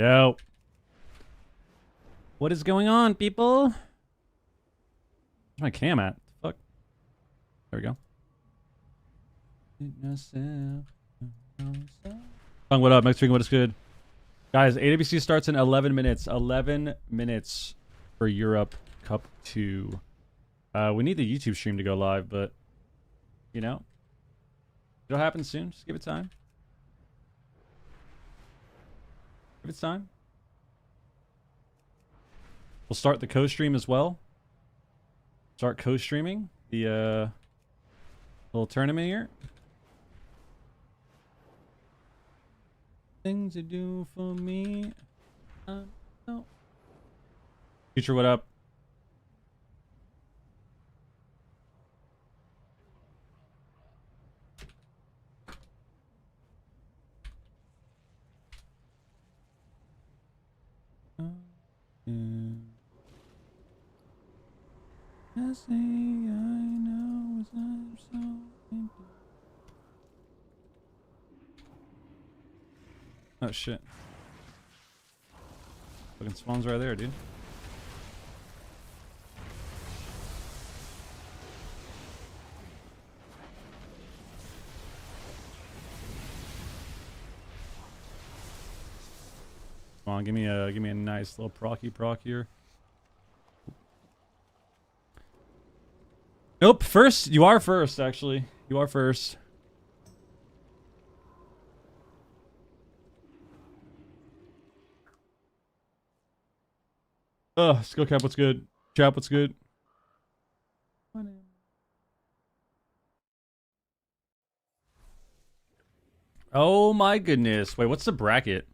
Yo. What is going on, people? Where's my cam at? Fuck. There we go. Fung, what up? Max Finger, what is good? Guys, AWC starts in 11 minutes. 11 minutes for Europe Cup 2. We need the YouTube stream to go live, but, you know, it'll happen soon. Just give it time. Give it time. We'll start the co-stream as well. Start co-streaming the little tournament here. Things to do for me. No. Future, what up? I say I know I'm so empty. Oh shit. Fucking spawn's right there, dude. Come on, give me a nice little proc here. Nope, first. You are first, actually. You are first. Skill cap, what's good? Chap, what's good? Oh my goodness. Wait, what's the bracket?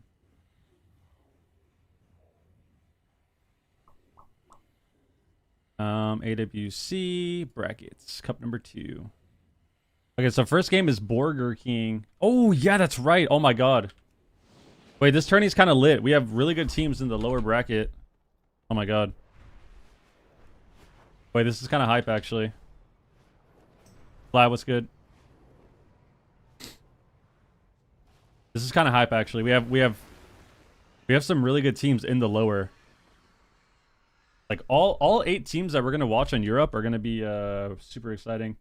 AWC brackets, cup number 2. Okay, so first game is Borgir King. Oh yeah, that's right. Oh my god. Wait, this tourney's kind of lit. We have really good teams in the lower bracket. Oh my god. Wait, this is kind of hype actually. Fly, what's good? This is kind of hype actually. We have some really good teams in the lower. Like all 8 teams that we're gonna watch on Europe are gonna be super exciting.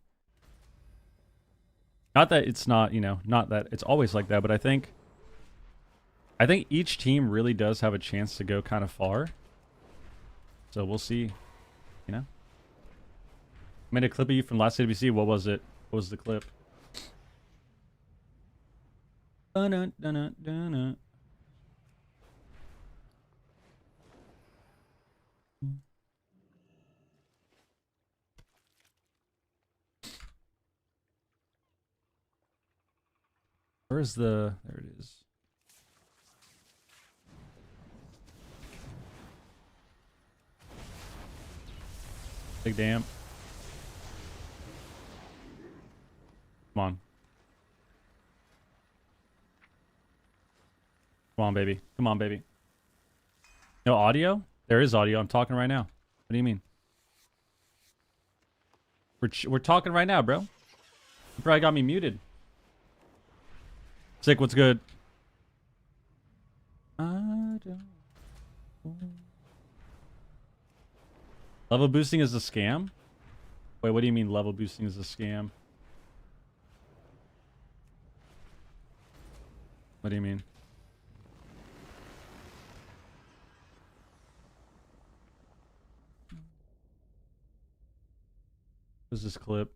Not that it's not, you know, not that it's always like that, but I think each team really does have a chance to go kind of far. So we'll see, you know. I made a clip of you from last AWC. What was it? What was the clip? Dun-dun-dun-dun-dun. Where's the... There it is. Big damn. Come on. Come on, baby. Come on, baby. No audio? There is audio. I'm talking right now. What do you mean? We're talking right now, bro. You probably got me muted. Sick, what's good? Level boosting is a scam? Wait, what do you mean level boosting is a scam? What do you mean? What is this clip?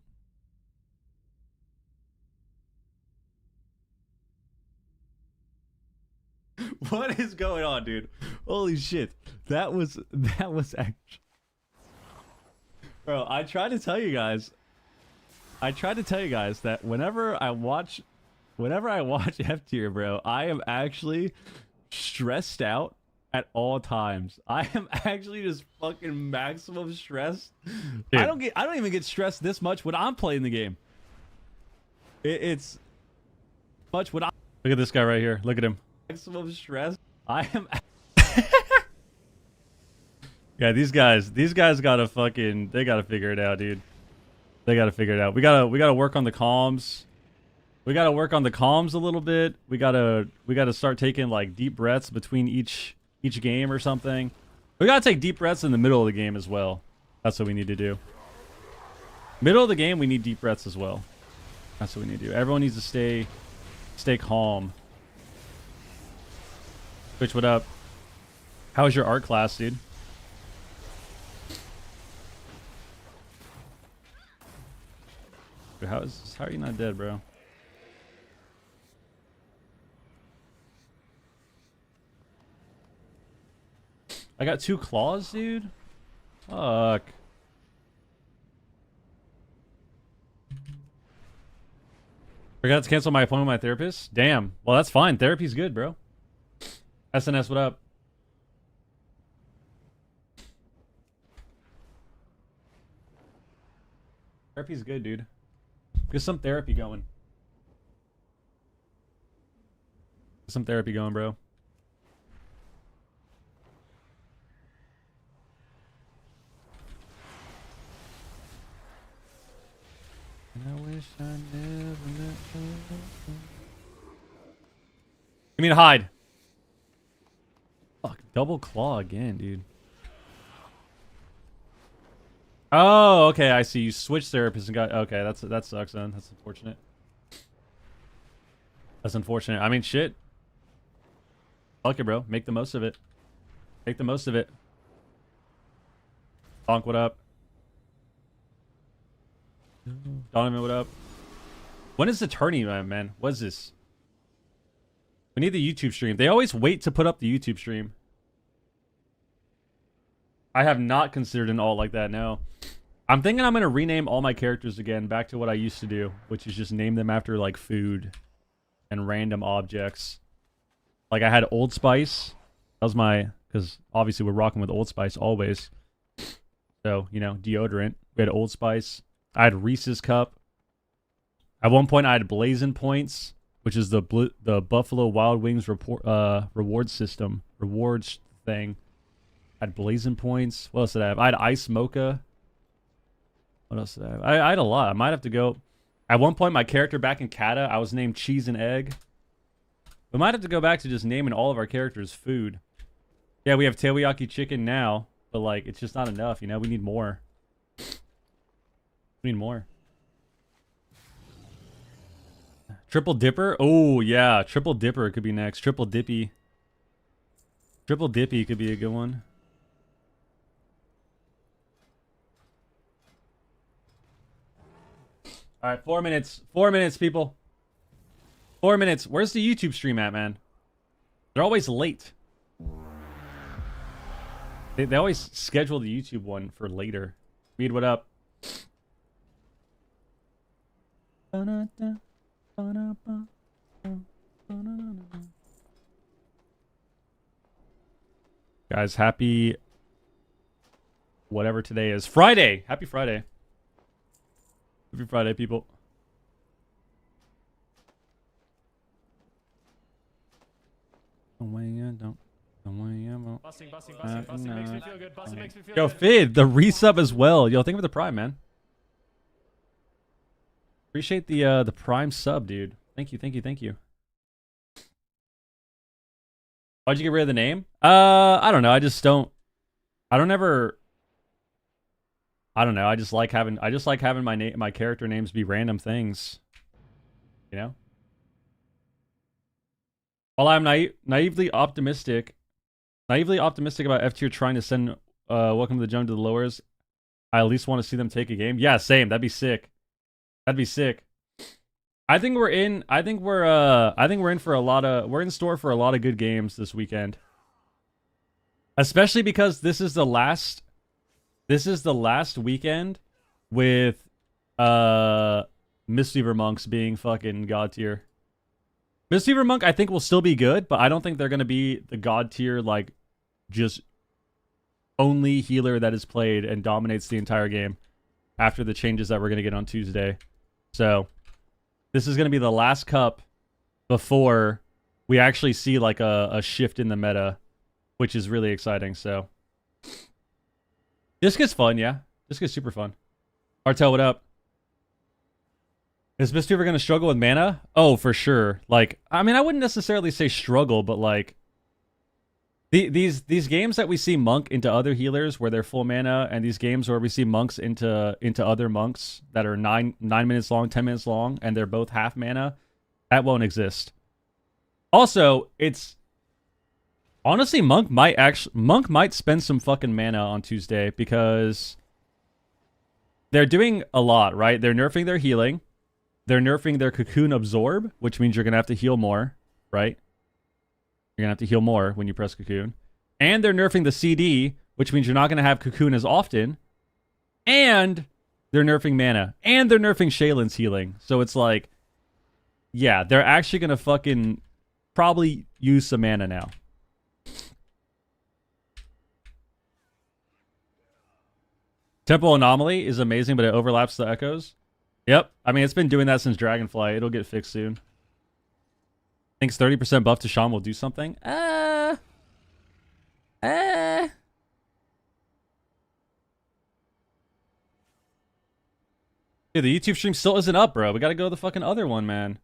What is going on, dude? Holy shit. That was actually... Bro, I tried to tell you guys that whenever I watch F tier, bro, I am actually stressed out at all times. I am actually just fucking maximum stress. Dude. I don't even get stressed this much when I'm playing the game. It's much when I... Look at this guy right here. Look at him. Maximum stress. I am... Yeah, these guys gotta fucking... They gotta figure it out, dude. They gotta figure it out. We gotta work on the comms. We gotta work on the comms a little bit. We gotta start taking like deep breaths between each game or something. We gotta take deep breaths in the middle of the game as well. That's what we need to do. Middle of the game, we need deep breaths as well. That's what we need to do. Everyone needs to stay calm. Twitch, what up? How was your art class, dude? Dude, how are you not dead, bro? I got 2 claws, dude. Fuck. Forgot to cancel my appointment with my therapist? Damn. Well, that's fine. Therapy's good, bro. SNS, what up? Therapy's good, dude. Get some therapy going. Get some therapy going, bro. I wish I never met you. You mean hide? Fuck, double claw again, dude. Oh, okay, I see. You switched therapists and got... Okay, that sucks then. That's unfortunate. That's unfortunate. I mean, shit. Fuck it, bro. Make the most of it. Make the most of it. Bonk, what up? Donovan, what up? When is the tourney, man? What is this? We need the YouTube stream. They always wait to put up the YouTube stream. I have not considered an alt like that, no. I'm thinking I'm going to rename all my characters again back to what I used to do, which is just name them after, like, food and random objects. Like, I had Old Spice. That was my... Because, obviously, we're rocking with Old Spice always. So, you know, deodorant. We had Old Spice. I had Reese's Cup. At one point, I had Blazing Points, which is the Buffalo Wild Wings reward system. Rewards thing. I had Blazing Points. What else did I have? I had Ice Mocha. What else did I have? I had a lot. I might have to go... At one point, my character back in Kata, I was named Cheese and Egg. We might have to go back to just naming all of our characters food. Yeah, we have teriyaki chicken now, but, like, it's just not enough, you know? We need more. We need more. Triple Dipper? Oh, yeah. Triple Dipper could be next. Triple Dippy. Triple Dippy could be a good one. Alright, 4 minutes. 4 minutes, people. 4 minutes. Where's the YouTube stream at, man? They're always late. They always schedule the YouTube one for later. Reed, what up? Guys, happy whatever today is. Friday! Happy Friday. Happy Friday, people. Busting makes me feel good. Busting makes me feel Yo, good. Fid, the resub as well. Yo, thank you for the prime, man. Appreciate the prime sub, dude. Thank you, thank you, thank you. Why'd you get rid of the name? I don't know. I don't know. I just like having my character names be random things. You know? While I'm naively optimistic about F tier trying to send Welcome to the Jungle to the lowers, I at least want to see them take a game. Yeah, same. That'd be sick. That'd be sick. We're in store for a lot of good games this weekend. Especially because this is the last weekend with Mistweaver Monks being fucking god tier. Mistweaver Monk I think will still be good, but I don't think they're gonna be the god tier, like, just only healer that is played and dominates the entire game after the changes that we're gonna get on Tuesday. So this is gonna be the last cup before we actually see like a shift in the meta, which is really exciting. So this gets fun, yeah. This gets super fun. Artel, what up? Is Mistweaver going to struggle with mana? Oh, for sure. Like, I mean, I wouldn't necessarily say struggle, but like, these games that we see Monk into other healers where they're full mana, and these games where we see Monks into other Monks that are 9 minutes long, 10 minutes long, and they're both half mana, that won't exist. Also, it's honestly Monk might spend some fucking mana on Tuesday because they're doing a lot, right? They're nerfing their healing. They're nerfing their Cocoon Absorb, which means you're going to have to heal more, right? You're going to have to heal more when you press Cocoon. And they're nerfing the CD, which means you're not going to have Cocoon as often. And they're nerfing mana. And they're nerfing Shaylin's healing. So it's like, yeah, they're actually going to fucking probably use some mana now. Temple Anomaly is amazing, but it overlaps the echoes. Yep. I mean, it's been doing that since Dragonfly. It'll get fixed soon. Thinks 30% buff to Sean will do something. Dude, the YouTube stream still isn't up, bro. We gotta go to the fucking other one, man.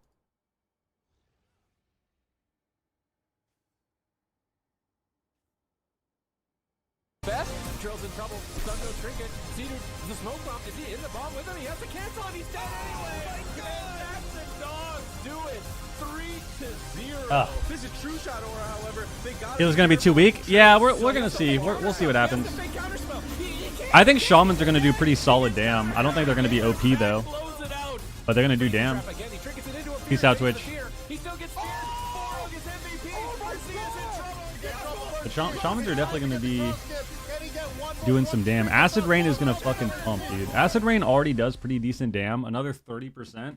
Best drills in trouble. Sungo trinket. Cedar, the smoke bomb. Is he in the bomb with him? He has to cancel it. He's dead anyway. Oh my God. That's the dogs do it. 3-0. This is true shot aura, however. It was gonna be too weak. Yeah, we're gonna see. We'll see what happens. I think shamans are gonna do pretty solid damn. I don't think they're gonna be OP though, but they're gonna do damn. Peace out, Twitch. The shamans are definitely gonna be doing some damn. Acid Rain is gonna fucking pump, dude. Acid Rain already does pretty decent damn. Another 30%.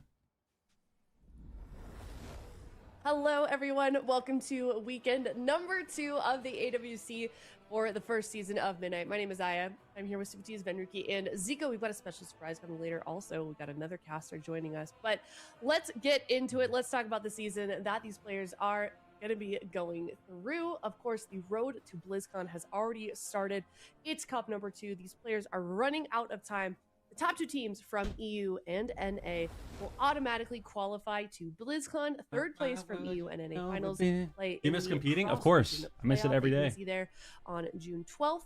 Hello, everyone. Welcome to weekend number 2 of the AWC for the first season of Midnight. My name is Aya. I'm here with Subt's Venruki and Zico. We've got a special surprise coming later. Also, we've got another caster joining us. But let's get into it. Let's talk about the season that these players are going to be going through. Of course, the road to Blizzcon has already started. It's Cup number 2. These players are running out of time. The top 2 teams from EU and NA will automatically qualify to Blizzcon. Third place from EU and NA finals. Play You miss competing? Of course. I miss it every day. There on June 12th.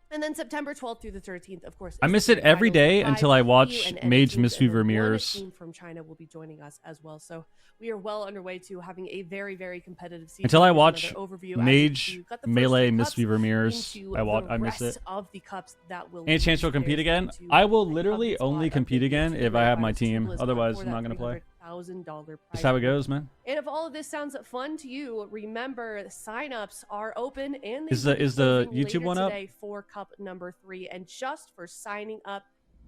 And then September 12th through the 13th, of course. I miss it every day until I watch Mage Mistweaver Mirrors. Team from China will be joining us as well. So we are well underway to having a very, very competitive season. Until I watch Mage Melee Mistweaver Mirrors, I miss it. Of the cups that will Any chance you'll compete again? I will literally only compete again if I have my team. Otherwise, I'm not going to play. That's how it goes, man. And if all of this sounds fun to you, remember the signups are open and is the YouTube one up for Cup number 3? And just for signing up,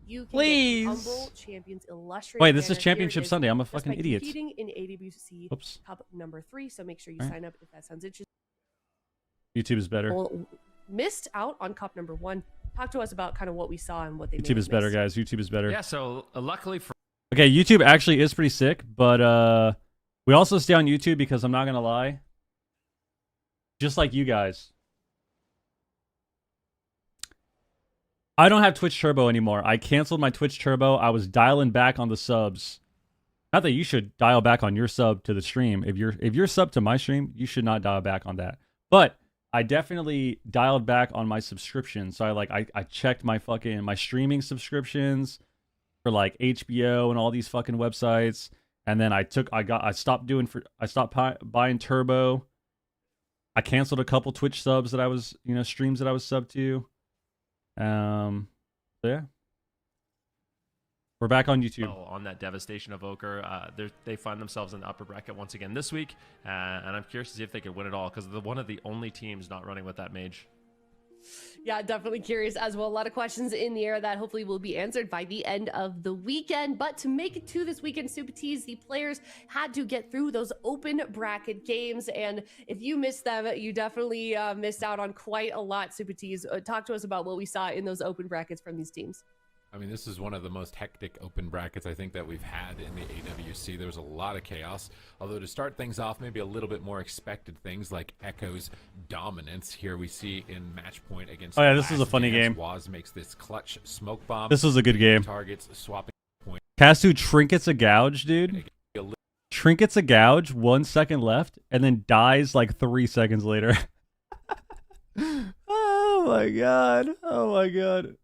you can please get Humble Champions Illustrated. Wait, this is Championship Sunday. I'm a fucking idiot. Competing in AWC Cup number 3, so make sure you sign up if that sounds interesting. YouTube is better. Missed out on Cup number 1. Talk to us about kind of what we saw and what they. YouTube is better, guys. YouTube is better. Yeah. So luckily for. Okay, YouTube actually is pretty sick, but we also stay on YouTube because I'm not gonna lie, just like you guys, I don't have Twitch Turbo anymore. I canceled my Twitch Turbo. I was dialing back on the subs. Not that you should dial back on your sub to the stream. If you're sub to my stream, you should not dial back on that. But I definitely dialed back on my subscription. So I checked my streaming subscriptions for like HBO and all these fucking websites, and then I stopped buying Turbo. I canceled a couple Twitch subs that I was, streams that I was sub to. So yeah, we're back on YouTube. On that devastation of Ochre, they find themselves in the upper bracket once again this week, and I'm curious to see if they could win it all because they're one of the only teams not running with that mage. Yeah, definitely curious as well. A lot of questions in the air that hopefully will be answered by the end of the weekend. But to make it to this weekend, Super T's, the players had to get through those open bracket games. And if you missed them, you definitely missed out on quite a lot, Super T's. Talk to us about what we saw in those open brackets from these teams. I mean, this is one of the most hectic open brackets I think that we've had in the AWC. There was a lot of chaos, although to start things off, maybe a little bit more expected things like Echo's dominance. Here we see in match point against. Oh yeah, this is a funny game. Waz makes this clutch smoke bomb. This was a good game. Targets swapping point. Casu trinkets a gouge, dude. Trinkets a gouge, 1 second left, and then dies like 3 seconds later. Oh my god. Oh my god.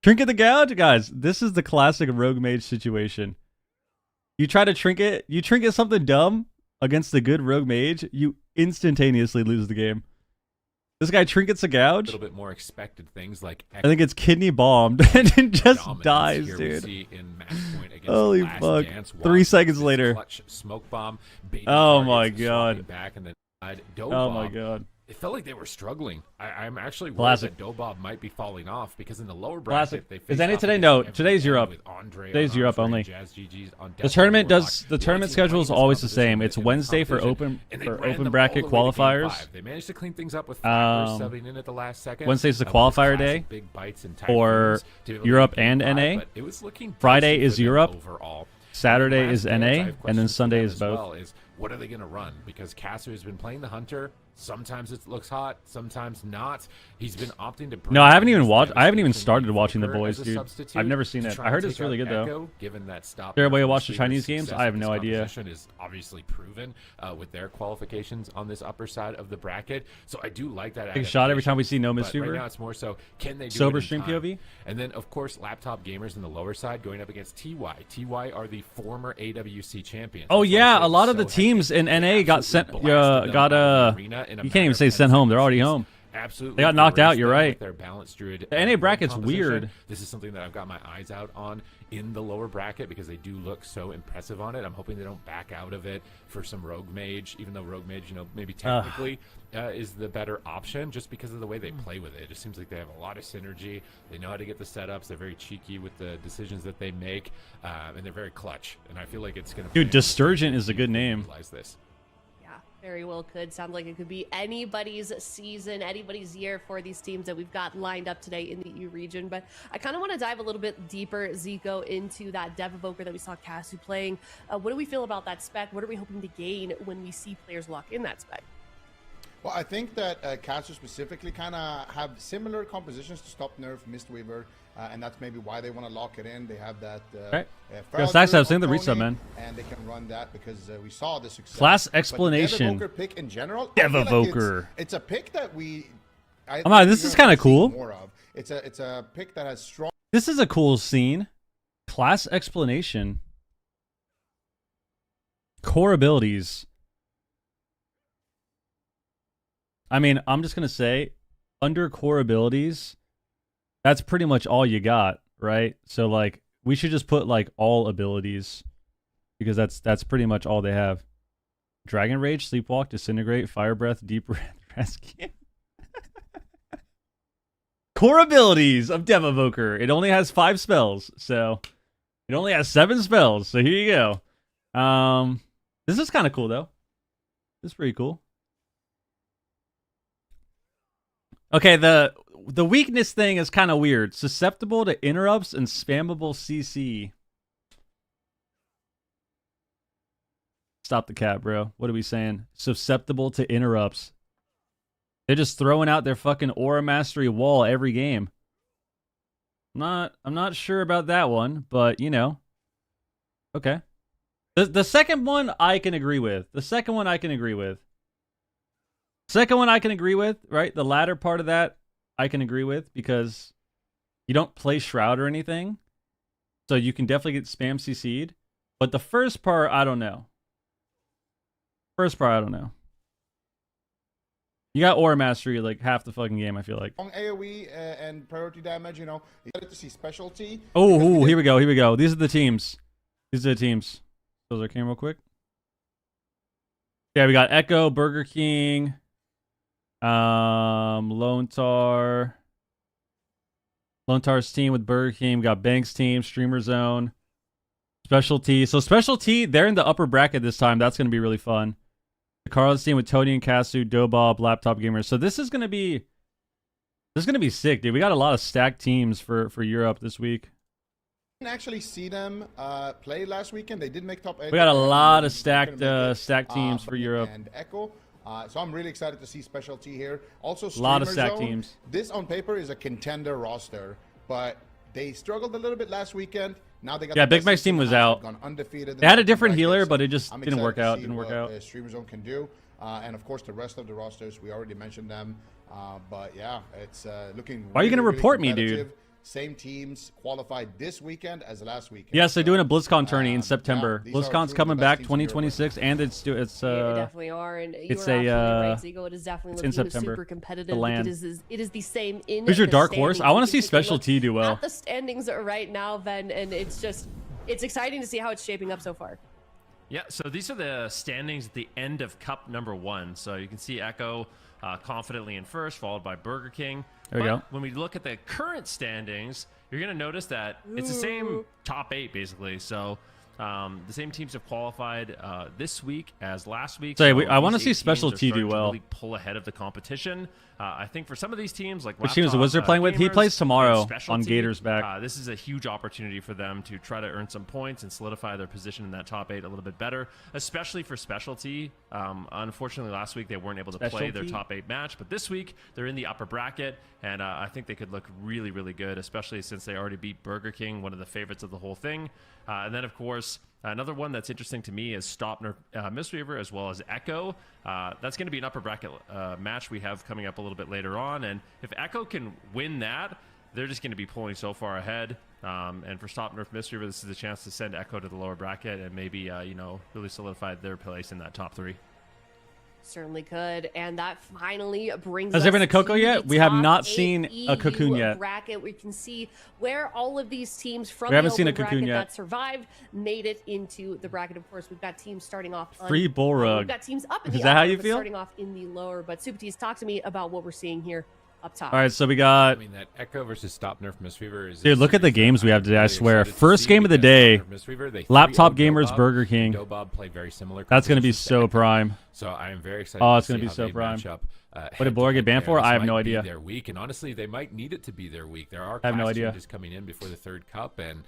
Trinket the gouge? Guys, this is the classic rogue mage situation. You try to trinket something dumb against the good rogue mage, you instantaneously lose the game. This guy trinkets a gouge. A little bit more expected things like I think it's kidney bombed and it just dies, dude. Holy fuck. 3 seconds later. Smoke bomb, oh my god. Back and then oh my god. It felt like they were struggling. I'm actually worried Classic. that Dobob might be falling off because in the lower bracket they Is any today? No, today's Europe. Today's Europe only. The tournament schedule is always the same. It's Wednesday for open bracket qualifiers. They managed to clean things up with subbing in at the last second. Wednesday's the qualifier day for Europe and NA. Friday is Europe. Overall. Saturday is NA, and then Sunday is both. What are they going to run? Because Casu has been playing the Hunter. Sometimes it looks hot, sometimes not. He's been opting to. No, I haven't even watched. I haven't even started watching The Boys, dude. I've never seen it. I heard it's really good though. Given that stop. Is there a way to watch the Chinese games? I have no idea. Is obviously proven with their qualifications on this upper side of the bracket. So I do like that. Take a shot every time we see No Miss Super. Right now it's more so can they do sober stream POV? And then of course laptop gamers in the lower side going up against TY. TY are the former AWC champions. Oh yeah, a lot of the teams in NA got sent. You can't even say sent home. They're already home. Absolutely. They got knocked out. You're right. Their balanced druid. The NA bracket's weird. This is something that I've got my eyes out on in the lower bracket because they do look so impressive on it. I'm hoping they don't back out of it for some rogue mage, even though rogue mage, maybe technically is the better option just because of the way they play with it. It just seems like they have a lot of synergy. They know how to get the setups. They're very cheeky with the decisions that they make, and they're very clutch. And I feel like it's going to. Dude, Disturgent is a good name. This. Very well could. Sound like it could be anybody's season, anybody's year for these teams that we've got lined up today in the EU region. But I kind of want to dive a little bit deeper, Zico, into that Dev Evoker that we saw Casu playing. What do we feel about that spec? What are we hoping to gain when we see players lock in that spec? Well, I think that Casu specifically kind of have similar compositions to stop Nerf Mistweaver, and that's maybe why they want to lock it in. They have that. Right. Stacks have seen the reset, man. And they can run that because we saw the success. Class explanation. Dev Evoker pick in general. Dev Evoker. Like it's a pick that this is kind of cool. More of. It's a pick that has strong. This is a cool scene. Class explanation. Core abilities. I mean, I'm just going to say, under core abilities, that's pretty much all you got, right? So, like, we should just put, like, all abilities, because that's pretty much all they have. Dragon Rage, Sleepwalk, Disintegrate, Fire Breath, Deep Rescue. Core abilities of Dev Evoker. It only has 5 spells, so it only has 7 spells, so here you go. This is kind of cool, though. This is pretty cool. Okay, the weakness thing is kind of weird. Susceptible to interrupts and spammable CC. Stop the cap, bro. What are we saying? Susceptible to interrupts. They're just throwing out their fucking Aura Mastery wall every game. I'm not sure about that one, but you know. Okay. The second one I can agree with. Second one I can agree with, right? The latter part of that, I can agree with because you don't play Shroud or anything. So you can definitely get spam CC'd. But the first part, I don't know. You got Aura Mastery like half the fucking game, I feel like. On AoE and priority damage, you know, you get to see specialty. Oh, here we go. These are the teams. Close our camera real quick. Yeah, we got Echo, Burger King, Lone Tar's team with Burger King. We got Banks' team, Streamer Zone, Specialty. So Specialty, they're in the upper bracket this time. That's going to be really fun. The Carlos team with Tony and Casu, Dobob, Laptop Gamers. So this is going to be sick, dude. We got a lot of stacked teams for Europe this week. I didn't actually see them play last weekend. They did make top 8. We got a lot of stacked teams for Europe. And Echo. So I'm really excited to see Specialty here. Also, a lot of stacked Zone. teams. This on paper is a contender roster, but they struggled a little bit last weekend. Now they got Yeah, the Big best Mike's team team was in the house. out. They've gone undefeated. They had a in the different bracket, healer, so but it just I'm didn't excited work to out. see Didn't work what, out. Streamer Zone can do, and of course the rest of the rosters we already mentioned them. But yeah, it's looking. Why are you really, gonna really report me, dude? competitive. Same teams qualified this weekend as last weekend. Yes, they're doing a Blizzcon tourney in yeah, September. these are two BlizzCon's of coming the best back teams in Europe right 2026, and it's They definitely are, and you it's are a, absolutely right, Zigo. It is it's definitely in looking September. super competitive. The LAN. It is the same in. Who's your the dark horse? standings. I want to We see can take a Special look T do well. At the standings right now, Ben, and it's exciting to see how it's shaping up so far. Yeah, so these are the standings at the end of Cup number 1. So you can see Echo confidently in first, followed by Burger King. There we But go. when we look at the current standings, you're going to notice that it's the same top 8, basically. So the same teams have qualified this week as last week. Sorry, So I wanna these see 8 Special teams are T do starting to well. Really pull ahead of the competition. I think for some of these teams, like Which team is the Laptop, Wizard playing with? He Gamers plays tomorrow and Special on T, Gators back. this is a huge opportunity for them to try to earn some points and solidify their position in that top 8 a little bit better, especially for Specialty. Unfortunately, last week they weren't able to play their Specialty? top 8 match, but this week they're in the upper bracket, and I think they could look really, really good, especially since they already beat Burger King, one of the favorites of the whole thing. And then, of course, another one that's interesting to me is Stop Nerf Mistweaver as well as Echo. That's going to be an upper bracket match we have coming up a little bit later on. And if Echo can win that, they're just going to be pulling so far ahead. And for Stop Nerf Mistweaver, this is a chance to send Echo to the lower bracket and maybe, really solidify their place in that top 3. Certainly could, and that finally brings. Has there us been a Coco to yet? the We have top not 8 seen a Cocoon EU yet. Bracket. We can see where all of these teams from We haven't the seen a open Cocoon bracket yet. that survived made it into the bracket. Of course, we've got teams starting off. Free bull We've rug. got teams up in Is the that how upper, you but feel? starting off in the lower. But Supatese, talk to me about what we're seeing here up top. All right, so we I got. mean, that Echo versus Stop Nerf Mistweaver is. Dude, look at the games we have today, I swear. First game of the day, Laptop Gamers, Burger King. Dobob play very similar. That's going to be compositions to so Echo. prime. So I am very excited. Oh, it's to gonna see be how so they prime. match up, What did Borgir get banned for? This I have might no be idea. Their week, and honestly, they might need it to be their week. There are I have no class idea. changes coming in before the 3rd cup, and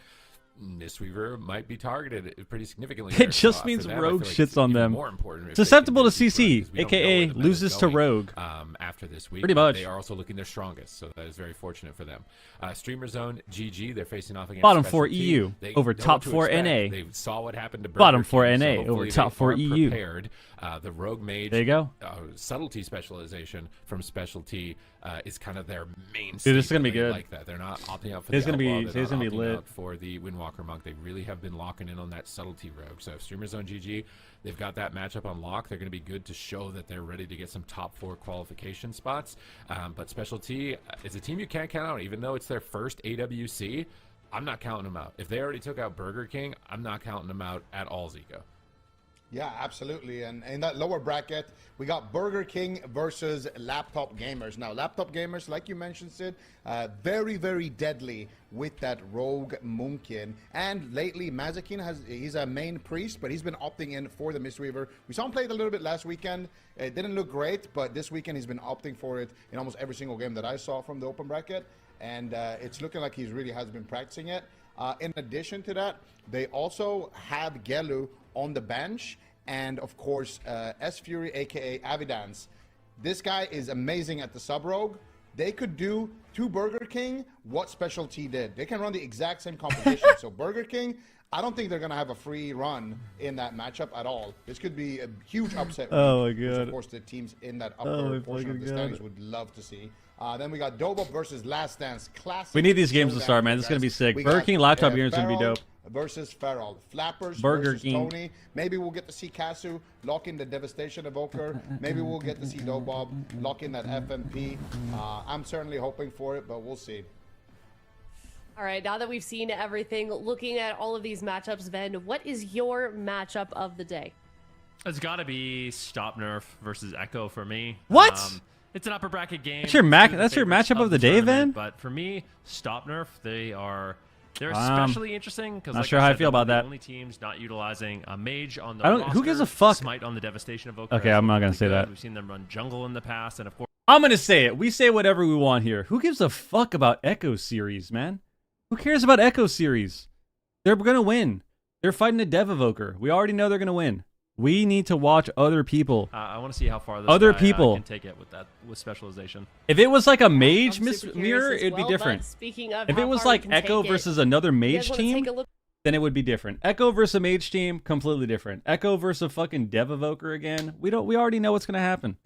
Mistweaver might be targeted pretty significantly. It there. just So, means for them, I Rogue feel like shits it's on even them. More important if Susceptible they to can do CC, this run, 'cause we don't know aka where the meta loses is to going, Rogue. After this week, Pretty but much. They are also looking their strongest, so that is very fortunate for them. Streamer Zone GG, they're facing off against Bottom Special 4 T. EU They over know top what to 4 expect. NA. They saw what happened to Burger Bottom 4 King, so NA over hopefully top they 4 are EU. Prepared. The Rogue Mage, There you go. Subtlety specialization from Specialty is kind of their main. Dude, this is gonna be They good. Like that, they're not opting out for It's the gonna be- Outlaw, they're it's not gonna be opting lit. out for the Windwalker Monk. They really have been locking in on that Subtlety Rogue. So if Streamer Zone GG, they've got that matchup on lock. They're going to be good to show that they're ready to get some top 4 qualification spots. But Specialty is a team you can't count out, even though it's their first AWC. I'm not counting them out. If they already took out Burger King, I'm not counting them out at all, Zico. Yeah, absolutely. And in that lower bracket, we got Burger King versus Laptop Gamers. Now, Laptop Gamers, like you mentioned, Sid, very, very deadly with that Rogue Munkin. And lately, Mazakin he's a main priest, but he's been opting in for the Mistweaver. We saw him play it a little bit last weekend. It didn't look great, but this weekend he's been opting for it in almost every single game that I saw from the open bracket. And it's looking like he really has been practicing it. In addition to that, they also have Gelu on the bench, and of course S Fury aka Avidance. This guy is amazing at the sub rogue. They could do to Burger King what Specialty did. They can run the exact same competition. So Burger King, I don't think they're gonna have a free run in that matchup at all. This could be a huge upset. Oh week, my which God. of course the teams in that Oh upper my portion of fucking the God. standings would love to see. Then we got Dobob versus Last Dance. Classic. We need these games to showdown, start, man. This is gonna be guys. sick. We Burger got, King Laptop Gamers is gonna be Farrell dope. Versus Farrell. Flappers Burger versus King. Tony. Maybe we'll get to see Kasu lock in the Devastation Evoker. Maybe we'll get to see Dobob lock in that FMP. I'm certainly hoping for it, but we'll see. All right, now that we've seen everything, looking at all of these matchups, Ben, what is your matchup of the day? It's got to be Stop Nerf versus Echo for me. What? It's an upper bracket game. That's your Two of the matchup favorites of the day, tournament, Van? But for me, Stop Nerf, they're Um, especially interesting because not sure how I feel about that. The only teams not utilizing a mage on the I don't- roster, who gives a fuck? Smite on the Devastation Evoker. Okay, has I'm not looked gonna really say good. that. We've seen them run jungle in the past, and of course. I'm gonna say it. We say whatever we want here. Who gives a fuck about Echo Series, man? Who cares about Echo Series? They're gonna win. They're fighting a Dev Evoker. We already know they're gonna win. We need to watch other people. I want to see how far this Other guy, people. can take it with specialization. If it was like a mage I'm super mirror, curious as it'd be well, different. but speaking of If how it was far we like can Echo take it, versus another you mage guys wanna team, take a look then it would be different. Echo versus a mage team, completely different. Echo versus a fucking Dev Evoker again. We already know what's gonna happen.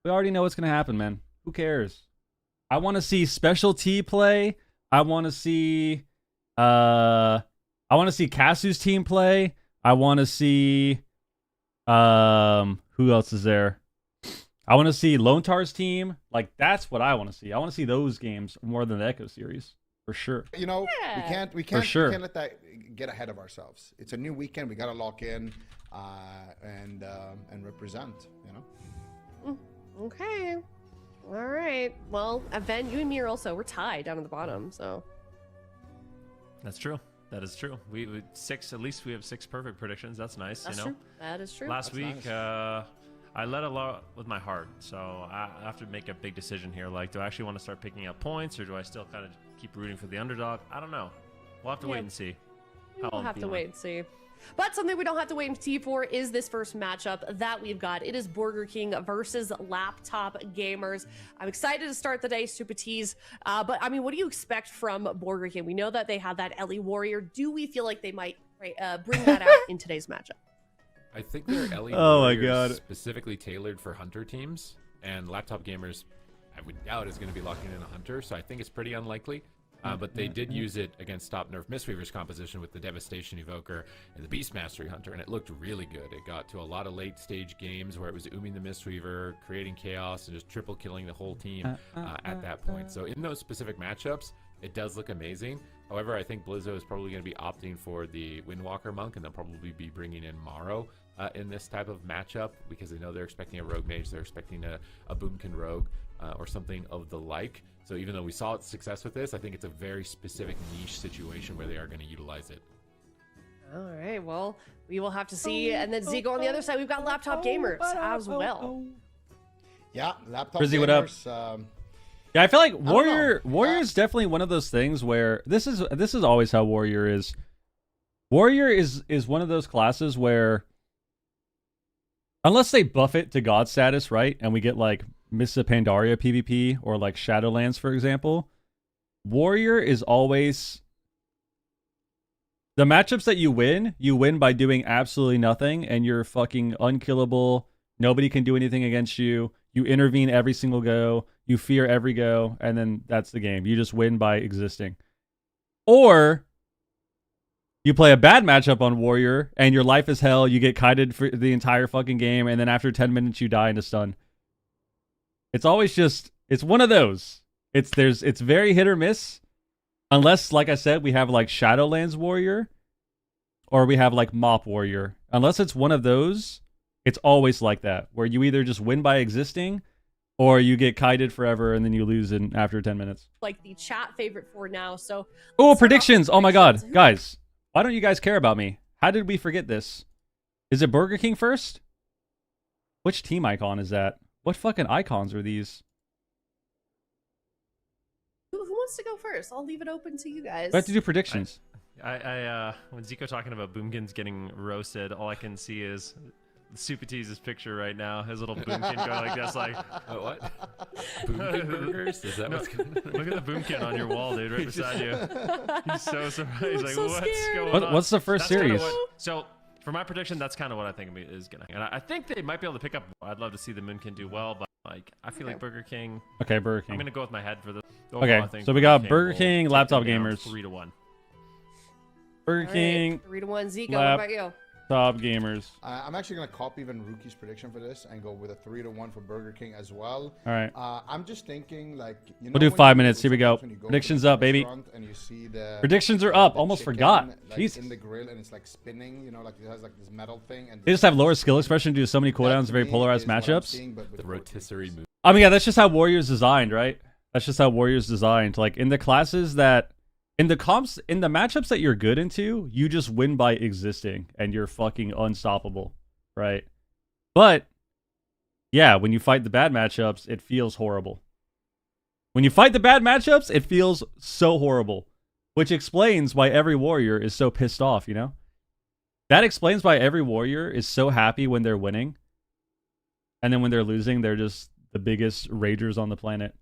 We already know what's gonna happen, man. Who cares? I want to see specialty play. I want to see Kasu's team play. I want to see who else is there? I want to see Lontar's team. Like, that's what I want to see. I want to see those games more than the Echo series, for sure. You know, Yeah. we can't sure. let that get ahead of ourselves. It's a new weekend. We got to lock in and represent. You know. Okay. All right. Well, Ben, you and me are also, we're tied down at the bottom, so. That's true. That is true. We six. At least we have 6 perfect predictions. That's nice. That's you know. true. That is true. Last That's week, I led a lot with my heart, so I have to make a big decision here. Like, do I actually want to start picking up points, or do I still kind of keep rooting for the underdog? I don't know. We'll have to wait and see. We'll have to wait and see. But something we don't have to wait and see for is this first matchup that we've got. It is Borgir King versus Laptop Gamers. I'm excited to start the day, Super Tease. But I mean, what do you expect from Borgir King? We know that they have that Ellie Warrior. Do we feel like they might bring that out in today's matchup? I think their Ellie Oh my Warriors God. specifically tailored for Hunter teams, and Laptop Gamers, I would doubt is going to be locking in a Hunter, so I think it's pretty unlikely. But they did use it against Stop Nerf Mistweaver's composition with the Devastation Evoker and the Beast Mastery Hunter, and it looked really good. It got to a lot of late stage games where it was ooming the Mistweaver, creating chaos, and just triple killing the whole team at that point. So in those specific matchups, it does look amazing. However, I think Blizzo is probably going to be opting for the Windwalker Monk, and they'll probably be bringing in Maro in this type of matchup because they know they're expecting a Rogue Mage, they're expecting a Boomkin Rogue or something of the like. So even though we saw success with this, I think it's a very specific niche situation where they are going to utilize it. All right, well, we will have to see. And then Zico on the other side, we've got Laptop Gamers as well. Yeah, Laptop Frizzy, Gamers. what up? Yeah, I feel like Warrior know. is definitely one of those things where this is always how Warrior is. Warrior is one of those classes where unless they buff it to God status, right? And we get like Mists of Pandaria PvP or like Shadowlands, for example. Warrior is always the matchups that you win by doing absolutely nothing and you're fucking unkillable. Nobody can do anything against you. You intervene every single go. You fear every go. And then that's the game. You just win by existing. Or you play a bad matchup on Warrior and your life is hell. You get kited for the entire fucking game. And then after 10 minutes, you die in a stun. It's always just, it's one of those. It's very hit or miss. Unless, like I said, we have like Shadowlands Warrior or we have like Mop Warrior. Unless it's one of those, it's always like that, where you either just win by existing or you get kited forever and then you lose in after 10 minutes. Like the chat favorite for now. So, oh, predictions. Oh my God. Guys, why don't you guys care about me? How did we forget this? Is it Borgir King first? Which team icon is that? What fucking icons are these? Who wants to go first? I'll leave it open to you guys. We have to do predictions. I when Zico talking about Boomkins getting roasted, all I can see is Super Tease's picture right now. His little Boomkin going like this, like, Oh, what? Boomkin burgers? Is that what's going on? look at the Boomkin on your wall, dude, right beside you. He's so surprised. He's like, so what's scared. going on? What's the first That's kinda series? so, for my prediction, that's kind of what I think is going to happen. And I think they might be able to pick up. I'd love to see the Moonkin do well, but like I feel like Burger King. Okay, Burger I'm King. going to go with my head for this. Okay, I think so we got King Burger will King, take Laptop them down Gamers. 3-1. Burger King, 3-1 Zico. Lap- What about you? Top Gamers. I'm actually going to copy even Rookie's prediction for this and go with a 3-1 for Burger King as well. All right. I'm just thinking, like, you know, We'll do when 5 you minutes. Here we go. sometimes when you to Predictions the up, baby. restaurant And you see the Predictions are up. the Almost chicken, forgot. like, Jesus. in the grill, and it's like spinning. You know, like it has like this metal thing. And They just have lower skill expression due to so many that cooldowns, to very me polarized is what I'm matchups. seeing, but with The rotisserie move. I mean, yeah, that's just how Warrior's designed, right? That's just how Warrior's designed. Like in the classes that, in the comps, in the matchups that you're good into, you just win by existing and you're fucking unstoppable, right? But yeah, when you fight the bad matchups, it feels horrible. When you fight the bad matchups, it feels so horrible, which explains why every Warrior is so pissed off, you know? That explains why every Warrior is so happy when they're winning. And then when they're losing, they're just the biggest ragers on the planet.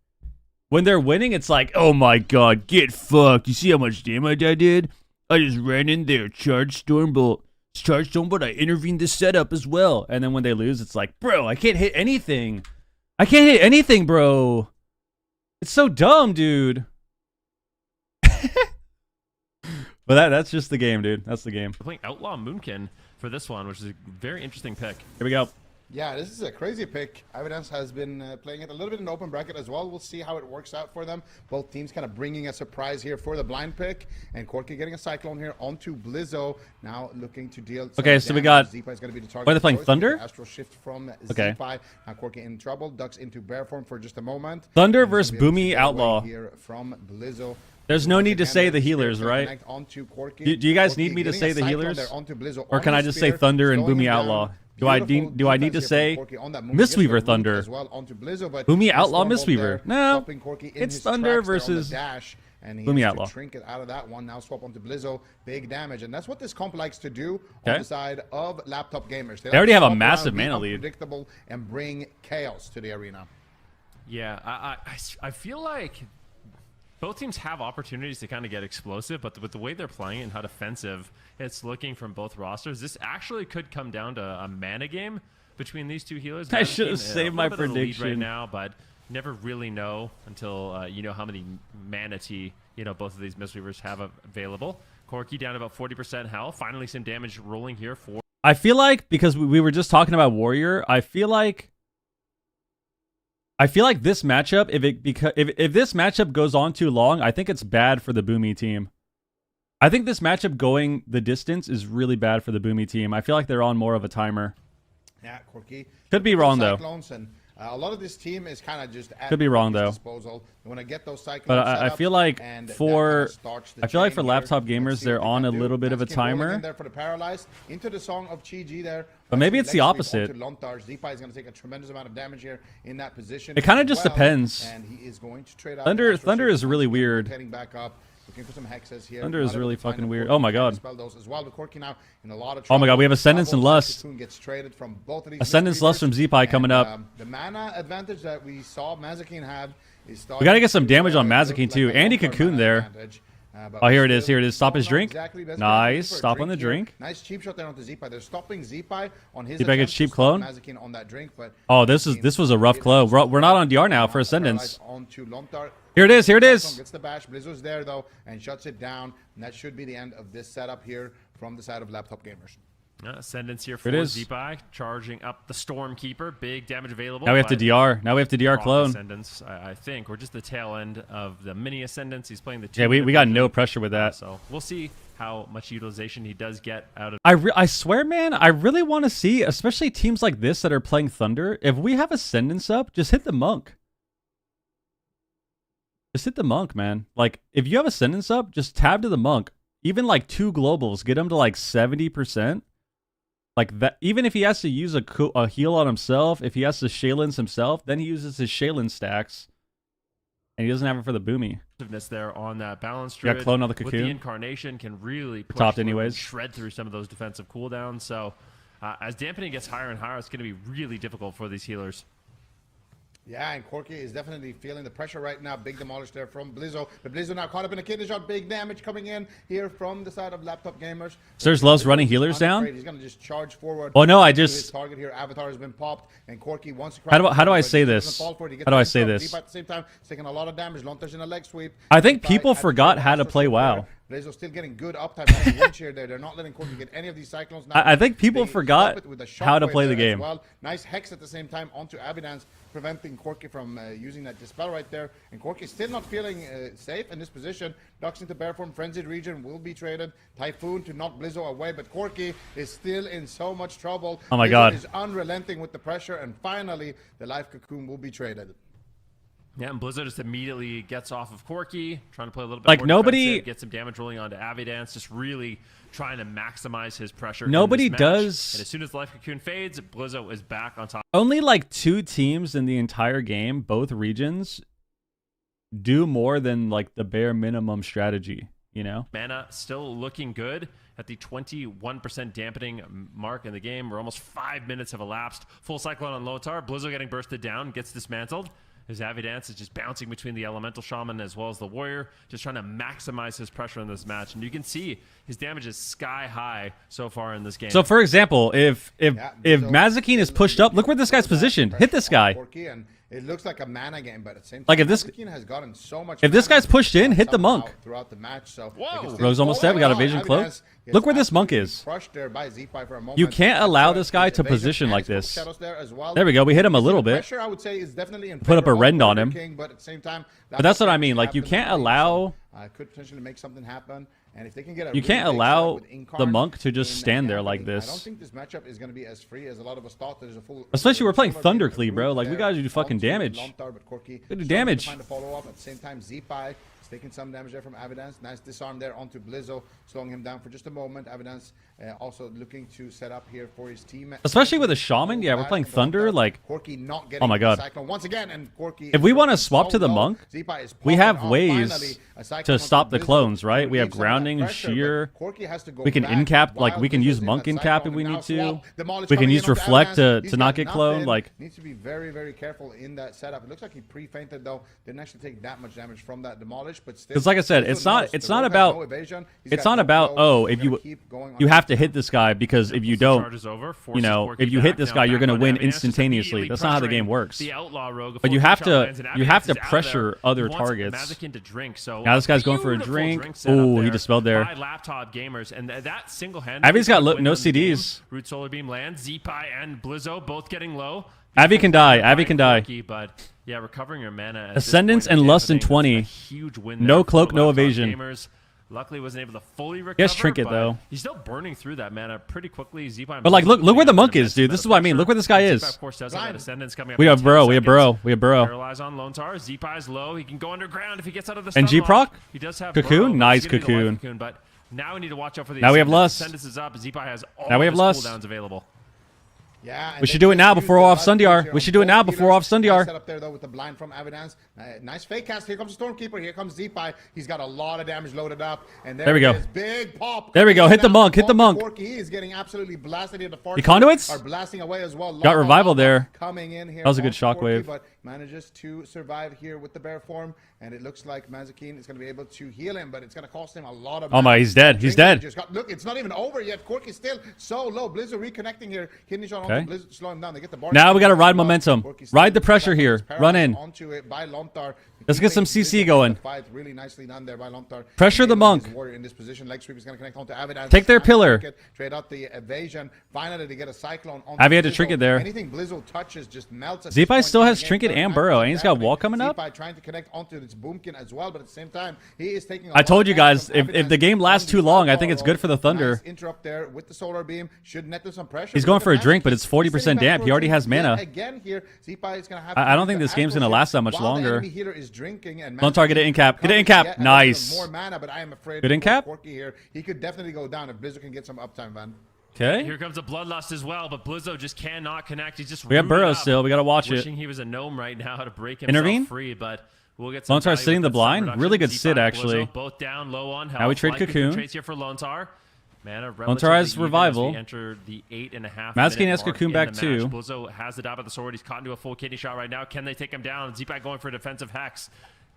When they're winning, it's like, oh my god, get fucked. You see how much damage I did? I just ran in there, charged Stormbolt. I intervened the setup as well. And then when they lose, it's like, bro, I can't hit anything. I can't hit anything, bro. It's so dumb, dude. But that's just the game, dude. That's the game. We're playing Outlaw Moonkin for this one, which is a very interesting pick. Here we go. Yeah, this is a crazy pick. Evidence has been playing it a little bit in the open bracket as well. We'll see how it works out for them. Both teams kind of bringing a surprise here for the blind pick. And Corky getting a Cyclone here onto Blizzo. Now looking to deal some Okay, so we damage. got... Zipa is going to be the target. What are they playing, choice. Thunder? Astral Shift from Okay. Zipa. Now Corky in trouble. Ducks into bear form for just a moment. Thunder And he's versus gonna be able to Boomy get away Outlaw. Here from Blizzo. There's no need to Again, say the spear healers, gonna right? connect onto Corky. Do you guys Corky need me to getting say a the Cyclone healers? there onto Blizzo Or on can the I just say spear, Thunder and slowing Boomy him down. Outlaw? Do I Beautiful need to defense here say from Corky on that move. Mistweaver Gets the Thunder? as well onto Blizzo, but Boomy nice Outlaw Stormbolt Mistweaver? there, No, stopping Corky in it's his Thunder tracks there on the versus dash, and he Boomy has Outlaw. to trinket out of that one. Now swap onto Blizzo, big damage, and that's what this comp likes to do Okay. on the side of laptop gamers. They already like to have a swap massive around, be mana lead. unpredictable, and bring chaos to the arena. Yeah, I feel like both teams have opportunities to kind of get explosive, but with the way they're playing and how defensive it's looking from both rosters, this actually could come down to a mana game between these two healers. I should have Mazikeen, saved a my little bit of the lead right prediction. now, but never really know until you know how many mana both of these Mistweavers have available. Corky down about 40% health. Finally, some damage rolling here for. I feel like, because we were just talking about Warrior, I feel like this matchup, if this matchup goes on too long, I think it's bad for the Boomy team. I think this matchup going the distance is really bad for the Boomy team. I feel like they're on more of a timer. Yeah, Corky. Could be wrong, though. Cyclones, and a lot of this team is kind of just at Could be wrong, Corky's though. disposal. They want to get those cyclones But set I up, feel like and that for kinda starts the for chain here. laptop gamers, Let's see they're what they on a can do. little bit of a Mazikeen rolling in timer. there for the paralyzed into the song of Chi-Ji there. But maybe Let's it's the leg sweep opposite. onto Lontar. Zipa is going to take a tremendous amount of damage here in that position. It kinda as just well, depends. And he is going to trade out Thunder Astral is Shift really once again, weird. Heading back up. Looking for some hexes here. Thunder Not is able really to find fucking them. weird. Corky Oh my trying to God. dispel those as well, but Corky now in a lot of Oh my God, trouble. we have Ascendance and Trouble. Lust. Cocoon gets traded from both of these Ascendance, Lust from Mistweavers, Zipai coming and, up. The mana advantage that we saw Mazikeen have is starting. We gotta get some to, damage on look Mazikeen, like too. a Andy long-term Cocoon mana there. advantage. But Oh, here we it is, still here it is. Stop don't his know drink. exactly. That's Nice. for a Stop on the here. drink. Nice cheap shot there onto Zipai. They're stopping Zipai on his Zipai attempt gets to cheap stop clone. Mazikeen on that drink, but Oh, this was a rough clone. We're not on DR now for Ascendance. onto Lontar. Here it is, here it is. Gets the bash. Blizzo's there though and shuts it down. And that should be the end of this setup here from the side of laptop gamers. Ascendance here for It is. Zipai, charging up the Stormkeeper. Big damage available. Now we have to but DR. Now we have to DR wrong clone. Ascendance, I think, or just the tail end of the mini Ascendance. He's playing the Yeah, we got no pressure with that. So we'll see how much utilization he does get out of. I swear, man, I really want to see, especially teams like this that are playing Thunder. If we have Ascendance up, just hit the Monk. Just hit the Monk, man. Like, if you have Ascendance up, just tab to the Monk. Even like 2 globals, get him to like 70%. Like that, even if he has to use a heal on himself, if he has to Shaylins himself, then he uses his Shaylin stacks. And he doesn't have it for the Boomy. There on that balance Yeah, druid. clone on the With Cocoon. the Incarnation can really push topped through and anyways. shred through some of those defensive cooldowns. So as dampening gets higher and higher, it's going to be really difficult for these healers. Yeah, and Corky is definitely feeling the pressure right now. Big demolish there from Blizzo. But Blizzo now caught up in a kidney shot. Big damage coming in here from the side of laptop gamers. Surge loves running healers down. He's going to just charge forward. Oh, no, I to his just... target here. Avatar has been popped, and Corky wants to. How do I but say he this? doesn't fall for it. He gets How do I knocked say off. this? Deep at the same time, he's taking a lot of damage. Lontar's in a leg sweep. I think Inside, people at the forgot tail, how to Astro play Shield WoW. there. Blizzo still getting good uptime on the wind shear there. They're not letting Corky get any of these cyclones now. I think people They forgot stop it with a how to shockwave play the there as game. well. Nice hex at the same time onto Avidance, preventing Corky from using that dispel right there. And Corky still not feeling safe in this position. Ducks into bear form. Frenzied region will be traded. Typhoon to knock Blizzo away, but Corky is still in so much trouble. Oh my Blizzo God. is unrelenting with the pressure, and finally the life cocoon will be traded. Yeah, and Blizzard just immediately gets off of Corky, trying to play a little bit Like, more nobody- defensive, get some damage rolling onto Avidance, just really trying to maximize his pressure. Nobody in this match. does- And as soon as Life Cocoon fades, Blizzo is back on top. Only like 2 teams in the entire game, both regions, do more than like the bare minimum strategy, you know? Mana still looking good at the 21% dampening mark in the game. We're almost 5 minutes have elapsed. Full Cyclone on Lotar. Blizzo getting bursted down, gets dismantled. As Avidance is just bouncing between the Elemental Shaman as well as the Warrior, just trying to maximize his pressure in this match. And you can see his damage is sky high so far in this game. So, for example, if Mazikeen is pushed up, look where this guy's positioned. Hit this guy. It looks like a mana game, but at the same time, like if this has gotten so much guy's pushed in, hit the monk. Throughout the match. So Rose almost dead. We got evasion cloak. Look where this monk is. You can't allow this guy to position like this. There we go. We hit him a little bit. I would say is definitely in put up a rend on him. But at the same time, but that's what I mean. Like you can't allow. Could potentially make something happen. And if they can get you can't allow the monk to just stand there like this. I don't think this matchup is going to be as free as a lot of us thought. There's a full. Especially we're playing Thundercleave, bro. Like we gotta do fucking damage. We do damage. Trying to follow up at the same time. Zipai is taking some damage there from Avidance. Nice disarm there onto Blizzo, slowing him down for just a moment. Avidance also looking to set up here for his team. Especially with a shaman. Yeah, we're playing Thunder. Like, not oh my god. Once again, and if we want to swap to the monk, we have ways to stop the clones, right? We have grounding, shear. We can in-cap, like we can use monk in-cap if we need to. We can use reflect to not get cloned. Like, needs to be very, very careful in that setup. It looks like he pre-fainted though. Didn't actually take that much damage from that demolish, but still. Because like I said, it's not about oh, if you have to hit this guy, because if you don't, you know, if you hit this guy, you're going to win instantaneously. That's not how the game works. But you have to pressure other targets. Now this guy's going for a drink. Oh, he dispelled there. Laptop gamers, and that single-handedly. Avi's got no CDs. Root Solar Beam lands. Zipai and Blizzo both getting low. Avi can die. Avi can die. But yeah, recovering your mana. Ascendance and Lust in 20. Huge win. No cloak, no evasion. Gamers. Luckily, wasn't able to fully recover. He has Trinket though. He's still burning through that mana pretty quickly. But like, look where the monk is, dude. This is what I mean. Look where this guy is. Of course, does have Ascendance coming up. We have Burrow. We have Burrow. We have Burrow. Paralyze on Lone Tar. Zipai is low. He can go underground if he gets out of the. And G proc. He does have Cocoon. Nice Cocoon. But now we need to watch out for the. Now we have Lust. Ascendance is up. Zipai has all now we have Lust. cooldowns available. Yeah, we should do it now before we're off Sundiar. We should do it now before we're off Sundiar. Set up there though with the blind from Avidance. Nice fake cast. Here comes the Stormkeeper. Here comes Zipai. He's got a lot of damage loaded up. And there we go. Big pop. There we go. Hit the monk. Hit the monk. He is getting absolutely blasted here. The conduits are blasting away as well. Got revival there. Coming in here. That was a good shockwave. But manages to survive here with the bear form, and it looks like Mazikeen is going to be able to heal him, but it's going to cost him a lot of. Oh my, he's dead. He's dead. Look, it's not even over yet. Cork is still so low. Blizzard reconnecting here. Kidney shot onto Blizzard to slow him down. They get the bar. Now we got to ride momentum. Ride the pressure here. Run in. Onto it by Lontar. Let's get some CC going. Really nicely done there by Lontar. Pressure the monk. In this position, leg sweep is going to connect onto Avidance. Take their pillar. Trade out the evasion. Finally, they get a cyclone. Avi had to trinket there. Anything Blizzard touches just melts. Zipai still has trinket and burrow, and he's got wall coming up. Zipai trying to connect onto its boomkin as well, but at the same time, he is taking. I told you guys, if the game lasts too long, I think it's good for the Thunder. Interrupt there with the solar beam should net some pressure. He's going for a drink, but it's 40% damp. He already has mana. Again here, Zipai is going to have. I don't think this game's going to last that much longer. Healer is drinking and. Target it in cap. Get it in cap. Nice. More mana, but I am afraid. Good in cap. Here. He could definitely go down if Blizzard can get some uptime, man. Okay. Here comes a Bloodlust as well, but Blizzo just cannot connect. He's just. We have Burrow still. We got to watch it. Wishing he was a gnome right now to break himself free, but we'll get some. Lone Tar sitting the blind. Really good sit actually. Blizzo both down, low on health. Now we trade Cocoon. Trades here for Lone Tar. Lone Tar has revival. Enter the 8.5. Mazikeen has Cocoon back too. Blizzo has the dab of the sword. He's caught into a full kidney shot right now. Can they take him down? Zipai going for a defensive hex.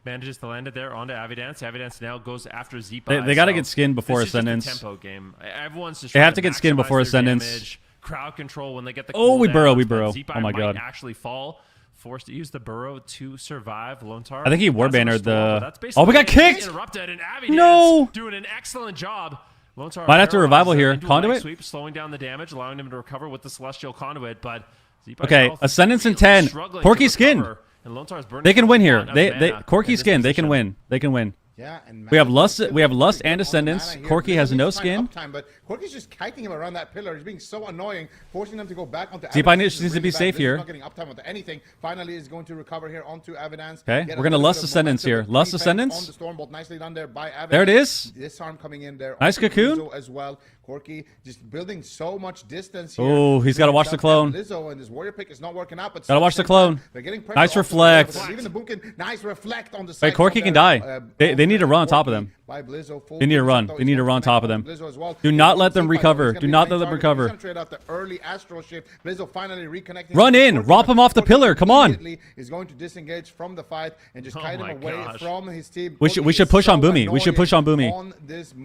Manages to land it there onto Avidance. Avidance now goes after Zipai. They got to get skinned before Ascendance. Tempo game. Everyone's just. They have to get skinned before Ascendance. Damage, crowd control when they get the. Oh, we burrow. We burrow. Oh my god. Actually fall. Forced to use the burrow to survive. Lone Tar. I think he warbannered the. Oh, we got kicked. Interrupted and Avidance no. Doing an excellent job. Lone Tar might have to revival here. Conduit. Sweep, slowing down the damage, allowing him to recover with the Celestial Conduit. But okay, Ascendance in 10. Corky skin. They can win here. They Corky skin. They can win. They can win. Yeah, and we have Lust and Ascendance. Corky has no skin. But Corky's just kiting him around that pillar. He's being so annoying, forcing them to go back onto. Zipai needs to be safe here. Not getting uptime onto anything. Finally, is going to recover here onto Avidance. Okay, we're gonna Lust Ascendance here. Lust Ascendance. On the Stormbolt, nicely done there by Avidance. There it is. This arm coming in there. Nice Cocoon as well. Corky just building so much distance here. Oh, he's got to watch the clone. Lizzo and his warrior pick is not working out, but gotta watch the clone. They're getting nice reflect. Even the Boomkin, nice reflect on the side. Wait, Corky can die. They need to run on top of them. by Blizzo. They need to run. They need to run on top of them. Blizzo as well. Do not let them recover. Do not let them recover. He's gonna trade out the early Astro shift. Blizzo finally reconnecting. Run in. Romp him off the pillar. Come on. Is going to disengage from the fight and just kite him away gosh. from his team. We should push on Boomy. We should push on Boomy.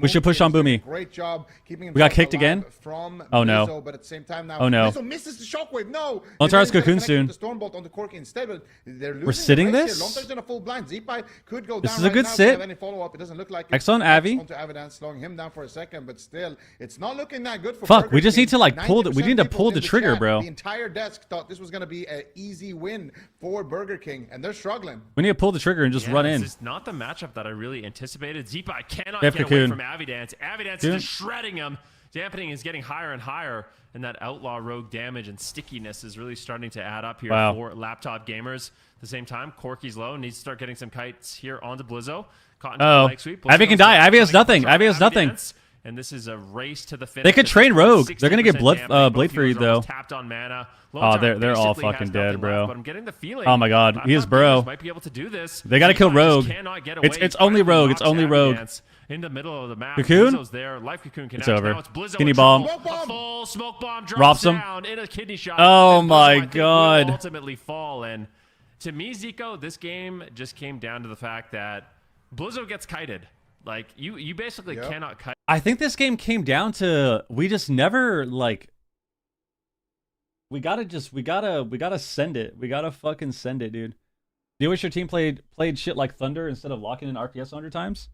We should push on Boomy. Great job keeping him. We got kicked again? From Oh, no. Blizzo, but at the same time now, Oh, no. Blizzo misses the shockwave. No. Lontar's They're cocoon gonna soon. connect with the Stormbolt on the Corki instead, but they're losing We're sitting the race this? here. Lontar's in a full blind. Zipai could go down. This is a right good now. If sit. they have any follow-up, it doesn't look like it. X on Avi. Onto Avidance, slowing him down for a second, but still, it's not looking that good for Fuck, Burger we just King. need to, like, pull the- we 90% need to people pull in the trigger, chat, bro. The entire desk thought this was going to be an easy win for Burger King, and they're struggling. We need to pull the trigger and just run in. This is not the matchup that I really anticipated. Zipai cannot They have get cocoon. away from Avidance. Avidance is just shredding him. Dampening is getting higher and higher, and that outlaw rogue damage and stickiness is really starting to add up here Wow. for laptop gamers. At the same time, Corky's low, needs to start getting some kites here onto Blizzo. Caught into Uh-oh. the leg sweep. Avi can die. Avi has nothing. Avi has nothing. Avidance, and this is a race to the finish. They could train Rogue. They're gonna get 60% blood- dampening. Both Blade healers Fury, are though. almost tapped on mana. Oh, Lontar they're all basically has fucking nothing dead, bro. left, but I'm getting the feeling Oh my God, Laptop he is bro. gamers might be able to do this. They gotta kill Zipai just Rogue. cannot get It's away. only Finally Rogue. It's knocks only Rogue. Avidance in the middle of the map. Cocoon? Blizzo's there. Life Cocoon connects. over. Now it's Blizzo Skinny in bomb. trouble. A full smoke bomb drops Robs him. down in a kidney shot. Oh and Blizzo, my I think, will God. ultimately fall. And to me, Zico, this game just came down to the fact that Blizzo gets kited. Like you basically cannot kite. I think this game came down to we just never like we gotta send it. We gotta fucking send it, dude. Do you wish your team played shit like Thunder instead of locking in RPS 100 times?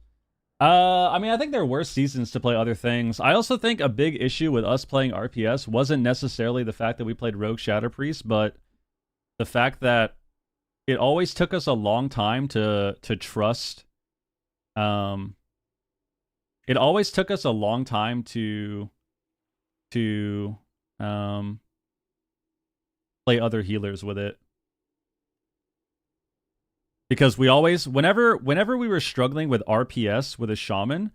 I mean, I think there were seasons to play other things. I also think a big issue with us playing RPS wasn't necessarily the fact that we played Rogue Shadow Priest, but the fact that it always took us a long time to trust. It always took us a long time to play other healers with it. Because we always, whenever we were struggling with RPS with a shaman,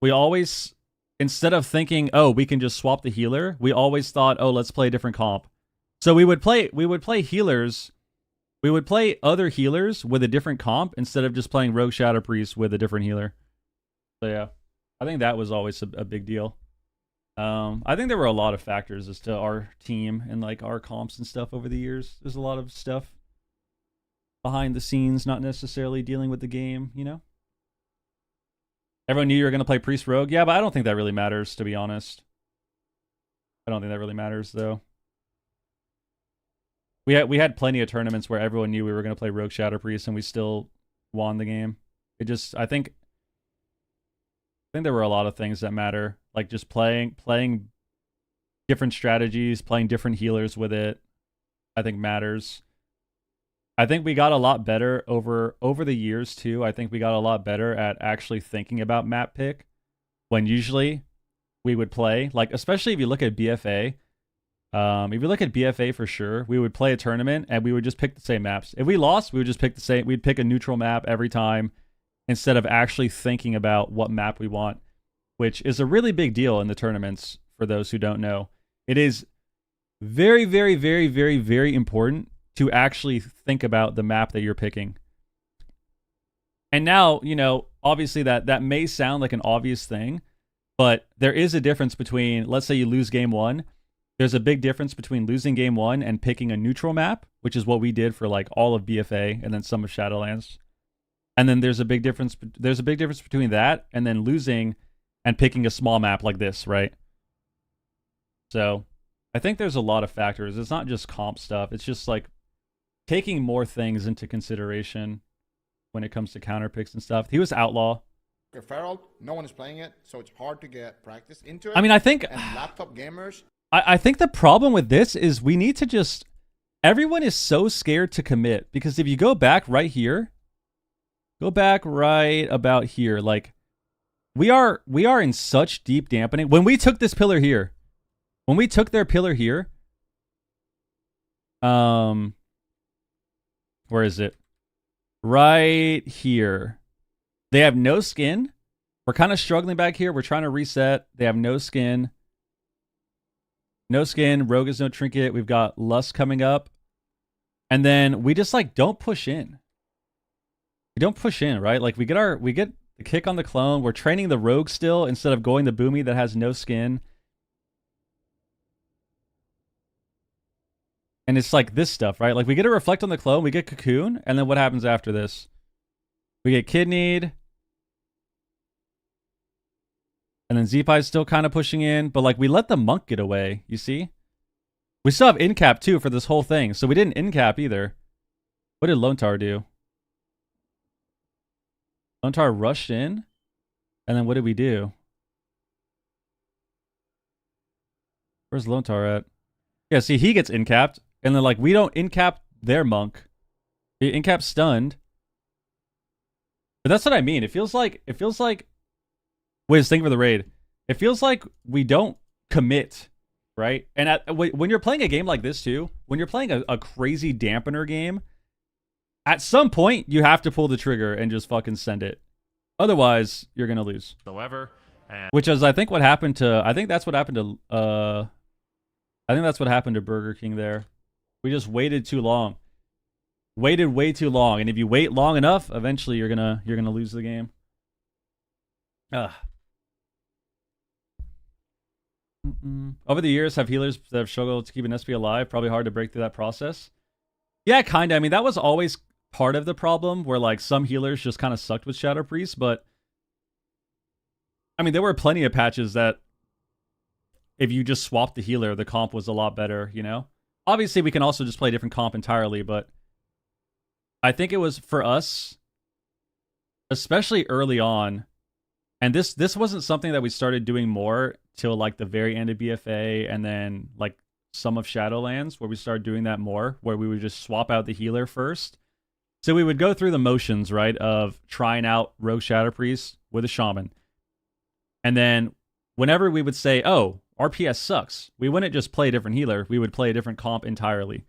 we always, instead of thinking, oh, we can just swap the healer, we always thought, oh, let's play a different comp. So we would play healers, we would play other healers with a different comp instead of just playing Rogue Shadow Priest with a different healer. So yeah, I think that was always a big deal. I think there were a lot of factors as to our team and like our comps and stuff over the years. There's a lot of stuff behind the scenes, not necessarily dealing with the game, you know? Everyone knew you were going to play Priest Rogue. Yeah, but I don't think that really matters, to be honest. I don't think that really matters, though. We had plenty of tournaments where everyone knew we were going to play Rogue Shadow Priest, and we still won the game. It just, I think there were a lot of things that matter, like just playing different strategies, playing different healers with it, I think matters. I think we got a lot better over the years too. I think we got a lot better at actually thinking about map pick when usually we would play, like especially if you look at BFA. If you look at BFA for sure, we would play a tournament and we would just pick the same maps. If we lost, we would just pick the same. We'd pick a neutral map every time instead of actually thinking about what map we want, which is a really big deal in the tournaments for those who don't know. It is very, very, very, very, very important to actually think about the map that you're picking. And now, you know, obviously that may sound like an obvious thing, but there is a difference between, let's say you lose game one, there's a big difference between losing game one and picking a neutral map, which is what we did for like all of BFA and then some of Shadowlands. And then there's a big difference between that and then losing and picking a small map like this, right? So I think there's a lot of factors. It's not just comp stuff. It's just like taking more things into consideration when it comes to counter picks and stuff. He was outlaw. Feral, no one is playing it, so it's hard to get practice into it. I mean, I think and laptop gamers. I think the problem with this is we need to just, everyone is so scared to commit, because if you go back right here, go back right about here, like we are in such deep dampening. When we took this pillar here, when we took their pillar here, where is it? Right here. They have no skin. We're kind of struggling back here. We're trying to reset. They have no skin. No skin. Rogue is no trinket. We've got Lust coming up. And then we just like don't push in. We don't push in, right? Like we get the kick on the clone. We're training the rogue still instead of going the boomy that has no skin. And it's like this stuff, right? Like we get to reflect on the clone, we get cocoon, and then what happens after this? We get kidneyed. And then Zeepai's still kind of pushing in, but like we let the monk get away, you see? We still have incap too for this whole thing, so we didn't incap either. What did Lontar do? Lontar rushed in, and then what did we do? Where's Lontar at? Yeah, see, he gets incapped, and then like we don't incap their monk. We incap stunned. But that's what I mean. It feels like wait, just think for the raid. It feels like we don't commit, right? And when you're playing a game like this too, when you're playing a crazy dampener game, at some point you have to pull the trigger and just fucking send it. Otherwise, you're gonna lose. However, which is I think what happened to I think that's what happened to Burger King there. We just waited too long. Waited way too long, and if you wait long enough, eventually you're gonna lose the game. Over the years, have healers that have struggled to keep an SP alive? Probably hard to break through that process. Yeah, kind of. I mean, that was always part of the problem, where like some healers just kind of sucked with Shadow Priest, but I mean, there were plenty of patches that if you just swapped the healer, the comp was a lot better, you know? Obviously, we can also just play a different comp entirely, but I think it was for us, especially early on, and this wasn't something that we started doing more till like the very end of BFA and then like some of Shadowlands, where we started doing that more, where we would just swap out the healer first. So we would go through the motions, right, of trying out Rogue Shadow Priest with a Shaman. And then whenever we would say, oh, RPS sucks, we wouldn't just play a different healer, we would play a different comp entirely.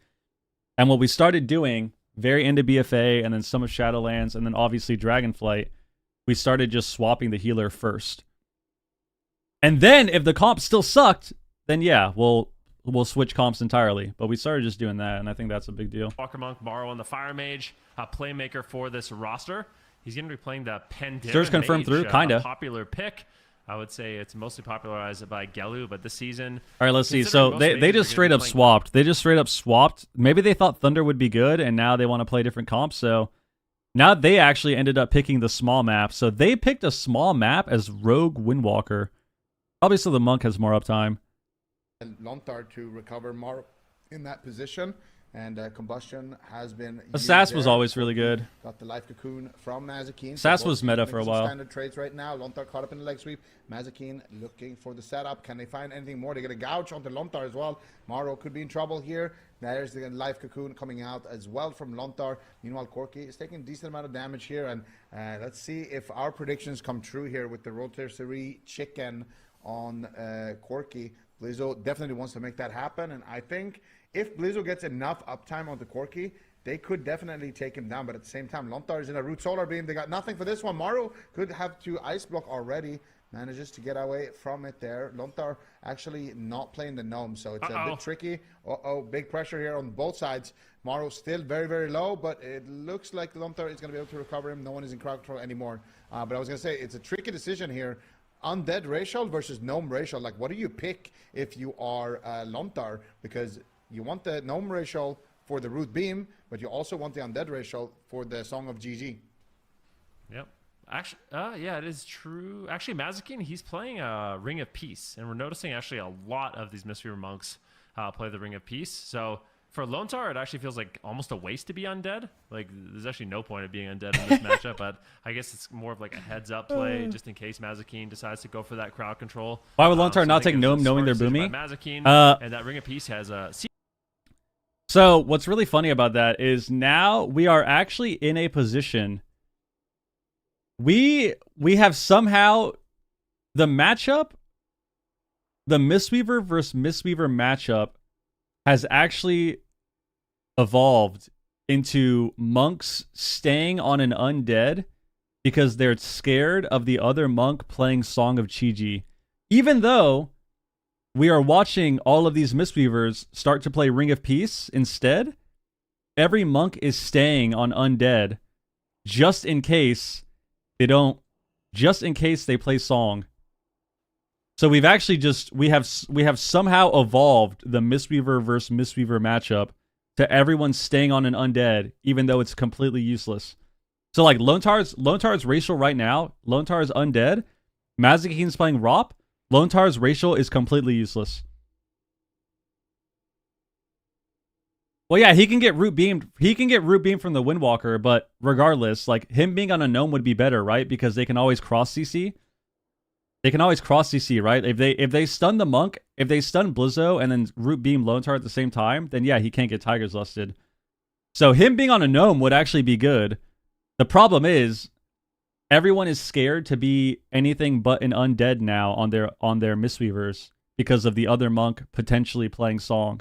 And what we started doing, very end of BFA, and then some of Shadowlands, and then obviously Dragonflight, we started just swapping the healer first. And then if the comp still sucked, then yeah, we'll switch comps entirely. But we started just doing that, and I think that's a big deal. Walker Monk, Morrow, and the Fire Mage, playmaker for this roster. He's going to be playing the Pandemic Surge confirmed through, kind of. Popular pick. I would say it's mostly popularized by Gelu, but this season... All right, let's see. So they just straight up swapped. They just straight up swapped. Maybe they thought Thunder would be good, and now they want to play different comps. So now they actually ended up picking the small map. So they picked a small map as Rogue Windwalker. Probably so the Monk has more uptime. And Lontar to recover more in that position. And Combustion has been... Sass was always really good. Got the Life Cocoon from Mazikeen. Sass was meta for a while. Standard trades right now. Lontar caught up in the leg sweep. Mazikeen looking for the setup. Can they find anything more? They get a gouge onto Lontar as well. Morrow could be in trouble here. There's the Life Cocoon coming out as well from Lontar. Meanwhile, Corki is taking a decent amount of damage here. And let's see if our predictions come true here with the rotisserie chicken on Corki. Blizzo definitely wants to make that happen. And I think if Blizzo gets enough uptime onto Corki, they could definitely take him down. But at the same time, Lontar is in a Root Solar Beam. They got nothing for this one. Morrow could have to Ice Block already. Manages to get away from it there. Lontar actually not playing the Gnome, so it's a bit tricky. Big pressure here on both sides. Morrow still very, very low, but it looks like Lontar is going to be able to recover him. No one is in crowd control anymore. But I was going to say, it's a tricky decision here. Undead Racial versus Gnome Racial. Like, what do you pick if you are Lontar? Because you want the Gnome Racial for the Root Beam, but you also want the Undead Racial for the Song of GG. Yep. Actually, yeah, it is true. Actually, Mazikeen, he's playing Ring of Peace, and we're noticing actually a lot of these Mistweaver monks play the Ring of Peace. So for Lontar, it actually feels like almost a waste to be undead. Like, there's actually no point of being undead in this matchup, but I guess it's more of like a heads-up play, just in case Mazikeen decides to go for that crowd control. Why would Lontar not take Gnome knowing they're boomy? Mazikeen, and that Ring of Peace has a... So what's really funny about that is now we are actually in a position... We have somehow the matchup, the Mistweaver versus Mistweaver matchup has actually evolved into monks staying on an undead because they're scared of the other monk playing Song of Chi-Ji. Even though we are watching all of these Mistweavers start to play Ring of Peace instead, every monk is staying on undead just in case they don't just in case they play Song. So we've actually we have somehow evolved the Mistweaver versus Mistweaver matchup to everyone staying on an undead, even though it's completely useless. So like Lone Tar's racial right now, Lone Tar's undead, Mazakine's playing Rop, Lone Tar's racial is completely useless. Well, yeah, he can get root beamed. He can get root beamed from the Windwalker, but regardless, like him being on a gnome would be better, right? Because they can always cross CC. They can always cross CC, right? If they stun the monk, if they stun Blizzo and then root beam Lone Tar at the same time, then yeah, he can't get Tiger's Lusted. So him being on a gnome would actually be good. The problem is everyone is scared to be anything but an undead now on their Mistweavers because of the other monk potentially playing Song.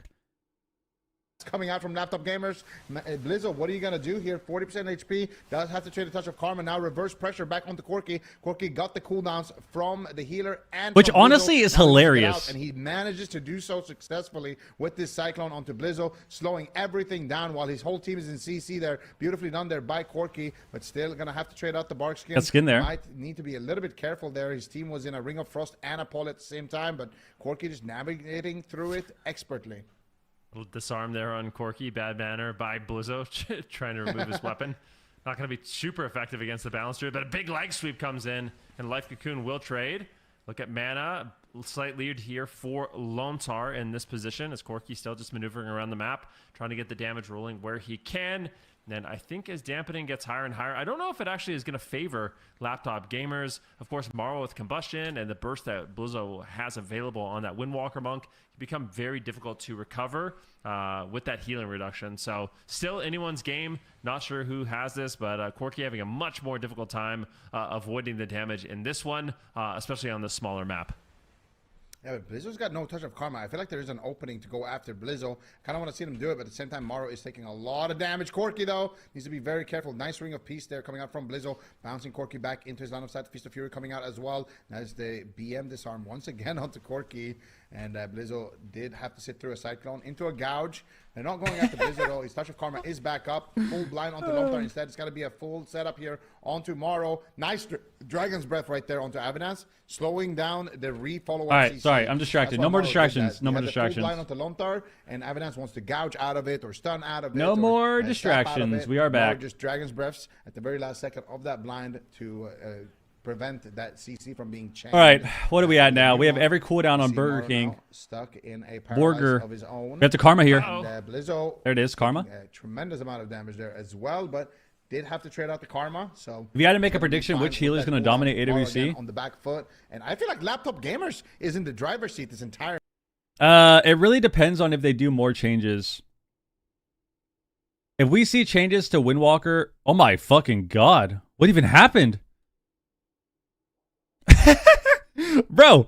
Coming out from Laptop Gamers. Blizzo, what are you going to do here? 40% HP. Does have to trade a touch of Karma. Now reverse pressure back onto Corki. Corki got the cooldowns from the healer. And which from honestly Blizzo. is Now hilarious. And he manages to do so successfully with this Cyclone onto Blizzo, slowing everything down while his whole team is in CC there. Beautifully done there by Corki, but still going to have to trade out the Bark Skin. Got skin there. Might need to be a little bit careful there. His team was in a Ring of Frost and a Pole at the same time, but Corki just navigating through it expertly. Little disarm there on Corki, bad manner by Blizzo, trying to remove his weapon. Not going to be super effective against the balance druid, but a big leg sweep comes in, and Life Cocoon will trade. Look at mana, slight lead here for Lone Tar in this position, as Corki still just maneuvering around the map, trying to get the damage rolling where he can. And I think as dampening gets higher and higher, I don't know if it actually is going to favor Laptop Gamers. Of course, Marvel with Combustion and the burst that Blizzo has available on that Windwalker Monk become very difficult to recover with that healing reduction. So still anyone's game. Not sure who has this, but Corki having a much more difficult time avoiding the damage in this one, especially on the smaller map. Yeah, but Blizzo's got no touch of Karma. I feel like there is an opening to go after Blizzo. Kind of want to see them do it, but at the same time, Maro is taking a lot of damage. Corki, though, needs to be very careful. Nice Ring of Peace there coming out from Blizzo, bouncing Corki back into his line of sight. Feast of Fury coming out as well. As the BM disarm once again onto Corki. And Blizzo did have to sit through a Cyclone into a Gouge. They're not going after Blizzo, though. His touch of Karma is back up. Full blind onto Lone Tar instead. It's got to be a full setup here onto Maro. Nice Dragon's Breath right there onto Evidence, slowing down the re-follow. All right, sorry, I'm distracted. No more distractions. No more distractions. Full blind onto Lone Tar, and Evidence wants to gouge out of it or stun out of it. No or, more zap distractions. out of it. We are back. More just Dragon's Breaths at the very last second of that blind to prevent that CC from being changed. All right, what are we at now? We have every cooldown on Burger King. Stuck in a Borgir. of his own. We have the Karma here. And, Blizzo, there it is, Karma. A tremendous amount of damage there as well, but did have to trade out the Karma. So if you had to make a prediction, which healer is going to dominate AWC? On the back foot, and I feel like Laptop Gamers is in the driver's seat this entire. It really depends on if they do more changes. If we see changes to Windwalker, oh my fucking god, what even happened? Bro,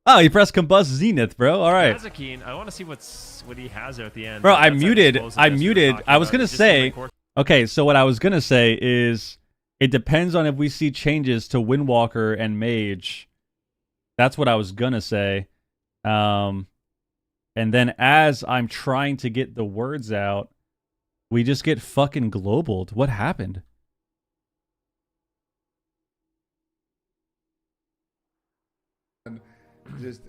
oh, he pressed Combust Zenith, bro. All right. Mazakine, I want to see what he has there at the end. Bro, I muted. I was going to say, okay, so what I was going to say is it depends on if we see changes to Windwalker and Mage. That's what I was going to say. And then as I'm trying to get the words out, we just get fucking globaled. What happened? Just,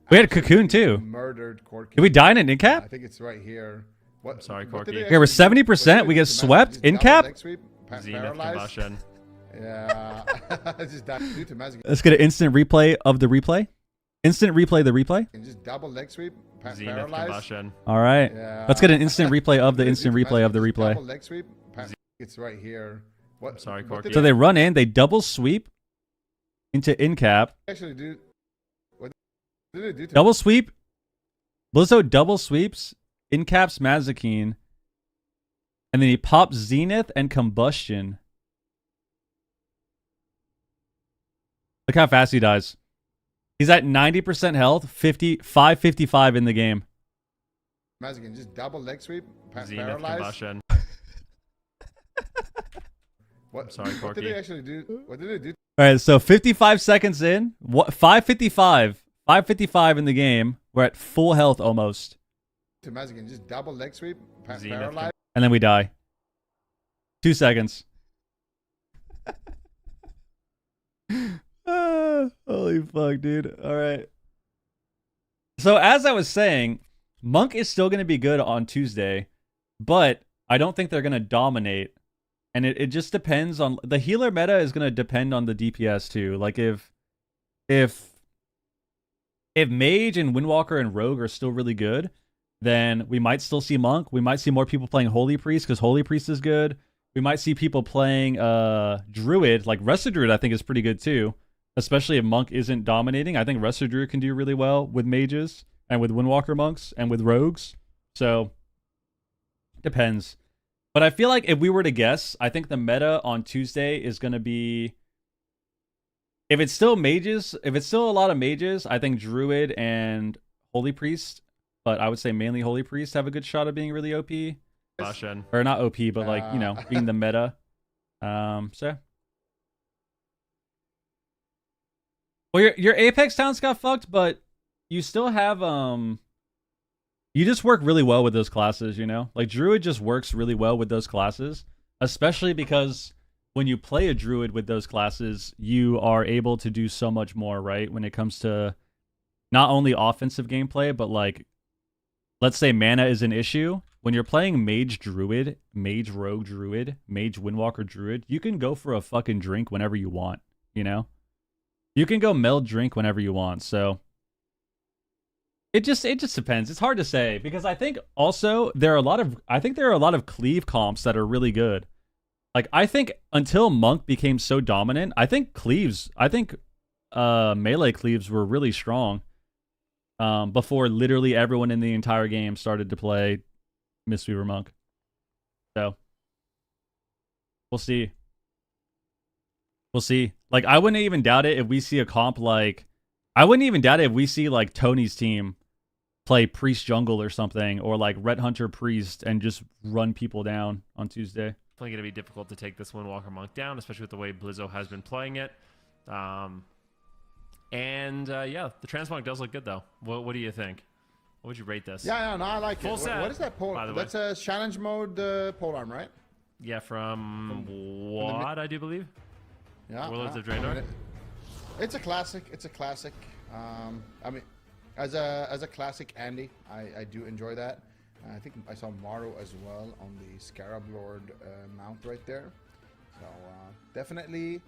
we had a Cocoon too. Murdered Corki. Did we die in an in-cap? I think it's right here. What? I'm sorry, what Corki. Okay, we're 70%. We get swept in-cap. Zenith Combustion. Yeah. Just due to magic. Let's get an instant replay of the replay. Instant replay the replay. And just double leg sweep. Zenith Paralyzed. Combustion. All right. Yeah. Let's get an instant replay of the instant replay of the replay. Double leg sweep. It's right here. What? I'm sorry, what Corki. did So they run in, they double sweep into in-cap. actually do? What did it do to Double sweep. Blizzo double sweeps, in-caps Mazakine. And then he pops Zenith and Combustion. Look how fast he dies. He's at 90% health, 555 in the game. Mazigan, just double leg sweep. Zenith Paralyzed. Combustion. What? Sorry, What did Corki. it actually do? What did it do? All right, so 55 seconds in, 555 in the game. We're at full health almost. To Mazigan, just double leg sweep. Zenith Paralyzed. And then we die. 2 seconds. Holy fuck, dude. All right. So as I was saying, Monk is still going to be good on Tuesday, but I don't think they're going to dominate. And it just depends on the healer meta is going to depend on the DPS too. Like if Mage and Windwalker and Rogue are still really good, then we might still see Monk. We might see more people playing Holy Priest because Holy Priest is good. We might see people playing Druid, like Resto Druid I think is pretty good too. Especially if Monk isn't dominating. I think Resto Druid can do really well with mages and with Windwalker monks and with rogues. So depends. But I feel like if we were to guess, I think the meta on Tuesday is going to be, if it's still mages, if it's still a lot of mages, I think Druid and Holy Priest, but I would say mainly Holy Priest have a good shot of being really OP. Or not OP, but like, you know, being the meta. So. Well, your Apex towns got fucked, but you still have, you just work really well with those classes, you know? Like, Druid just works really well with those classes, especially because when you play a Druid with those classes, you are able to do so much more, right? When it comes to not only offensive gameplay, but like, let's say mana is an issue. When you're playing Mage Druid, Mage Rogue Druid, Mage Windwalker Druid, you can go for a fucking drink whenever you want, you know? You can go meld drink whenever you want, so it just depends. It's hard to say because I think also there are a lot of cleave comps that are really good. Like I think until Monk became so dominant, I think melee cleaves were really strong. Before literally everyone in the entire game started to play Mistweaver Monk. So we'll see. We'll see. Like, I wouldn't even doubt it if we see a comp like... I wouldn't even doubt it if we see, like, Tony's team play Priest Jungle or something, or, like, Red Hunter Priest and just run people down on Tuesday. Definitely going to be difficult to take this Windwalker Monk down, especially with the way Blizzo has been playing it. Yeah, the Transmog does look good, though. What do you think? What would you rate this? Yeah, no, I like Full it. set, what is that pole? That's a challenge mode polearm, right? Yeah, from WAD, I do believe. Yeah, Warlords of Draenor. It's a classic. It's a classic. I mean, as a classic Andy, I do enjoy that. I think I saw Maro as well on the Scarab Lord mount right there. So definitely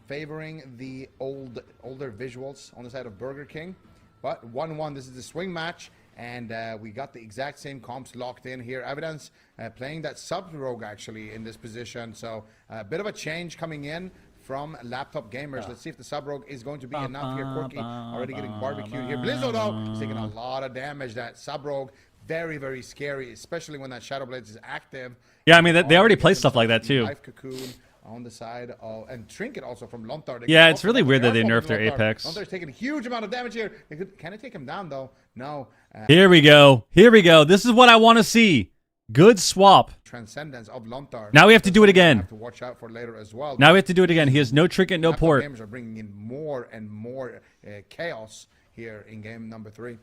favoring the older visuals on the side of Burger King. But 1-1, this is the swing match. And we got the exact same comps locked in here. Evidence playing that sub-rogue actually in this position. So a bit of a change coming in from Laptop Gamers. Let's see if the sub-rogue is going to be enough here. Corky already getting barbecued here. Blizzo, though, is taking a lot of damage. That sub-rogue, very, very scary, especially when that Shadow Blades is active. Yeah, I mean, they already play stuff like that, too. Life Cocoon on the side of... And Trinket also from Lontar. Yeah, it's really weird that they nerfed their Apex. Lontar's taking a huge amount of damage here. Can it take him down, though? No. Here we go. Here we go. This is what I want to see. Good swap. Transcendence of Lontar. Now we have to do it again. Have to watch out for later as well. Now we have to do it again. He has no trinket, no port. Gamers are bringing in more and more chaos here in game number 3.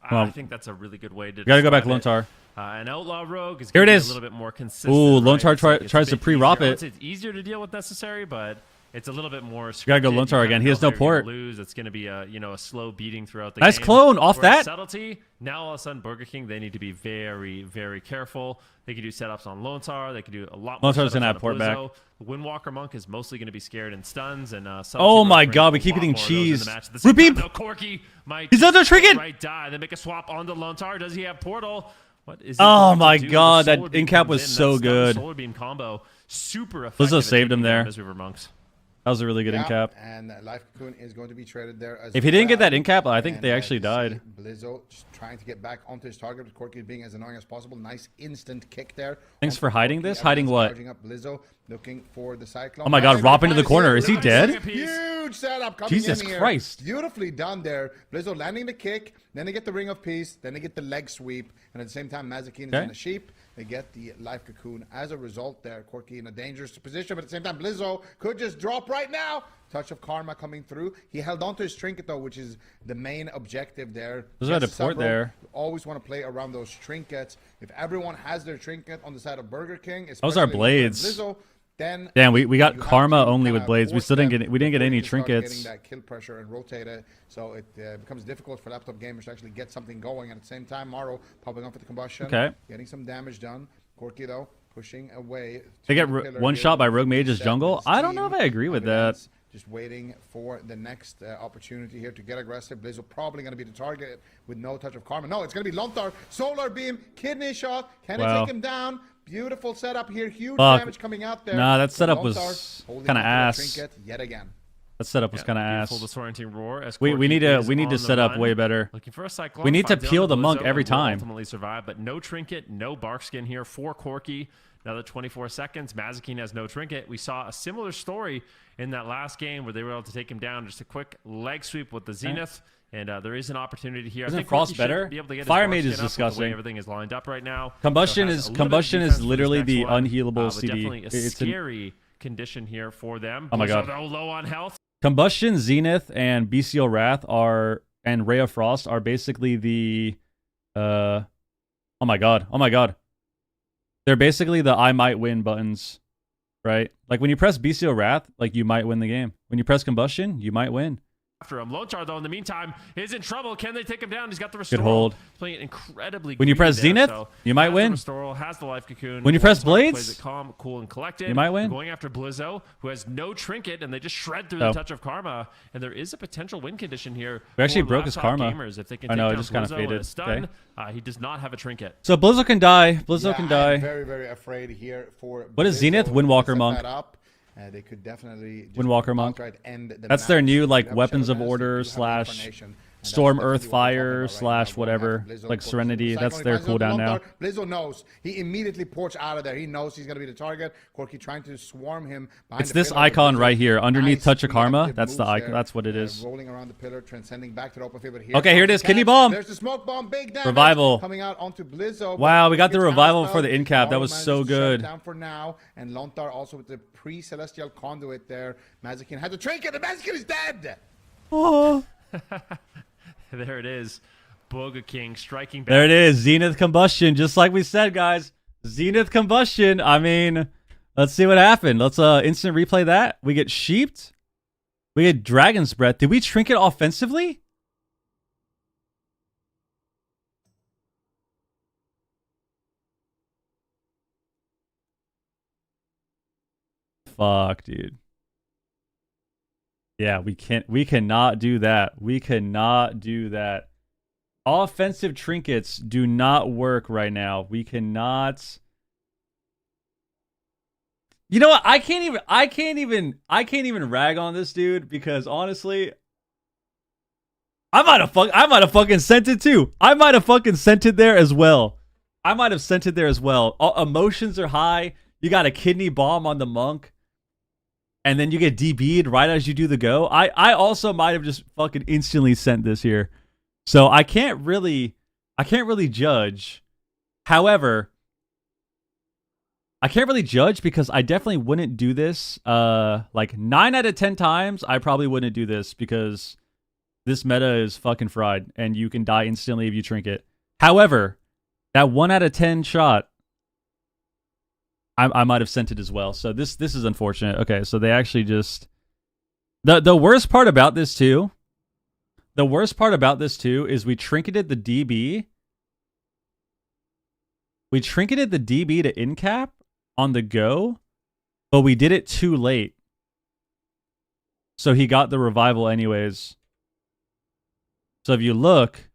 I think that's a really good way to. Gotta go back, Lontar. An Outlaw Rogue is here. It be is a little bit more consistent. Ooh, Lontar right? tries to pre-rop it. It's easier to deal with necessary, but it's a little bit more. You gotta go Lontar again. He has no port. Lose. It's gonna be a a slow beating throughout the nice game. clone off that. Subtlety. Now all of a sudden, Burger King, they need to be very, very careful. They can do setups on Lone Star. They can do a lot more. Lontar's gonna have port back. Windwalker Monk is mostly going to be scared in stuns and. Oh my God, we keep getting cheese. Repeat. No, Corky might. He's under trinket. Right, die. Then make a swap onto Lontar. Does he have portal? What is? Oh my God, that in-cap was so good. Solar beam combo, super effective. Blizzo saved him there. Mistweaver Monks. That was a really good in-cap. And Life Cocoon is going to be traded there as if he didn't get that in-cap, I think they actually died. Blizzo just trying to get back onto his target, with Corky being as annoying as possible. Nice instant kick there. Thanks for hiding this. Hiding what? Up Blizzo, looking for the Cyclone. Oh my God, Rop into the corner. Is he dead? Huge setup coming Jesus in here. Christ. Beautifully done there. Blizzo landing the kick, then they get the Ring of Peace, then they get the leg sweep, and at the same time, Mazikeen is in the sheep. They get the Life Cocoon. As a result there, Corky in a dangerous position, but at the same time, Blizzo could just drop right now. Touch of Karma coming through. He held on to his trinket, though, which is the main objective there. There's a port there. You always want to play around those trinkets. If everyone has their trinket on the side of Burger King, those are blades. Blizzo, then Damn, we got you have karma to only kinda with blades. We force still didn't them get we didn't get before any you start trinkets. Getting that kill pressure and rotate it, so it becomes difficult for laptop gamers to actually get something going. And at the same time, Maro popping up with the combustion, Okay. getting some damage done. Corki though pushing away. They get to the pillar one here shot by with Rogue Mage's Seth jungle. with I don't know if steam. I agree with that. Evidence, just waiting for the next opportunity here to get aggressive. Blizzle probably going to be the target with no touch of karma. No, it's going to be Lontar. Solar beam, kidney shot. Can they Wow. take him down? Beautiful setup here. Huge Fuck. damage coming out there. Nah, that But setup Lontar was holding kinda onto that ass. trinket yet again. That setup was kind of Beautiful ass. disorienting roar. As We Corki need is to on the set up run, way better. Looking for a cyclone. We need to finds out peel the Blizzo monk and every will time. Ultimately survive, but no trinket, no bark skin here for Corki. Another 24 seconds. Mazikeen has no trinket. We saw a similar story in that last game where they were able to take him down. Just a quick leg sweep with the Zenith. And there is an opportunity here. Isn't I think Frost Corki should better? Be able to get his Fire bark Mage is skin up with the way disgusting. everything is lined up right now. Combustion So it is has a little bit of combustion defense is for this literally next the one, unhealable but CD. definitely a It's an- scary condition here for them. Oh my God. They're low on health. Combustion, Zenith, and BCO Wrath and Ray of Frost are basically the oh my god. They're basically the I might win buttons, right? Like when you press BCO Wrath, like you might win the game. When you press Combustion, you might win. After him. Lontar, though, in the meantime, is in trouble. Can they take him down? He's got the Restoral. Good hold. Playing it incredibly When you press greedy Zenith, there, so you might has win. The Restoral, has the Life Cocoon. When you press Lontar Blades, plays it calm, cool, and collected. you might win. Going after Blizzo, who has no trinket, and they just shred through Oh. the touch of Karma. And there is a potential win condition here. We actually for broke his laptop Karma. Gamers if they can I know, take it down just kinda Blizzo faded. in a stun. Okay. He does not have a trinket. So Blizzo can die. Blizzo Yeah, can I'm die. very, very afraid here for. What is Blizzo Zenith? to Windwalker set Monk. that up. They could definitely just Windwalker Monk. outright end the That's their match. new, They like, have Weapons Shadow of Dance, Order they do have slash Incarnation, and that's Storm definitely Earth what we're talking Fire about right slash now, going whatever, after Blizzo, like of course. Serenity. That's Cyclone their finds out cooldown now. Lontar. Blizzo knows. He immediately ports out of there. He knows he's going to be the target. Corki trying to swarm him behind It's the this pillar. icon Blizzo, right here, underneath nice Touch of Karma. preemptive That's the moves icon. there. That's what it is. Rolling around the pillar, transcending back to the open field. But here Okay, here it comes is. the Kidney catch. bomb. There's the smoke bomb. Big damage Revival. coming out onto Blizzo. Wow, but we got the gets revival out for the now. in cap. That Maro was manages so to shut good. down for now, and Lontar also with the pre-celestial conduit there. Mazikeen had the trinket. The Mazikeen is dead. Oh. There it is. Boga King striking back. There it is. Zenith Combustion, just like we said, guys. Zenith Combustion. I mean, let's see what happened. Let's instant replay that. We get Sheeped. We get Dragon's Breath. Did we trinket offensively? Fuck, dude. Yeah, we cannot do that. We cannot do that. Offensive trinkets do not work right now. We cannot. You know what? I can't even rag on this dude because honestly, I might have fucking sent it too. I might have fucking sent it there as well. Emotions are high. You got a kidney bomb on the monk. And then you get DB'd right as you do the go. I also might have just fucking instantly sent this here. So I can't really judge. However, I can't really judge because I definitely wouldn't do this. Like 9 out of 10 times, I probably wouldn't do this because this meta is fucking fried and you can die instantly if you trinket. However, that 1 out of 10 shot, I might have sent it as well. So this is unfortunate. Okay, so they actually just the worst part about this too. The worst part about this too is we trinketed the DB. We trinketed the DB to in cap on the go, but we did it too late. So he got the revival anyways. So if you look,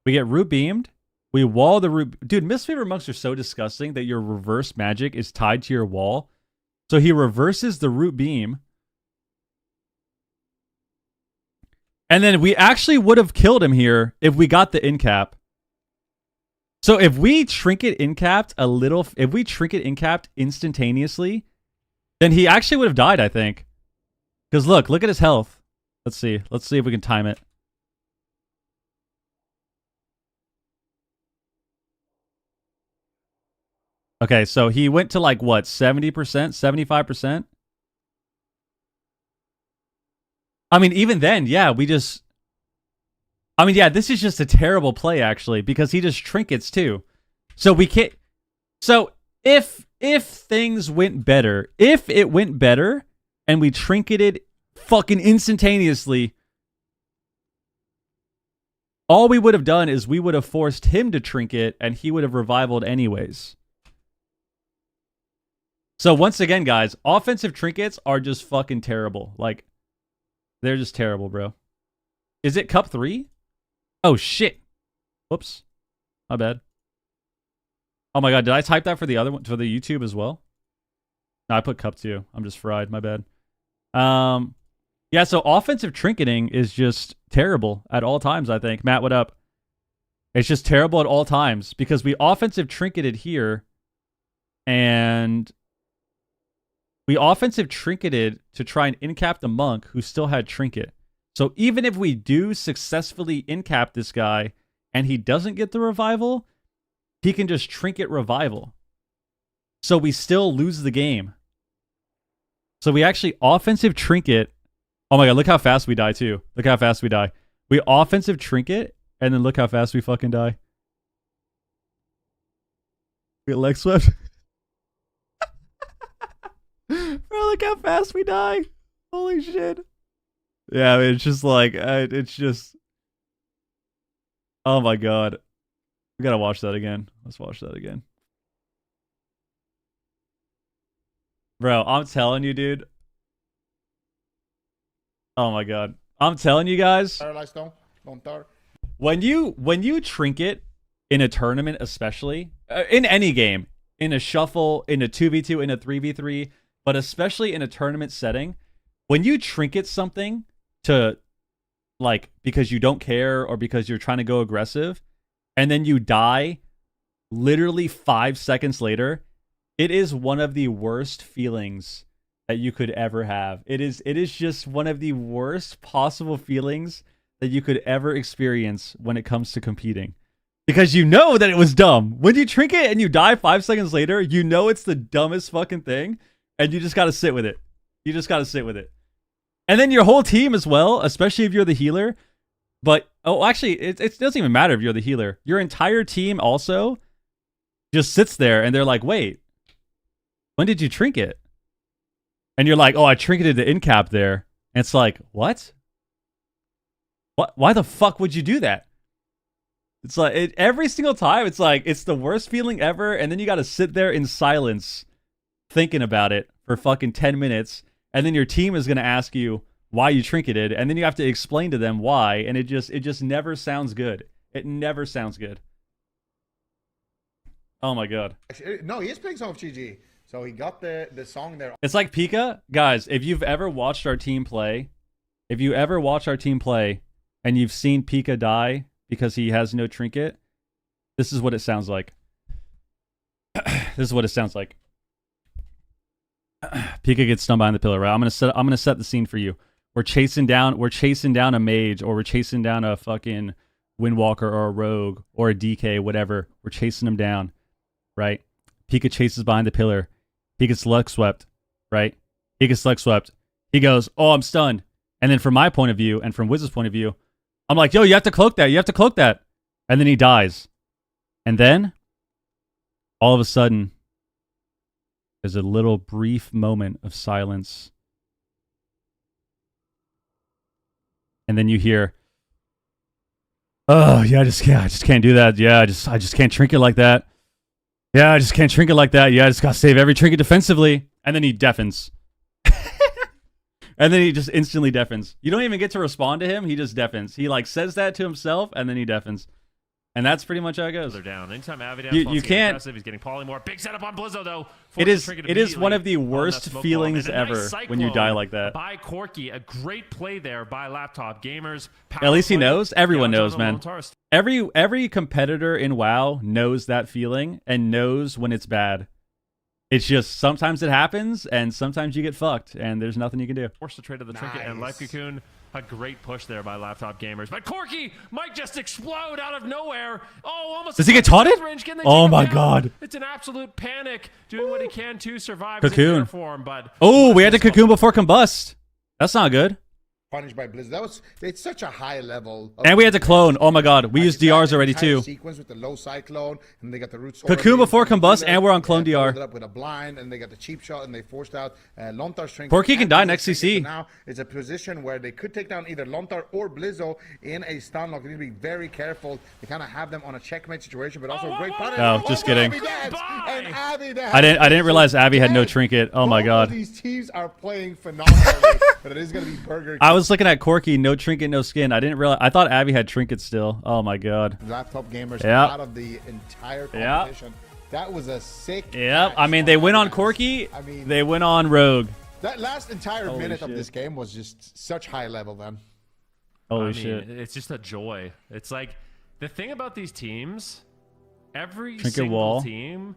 we get root beamed. We wall the root. Dude, Mistfavor Monks are so disgusting that your reverse magic is tied to your wall. So he reverses the root beam. And then we actually would have killed him here if we got the in cap. So if we trinket in capped instantaneously, then he actually would have died, I think. Because look at his health. Let's see if we can time it. Okay, so he went to like what, 70%, 75%? I mean, even then, yeah, this is just a terrible play actually because he just trinkets too. So we can't. So if if things went better, if it went better and we trinketed fucking instantaneously, all we would have done is we would have forced him to trinket and he would have revivaled anyways. So once again, guys, offensive trinkets are just fucking terrible. Like, they're just terrible, bro. Is it Cup 3? Oh, shit. Whoops. My bad. Oh my god, did I type that for the other one, for the YouTube as well? No, I put Cup 2. I'm just fried. My bad. Yeah, so offensive trinketing is just terrible at all times, I think. Matt, what up? It's just terrible at all times because we offensive trinketed here and we offensive trinketed to try and incap the monk who still had trinket. So even if we do successfully incap this guy and he doesn't get the revival, he can just trinket revival. So we still lose the game. So we actually offensive trinket. Oh my god, look how fast we die too. Look how fast we die. We offensive trinket, and then look how fast we fucking die. We get leg swept. Bro, look how fast we die. Holy shit. Yeah, I mean, it's just like, it's just... Oh my god. We gotta watch that again. Let's watch that again. Bro, I'm telling you, dude. Oh my god. I'm telling you guys. When you trinket in a tournament, especially, in any game, in a shuffle, in a 2v2, in a 3v3, but especially in a tournament setting, when you trinket something to, like, because you don't care or because you're trying to go aggressive, and then you die literally 5 seconds later, it is one of the worst feelings that you could ever have. It is just one of the worst possible feelings that you could ever experience when it comes to competing. Because you know that it was dumb. When you trinket and you die 5 seconds later, you know it's the dumbest fucking thing, and you just gotta sit with it. You just gotta sit with it. And then your whole team as well, especially if you're the healer. But, oh, actually, it doesn't even matter if you're the healer. Your entire team also just sits there, and they're like, wait, when did you trinket? And you're like, oh, I trinketed the incap there. And it's like, what? Why the fuck would you do that? It's like, every single time, it's like, it's the worst feeling ever, and then you gotta sit there in silence thinking about it for fucking 10 minutes, and then your team is gonna ask you why you trinketed, and then you have to explain to them why, and it just never sounds good. It never sounds good. Oh my god. No, he is playing some of GG. So he got the song there. It's like Pika. Guys, if you've ever watched our team play, and you've seen Pika die because he has no trinket, this is what it sounds like. This is what it sounds like. Pika gets stunned behind the pillar, right? I'm gonna set the scene for you. We're chasing down a mage, or we're chasing down a fucking Windwalker or a rogue or a DK, whatever. We're chasing him down, right? Pika chases behind the pillar. He gets leg swept, right? He gets leg swept. He goes, oh, I'm stunned. And then from my point of view and from Wiz's point of view, I'm like, yo, you have to cloak that. You have to cloak that. And then he dies. And then, all of a sudden, there's a little brief moment of silence. And then you hear, oh, yeah, I just can't do that. Yeah, I just can't trinket like that. Yeah, I just can't trinket like that. Yeah, I just gotta save every trinket defensively. And then he deafens. And then he just instantly deafens. You don't even get to respond to him. He just deafens. He like says that to himself, and then he deafens. And that's pretty much how it goes. They're down. Anytime Avidan you can't. He's getting polymorph. Big setup on Blizzo though. It is one of the worst feelings ever when you die like that. By Corky, a great play there by Laptop Gamers. At least he knows. Everyone knows, man. Every competitor in WoW knows that feeling and knows when it's bad. It's just sometimes it happens and sometimes you get fucked and there's nothing you can do. Forced to trade to the trinket and Life Cocoon. A great push there by Laptop Gamers. But Corky might just explode out of nowhere. Oh, almost. Does he get taunted? Oh my god. It's an absolute panic. Doing what he can to survive. Cocoon. Form, but oh, we had to cocoon before combust. That's not good. punished by Blizzard. It's such a high level. And we had to clone. Oh my god, we used DRs already too. Sequence with the low cyclone, and they got the root Cocoon before combust, and we're on clone DR. Up with a blind, and they got the cheap shot, and they forced out Lontar's trinket. Porky can die next CC. So now it's a position where they could take down either Lontar or Blizzo in a stun lock. They need to be very careful. They kind of have them on a checkmate situation, but also a great punish. Oh, just kidding. I didn't realize Abby had no trinket. Oh my god. These teams are playing phenomenally, but it is going to be Borgir. I was looking at Corky, no trinket, no skin. I didn't realize. I thought Abby had trinket still. Oh my god. Laptop gamers out of the entire competition. That was a sick. Yep. I mean, they went on Corky. I mean, they went on Rogue. That last entire minute shit. of this game was just such high level, then. Holy shit. It's just a joy. It's like the thing about these teams, every Trinket single wall. team,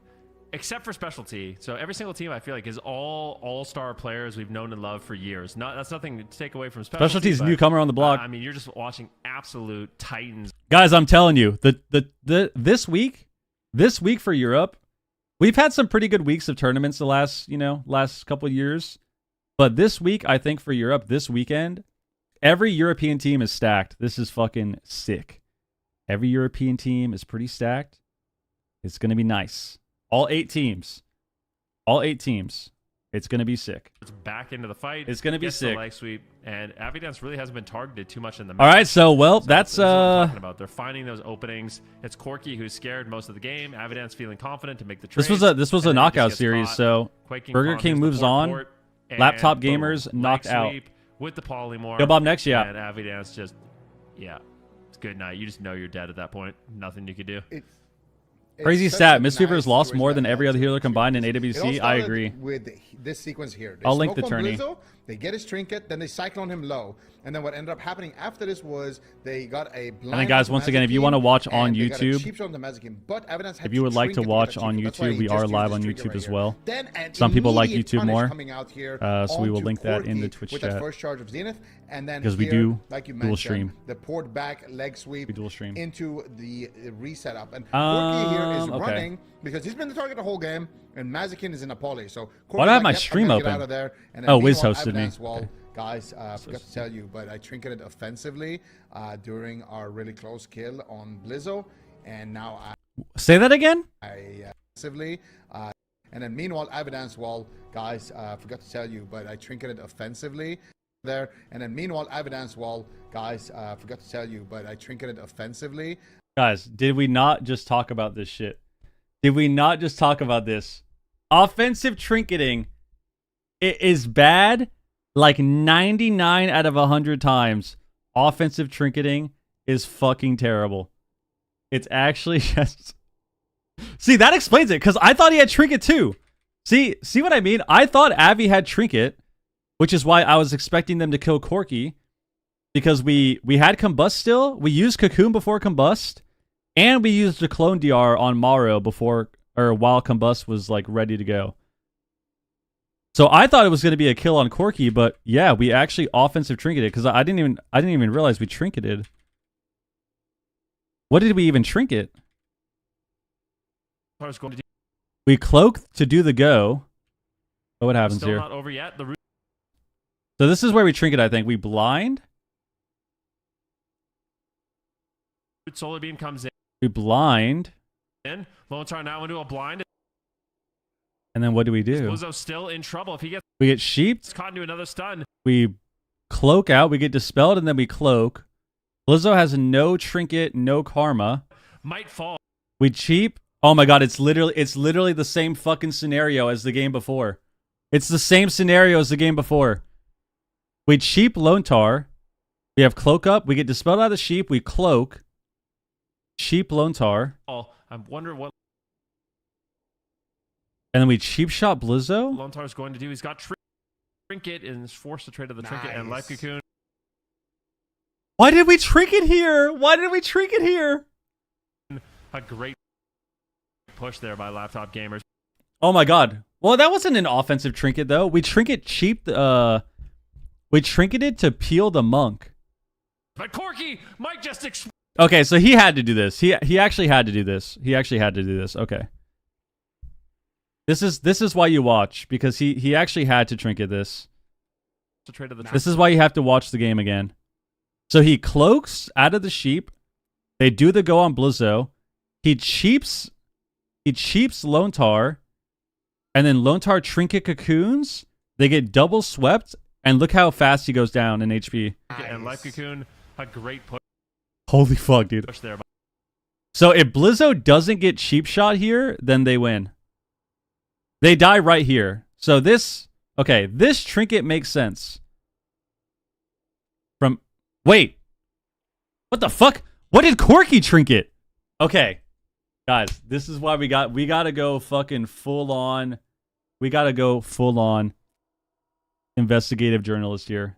except for specialty. So every single team I feel like is all-star players we've known and loved for years. That's nothing to take away from specialty. Specialty's newcomer on the block. I mean, you're just watching absolute titans. Guys, I'm telling you, this week for Europe, we've had some pretty good weeks of tournaments the last couple of years. But this week, I think for Europe, this weekend, every European team is stacked. This is fucking sick. Every European team is pretty stacked. It's going to be nice. All 8 teams. It's going to be sick. It's back into the fight. It's going to be Gets sick. The leg sweep, and Avidance really hasn't been targeted too much in the match. All right, so, well, That's what I'm talking about. They're finding those openings. It's Corky who's scared most of the game. Avidance feeling confident to make the trade. This was a knockout series, so Burger King moves on. Laptop gamers knocked out. With the polymorph. Dobob next, yeah. And Avidance just, it's good night. You just know you're dead at that point. Nothing you could do. Crazy stat. Mistweaver's lost more than every other healer combined in AWC. I agree. With this sequence here. I'll link the tourney. They get his trinket, then they cyclone him low. And then what ended up happening after this was they got a blind. And then, guys, once again, if you want to watch on YouTube, if you would like to watch on YouTube, we are live on YouTube as well. Some people like YouTube more, so we will link that in the Twitch chat. Because we do dual stream. The poured back leg sweep dual stream into the reset up. And Corky here is running because he's been the target the whole game, and Mazikin is in a poly. So why do I have my stream open? Oh, Wiz hosted me. Okay. Guys, I forgot to tell you, but I trinketed offensively during our really close kill on Blizzo, and now say that again. Offensively, and then meanwhile, Evidence Wall, guys, I forgot to tell you, but I trinketed offensively there, and then meanwhile, Evidence Wall, guys, I forgot to tell you, but I trinketed offensively. Guys, did we not just talk about this shit? Did we not just talk about this? Offensive trinketing, it is bad. Like 99 out of 100 times, offensive trinketing is fucking terrible. It's actually just... See, that explains it, because I thought he had trinket too. See what I mean? I thought Avi had trinket, which is why I was expecting them to kill Corky, because we had combust still. We used Cocoon before combust, and we used the clone DR on Mauro while combust was like ready to go. So I thought it was going to be a kill on Corky, but yeah, we actually offensive trinketed because I didn't even realize we trinketed. What did we even trinket? We cloak to do the go. But what happens Still here? Not over yet. So this is where we trinket, I think. We blind. Solar beam comes in. We blind. Lone Star now into a blind. And then what do we do? Blizzo's still in trouble. If he gets We get sheeped. caught into another stun. We cloak out. We get dispelled, and then we cloak. Blizzo has no trinket, no karma. Might fall. We cheap. Oh my god, it's literally the same fucking scenario as the game before. It's the same scenario as the game before. We cheap Lontar. We have cloak up. We get dispelled out of the sheep. We cloak. Cheap Lontar. Oh, I wonder what And then we cheap shot Blizzo. Lontar's going to do. He's got trinket and is forced to trade to the trinket and life cocoon. Why did we trinket here? Why did we trinket here? A great push there by laptop gamers. Oh my god. Well, that wasn't an offensive trinket though. We trinket cheap. We trinketed to peel the monk. But Corky might just Okay, so he had to do this. He actually had to do this. He actually had to do this. Okay. This is why you watch, because he actually had to trinket this. To trade of the This is why you have to watch the game again. So he cloaks out of the sheep. They do the go on Blizzo. He cheaps Lone Tar. And then Lone Tar trinket cocoons. They get double swept. And look how fast he goes down in HP. And Life Cocoon, a great push Holy fuck, dude. there. So if Blizzo doesn't get cheap shot here, then they win. They die right here. So this, okay, this trinket makes sense. Wait. What the fuck? What did Corky trinket? Okay. Guys, this is why we gotta go fucking full on. We gotta go full on investigative journalist here.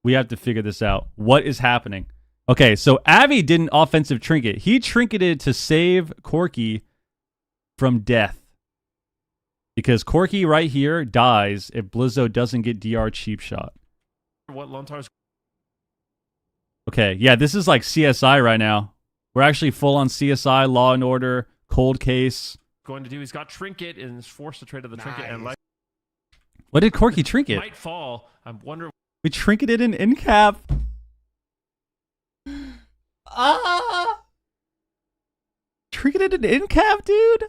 We have to figure this out. What is happening? Okay, so Avi did an offensive trinket. He trinketed to save Corky from death. Because Corky right here dies if Blizzo doesn't get DR cheap shot. What Lone Tar's Okay, yeah, this is like CSI right now. We're actually full on CSI, Law and Order, Cold Case. going to do? He's got Trinket and is forced to trade of the Trinket and Life. What did Corky trinket? Might fall. I wonder. We trinketed an in cap. Trinketed an in cap, dude.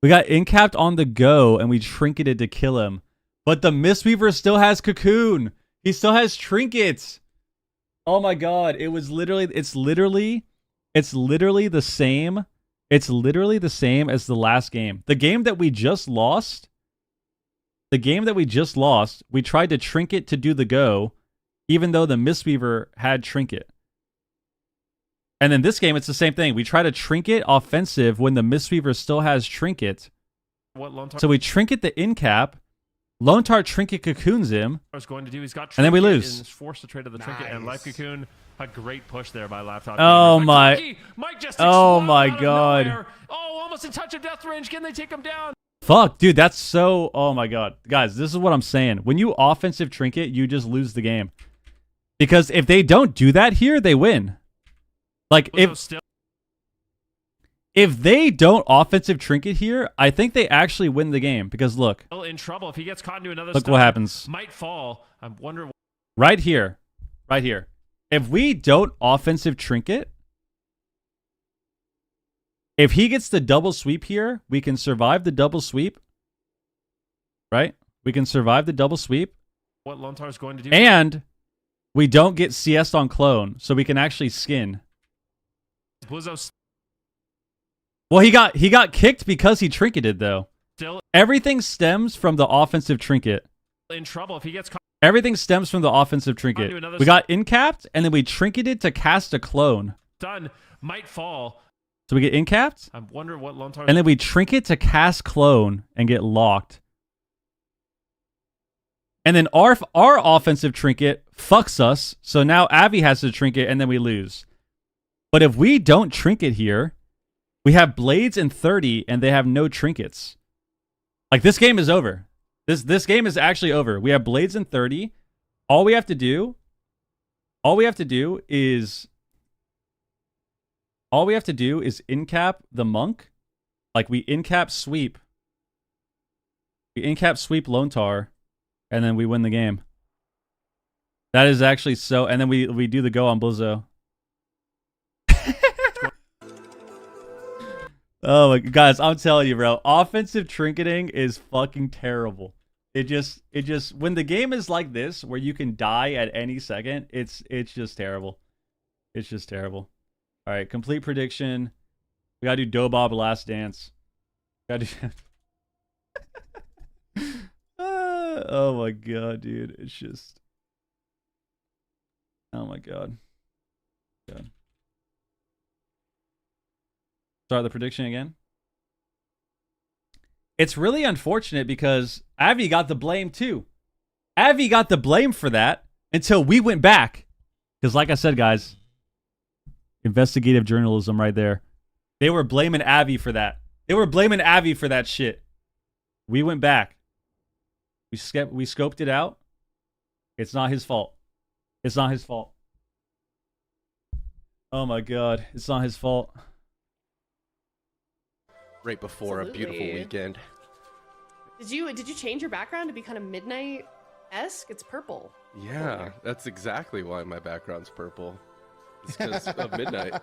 We got in capped on the go and we trinketed to kill him. But the Mistweaver still has cocoon. He still has trinkets. Oh my god. It's literally the same. It's literally the same as the last game. The game that we just lost. We tried to trinket to do the go, even though the Mistweaver had trinket. And in this game, it's the same thing. We try to trinket offensive when the Mistweaver still has trinket. What Lone Tar So we trinket the in cap. Lone Tar trinket cocoons him. is going to do? He's got Trinket And then we lose. And is forced to trade of the Trinket and Life Cocoon. A great push there by Laptop. Oh Gamer. my- Corky might just Oh explode my out of god. nowhere. Oh, almost in touch of death range. Can they take him down? Fuck, dude, that's so... Oh my god. Guys, this is what I'm saying. When you offensive trinket, you just lose the game. Because if they don't do that here, they win. Like, Blizzo still if they don't offensive trinket here, I think they actually win the game. Because look, in trouble. If he gets caught into another look stun, what happens. might fall. I wonder. Right here. If we don't offensive trinket, if he gets the double sweep here, we can survive the double sweep. Right? We can survive the double sweep. What Lone Tar is going to do? And we don't get CS on clone, so we can actually skin. Blizzo Well, he got kicked because he trinketed, though. still Everything stems from the offensive trinket. in trouble. If he gets caught. Everything stems from the offensive trinket. Onto another We got in-capped, and then we trinketed to cast a clone. Done. Might fall. So we get in-capped, I wonder what Lone Tar. and then we trinket to cast clone and get locked. And then our offensive trinket fucks us, so now Avi has to trinket, and then we lose. But if we don't trinket here, we have blades in 30, and they have no trinkets. Like, this game is over. This game is actually over. We have blades in 30. All we have to do is in-cap the monk. Like, we in-cap sweep. We in-cap sweep Lone Tar, and then we win the game. That is actually so... And then we do the go on Blizzo. Oh my... Guys, I'm telling you, bro. Offensive trinketing is fucking terrible. It just... When the game is like this, where you can die at any second, it's just terrible. It's just terrible. All right, complete prediction. We gotta do Dobob Last Dance. Gotta do... oh my god, dude. It's just... Oh my god. Start the prediction again. It's really unfortunate because Avi got the blame too. Avi got the blame for that until we went back. Because like I said, guys, investigative journalism right there. They were blaming Avi for that. They were blaming Avi for that shit. We went back. We scoped it out. It's not his fault. It's not his fault. Oh my god. It's not his fault. Right before a beautiful Absolutely. weekend. Did you change your background to be kind of midnight-esque? It's purple. Yeah, that's exactly why my background's purple. It's because of midnight.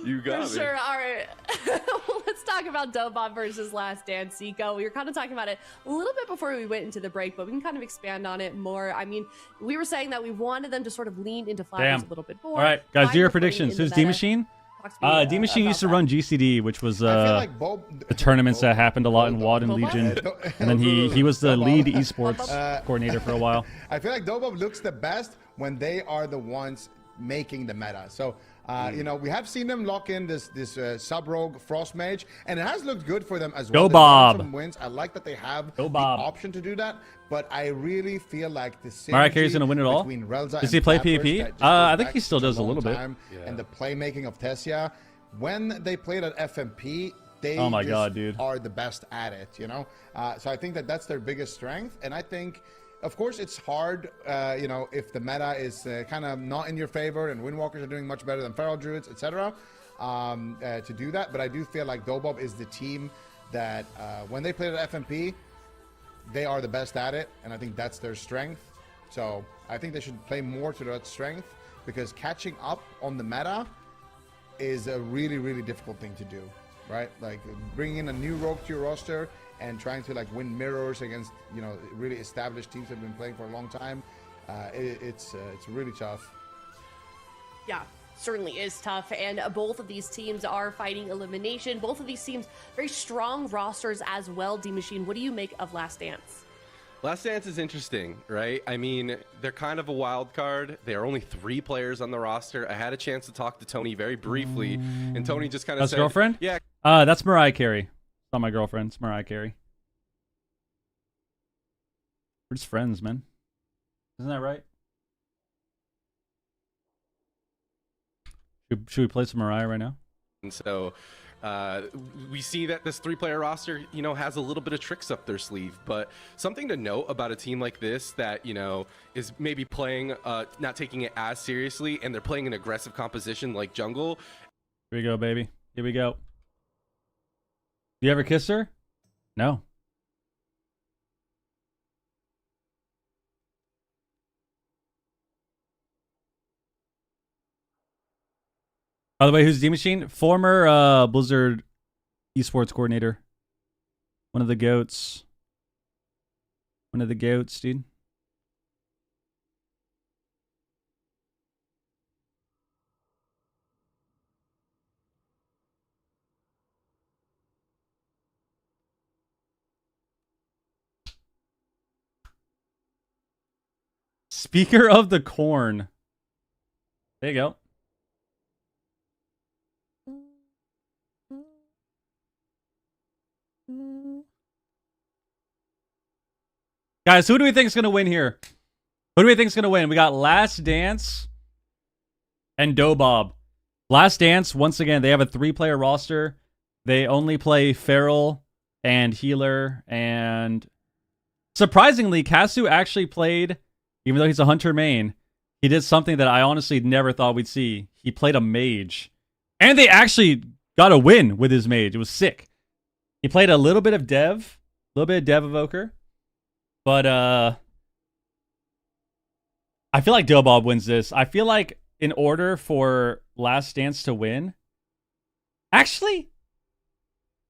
You got For me. sure. All right. Well, let's talk about Dobob versus Last Dance, Zico. We were kind of talking about it a little bit before we went into the break, but we can kind of expand on it more. I mean, we were saying that we wanted them to sort of lean into flappers a little bit more. All right, guys, Find do your the footing predictions. in the Who's meta. D-Machine? Talk to me, D-Machine used to about run GCD, which was I feel like the tournaments that happened a lot in WoD and Dobob? Legion. And then he was the lead esports Dobob? coordinator for a while. I feel like Dobob looks the best when they are the ones making the meta. So, you know, we have seen them lock in this sub-rogue Frost Mage, and it has looked good for them as well. Go They've gotten Bob. some wins. I like that they have Go the Bob. option to do that, but I really feel like the Mariah Carey's synergy gonna win it all? between Relza Does and he play Flappers PvP? that just I goes think back he still such does a long little bit. time, and the playmaking of Tessia, when they played at FMP, they Oh my just God, dude. are the best at it, you know? So I think that that's their biggest strength, and I think, of course, it's hard, you know, if the meta is kind of not in your favor and Windwalkers are doing much better than Feral Druids, etc., to do that. But I do feel like Dobob is the team that, when they played at FMP, they are the best at it, and I think that's their strength. So I think they should play more to that strength, because catching up on the meta is a really, really difficult thing to do, right? Like bringing in a new rogue to your roster and trying to like win mirrors against, you know, really established teams that have been playing for a long time. It's really tough. Yeah, certainly is tough. And both of these teams are fighting elimination. Both of these teams, very strong rosters as well. D-Machine, what do you make of Last Dance? Last Dance is interesting, right? I mean, they're kind of a wild card. There are only 3 players on the roster. I had a chance to talk to Tony very briefly, and Tony just kind of That's said, girlfriend? Yeah. That's Mariah Carey. It's not my girlfriend. It's Mariah Carey. We're just friends, man. Isn't that right? Should we play some Mariah right now? And so we see that this 3-player roster, you know, has a little bit of tricks up their sleeve. But something to note about a team like this that, you know, is maybe playing, not taking it as seriously, and they're playing an aggressive composition like jungle. Here we go, baby. Here we go. You ever kiss her? No. By the way, who's D-Machine? Former Blizzard esports coordinator. One of the goats. One of the goats, dude. Speaker of the Corn. There you go. Guys, who do we think is going to win here? Who do we think is going to win? We got Last Dance and Dobob. Last Dance, once again, they have a 3-player roster. They only play Feral and Healer. And surprisingly, Kasu actually played, even though he's a Hunter main, he did something that I honestly never thought we'd see. He played a Mage. And they actually got a win with his Mage. It was sick. He played a little bit of Dev. A little bit of Dev Evoker. But I feel like Dobob wins this. I feel like in order for Last Dance to win, actually,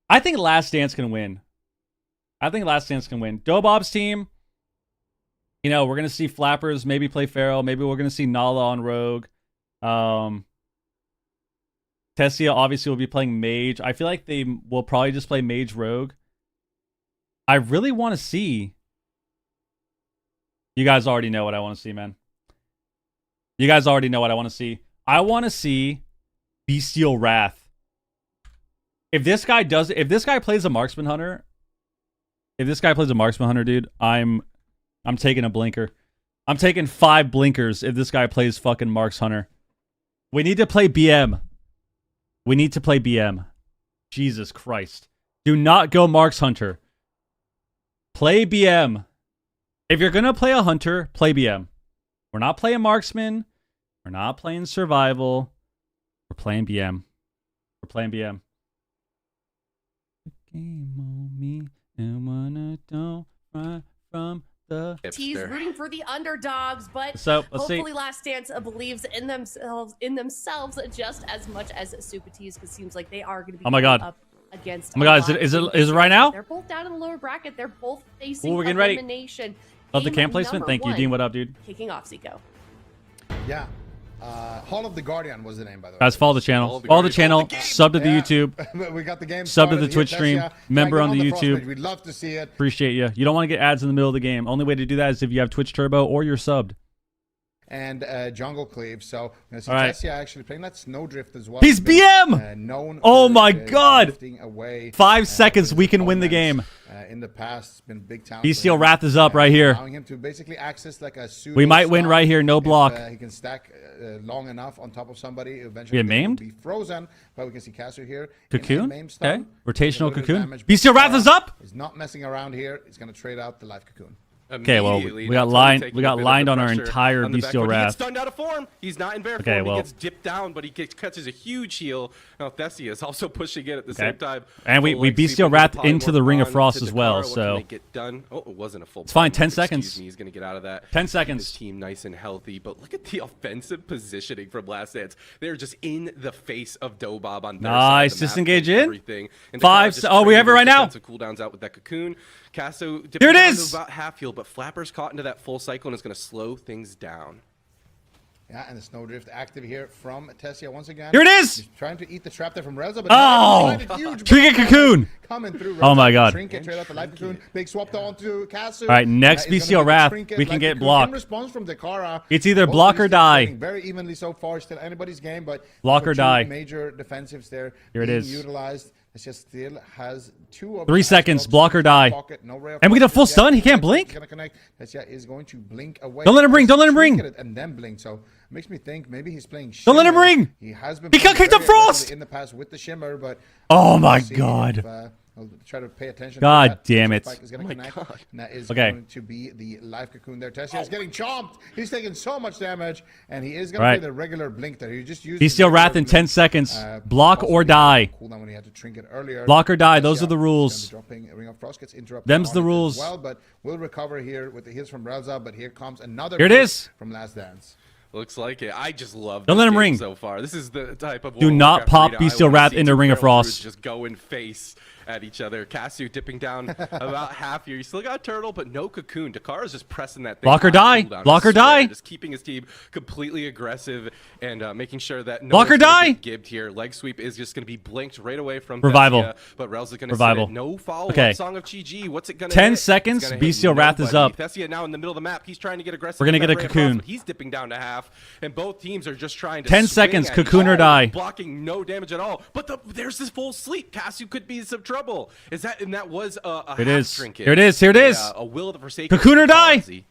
I think Last Dance can win. I think Last Dance can win. Dobob's team, you know, we're going to see Flappers maybe play Feral. Maybe we're going to see Nala on Rogue. Tessia obviously will be playing Mage. I feel like they will probably just play Mage Rogue. I really want to see... You guys already know what I want to see, man. You guys already know what I want to see. I want to see Bestial Wrath. If this guy plays a Marksman Hunter, dude, I'm taking a blinker. I'm taking 5 blinkers if this guy plays fucking Marks Hunter. We need to play BM. We need to play BM. Jesus Christ. Do not go Marks Hunter. Play BM. If you're going to play a Hunter, play BM. We're not playing Marksman. We're not playing Survival. We're playing BM. We're playing BM. game on me, and when I don't run from the... He's rooting for the underdogs, but So let's see. hopefully Last Dance believes in themselves just as much as Super Tees, because it seems like they are going to be Oh my God. up against. Oh my God, is it right now? They're both down in the lower bracket. They're both facing Ooh, we're getting ready. elimination. Love the Game cam placement. number Thank you, one, Dean. What up, dude? Kicking off, Zico. Yeah. Hall of the Guardian was the name, by the way. Guys, follow the channel. the Follow the Guardian. channel. Follow the game. Sub to the YouTube. But we got the game. Sub to started the here, Twitch stream. Tessia. Member Tag on the Frost YouTube. page. We'd love to see it. Appreciate you. You don't want to get ads in the middle of the game. Only way to do that is if you have Twitch Turbo or you're subbed. And Jungle Cleave. So we're going to see All right. Tessia actually playing that Snowdrift as well. He's BM! Known Oh for, my God! drifting Away, 5 seconds, with we his can win the opponents. game. In the past, it's been a big town. Bestial Wrath is up right here. Allowing him to basically access like a pseudo We might win stun. right here, no If, block. he can stack long enough on top of somebody. Eventually, We get they will maimed? Be frozen, but we can see Casu here. Cocoon? In a maim stun. Okay. Rotational A little bit of cocoon. damage, but Bestial Wrath is up! He's not messing around here. He's going to trade out the life cocoon. Okay, well, Immediately, we got now Tony lined- taking we a got bit of lined the on our pressure entire on the Bestial back foot. He Wrath. gets stunned out of form. He's not in bear Okay, form. well- He gets dipped down, but he catches a huge heal. Now Thessia is also pushing it at the same time. And we Full leg Bestial sweep Wrath with the into the Ring of polymorph Frost on as to well, Dakar. What so- can they get done? Oh, it wasn't a full. It's fine, polymorph. 10 seconds. Excuse me, he's gonna get out of that. 10 Keep seconds. His team nice and healthy, but look at the offensive positioning from Last Dance. They're just in the face of Dobob on their side Nice, of the map disengage and in. everything. And Five Dakar just oh, we have it traded right now. defensive cooldowns out with that cocoon. Casso Here it down is. to about half heal, but Flapper's caught into that full cycle and is going to slow things down. Yeah, and the Snowdrift active here from Tessia once again. Here it is! He's trying to eat the trap there from Relza, but Oh! Trinket Cocoon! Coming through. Oh my God. Trinket trade out the life cocoon. Big swap down to Casu. All right, next He's BCL gonna get the Wrath, Trinket, we can life get cocoon. blocked. In response from Dakara. It's either Both block or teams die. playing very evenly so far. Still anybody's game, but Block or two die. Major defensives there. Here it being is. Utilized. It just still has 2 of 3 the seconds, Astros block or in die. pocket. No ray of And we get a frost full just stun? yet. He can't blink? He's gonna connect. Tessia is going to blink away. Don't let him bring, don't let him bring. Trinket it And then blink. So it makes me think maybe he's playing. Don't let him Shimmer. bring. He has been. He got playing kicked up very Frost. aggressively in the past with the shimmer, but Oh my we'll see God. if, I'll try to pay attention. God to that. damn it. Spike is gonna connect, and that is Okay. going to be the life cocoon there. Tessia is getting chomped. He's taking so much damage, and he is going Right. to play the regular blink there. He just used Bestial the Wrath in regular 10 blink, seconds. Block also or he had die. a cooldown when he had to trinket earlier. Block or die, those Tessia are the is rules. gonna be dropping a Ring of Frost, gets interrupted Them's on the it as rules. Well, but we'll recover here with the heals from Relza. But here comes another. Here it push is. from Last Dance. Looks like it. I just love. Don't this let him game ring. so far. This is the type of Do World of not Warcraft pop arena I Bestial wanna Wrath see into two Ring of barrel crews Frost. Just go in face at each other. Casu dipping down about half here. You still got Turtle, but no Cocoon. Dakara's just pressing that thing. Block or on die. cooldown. Block I or swear, die. Just keeping his team completely aggressive and making sure that no Block or one's gonna die. get gibbed here. Leg sweep is just going to be blinked right away from Revival. Thessia, but Rel's going to Revival. No follow-up. Okay. Song of GG. What's it going to 10 hit? seconds, It's gonna hit Bestial Wrath is nobody. up. Thessia now in the middle of the map. He's trying to get aggressive. We're gonna with get that a Ray of Frost, Cocoon. but he's dipping down to half, and both teams are just trying to 10 swing seconds, at Cocoon each or other, die. blocking no damage at all. But there's this full sleep. Casu could be in some trouble. Is that and that was a It half is. trinket. Here it is. Here it is. A Will of the Forsaken. Cocoon or die. Kamikaze.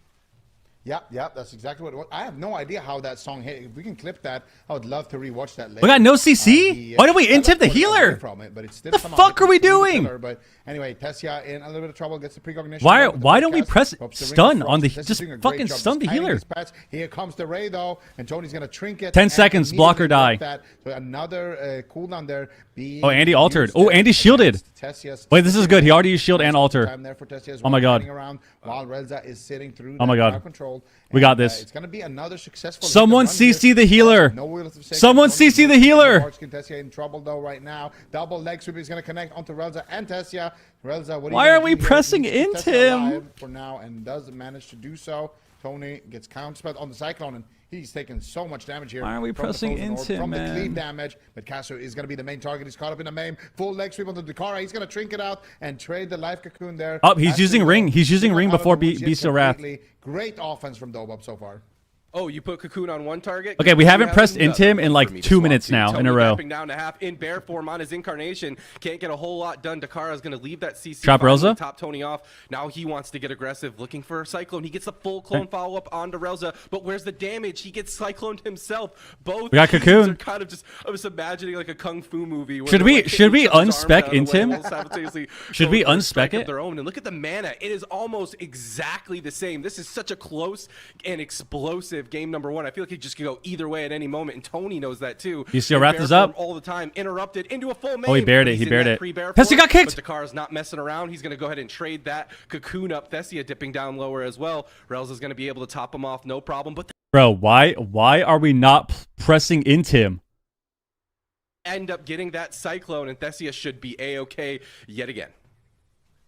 Yeah, that's exactly what it was. I have no idea how that song hit. If we can clip that, I would love to rewatch that later. We got no CC? Why don't we in-tip the healer? From it, but it's still The somehow fuck are we hitting through the doing? pillar. But anyway, Tessia in a little bit of trouble, gets the precognition. Why don't we press stun on the- Tessia's just doing a great fucking job stun the timing healer. his patch. Here comes the Ray though, and Tony's gonna trinket. 10 and seconds, block or immediately die. get that. So another cooldown there. Being Oh, Andy altered. used Oh, there Andy shielded. against Tessia's Wait, this is good. He already used shield and alter. time there for Tessia as Oh my well, God. running around while Relza is sitting through Oh my that God. crowd control. We got And, this. It's gonna be another successful. hit Someone and run here. CC the healer. No Wheel of Forsaken. Someone Tony CC the looks healer. for Tessia in trouble though right now. Double leg sweep is gonna connect onto Relza and Tessia. Relza, what are Why you are gonna we do here? pressing He keeps into Tessia him? alive for now and does manage to do so. Tony gets counterspelled on the Cyclone, and he's taking so much damage here. Why are we from the pressing Frozen Orb, into him, from the man? cleave damage? But Casu is going to be the main target. He's caught up in the main. Full leg sweep onto Dakara. He's going to trinket out and trade the life cocoon there. Oh, he's Casu, using ring. He's using not ring out of before the woods yet Bestial Wrath. completely. Great offense from Dobob so far. Oh, you put Cocoon on one target? Okay, we You haven't have pressed another into him one in, like, for me to 2 swap minutes to. now in Tony a row. dropping down to half in bear form on his incarnation. Can't get a whole lot done. Dakara's going to leave that CC. Trap finally, Relza? Top Tony off. Now he wants to get aggressive, looking for a Cyclone. He gets the full clone follow-up onto Relza, but where's the damage? He gets Cycloned himself. Both We got teams Cocoon. are kind of just, I was imagining like a Kung Fu movie. Where Should they're, we- like, hitting should we each other's unspec arms out of the into way him? while simultaneously Should we going for a strike unspec of it? their own? And look at the mana. It is almost exactly the same. This is such a close and explosive of game number 1. I feel like it just could go either way at any moment, and Tony knows that too. BCL wrapped this up all the time, interrupted into a full main. Oh, he bared it. He's He in bared that it. pre-bear Tessie form, got kicked. But Dakara's not messing around. He's going to go ahead and trade that cocoon up. Thessia dipping down lower as well. Rels is going to be able to top him off, no problem. But Bro, why are we not pressing into him? end up getting that Cyclone, and Thessia should be A-okay yet again.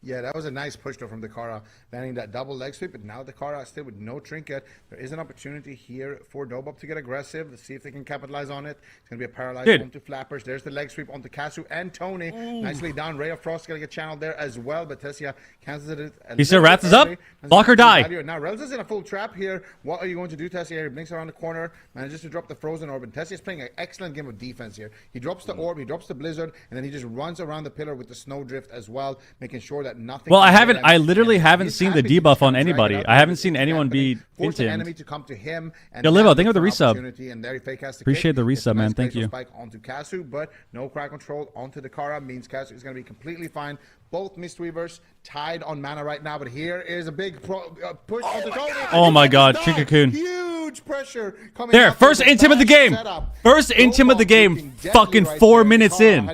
Yeah, that was a nice push though from Dakara, landing that double leg sweep, but now Dakara still with no trinket. There is an opportunity here for Dobob to get aggressive. Let's see if they can capitalize on it. It's going to be a paralyzed onto Flappers. There's the leg sweep onto Kasu and Tony. Ooh. Nicely done. Ray of Frost going to get channeled there as well, but Tessia cancels it. He still wraps us up. Block or die. Now Rels is in a full trap here. What are you going to do, Tessia? He blinks around the corner, manages to drop the frozen orb, and Tessia is playing an excellent game of defense here. He drops the orb, he drops the blizzard, and then he just runs around the pillar with the snowdrift as well, making sure that nothing. Well, I literally haven't seen the debuff on anybody. I haven't seen anyone be into him. Enemy to come to him. Yo, Livo, thank you for the resub. And there he fake has to Appreciate the resub, man. Thank you. Spike onto Kasu, but no crack control onto Dakara means Kasu is going to be completely fine. Both Mistweavers tied on mana right now, but here is a big push onto Tony. Oh my God, Cocoon. Huge pressure coming there. First intim of the game. First intim of the game. Fucking 4 minutes in.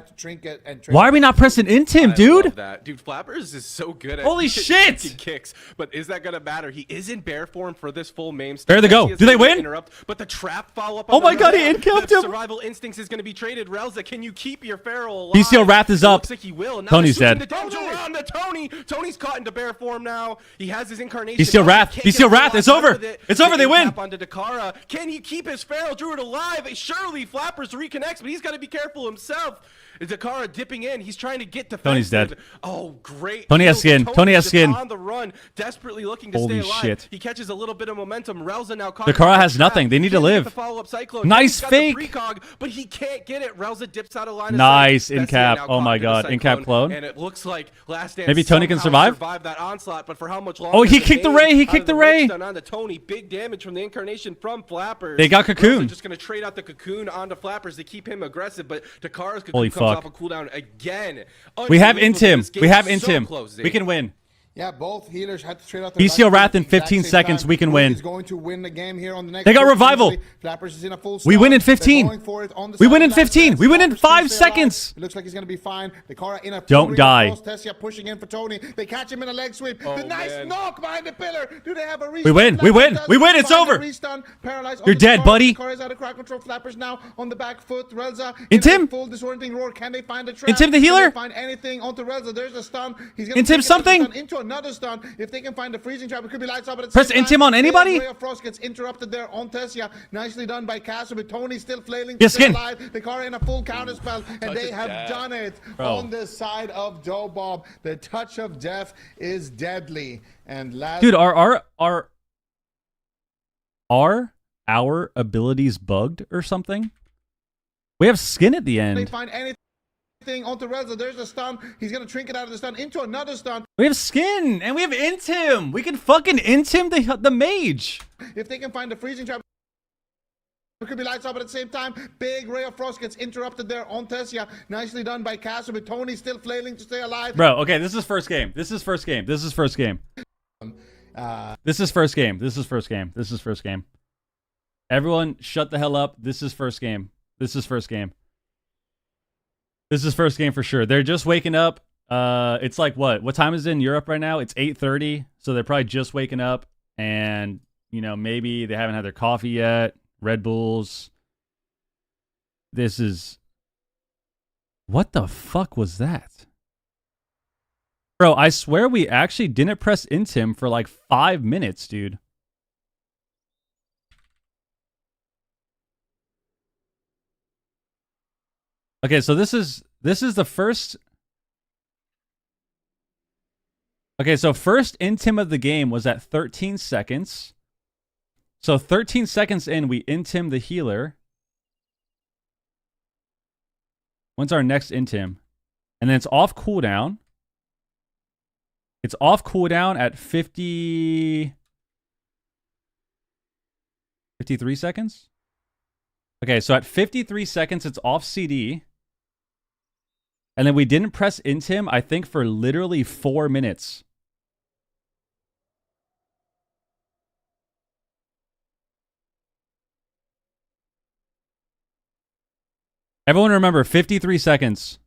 Why are we not pressing intim, dude? Dude, Flappers is so good at holy shit kicks, but is that gonna matter? He is in bear form for this full main. There they go. Do they win? But the trap follow up. Oh my God, he incapped him. Survival instincts is gonna be traded. Relza, can you keep your feral alive? BCL Wrath is up. Looks like he will. Tony's dead. Around to Tony. Tony's caught into bear form now. He has his incarnation. BCL Wrath. BCL Wrath. It's over. It's over. They win. Onto Dakara. Can he keep his feral druid alive? Surely Flappers reconnects, but he's got to be careful himself. Dakara dipping in. He's trying to get defensive. Tony's dead. Oh, great. Tony has skin. Tony has skin. On the run, desperately looking to stay alive. Shit. He catches a little bit of momentum. Relza now caught. Dakara has nothing. They need to live. Nice fake. Precog, but he can't get it. Relza dips out of line. Nice in cap. Oh my God, in cap clone. And it looks like Last Dance. Maybe Tony can survive that onslaught, but for how much longer? Oh, he kicked the Ray. He kicked the Ray. Onto Tony. Big damage from the incarnation from Flappers. They got Cocoon. Just gonna trade out the Cocoon onto Flappers to keep him aggressive, but Dakara's Cocoon Holy comes fuck. off a cooldown again. We have Intim. We have Intim. We can win. Yeah, both healers had to trade out BCL Wrath in 15 seconds. We can win. He's going to win the game here on the next. They got revival. Flappers is in a full we win in 15. We win in 15. We win in 5 seconds. It looks like he's going to be fine. Dakara in a don't die. Tessia pushing in for Tony. They catch him in a leg sweep. The nice knock behind the pillar. Do they have a restun? We win. We win. We win. It's over. You're dead, buddy. Dakara's out of crack control. Flappers now on the back foot. Relza Intim. Full disorienting roar. Can they find a trap? Intim the healer. Can they find anything onto Relza? There's a stun. He's going to Intim something. Into another stun. If they can find the freezing trap, it could be lights up. Press Intim on anybody. Ray of Frost gets interrupted there on Tessia. Nicely done by Kasu, but Tony still flailing. Yes, skin. The car in a full counter spell, and they have done it on the side of Dobob. The touch of death is deadly. And last, dude, are our abilities bugged or something? We have skin at the end. They find anything onto Relza. There's a stun. He's gonna trinket out of the stun into another stun. We have skin and we have Intim. We can fucking Intim the mage. If they can find the freezing trap, it could be lights up at the same time. Big Ray of Frost gets interrupted there on Tessia. Nicely done by Kasu, but Tony still flailing to stay alive. Bro, okay, this is first game. This is first game. This is first game. This is first game. This is first game. This is first game. Everyone shut the hell up. This is first game. This is first game. This is first game for sure. They're just waking up. It's like what? What time is it in Europe right now? It's 8:30. So they're probably just waking up, and you know, maybe they haven't had their coffee yet. Red Bulls. This is. What the fuck was that? Bro, I swear we actually didn't press Intim for like 5 minutes, dude. Okay, so this is the first. Okay, so first Intim of the game was at 13 seconds. So 13 seconds in, we Intim the healer. When's our next Intim? And then it's off cooldown. It's off cooldown at 53 seconds. Okay, so at 53 seconds, it's off CD. And then we didn't press Intim, I think, for literally 4 minutes. Everyone remember, 53 seconds.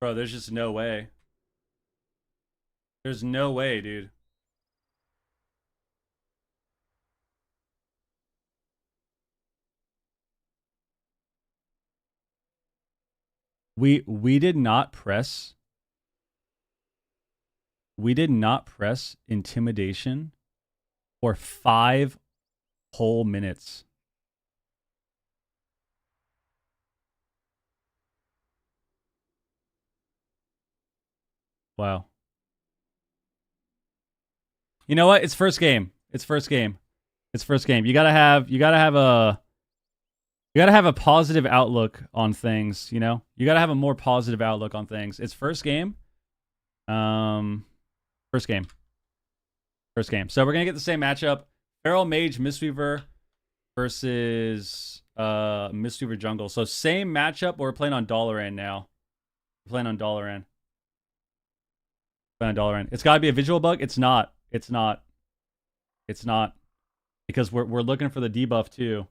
Bro, there's just no way. There's no way, dude. We did not press. We did not press intimidation for 5 whole minutes. Wow. You know what? It's first game. It's first game. It's first game. You gotta have a positive outlook on things, you know? You gotta have a more positive outlook on things. It's first game. First game. First game. So we're gonna get the same matchup. Feral Mage Mistweaver versus Mistweaver Jungle. So same matchup, but we're playing on Dalaran now. We're playing on Dalaran. Playing on Dalaran. It's gotta be a visual bug. It's not. It's not. It's not. Because we're looking for the debuff too.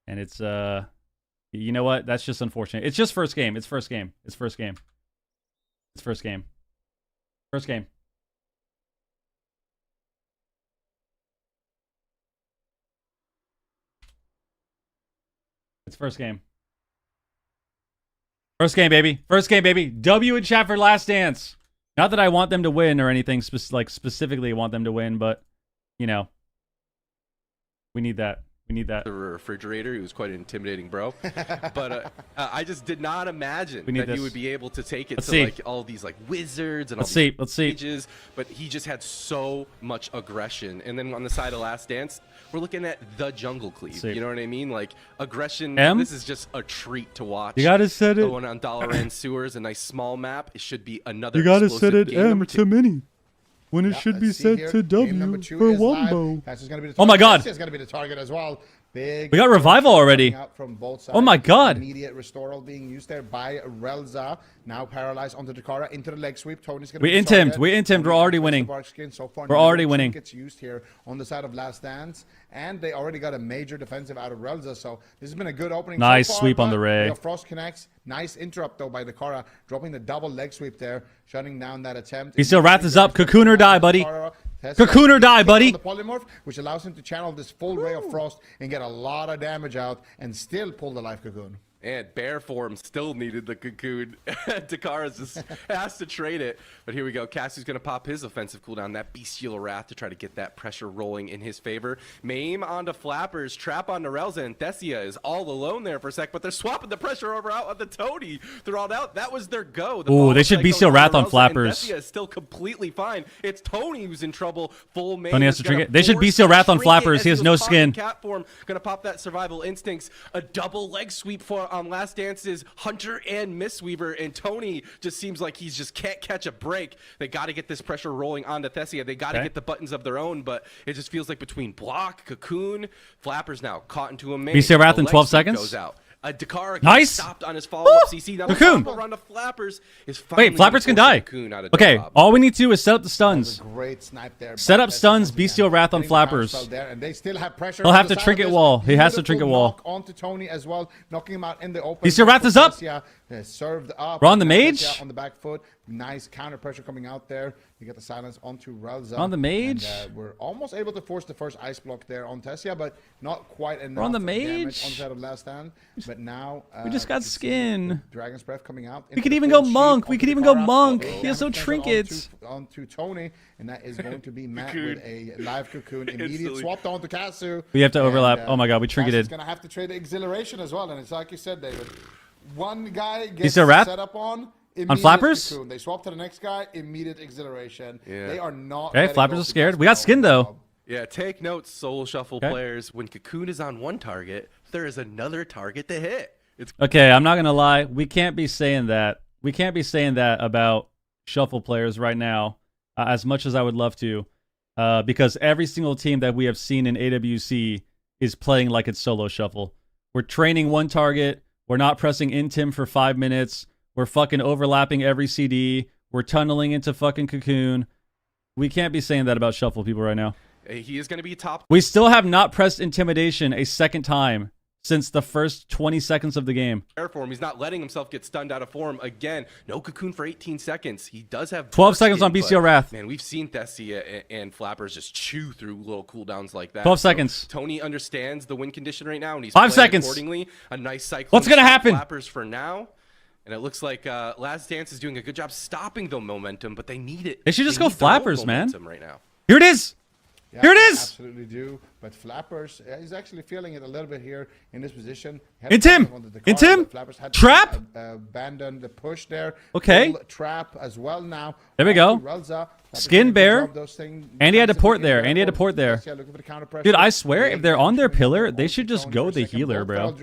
And it's you know what? That's just unfortunate. It's just first game. It's first game. It's first game. It's first game. First game. It's first game. First game, baby. First game, baby. W in chat for Last Dance. Not that I want them to win or anything specifically want them to win, but you know, we need that. We need that. The refrigerator. He was quite an intimidating bro. But I just did not imagine that he would be able to take it to like all these like wizards and all these mages. But he just had so much aggression. And then on the side of Last Dance, we're looking at the jungle cleave. You know what I mean? Like aggression. This is just a treat to watch. You gotta set it. Going on Dalaran Sewers, a nice small map. It should be another. You gotta set it M to mini. When it should be set to W for Wombo. Oh my god. It's going to be the target as well. Big. We got revival already. From both sides. Oh my god. Immediate restoral being used there by Relza. Now paralyzed onto Dakara into the leg sweep. Tony's going to We intimed. We're already winning. So far, we're already winning. Gets used here on the side of Last Dance. And they already got a major defensive out of Relza. So this has been a good opening. Nice so far, sweep on the Ray. Frost connects. Nice interrupt though by Dakara. Dropping the double leg sweep there. Shutting down that attempt. He still Wrath is up. Cocoon or die, buddy. Cocoon or die, buddy. The polymorph, which allows him to channel this full ray of frost and get a lot of damage out and still pull the life cocoon. And bear form still needed the cocoon. Dakara just has to trade it. But here we go. Cassie's going to pop his offensive cooldown, that Bestial Wrath, to try to get that pressure rolling in his favor. Maim onto Flappers, trap onto Relza, and Thessia is all alone there for a sec, but they're swapping the pressure over out on the Tony. They're all out. That was their go. Ooh, they should Bestial Wrath on Flappers. Thessia is still completely fine. It's Tony who's in trouble. Full Maim. Tony has to trinket. They should Bestial Wrath on Flappers. He has no skin. Cat form. Going to pop that survival instincts. A double leg sweep for on Last Dance. Hunter and Mistweaver, and Tony just seems like he's just can't catch a break. They got to get this pressure rolling onto Thessia. They got to get the buttons of their own, but it just feels like between block, cocoon, Flappers now caught into a main. BC Wrath in 12 seconds. Goes out. Dakara stopped on his follow-up CC. Now Cocoon. Run to Flappers is wait, Flappers can die. Okay, all we need to do is set up the stuns. Great snipe there. Set up stuns, Bestial Wrath on Flappers. And they still have pressure. He'll have to trinket wall. He has to trinket wall. Onto Tony as well, knocking him out in the open. Bestial Wrath is up. Served up. We're on the mage. On the back foot. Nice counter pressure coming out there. You get the silence onto Relza. On the mage. And, we're almost able to force the first ice block there on Tessia, but not quite enough. We're on the damage mage. On the side of Last Stand. But now we just got skin. Dragon's Breath coming out. We could even go monk. We could even go monk. He has no trinkets. Onto Tony, and that is going to be met with a live cocoon. Immediate swap down to Katsu. We have to overlap. Oh my god, we trinketed. He's going to have to trade the exhilaration as well, and it's like you said, David. One guy gets set up on Flappers. Cocoon. They swap to the next guy. Immediate exhilaration. Yeah. They are not. Okay, Flappers are scared. We got skin though. Yeah, take notes, Soul Shuffle players. When Cocoon is on one target, there is another target to hit. Okay, I'm not gonna lie. We can't be saying that. We can't be saying that about Shuffle players right now, as much as I would love to, because every single team that we have seen in AWC is playing like it's solo Shuffle. We're training one target. We're not pressing Intim for 5 minutes. We're fucking overlapping every CD. We're tunneling into fucking Cocoon. We can't be saying that about Shuffle people right now. He is going to be top. We still have not pressed Intimidation a second time since the first 20 seconds of the game. Form. He's not letting himself get stunned out of form again. No Cocoon for 18 seconds. He does have 12 seconds on BCO Wrath. Man, we've seen Thessia and Flappers just chew through little cooldowns like that. 12 seconds. Tony understands the win condition right now, and he's 5 playing seconds. accordingly. A nice cycle. What's gonna happen? Flappers for now. And it looks like Last Dance is doing a good job stopping the momentum, but they need it. They should just go need the whole Flappers, man. momentum right now. Here it is. Yeah, Here it is. Absolutely do. But Flappers, he's actually feeling it a little bit here in this position. Trap. Abandon the push there. Okay. Full trap as well now. There we go. Relza. Skin Bear. And Andy had to port there. Andy had to port there. Dude, I swear, if they're on their pillar, they should just go the healer, bro.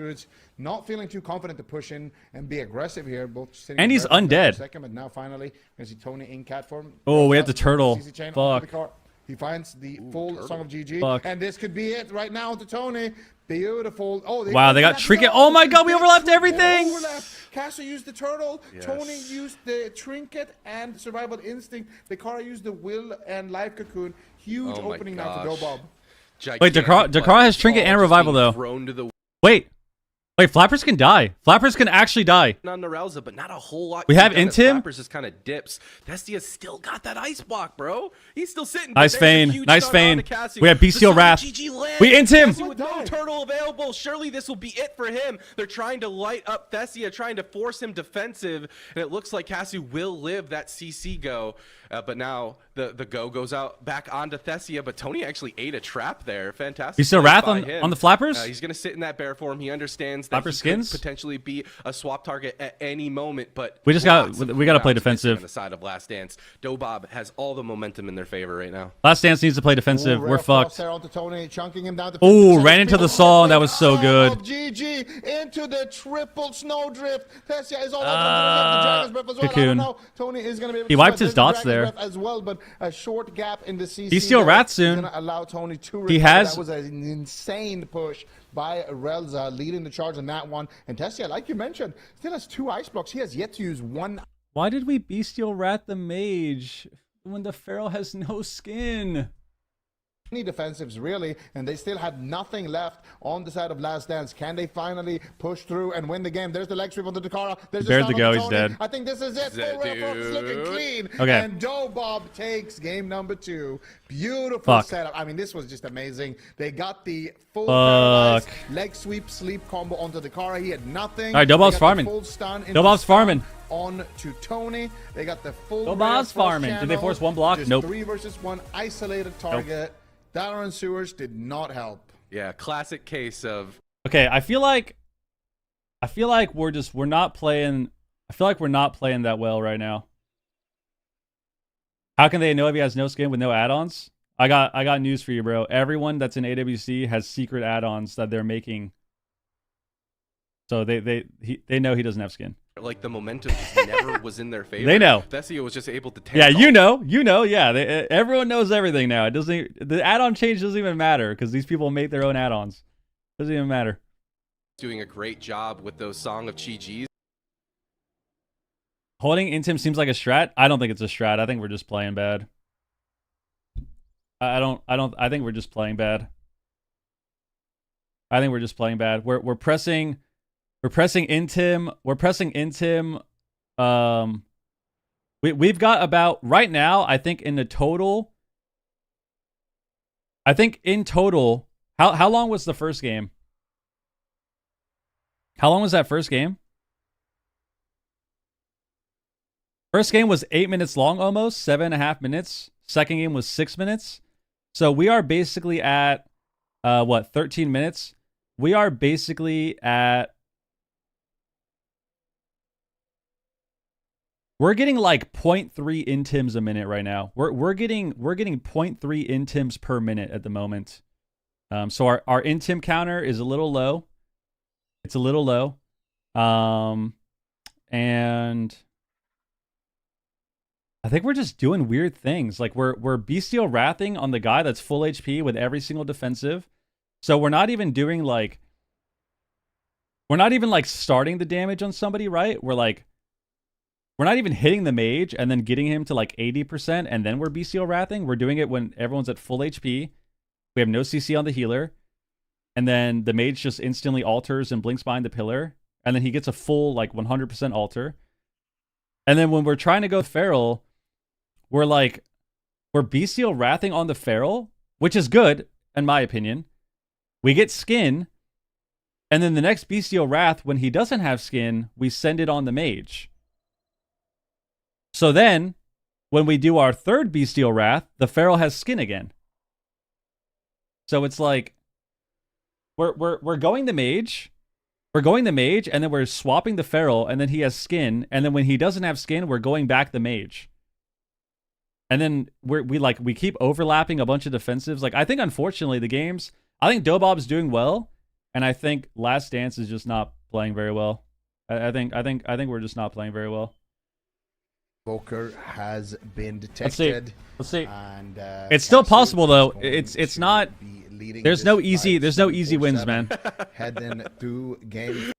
Not feeling too confident to push in and be aggressive here. Both sitting And he's undead. Second, but now finally, we see Tony in cat form. Oh, we have the turtle. CC chain onto the Fuck. car. He finds the full Song of GG. Fuck. And this could be it right now to Tony. Beautiful. Oh, Wow, they got Trinket. Oh my god, we overlapped everything. Castle used the turtle. Yes. Tony used the trinket and survival instinct. Dakara used the will and life cocoon. Huge opening now for Dobob. Wait, Dakara has trinket and revival though. Wait. Wait, Flappers can die. Flappers can actually die. On Nerelza, but not a whole lot. We have Intim. Flappers just kind of dips. Thestia still got that ice block, bro. He's still sitting. Nice feign. Nice feign. We have BCO Wrath. We Intim. With no turtle available. Surely this will be it for him. They're trying to light up Thestia, trying to force him defensive, and it looks like Cassie will live that CC go. But now the go goes out back onto Thessia, but Tony actually ate a trap there. Fantastic. BCO Wrath on the Flappers. He's gonna sit in that bear form. He understands that Flapper he skins could potentially be a swap target at any moment, but we got to play defensive. On the side of Last Dance, Dobob has all the momentum in their favor right now. Last Dance needs to play defensive. We're fucked. Tony, chunking him down to oh, ran into the saw, and that was so good. GG into the triple snowdrift. Tessia is all over the Dragon's Breath as well. Cocoon. I don't know. Tony is going to be able to he wiped his dots there as well, but a short gap in the CC. He's still Rat soon. Gonna allow Tony to he has. That was an insane push by Relza, leading the charge on that one. And Tessia, like you mentioned, still has 2 ice blocks. He has yet to use 1. Why did we Bestial Rat the Mage when the Feral has no skin? Defensives really, and they still had nothing left on the side of Last Dance. Can they finally push through and win the game? There's the leg sweep on the Dakara. There's the go. He's Tony. dead. I think this is it. Full looking clean. Okay. And Dobob takes game number 2. Beautiful setup. I mean, this was just amazing. They got the full paralyzed leg sweep sleep combo onto the Dakara. He had nothing. All right, Dobob's farming. Dobob's farming. On to Tony. They got the full. Dobob's farming. Did they force 1 block? Just nope. 3 versus 1 isolated target. Nope. Dalaran Sewers did not help. Yeah, classic case of. Okay, I feel like we're not playing. I feel like we're not playing that well right now. How can they know if he has no skin with no add-ons? I got news for you, bro. Everyone that's in AWC has secret add-ons that they're making. So they know he doesn't have skin. Like the momentum just never was in their favor. They know. Thessia was just able to take. Yeah, you know. Yeah, everyone knows everything now. It doesn't. The add-on change doesn't even matter because these people make their own add-ons. Doesn't even matter. Doing a great job with those Song of Chi-G's. Holding Intim seems like a strat. I don't think it's a strat. I think we're just playing bad. I think we're just playing bad. I think we're just playing bad. We're pressing. We're pressing Intim. We're pressing Intim. We've got about right now. I think in total. How long was the first game? How long was that first game? First game was 8 minutes long, almost 7.5 minutes. Second game was 6 minutes. So we are basically at 13 minutes. We are basically at. We're getting like 0.3 intims a minute right now. We're getting 0.3 intims per minute at the moment. So our intim counter is a little low. It's a little low. And I think we're just doing weird things. Like we're bestial wrathing on the guy that's full HP with every single defensive. So we're not even doing like we're not even like starting the damage on somebody, right? We're not even hitting the mage and then getting him to like 80% and then we're BCO wrathing. We're doing it when everyone's at full HP. We have no CC on the healer. And then the mage just instantly alters and blinks behind the pillar. And then he gets a full like 100% alter. And then when we're trying to go feral, we're BCO wrathing on the feral, which is good, in my opinion. We get skin. And then the next BCO wrath, when he doesn't have skin, we send it on the mage. So then, when we do our third BCO wrath, the feral has skin again. So it's like we're going the mage, and then we're swapping the feral, and then he has skin, and then when he doesn't have skin, we're going back the mage. And then we keep overlapping a bunch of defensives. Like I think unfortunately I think Dobob's doing well, and I think Last Dance is just not playing very well. I think we're just not playing very well. Evoker has been detected. Let's see. And it's still possible though. is going It's to not. be leading There's this no fight easy wins, 24/7, man. Heading through game.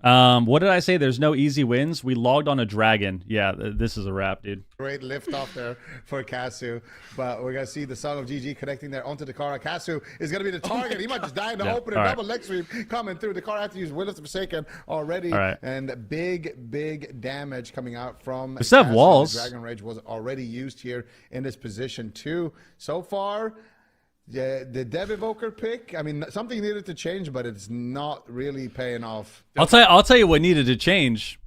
What did I say? There's no easy wins. We logged on a dragon. Yeah, this is a wrap, dude. Great lift off there for Casu, but we're gonna see the Song of GG connecting there onto Dakara. Casu is gonna be the target. He might just die in the opener. All right. Double leg sweep coming through. Dakara had to use Will of the Forsaken already, All right. and big damage coming out from. We still have Casu. walls. The Dragon Rage was already used here in this position too. So far. Yeah, the Dev Evoker pick, I mean, something needed to change, but it's not really paying off. I'll tell you what needed to change.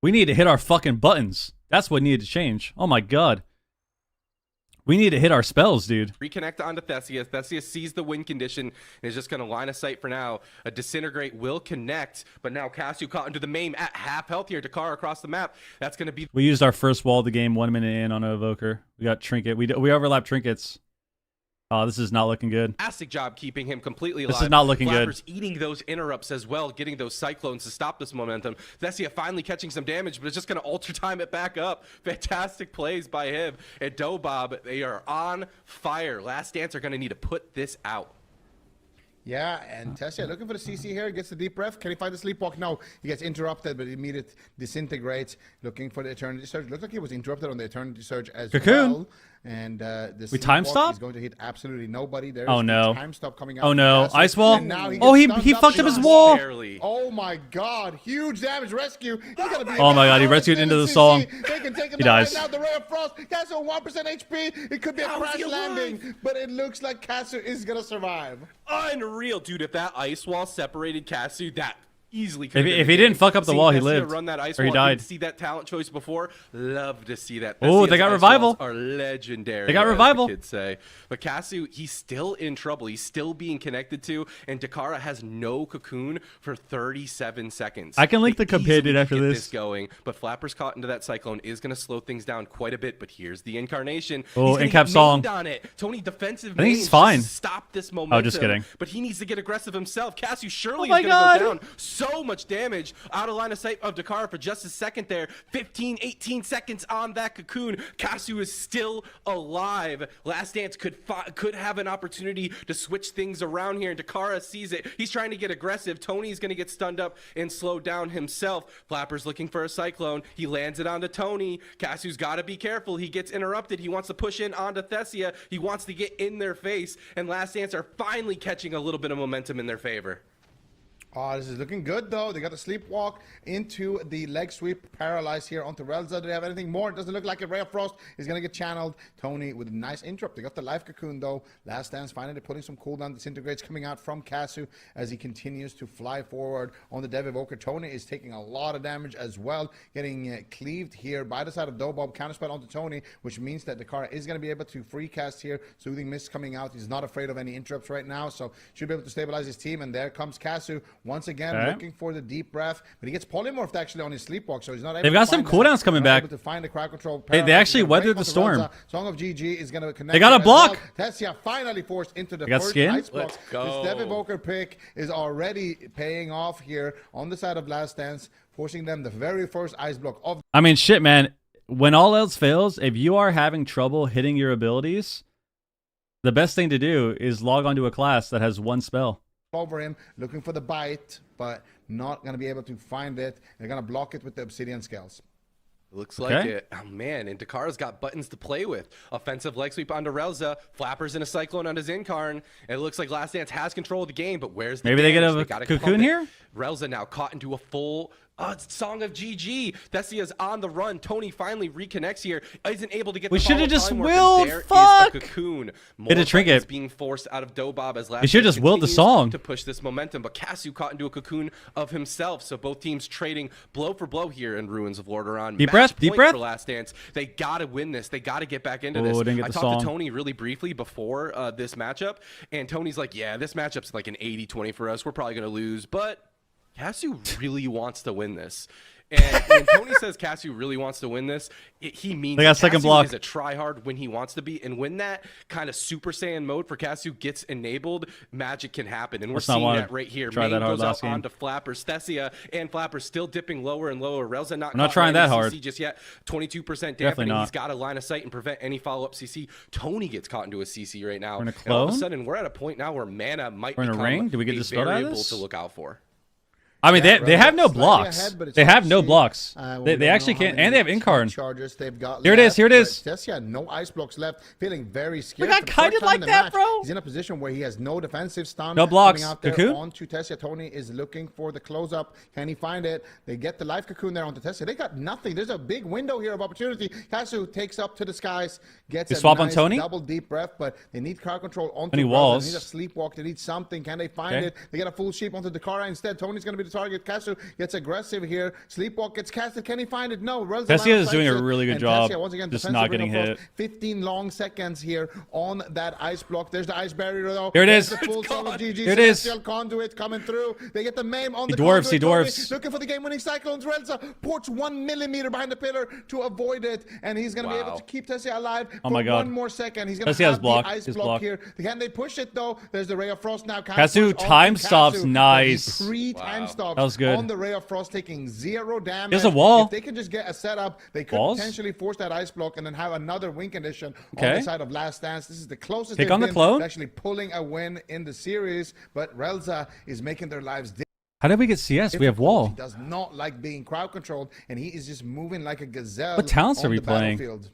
We need to hit our fucking buttons. That's what needed to change. Oh my god. We need to hit our spells, dude. Reconnect onto Thesia. Thesia sees the win condition and is just going to line of sight for now. A Disintegrate will connect, but now Casu caught into the maim at half health here. Dakar across the map. That's going to be We used our first wall of the game 1 minute in on an Evoker. We got Trinket. We overlapped Trinkets. Oh, this is not looking good. fantastic job keeping him completely alive. This is not looking good. Flapper's eating those interrupts as well, getting those cyclones to stop this momentum. Thesia finally catching some damage, but it's just going to ultra time it back up. Fantastic plays by him. And Dobob, they are on fire. Last Dance are going to need to put this out. Yeah, and Tessia looking for the CC here. Gets the deep breath. Can he find the sleepwalk? No, he gets interrupted, but immediate disintegrates. Looking for the Eternity Surge. Looks like he was interrupted on the Eternity Surge as Cocoon. well. And the We time sleepwalk stop? is going to hit absolutely nobody. There's Oh, no. the time stop coming out. Oh from no, Tessia. ice wall. And now Oh, gets he stunned fucked up just his wall. Barely. Oh my god, huge damage rescue. He's gonna be Oh my god, he rescued into the song. They can take him He down dies. right now. The Ray of Frost. Casu 1% HP. It could be a crash landing, but it looks like Casu is gonna survive. Unreal, dude. If that ice wall separated Casu, that easily could If he didn't fuck up the wall, he lived. Run that ice Or he wall. died. Didn't see that talent choice before. Love to see that. Oh, they Thesia's got ice revival. walls are legendary. They got as the revival. kids say. But Casu, he's still in trouble. He's still being connected to, and Dakara has no cocoon for 37 seconds. I can link They the companion easily after get this. going, but Flapper's caught into that cyclone is going to slow things down quite a bit. But here's the incarnation. Oh, He's gonna in-cap get song. mained on it. Tony defensive. I think he's mains fine. just Stop this momentum. just kidding. But he needs to get aggressive himself. Casu surely Oh my is going to go God. down. So much damage out of line of sight of Dakar for just a second there. 15, 18 seconds on that cocoon. Casu is still alive. Last Dance could have an opportunity to switch things around here, and Dakar sees it. He's trying to get aggressive. Tony's going to get stunned up and slow down himself. Flapper's looking for a cyclone. He lands it onto Tony. Casu's got to be careful. He gets interrupted. He wants to push in onto Thesia. He wants to get in their face, and Last Dance are finally catching a little bit of momentum in their favor. Oh, this is looking good, though. They got the sleepwalk into the leg sweep. Paralyzed here onto Relza. Do they have anything more? It doesn't look like it. Ray of Frost is going to get channeled. Tony with a nice interrupt. They got the life cocoon, though. Last Dance finally putting some cooldown. Disintegrates coming out from Casu as he continues to fly forward on the Dev Evoker. Tony is taking a lot of damage as well. Getting cleaved here by the side of Dobob. Counterspell onto Tony, which means that the car is going to be able to free cast here. Soothing Mist coming out. He's not afraid of any interrupts right now, so should be able to stabilize his team. And there comes Casu once again. Okay. Looking for the deep breath, but he gets polymorphed actually on his sleepwalk, so he's not able They've got to some find that. cooldowns coming Not back. able to find the crowd control. They actually He's gonna weathered break the onto storm. Relza. Song of GG is going to connect. They got a as block. Well. Tessia finally forced into the They got first skin? ice block. Let's go. This Dev Evoker pick is already paying off here on the side of Last Dance, forcing them the very first ice block of. I mean, shit, man. When all else fails, if you are having trouble hitting your abilities, the best thing to do is log onto a class that has one spell. over him, looking for the bite, but not going to be able to find it. They're going to block it with the obsidian scales. Looks like it. Oh, man. And Dakara's got buttons to play with. Offensive leg sweep onto Relza. Flappers in a cyclone on his Incarn. And it looks like Last Dance has control of the game, but where's the Maybe damage? they get a cocoon here? Relza now caught into a full Song of GG. Thessia's on the run. Tony finally reconnects here. Isn't able to get We the should have follow just time work, and willed. there is Fuck. the cocoon. More Hit a trinket. buttons being forced out of Dobob as Last We should Dance just willed the continues song. to push this momentum, but Casu caught into a cocoon of himself. So both teams trading blow for blow here in Ruins of Lordaeron. Deep Match breath, deep point breath. For Last Dance, they gotta win this. They gotta get back into Oh, this. didn't get I the talked song. to Tony really briefly before this matchup, and Tony's like, "Yeah, this matchup's like an 80-20 for us. We're probably gonna lose, but Casu really wants to win this." And when Tony says Casu really wants to win this, he means They got second Casu block. is a tryhard when he wants to be. And when that kind of Super Saiyan mode for Casu gets enabled, magic can happen. And we're Must not seeing wanna that right here. try Main that hard goes out last game. onto Flappers. Thessia and Flappers still dipping lower and lower. Relza not I'm not caught trying by that any hard. CC just yet. 22% Definitely dampening. not. He's got a line of sight and prevent any follow-up CC. Tony gets caught into a CC right now. We're in a And all of a clone? sudden, we're at a point now where mana might We're in a become ring? Did we get a dispelled out of variable this? to look out for. I mean, Yeah, they have no slightly blocks. ahead, but it's They hard have to no see. blocks. We They don't actually know how can't, many and they have speed Incarn. charges they've got Here it is, left, here it but is. Tessia, no ice blocks left, feeling very scared. got for the first kited time like in the that, match. bro. He's in a position where he has no defensive stun. No blocks. Coming out there Cocoon? onto Tessia. Tony is looking for the close-up. Can he find it? They get the life cocoon there onto Tessia. They got nothing. There's a big window here of opportunity. Casu takes up to the skies, gets You a swap on nice Tony? double deep breath, but they need crowd control onto Tony Relza. walls. They need a sleepwalk. They need something. Can they find Okay. it? They get a full sheep onto Dakara instead. Tony's going to be the target. Casu gets aggressive here. Sleepwalk gets casted. Can he find it? No. Relza Tessia is line doing a sights it, really good and job Tessia, once again, just defensive not getting ring of hit. frost. 15 long seconds here on that ice block. There's the ice barrier though. Here it There's is. The full song of GG. Here it is. Celestial conduit coming through. They get the maim on He the dwarfs, he conduit. Tony dwarfs. looking for the game-winning cyclones. Relza ports 1 millimeter behind the pillar to avoid it, and he's going to be able Wow. to keep Tessia alive Oh for my God. one more second. He's going Tessia to has have block. the ice His block block. here. Can they push it though? There's the ray of frost now. Can Casu push on time to stops. Casu, but he Nice. Pre-time stops That was good. on the ray of frost, taking 0 damage. There's a wall. If they can just get a setup, they could Walls? potentially force that ice block and then have another win condition on Okay. the side of Last Dance. This is the closest Pick they've on the been clone? to actually pulling a win in the series, but Relza is making their lives How did we get CS? We have difficult. wall. He does not like being crowd controlled, and he is just moving like a gazelle. What talents on are we the playing? battlefield.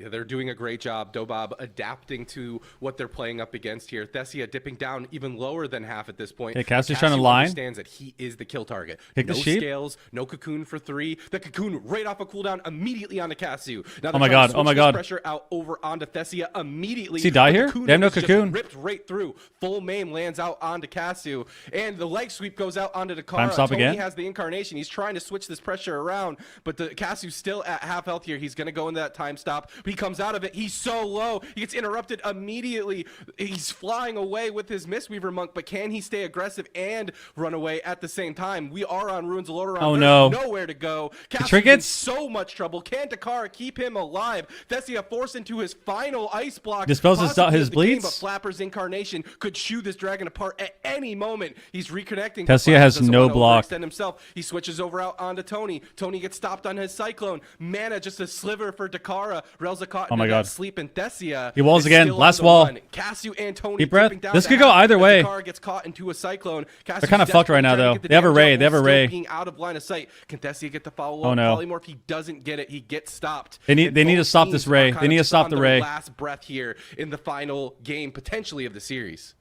Yeah, they're doing a great job, Dobob, adapting to what they're playing up against here. Thessia dipping down even lower than half at this point. Okay, Casu's But trying to Casu line. understands that he is the kill target. Pick no the sheep. scales, no cocoon for 3. The cocoon right off a cooldown immediately onto Casu. Now Oh my they're trying God, to oh my switch this God. pressure out over onto Thessia immediately. Does he die The here? cocoon They have no is just cocoon. ripped right through. Full maim lands out onto Casu, and the leg sweep goes out onto Dakara. Time stop Tony again? has the incarnation. He's trying to switch this pressure around, but the Casu's still at half health here. He's going to go into that time stop. But he comes out of it. He's so low. He gets interrupted immediately. He's flying away with his Mistweaver Monk, but can he stay aggressive and run away at the same time? We are on Ruins of Lordaeron. Oh, There's no. nowhere to go. Casu's in trinkets? so much trouble. Can Dakara keep him alive? Thessia forced into his final ice block. Dispels his possibly of the game, bleeds? but Flapper's incarnation could chew this dragon apart at any moment. He's reconnecting. Tessia Flappers has doesn't no wanna block. overextend himself. He switches over out onto Tony. Tony gets stopped on his cyclone. Mana just a sliver for Dakara. Relza caught Oh my into that God. sleep, and Thessia He walls is again. still on Last the wall. run. Casu and Tony Deep breath. dipping down This to could go half either as way. Dakara gets caught into a cyclone. Casu's They're kinda fucked right now, desperately trying though. to get the They have a damage ray. up They have a while still ray. being out of line of sight. Can Thessia get the follow-up? Oh, no. Polymorph, he doesn't get it. He gets stopped. They need- And they need to both stop this teams ray. are They kind need of to just stop on the their ray. last breath here in the final game, potentially of the series.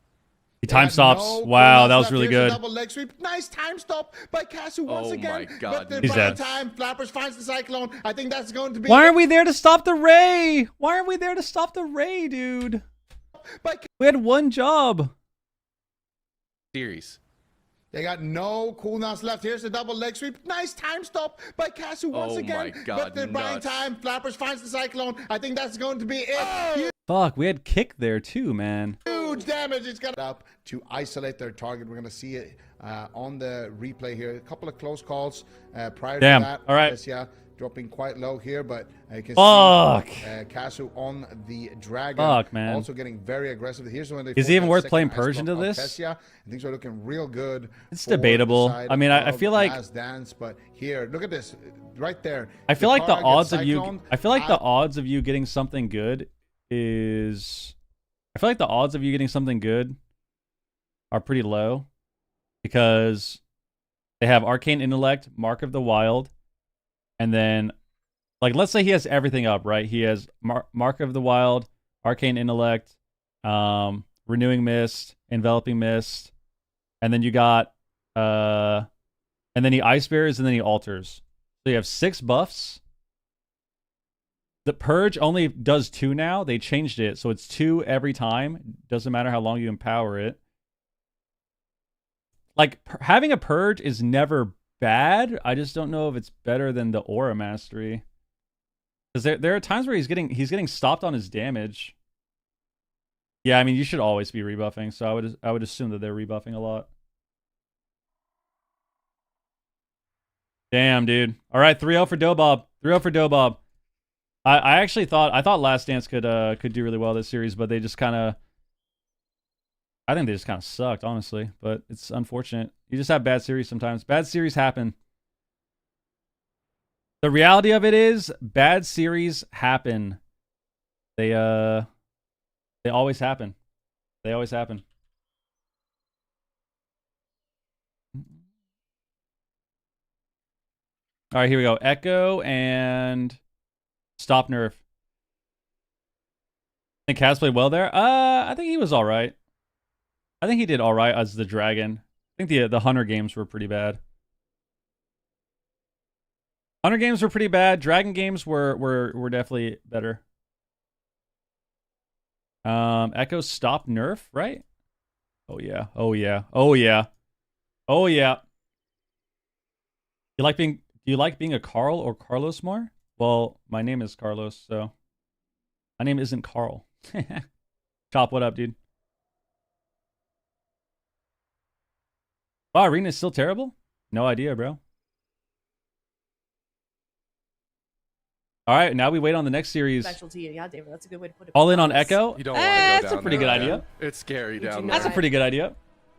He time Yeah, stops. no Wow, coolnouts that was left. really Here's a good. double leg sweep. Nice time stop by Casu once Oh again. my God, But the He's right dead. time, Flappers finds the cyclone. I think that's going to be Why aren't we there to stop the ray? Why aren't we there to stop the ray, dude? by We had one job. Series. They got no cooldowns left. Here's the double leg sweep. Nice time stop by Casu once Oh again. my God, but the buying nuts. time, Flappers finds the cyclone. I think that's going to be it. Fuck, we had kick there too, man. Huge damage. It's got up to isolate their target. We're going to see it on the replay here. A couple of close calls prior Damn. to that. All right. Yes, yeah, dropping quite low here, but you can Fuck. see Casu on the dragon. Fuck, man. Also getting very aggressive. Here's when they Is it force even that worth second playing ice Persian block to on this? Tessia, and things are looking real good. It's for the debatable. side I mean, I of feel like- Last Dance, but here, look at this right there. I feel like the Dakara gets odds of you cycloned. I feel like the odds of you getting something good is I feel like the odds of you getting something good are pretty low. because they have Arcane Intellect, Mark of the Wild, and then, like, let's say he has everything up, right? He has Mark of the Wild, Arcane Intellect, Renewing Mist, Enveloping Mist, and then you got, and then he Ice Bears, and then he Alters. So you have 6 buffs. The Purge only does 2 now. They changed it, so it's 2 every time. Doesn't matter how long you empower it. Like, having a Purge is never bad. I just don't know if it's better than the Aura Mastery. Because there are times where he's getting stopped on his damage. Yeah, I mean, you should always be rebuffing, so I would assume that they're rebuffing a lot. Damn, dude. All right, 3-0 for Dobob. 3-0 for Dobob. I actually thought Last Dance could do really well this series, but they just kind of, I think they just kind of sucked, honestly. But it's unfortunate. You just have bad series sometimes. Bad series happen. The reality of it is, bad series happen. They always happen. They always happen. All right, here we go. Echo and Stop Nerf. I think Kaz played well there. I think he was all right. I think he did all right as the dragon. I think the Hunter games were pretty bad. Hunter games were pretty bad. Dragon games were definitely better. Echo Stop Nerf, right? Oh yeah. Oh yeah. Oh yeah. Oh yeah. Do you like being a Carl or Carlos more? Well, my name is Carlos, so my name isn't Carl. Chop, what up, dude? Oh, Arena is still terrible? No idea, bro. All right, now we wait on the next series. Specialty. Yeah, David, that's a good way to put it. All in on Echo? You don't want to go down That's a pretty good there, idea. man. It's scary down do there. That's a pretty good idea.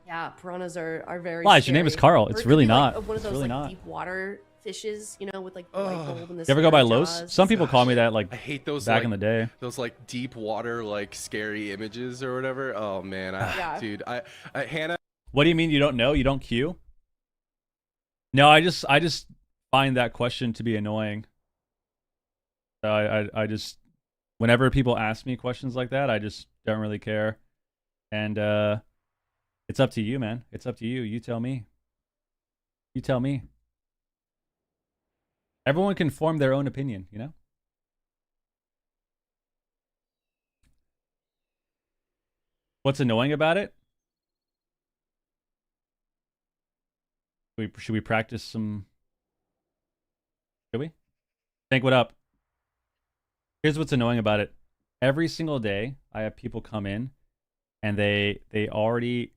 Yeah, piranhas are very. Why? Your name is scary. Carl. Or It's it could really be, like, not. one of It's those really like not. deep water fishes, you know, with like Ugh. light bulb in the You ever go by center Los? jaws. Some people call me that, like, I hate those back like, in the day. Those like deep water, like scary images or whatever. Oh man, Yeah. dude, Hannah. What do you mean you don't know? You don't queue? No, I just find that question to be annoying. So I just, whenever people ask me questions like that, I just don't really care. And it's up to you, man. It's up to you. You tell me. You tell me. Everyone can form their own opinion, you know? What's annoying about it? Should we practice some? Should we? Think what up? Here's what's annoying about it. Every single day, I have people come in, and they already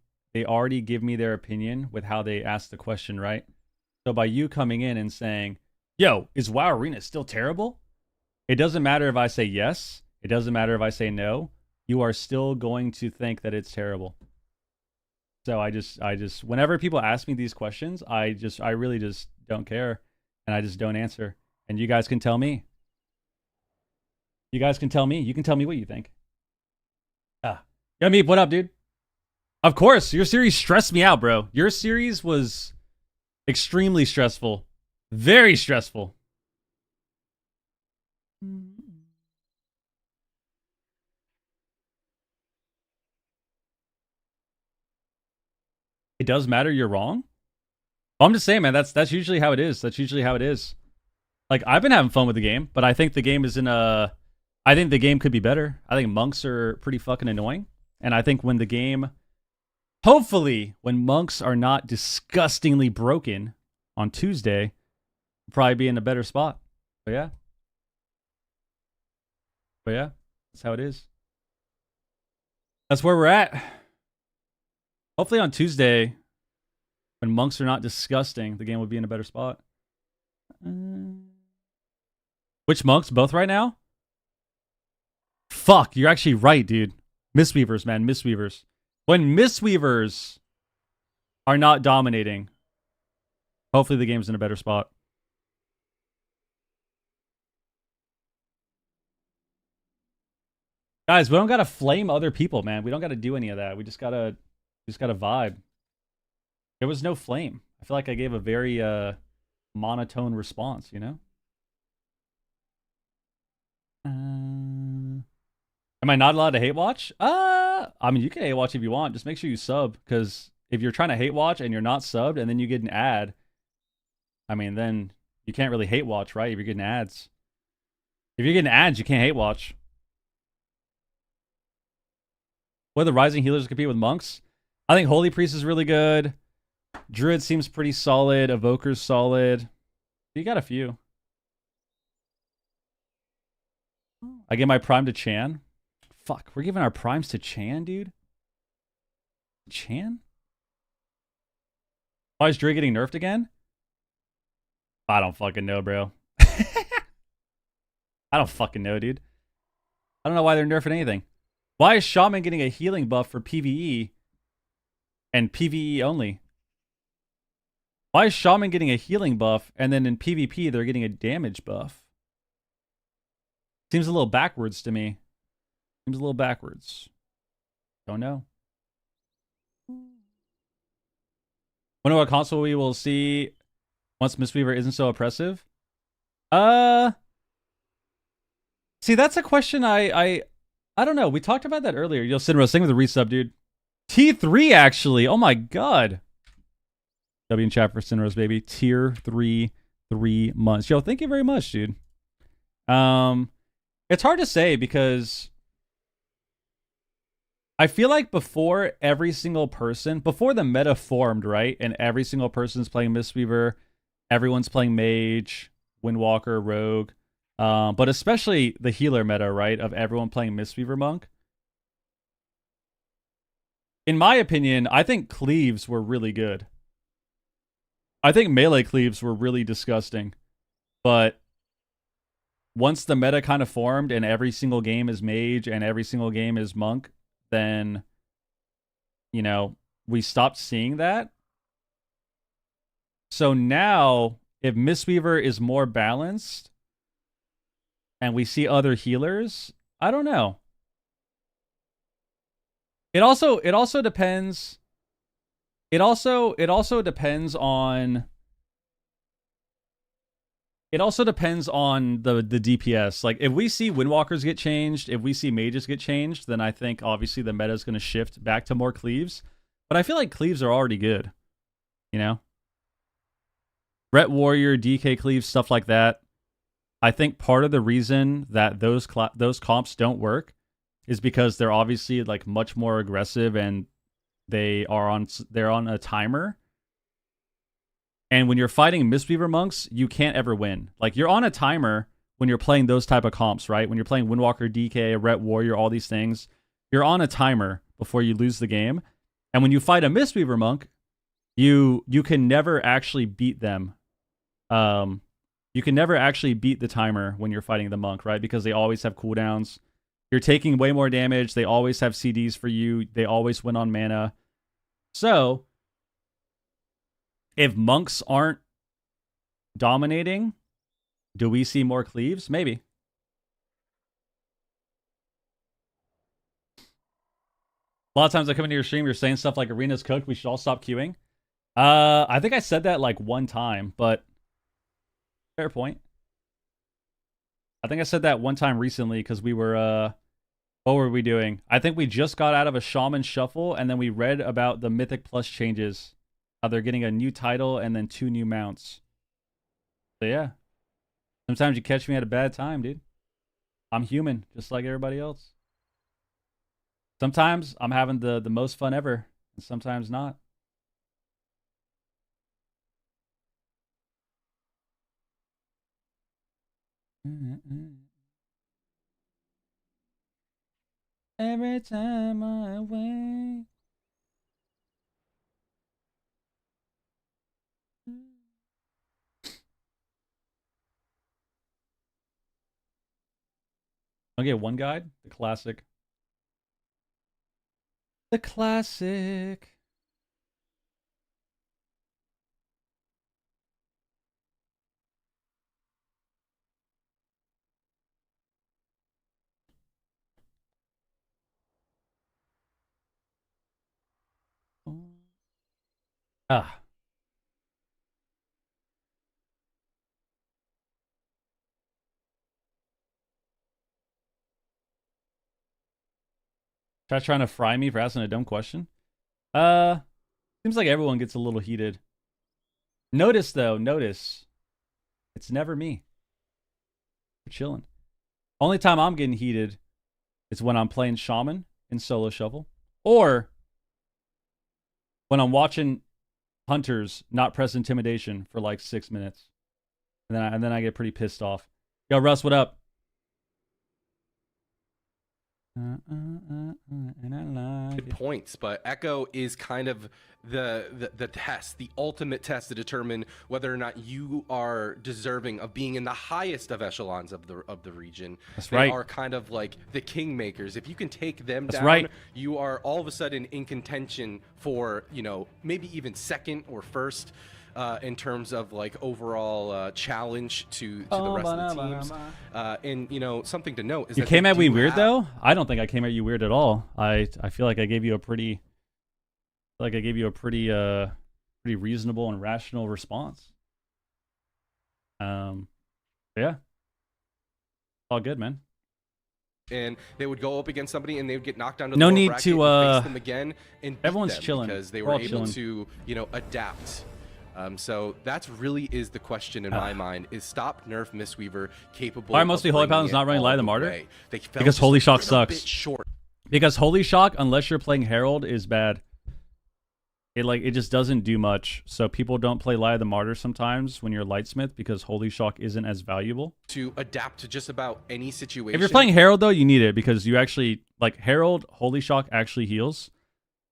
give me their opinion with how they ask the question, right? So by you coming in and saying, "Yo, is WoW Arena still terrible?" It doesn't matter if I say yes. It doesn't matter if I say no. You are still going to think that it's terrible. So I just whenever people ask me these questions, I really just don't care, and I just don't answer. And you guys can tell me. You guys can tell me. You can tell me what you think. Yo, Meep, what up, dude? Of course, your series stressed me out, bro. Your series was extremely stressful. Very stressful. It does matter you're wrong? Well, I'm just saying, man, that's usually how it is. That's usually how it is. Like, I've been having fun with the game, but I think the game is I think the game could be better. I think monks are pretty fucking annoying. And I think when the game, hopefully, when monks are not disgustingly broken on Tuesday, we'll probably be in a better spot. But yeah. That's how it is. That's where we're at. Hopefully on Tuesday, when monks are not disgusting, the game will be in a better spot. Which monks? Both right now? Fuck, you're actually right, dude. Mistweavers, man, Mistweavers. When Mistweavers are not dominating, hopefully the game's in a better spot. Guys, we don't gotta flame other people, man. We don't gotta do any of that. We just gotta vibe. There was no flame. I feel like I gave a very monotone response, you know? Am I not allowed to hate watch? I mean, you can hate watch if you want. Just make sure you sub, because if you're trying to hate watch and you're not subbed and then you get an ad, I mean, then you can't really hate watch, right? If you're getting ads. If you're getting ads, you can't hate watch. What the rising healers compete with monks? I think Holy Priest is really good. Druid seems pretty solid. Evoker's solid. You got a few. I give my prime to Chan. Fuck, we're giving our primes to Chan, dude? Chan? Why is Druid getting nerfed again? I don't fucking know, bro. I don't fucking know, dude. I don't know why they're nerfing anything. Why is Shaman getting a healing buff for PvE and PvE only? Why is Shaman getting a healing buff and then in PvP they're getting a damage buff? Seems a little backwards to me. Seems a little backwards. Don't know. Wonder what console we will see once Mistweaver isn't so oppressive. See, that's a question I don't know. We talked about that earlier. Yo, Sinro, sing with the resub, dude. T3 actually. Oh my god. W in chat for Sinros, baby. Tier 3, 3 months. Yo, thank you very much, dude. It's hard to say because I feel like before every single person, before the meta formed, right? And every single person's playing Mistweaver, everyone's playing Mage, Windwalker, Rogue. But especially the healer meta, right? Of everyone playing Mistweaver Monk. In my opinion, I think cleaves were really good. I think melee cleaves were really disgusting. But once the meta kind of formed and every single game is Mage and every single game is Monk, then, you know, we stopped seeing that. So now, if Mistweaver is more balanced and we see other healers, I don't know. It also depends. It also depends on. It also depends on the DPS. Like, if we see Windwalkers get changed, if we see Mages get changed, then I think obviously the meta is going to shift back to more cleaves. But I feel like cleaves are already good. You know? Ret Warrior, DK cleaves, stuff like that. I think part of the reason that those comps don't work is because they're obviously like much more aggressive and they're on a timer. And when you're fighting Mistweaver monks, you can't ever win. Like, you're on a timer when you're playing those type of comps, right? When you're playing Windwalker, DK, Ret Warrior, all these things, you're on a timer before you lose the game. And when you fight a Mistweaver monk, you can never actually beat them. You can never actually beat the timer when you're fighting the monk, right? Because they always have cooldowns. You're taking way more damage. They always have CDs for you. They always win on mana. So, if monks aren't dominating, do we see more cleaves? Maybe. A lot of times I come into your stream, you're saying stuff like arena's cooked, we should all stop queuing. I think I said that like one time, but fair point. I think I said that one time recently because we were what were we doing? I think we just got out of a Shaman Shuffle and then we read about the Mythic Plus changes. How they're getting a new title and then 2 new mounts. So yeah. Sometimes you catch me at a bad time, dude. I'm human, just like everybody else. Sometimes I'm having the most fun ever, and sometimes not. Every time I wake. I'll get one guide. The classic. The classic. Ah. Trying to fry me for asking a dumb question. Seems like everyone gets a little heated. Notice though, it's never me. We're chilling. Only time I'm getting heated is when I'm playing Shaman in Solo Shovel, or when I'm watching Hunters not press Intimidation for like 6 minutes, and then I get pretty pissed off. Yo, Russ, what up? Good points, but Echo is kind of the test, the ultimate test to determine whether or not you are deserving of being in the highest of echelons of the region. That's they right. Are kind of like the kingmakers. If you can take them That's down, right. you are all of a sudden in contention for, you know, maybe even second or first. In terms of like overall challenge to the rest of the teams, and you know, something to note is you that came they at me do weird have- though. I don't think I came at you weird at all. I feel like I gave you a pretty pretty reasonable and rational response. Yeah, all good, man. And they would go up against somebody and they would get knocked down to No the lower need bracket to, and face them again and beat everyone's them chilling. because they We're were all able chilling. to, you know, adapt. So that's really is the question in my mind: is Stop Nerf Mistweaver capable? Why are of mostly Holy bringing Paladins it not running all Light of the Martyr? way? They fell Because just Holy a Shock little sucks. bit short. Because Holy Shock, unless you're playing Herald, is bad. It just doesn't do much. So people don't play Light of the Martyr sometimes when you're Lightsmith because Holy Shock isn't as valuable. To adapt to just about any situation. If you're playing Herald though, you need it because you actually like Herald, Holy Shock actually heals.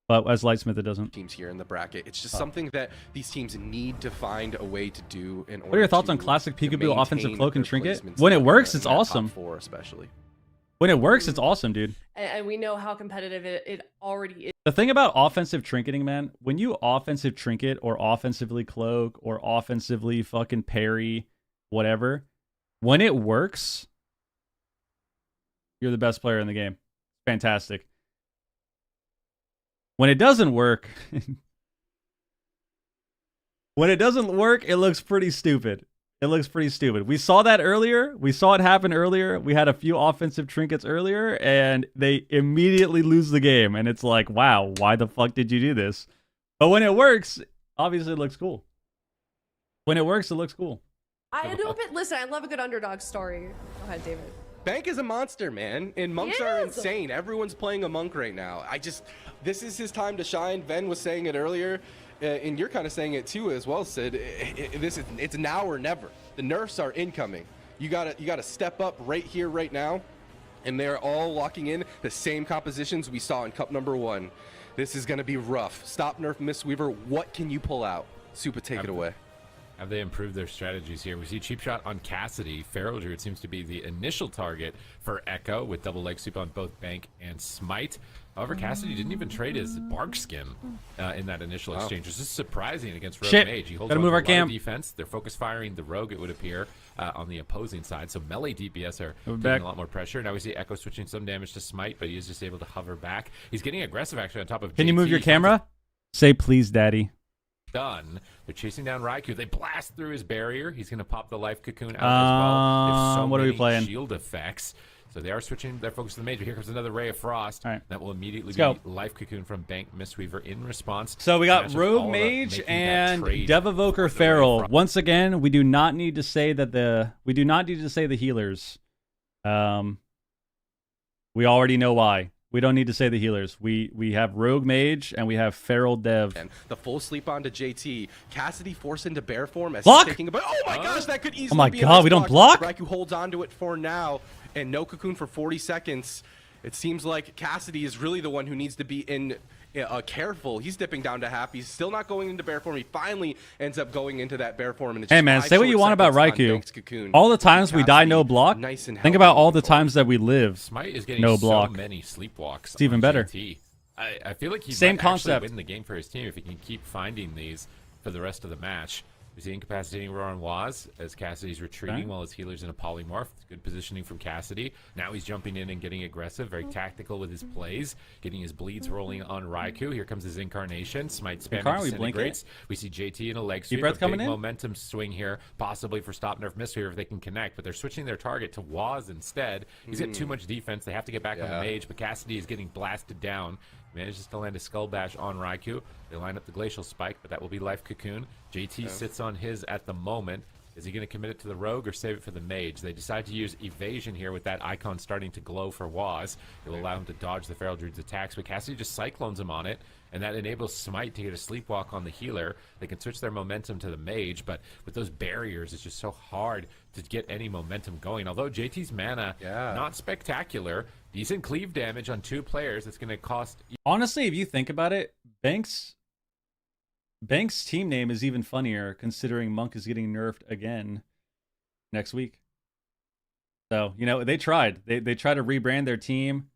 But as Lightsmith it doesn't. Teams here in the bracket, it's just something that these teams need to find a way to do in order. What are your thoughts to, on classic to Peekaboo offensive maintain cloak and their trinket? placements When it in works, the- it's in that top awesome. four especially. When it works, it's awesome, dude. And we know how competitive it already is. The thing about offensive trinketing, man, when you offensive trinket or offensively cloak or offensively fucking parry, whatever, when it works, you're the best player in the game. Fantastic. When it doesn't work, it looks pretty stupid. It looks pretty stupid. We saw that earlier. We saw it happen earlier. We had a few offensive trinkets earlier, and they immediately lose the game. And it's like, wow, why the fuck did you do this? But when it works, obviously it looks cool. When it works, it looks cool. I know, but listen, I love a good underdog story. Go ahead, David. Bank is a monster, man, and monks He are is. insane. Everyone's playing a monk right now. This is his time to shine. Ben was saying it earlier, and you're kind of saying it too as well, Sid. It's now or never. The nerfs are incoming. You gotta step up right here, right now, and they're all locking in the same compositions we saw in Cup number 1. This is gonna be rough. Stop Nerf Mistweaver. What can you pull out? Supa, take it away. Have they improved their strategies here? We see Cheap Shot on Cassidy. Feral Druid seems to be the initial target for Echo with double leg sweep on both Bank and Smite. However, Cassidy didn't even trade his bark skin in that initial exchange. This is surprising against Rogue Shit. Mage. He holds Gotta on move to our a lot cam. of defense. They're focus firing the Rogue, it would appear, on the opposing side. So melee DPS are Move taking back. a lot more pressure. Now we see Echo switching some damage to Smite, but he is just able to hover back. He's getting aggressive actually on top of Can you move JT. your camera? Say please, daddy. Done. They're chasing down Raikou. They blast through his barrier. He's going to pop the life cocoon out as well. They have so what are we many playing? shield effects. So they are switching their focus to the mage. But here comes another ray of frost. All right. That will immediately Let's be life cocoon from Bank Mistweaver in response. So we got Matchups Rogue all up, Mage making that and trade Devovoker for the Feral. Ray of Frost. Once again, we do not need to say the healers. We already know why. We don't need to say the healers. We have Rogue Mage and we have Feral Dev. And the full sleep onto JT. Cassidy forced into bear form as Block! he's taking a but oh my gosh, that could easily my be a God, nice we don't block? Raikou holds onto it for now, and no cocoon for 40 seconds. It seems like Cassidy is really the one who needs to be in careful. He's dipping down to half. He's still not going into bear form. He finally ends up going into that bear form. And it's Hey just man, 5 say what you short want about seconds on Raikou. Bank's cocoon. All the times we die no Cassidy, block. nice and Think about healthy all the moving forward. times that we live. Smite is getting No so block. many sleepwalks. It's even on better. JT. I feel like he Same might actually concept. win the game for his team if he can keep finding these for the rest of the match. We see incapacitating roar on Waz as Cassidy's retreating while his healer's in a polymorph. Good positioning from Cassidy. Now he's jumping in and getting aggressive, very tactical with his plays, getting his bleeds rolling on Raikou. Here comes his incarnation. Smite spamming disintegrates. We see JT in a leg sweep. Breath a coming big in. momentum swing here, possibly for Stop Nerf Mistweaver if they can connect, but they're switching their target to Waz instead. He's got too much defense. They have to get back on the mage, but Cassidy is getting blasted down. Manages to land a Skull Bash on Raikou. They line up the Glacial Spike, but that will be Life Cocoon. JT sits on his at the moment. Is he going to commit it to the Rogue or save it for the Mage? They decide to use Evasion here with that icon starting to glow for Waz. It will allow him to dodge the Feral Druid's attacks, but Cassidy just Cyclones him on it, and that enables Smite to get a Sleepwalk on the healer. They can switch their momentum to the Mage, but with those barriers, it's just so hard to get any momentum going. Although JT's mana, not spectacular. Decent cleave damage on 2 players. It's going to cost... Honestly, if you think about it, Bank's team name is even funnier considering Monk is getting nerfed again next week. So, you know, they tried. They tried to rebrand their team,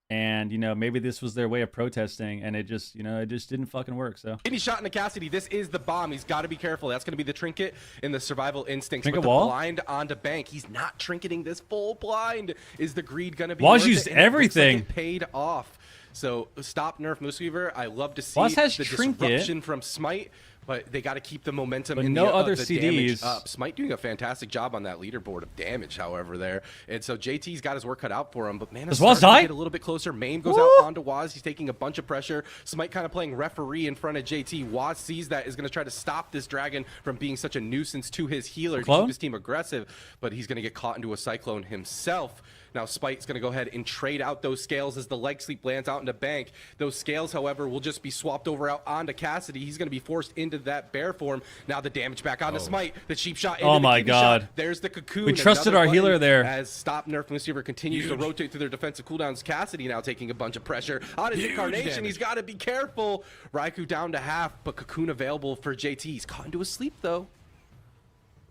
and, you know, maybe this was their way of protesting, and it just, you know, it just didn't fucking work. So Any shot into Cassidy. This is the bomb. He's got to be careful. That's going to be the trinket in the survival instincts. Trinket But the wall? blind onto Bank. He's not trinketing this full blind. Is the greed going to be Waz worth used it? And it looks like everything. it paid off. So Stop Nerf Mistweaver. I love to see Waz has the trinket. disruption from Smite. But they got to keep the momentum But in no the, other the damage CDs. up. Smite doing a fantastic job on that leaderboard of damage, however, there. And so JT's got his work cut out for him. But man, Does it's Waz starting die? to get a little bit closer. Maim goes Woo! out onto Waz. He's taking a bunch of pressure. Smite kind of playing referee in front of JT. Waz sees that, is going to try to stop this dragon from being such a nuisance to his healer to Clone? keep his team aggressive. But he's going to get caught into a Cyclone himself. Now Spite's going to go ahead and trade out those scales as the leg sweep lands out into Bank. Those scales, however, will just be swapped over out onto Cassidy. He's going to be forced into that bear form. Now the damage back onto Smite. The cheap shot into Oh the my kidney God. shot. There's the cocoon. We trusted Another our healer button there. As Stop Nerf Mistweaver continues to rotate through their defensive cooldowns. Cassidy now taking a bunch of pressure on his incarnation. damage. He's got to be careful. Raikou down to half, but cocoon available for JT. He's caught into a sleep though.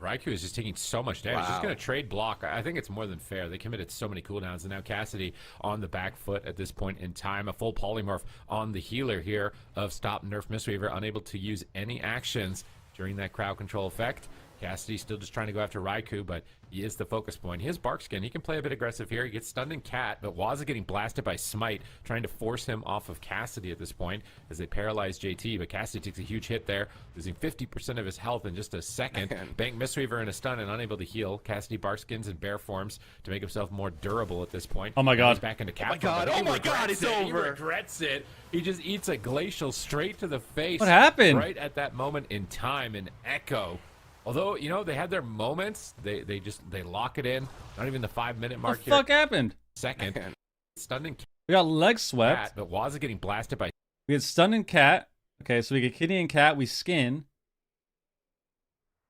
Raikou is just taking so much damage. Just Wow. going to trade block. I think it's more than fair. They committed so many cooldowns, and now Cassidy on the back foot at this point in time. A full polymorph on the healer here of Stop Nerf Mistweaver, unable to use any actions during that crowd control effect. Cassidy still just trying to go after Raikou, but he is the focus point. He has Bark Skin. He can play a bit aggressive here. He gets stunned in Cat, but Waz is getting blasted by Smite, trying to force him off of Cassidy at this point as they paralyze JT, but Cassidy takes a huge hit there, losing 50% of his health in just a second. Bank Mistweaver in a stun and unable to heal. Cassidy Bark Skins in bear forms to make himself more durable at this point. Oh my God. He's back into Cat. my God. form, but Oh he my God, regrets it's it. He over. regrets it. He just eats a glacial straight to the face. What happened? Right at that moment in time in Echo. Although, you know, they had their moments, they lock it in. Not even the 5-minute mark What the fuck here. happened? Second. Stunned in We got leg Cat, swept. but Waz is getting blasted by We get stunned in Cat. Okay, so we get Kitty and Cat. We skin.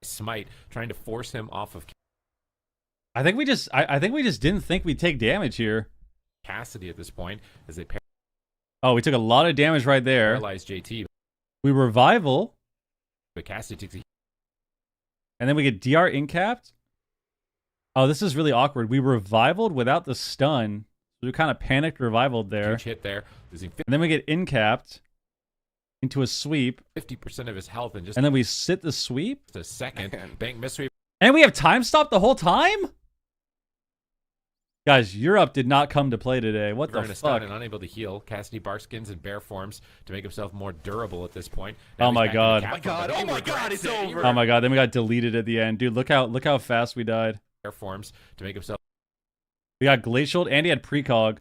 Smite, trying to force him off of I think we just didn't think we'd take damage here. Cassidy at this point as they Oh, we took a lot of damage right there. paralyze JT. We revival, But Cassidy takes a and then we get DR incapped. Oh, this is really awkward. We revivaled without the stun. So we kind of panicked revivaled there. huge hit there, losing And then we get incapped into a sweep. 50% of his health in just And then we sit the sweep. a second. Bank Mystery And we have time stop the whole time? Guys, Europe did not come to play today. What the in a stun fuck? and unable to heal. Cassidy Barskins in bear forms to make himself more durable at this point. Oh he's my back into God. Cat My form, God. but he Oh my God, regrets it's it. He over. Oh my God, then we got deleted at the end. Dude, look how fast we died. bear forms to make himself We got glacial and he had precog.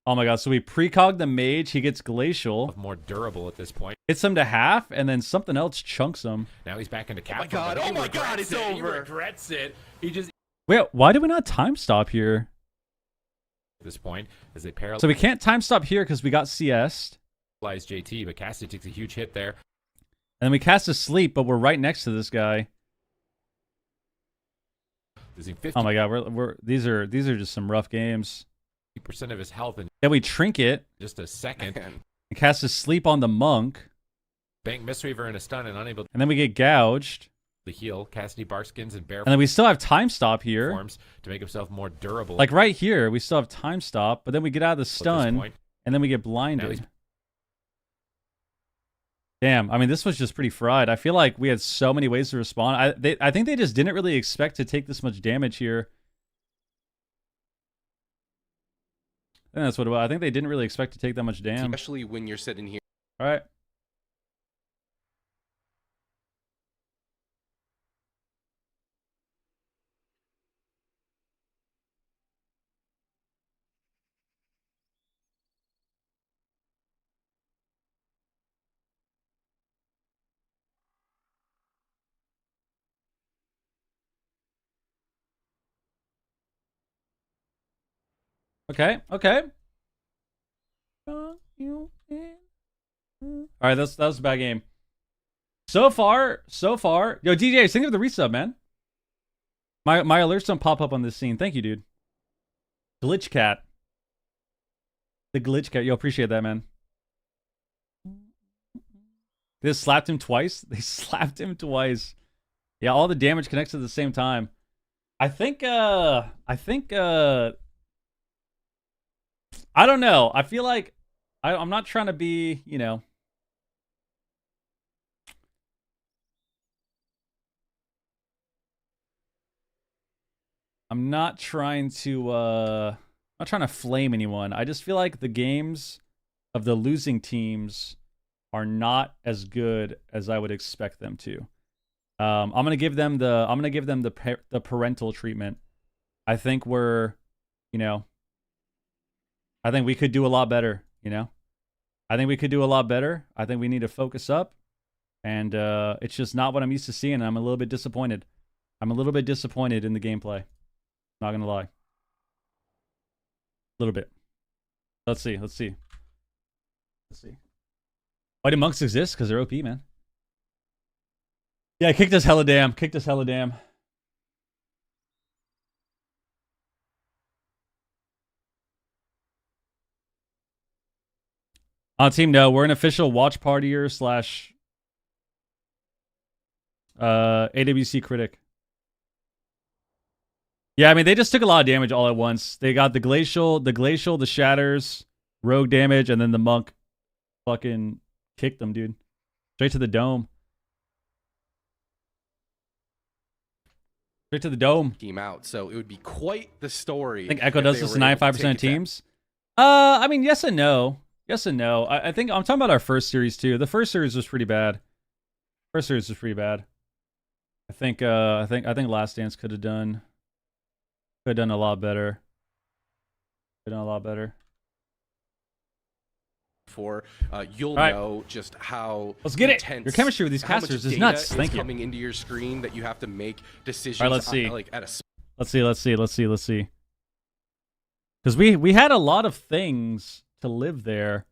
Oh my God, so we precog the mage, he gets glacial. more durable at this point. Hits him to half, and then something else chunks him. Now he's back into Cat my form, God. but he Oh my God, regrets it's it. He over. regrets it. He just Wait, why do we not time stop here? at this point as they paralyze So we can't time stop here because we got CS'd. JT, but Cassidy takes a huge hit there. And then we cast a sleep, but we're right next to this guy. Losing 50% Oh my God, these are just some rough games. of his health in Then we trinket just a second. and cast a sleep on the monk, Bank Mistweaver in a stun and unable and then we get gouged. to heal. Cassidy Barskins in bear And then we still have time stop here. forms to make himself more durable. Like right here, we still have time stop, but then we get out of the at this stun, point. and then we get Now he's blinded. Damn, I mean, this was just pretty fried. I feel like we had so many ways to respond. I think they just didn't really expect to take this much damage here. I think that's what it was. I think they didn't really expect to take that much damage. Especially when you're sitting here. All right. Okay, okay. All right, that was a bad game. So far. Yo, DJ, think of the resub, man. My alerts don't pop up on this scene. Thank you, dude. Glitch cat. The glitch cat. Yo, appreciate that, man. They just slapped him twice. They slapped him twice. Yeah, all the damage connects at the same time. I think I don't know. I feel like I'm not trying to be, you know. I'm not trying to flame anyone. I just feel like the games of the losing teams are not as good as I would expect them to. I'm gonna give them the parental treatment. I think we're, you know, I think we could do a lot better, you know? I think we could do a lot better. I think we need to focus up. And it's just not what I'm used to seeing. And I'm a little bit disappointed. I'm a little bit disappointed in the gameplay. Not going to lie. A little bit. Let's see. Why do monks exist? Because they're OP, man. Yeah, kicked us hella damn. On team, no, we're an official watch partier / AWC critic. Yeah, I mean, they just took a lot of damage all at once. They got the glacial, the shatters, rogue damage, and then the monk fucking kicked them, dude. Straight to the dome. Straight to the dome. Team out, so it would be quite the story. I think Echo does this to 95% of teams. I mean, yes and no. Yes and no. I think I'm talking about our first series too. The first series was pretty bad. I think Last Dance could have done a lot better. For you'll right. know just how let's get it. Intense, Your chemistry with these casters is nuts. Thank you. Coming into your screen that you have to make decisions. All right, let's see. Like at a Let's see. Because we had a lot of things to live there.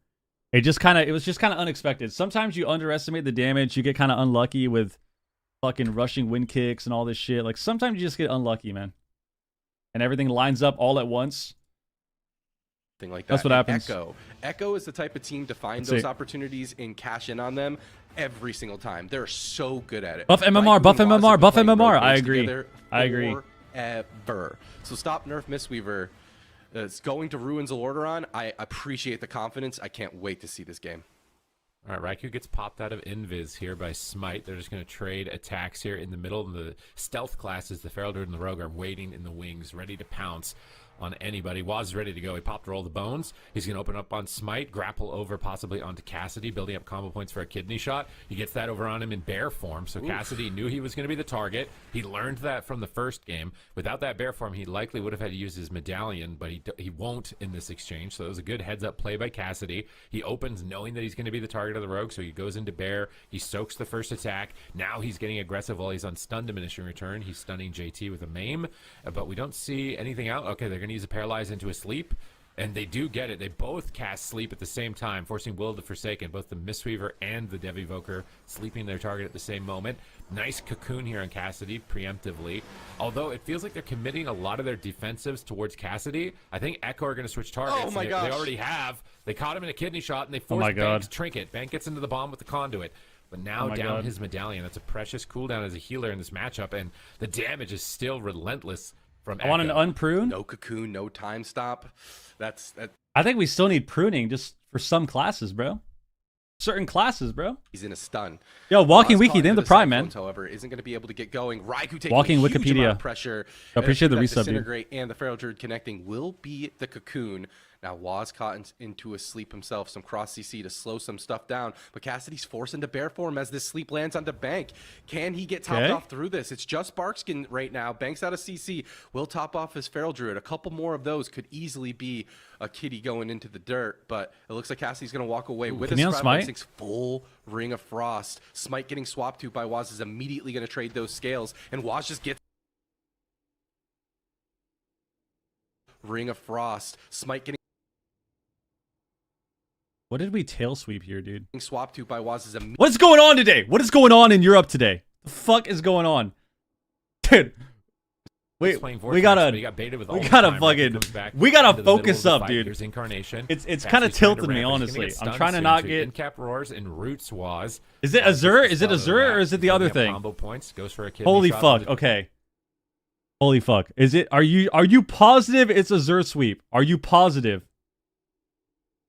It was just kind of unexpected. Sometimes you underestimate the damage. You get kind of unlucky with fucking rushing wind kicks and all this shit. Like sometimes you just get unlucky, man. And everything lines up all at once. Thing like that. That's what happens. Echo is the type of team to find those opportunities and cash in on them every single time. They're so good at it. Buff MMR. I agree. Forever. So stop Nerf Mistweaver. It's going to ruin Zalordaeron. I appreciate the confidence. I can't wait to see this game. All right, Raikou gets popped out of Invis here by Smite. They're just going to trade attacks here in the middle. And the stealth classes, the Feral Druid and the Rogue, are waiting in the wings, ready to pounce on anybody. Waz is ready to go. He popped Roll the Bones. He's going to open up on Smite, grapple over possibly onto Cassidy, building up combo points for a kidney shot. He gets that over on him in bear form, so Cassidy knew he was going to be the target. He learned that from the first game. Without that bear form, he likely would have had to use his medallion, but he won't in this exchange, so it was a good heads-up play by Cassidy. He opens knowing that he's going to be the target of the Rogue, so he goes into bear. He soaks the first attack. Now he's getting aggressive while he's on stun diminishing return. He's stunning JT with a maim, but we don't see anything out. Okay, they're going to use a paralyze into a sleep, and they do get it. They both cast sleep at the same time, forcing Will to Forsaken, both the Mistweaver and the Dev Evoker sleeping their target at the same moment. Nice cocoon here on Cassidy preemptively, although it feels like they're committing a lot of their defensives towards Cassidy. I think Echo are going to switch targets. Oh my gosh. They already have. They caught him in a kidney shot, and they forced Bank to trinket. Bank gets into the bomb with the conduit, but now down his medallion. That's a precious cooldown as a healer in this matchup, and the damage is still relentless. I want an unprune. No cocoon, no time stop. That's that. I think we still need pruning just for some classes, bro. certain classes, bro. He's in a stun. Yo, Walking Oz Wiki, caught they have into the prime, man. cyclones, however, isn't going to be able to get going. Raikou taking Walking a huge Wikipedia. amount of pressure. I appreciate the That resub, dude. Disintegrate and the Feral Druid connecting will be the Cocoon. Now, Waz caught into a sleep himself, some cross CC to slow some stuff down, but Cassidy's forced into bear form as this sleep lands onto Bank. Can he get topped off through this? It's just Barkskin right now. Bank's out of CC. Will top off his Feral Druid. A couple more of those could easily be a kitty going into the dirt, but it looks like Cassidy's going to walk away with his Smite? Full Ring of Frost. Smite getting swapped to by Waz is immediately going to trade those scales, and Waz just gets Ring of Frost. Smite getting What did we tail sweep here, dude? swapped to by Waz is immediately. What's going on today? What is going on in Europe today? The fuck is going on? Dude. Wait, we gotta focus up, dude. Here's Incarnation. It's kind of tilting me, honestly. I'm trying to not get. Cap roars and roots Waz. Is it Azure? Is it Azure or is it the other thing? Combo points goes for a Holy fuck! Okay. Holy fuck! Is it? Are you positive it's Azure sweep? Are you positive?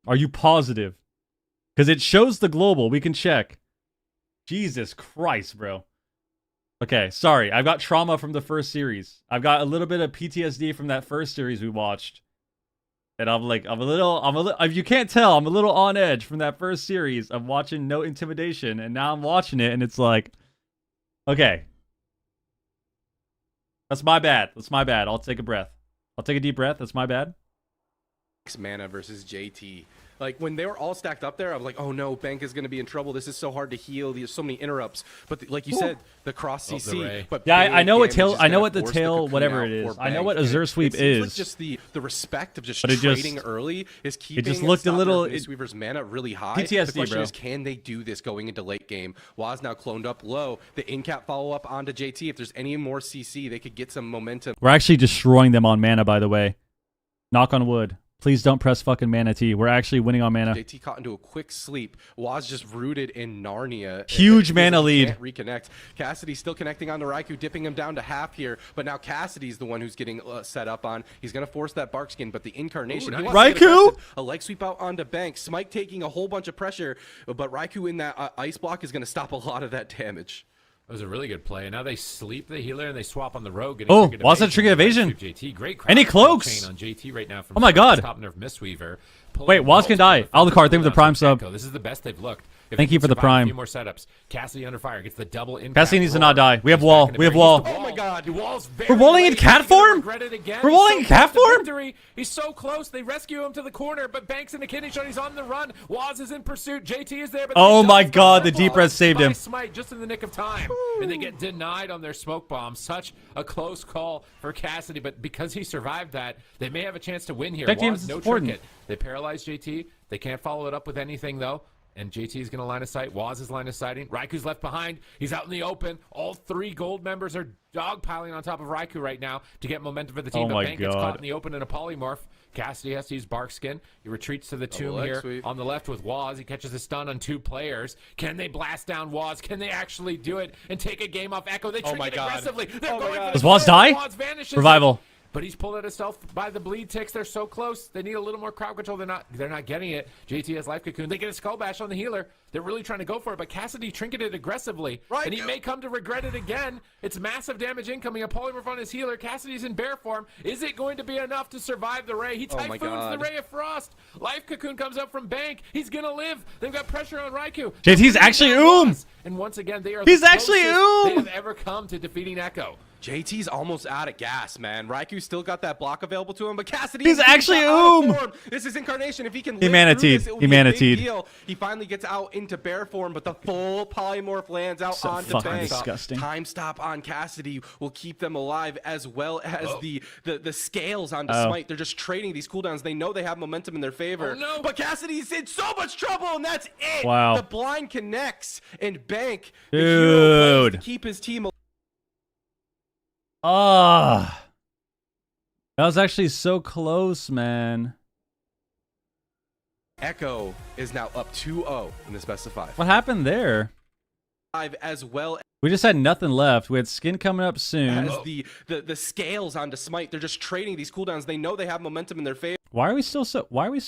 Are you positive? Because it shows the global. We can check. Jesus Christ, bro. Okay, sorry. I've got trauma from the first series. I've got a little bit of PTSD from that first series we watched. And I'm a little, if you can't tell, I'm a little on edge from that first series of watching No Intimidation. And now I'm watching it and it's like, okay. That's my bad. That's my bad. I'll take a breath. I'll take a deep breath. That's my bad. Mana versus JT. Like, when they were all stacked up there, I was like, oh no, Bank is going to be in trouble. This is so hard to heal. There's so many interrupts. But like you said, the cross CC. But yeah, I know what tail. I know what the tail, whatever it is. I know what Azure sweep is. Like just the respect of just trading early is keeping. It just looked a little. Weaver's mana really high. PTSD, the question bro. is, can they do this going into late game? Waz now cloned up low. The in-cap follow up onto JT. If there's any more CC, they could get some momentum. We're actually destroying them on mana, by the way. Knock on wood. Please don't press fucking mana T. We're actually winning on mana. JT caught into a quick sleep. Waz just rooted in Narnia. Huge mana lead. Can't reconnect. Cassidy still connecting on the Raikou, dipping him down to half here. But now Cassidy's the one who's getting set up on. He's going to force that Barkskin, but the Incarnation. Ooh, nice. Raikou? A leg sweep out onto Bank. Smite taking a whole bunch of pressure, but Raikou in that ice block is going to stop a lot of that damage. That was a really good play. And now they sleep the healer and they swap on the rogue. Oh, what's that trigger evasion? JT. Great crowd. And he cloaks. On JT right now from oh my god. Top Nerf Mistweaver. Wait, Waz can die. Alucard, thank you for the prime sub. This is the best they've looked. Thank you for the prime. A few more setups. Cassidy under fire gets the double impact. Cassidy needs to not die. We have wall. We have wall. Oh my god. We're walling in cat form? We're walling in cat form? He's so close. They rescue him to the corner, but Banks in the kidney shot. He's on the run. Waz is in pursuit. JT is there. But oh my god, the deep res saved him. Smite just in the nick of time. And they get denied on their smoke bomb. Such a close call for Cassidy, but because he survived that, they may have a chance to win here. Waz, no trinket. They paralyze JT. They can't follow it up with anything, though. And JT is going to line of sight. Waz is line of sighting. Raiku's left behind. He's out in the open. All three gold members are dogpiling on top of Raikou right now to get momentum for the team. Oh my Bank gets caught in the open in a polymorph. Cassidy has to use Barkskin. He retreats to the tomb here on the left with Waz. He catches a stun on two players. Can they blast down Waz? Can they actually do it and take a game off Echo? They trick it aggressively. They're going for does Waz die? Waz vanishes. Revival. But he's pulled out himself by the bleed ticks. They're so close. They need a little more crowd control. They're not getting it. JT has life cocoon. They get a skull bash on the healer. They're really trying to go for it, but Cassidy trinketed aggressively. And he may come to regret it again. It's massive damage incoming. A polymorph on his healer. Cassidy's in bear form. Is it going to be enough to survive the ray? He typhoons the ray of frost. Life cocoon comes up from Bank. He's gonna live. They've got pressure on Raikou. JT's actually And once again, they are He's actually they have ever come to defeating Echo. JT's almost out of gas, man. Raikou still got that block available to him, but Cassidy he's actually This is Incarnation. If he can he mana-teed. He mana-teed. He finally gets out into bear form, but the full polymorph lands out so onto fucking Bank. disgusting. Time stop on Cassidy will keep them alive, as well as the scales onto Smite. They're just trading these cooldowns. They know they have momentum in their favor. But Cassidy's in so much trouble, and that's it. Wow. The blind connects, and Bank, dude, the hero plays to keep his team alive. That was actually so close, man. Echo is now up 2-0 in this best of 5. What happened there? As well. We just had nothing left. We had skin coming up soon. As the scales onto Smite, they're just trading these cooldowns. They know they have momentum in their favor. Why are we still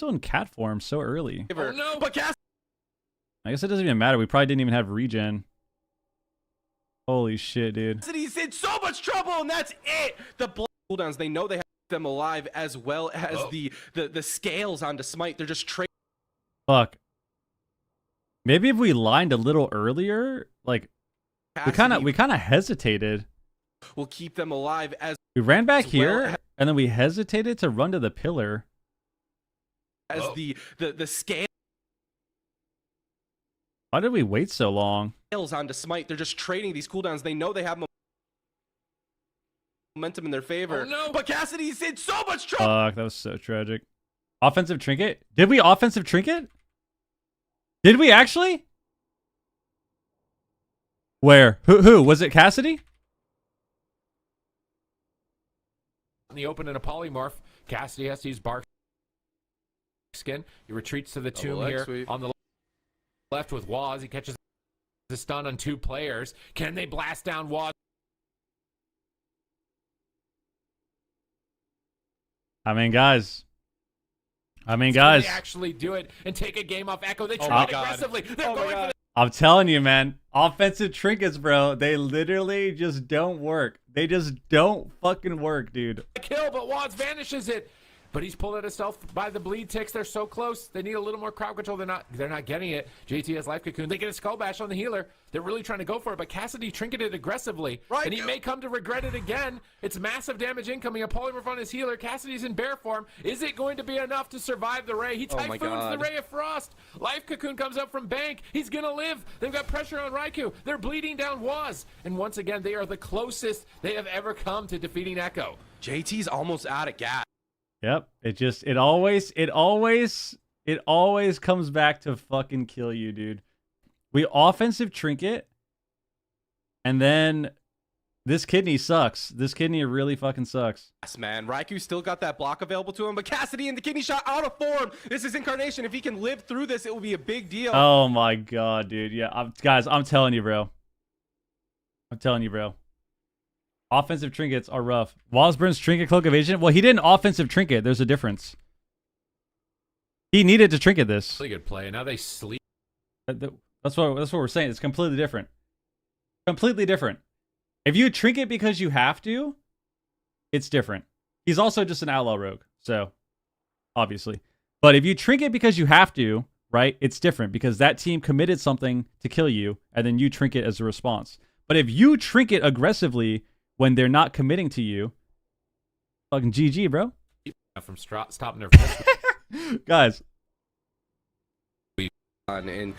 in cat form so early? But I guess it doesn't even matter. We probably didn't even have regen. Holy shit, dude. He's in so much trouble, and that's it. The cooldowns, they know they have them alive, as well as the scales onto Smite. They're just trading. Fuck. Maybe if we lined a little earlier, like we kind of hesitated. We'll keep them alive as We ran back here, and then we hesitated to run to the pillar. As the scale. Why did we wait so long? Onto Smite. They're just trading these cooldowns. They know they have momentum in their favor. Oh, no. But Cassidy's in so much trouble. Fuck, that was so tragic. Offensive trinket? Did we offensive trinket? Did we actually? Where? Who? Was it Cassidy? In the open in a polymorph, Cassidy has to use Bark skin. He retreats to the tomb here on the left with Waz. He catches the stun on 2 players. Can they blast down Waz? I mean, guys. Can they actually do it and take a game off Echo? They tried aggressively. They're going for the I'm telling you, man. Offensive trinkets, bro. They literally just don't work. They just don't fucking work, dude. kill, but Waz vanishes it. But he's pulled out of stealth by the bleed ticks. They're so close. They need a little more crowd control. They're not getting it. JT has life cocoon. They get a skull bash on the healer. They're really trying to go for it, but Cassidy trinketed aggressively. Right. And he may come to regret it again. It's massive damage incoming. A polymorph on his healer. Cassidy's in bear form. Is it going to be enough to survive the ray? He typhoons the ray of frost. Life cocoon comes up from bank. He's gonna live. They've got pressure on Raikou. They're bleeding down Waz. And once again, they are the closest they have ever come to defeating Echo. JT's almost out of gas. Yep. It always comes back to fucking kill you, dude. We offensive trinket, and then this kidney sucks. This kidney really fucking sucks. Yes, man. Raikou still got that block available to him, but Cassidy in the kidney shot out of form. This is Incarnation. If he can live through this, it will be a big deal. Oh my god, dude. Yeah, guys, I'm telling you, bro. Offensive trinkets are rough. Wasburn's trinket cloak evasion. Well, he didn't offensive trinket. There's a difference. He needed to trinket this. Really good play. Now they sleep. That's what we're saying. It's completely different. Completely different. If you trinket because you have to, it's different. He's also just an outlaw rogue, so obviously. But if you trinket because you have to, right? It's different because that team committed something to kill you, and then you trinket as a response. But if you trinket aggressively when they're not committing to you, fucking GG, bro. From stopping their guys. And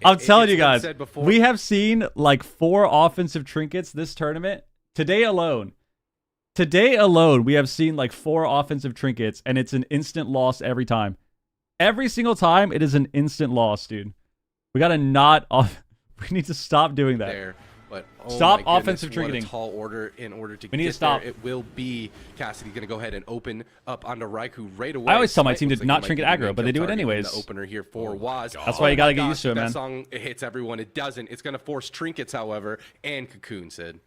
I'm telling you guys, we have seen like 4 offensive trinkets this tournament. Today alone, we have seen like 4 offensive trinkets, and it's an instant loss every time. Every single time, it is an instant loss, dude. We gotta not off. We need to stop doing that. But stop offensive trinketing. What a tall order in order to we need to stop. There. It will be Cassidy going to go ahead and open up onto Raikou right away. I always tell my team to not trinket aggro, but they do it anyways. The opener here for Waz. That's why you got to get used to it, man. That song hits everyone. It doesn't. It's going to force trinkets, however, and cocoon, Sid.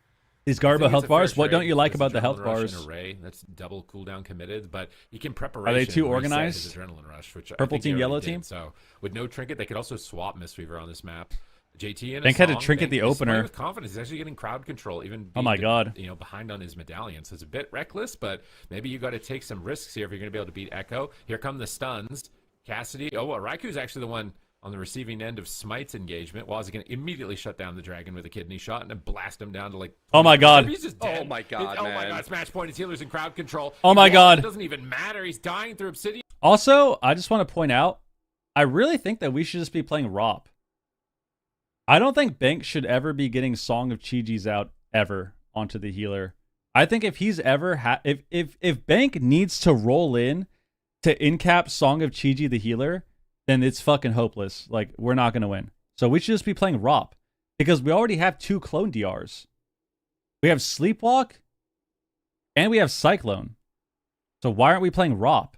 These Garbo health bars. What don't you like about the health bars? Array. That's double cooldown committed, but you can preparation. Are they too organized? Adrenaline rush, which purple team, yellow team. So with no trinket, they could also swap Mistweaver on this map. JT and Bank had to trinket the opener with confidence. He's actually getting crowd control, even oh my god, behind on his medallion. So it's a bit reckless, but maybe you got to take some risks here if you're going to be able to beat Echo. Here come the stuns. Cassidy. Oh, well, Raikou's actually the one on the receiving end of Smite's engagement. Waz going to immediately shut down the dragon with a kidney shot and then blast him down to like. Oh my god. He's just dead. Oh my god. Oh my god. Smash point. His healer's in crowd control. Oh my god. It doesn't even matter. He's dying through Obsidian. Also, I just want to point out, I really think that we should just be playing ROP. I don't think Bank should ever be getting Song of Chi-Ji's out ever onto the healer. I think if he's ever if Bank needs to roll in to incap Song of Chi-Ji the healer, then it's fucking hopeless. Like, we're not going to win. So we should just be playing ROP because we already have 2 clone DRs. We have Sleepwalk and we have Cyclone. So why aren't we playing ROP?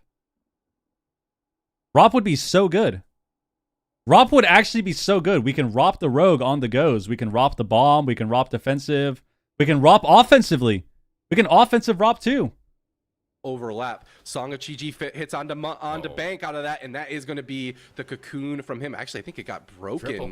ROP would be so good. ROP would actually be so good. We can ROP the rogue on the goes. We can ROP the bomb. We can ROP defensive. We can ROP offensively. We can offensive ROP too. overlap. Song of Chi-Ji hits onto Bank out of that, and that is going to be the cocoon from him. Actually, I think it got broken. Triple.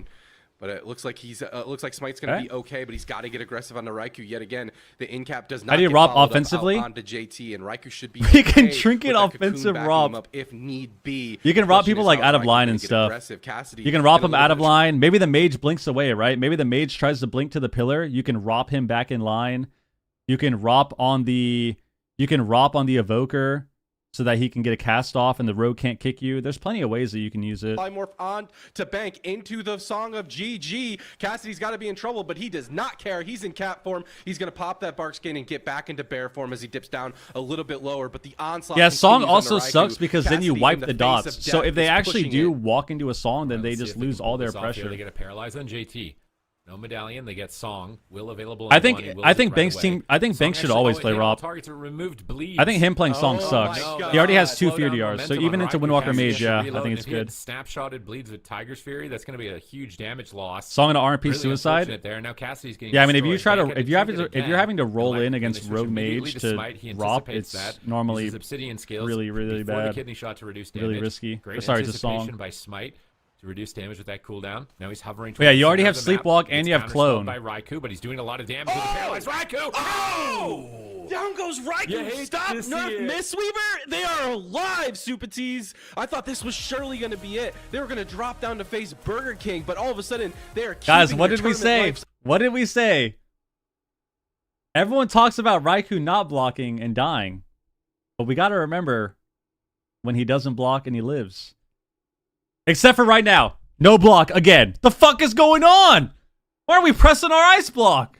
But it looks like looks like Smite's going to be okay, but he's got to get aggressive on the Raikou yet again. The in-cap does not. How do you get rob followed up offensively? out onto JT, and Raikou should be. You can okay trinket with that cocoon offensive backing rob. him up if need be. You can rob Question people is like how out of Raikou line gonna and get stuff. aggressive. Cassidy You can rob in a him little out of bit line. Maybe the mage blinks away, right? Maybe the mage tries to blink to the pillar. You can rob him back in line. You can rob on the evoker so that he can get a cast off and the rogue can't kick you. There's plenty of ways that you can use it. Polymorph on to Bank into the Song of GG. Cassidy's got to be in trouble, but he does not care. He's in cat form. He's going to pop that bark skin and get back into bear form as he dips down a little bit lower. But the onslaught. Yeah, song continues also on the Raikou. sucks because then you Cassidy wipe in the face dots. of So death if they is actually pushing do it. walk into a song, then they Let's see just if they lose can all pull their this off here. pressure. They get a paralyze on JT. No medallion. They get Song. Will available. I on think one. He wills I it think right Banks away. team. I think Song Banks should actually- always oh, play yeah, Rob. Targets are removed. Bleeds. I think him playing Song Oh sucks. my God. He already has two Slow fear down DRs, so momentum even on into Raikou. Windwalker Cassidy Mage, should yeah, I reload, think and it's if he had good. Snapshotted Bleeds with Tiger's Fury. That's going to be a huge damage loss. Song into RP Really suicide. unfortunate there. Now Cassidy's getting Yeah, I mean, if you destroyed. try to, Bank if had you're having to again. roll Black in Kidney against switch Rogue immediately Mage to to Smite. He Rob, anticipates it's that. normally Uses Obsidian skills really, really before the bad. kidney shot to reduce damage. Really risky. Great Sorry, it's a anticipation song. by Smite to reduce damage with that cooldown. Now he's hovering. Yeah, you towards already the have center of the Sleepwalk map. and Gets you have counterspelled Clone. by Raikou, but he's doing a lot of damage with the paralyzed Raikou. Oh! Down goes Raikou. You hate Stop, to see Nerf, it. Mistweaver. They are alive, Supatees. I thought this was surely going to be it. They were going to drop down to face Burger King, but all of a sudden they are Guys, keeping what their did we tournament say? lives. What did we say? Everyone talks about Raikou not blocking and dying, but we got to remember when he doesn't block and he lives. Except for right now. No block again. The fuck is going on? Why are we pressing our ice block?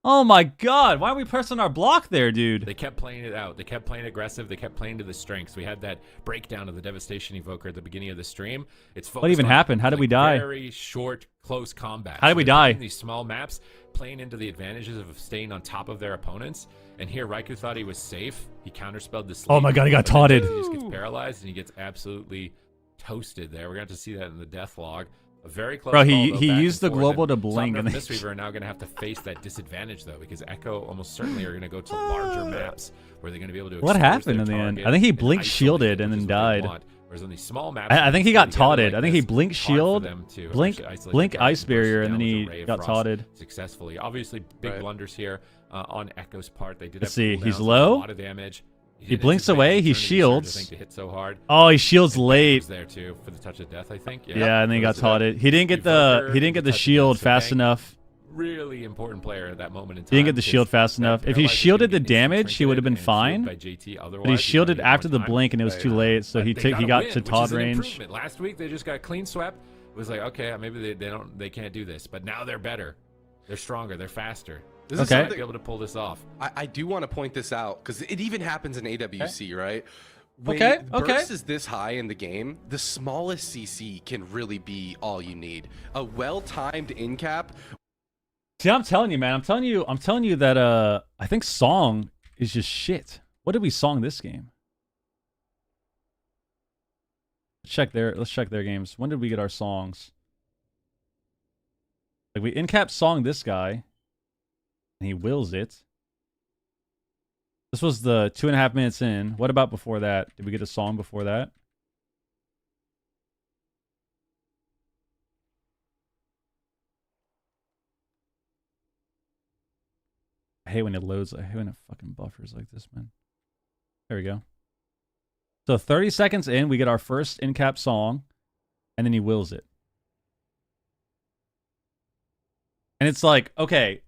Oh my god. Why are we pressing our block there, dude? They kept playing it out. They kept playing aggressive. They kept playing to the strengths. We had that breakdown of the Devastation Evoker at the beginning of the stream. It's focused even on, happened? How did we die? Very short, close combat. How did we they're die? playing these small maps, playing into the advantages of staying on top of their opponents. And here, Raikou thought he was safe. He counterspelled the sleep. Oh my god, he got But then taunted. He just gets paralyzed and he gets absolutely toasted there. We're going to have to see that in the death log. A very close Bro, call, he though, he back used the and forth, global to and blink Somnum and and then Mistweaver are now going to have to face that disadvantage, though, because Echo almost certainly are going to go to larger maps where they're going to be able to What expose happened their in the end? target I think he and blink isolate shielded it, and which then is what they died. want. Whereas on these small maps, I think he got taunted. I think he blink blinked shield, blink ice barrier, and then he got taunted. successfully. Obviously, big Right. blunders here on Echo's part. They did Let's have see, cooldowns, he's a low. lot of damage. He didn't blinks anticipate away, the he eternity surge, shields. I think, to hit so hard. Oh, he shields late. Was there too for the touch of death, I think. Yeah, and then he got Those are taunted. He didn't get the Evoker, shield touch of death, fast so Bank, enough. Really important player at that moment in time. He didn't get the because shield fast that enough. If he paralyzed is shielded gonna the get instantly damage, he would have been trinketed and fine. healed by JT. But he Otherwise, shielded he's gonna after get the more time. blink, and it was too late. So But he they got a got win, to which Todd is an range. improvement. Last week they just got clean swept. It was like, okay, maybe they can't do this, but now they're better. They're stronger. They're faster. This is Okay. They might something- be able to pull this off. I do want to point this out because it even happens in AWC, right? When Okay. burst is this high in the game, the smallest CC can really be all you need. A well-timed in cap. See, I'm telling you, man. I'm telling you that I think Song is just shit. What did we Song this game? Let's check their games. When did we get our songs? Like we in-cap Song this guy, and he wills it. This was the 2.5 minutes in. What about before that? Did we get a song before that? I hate when it loads. I hate when it fucking buffers like this, man. There we go. So 30 seconds in, we get our first in-cap song, and then he wills it. And it's like, okay,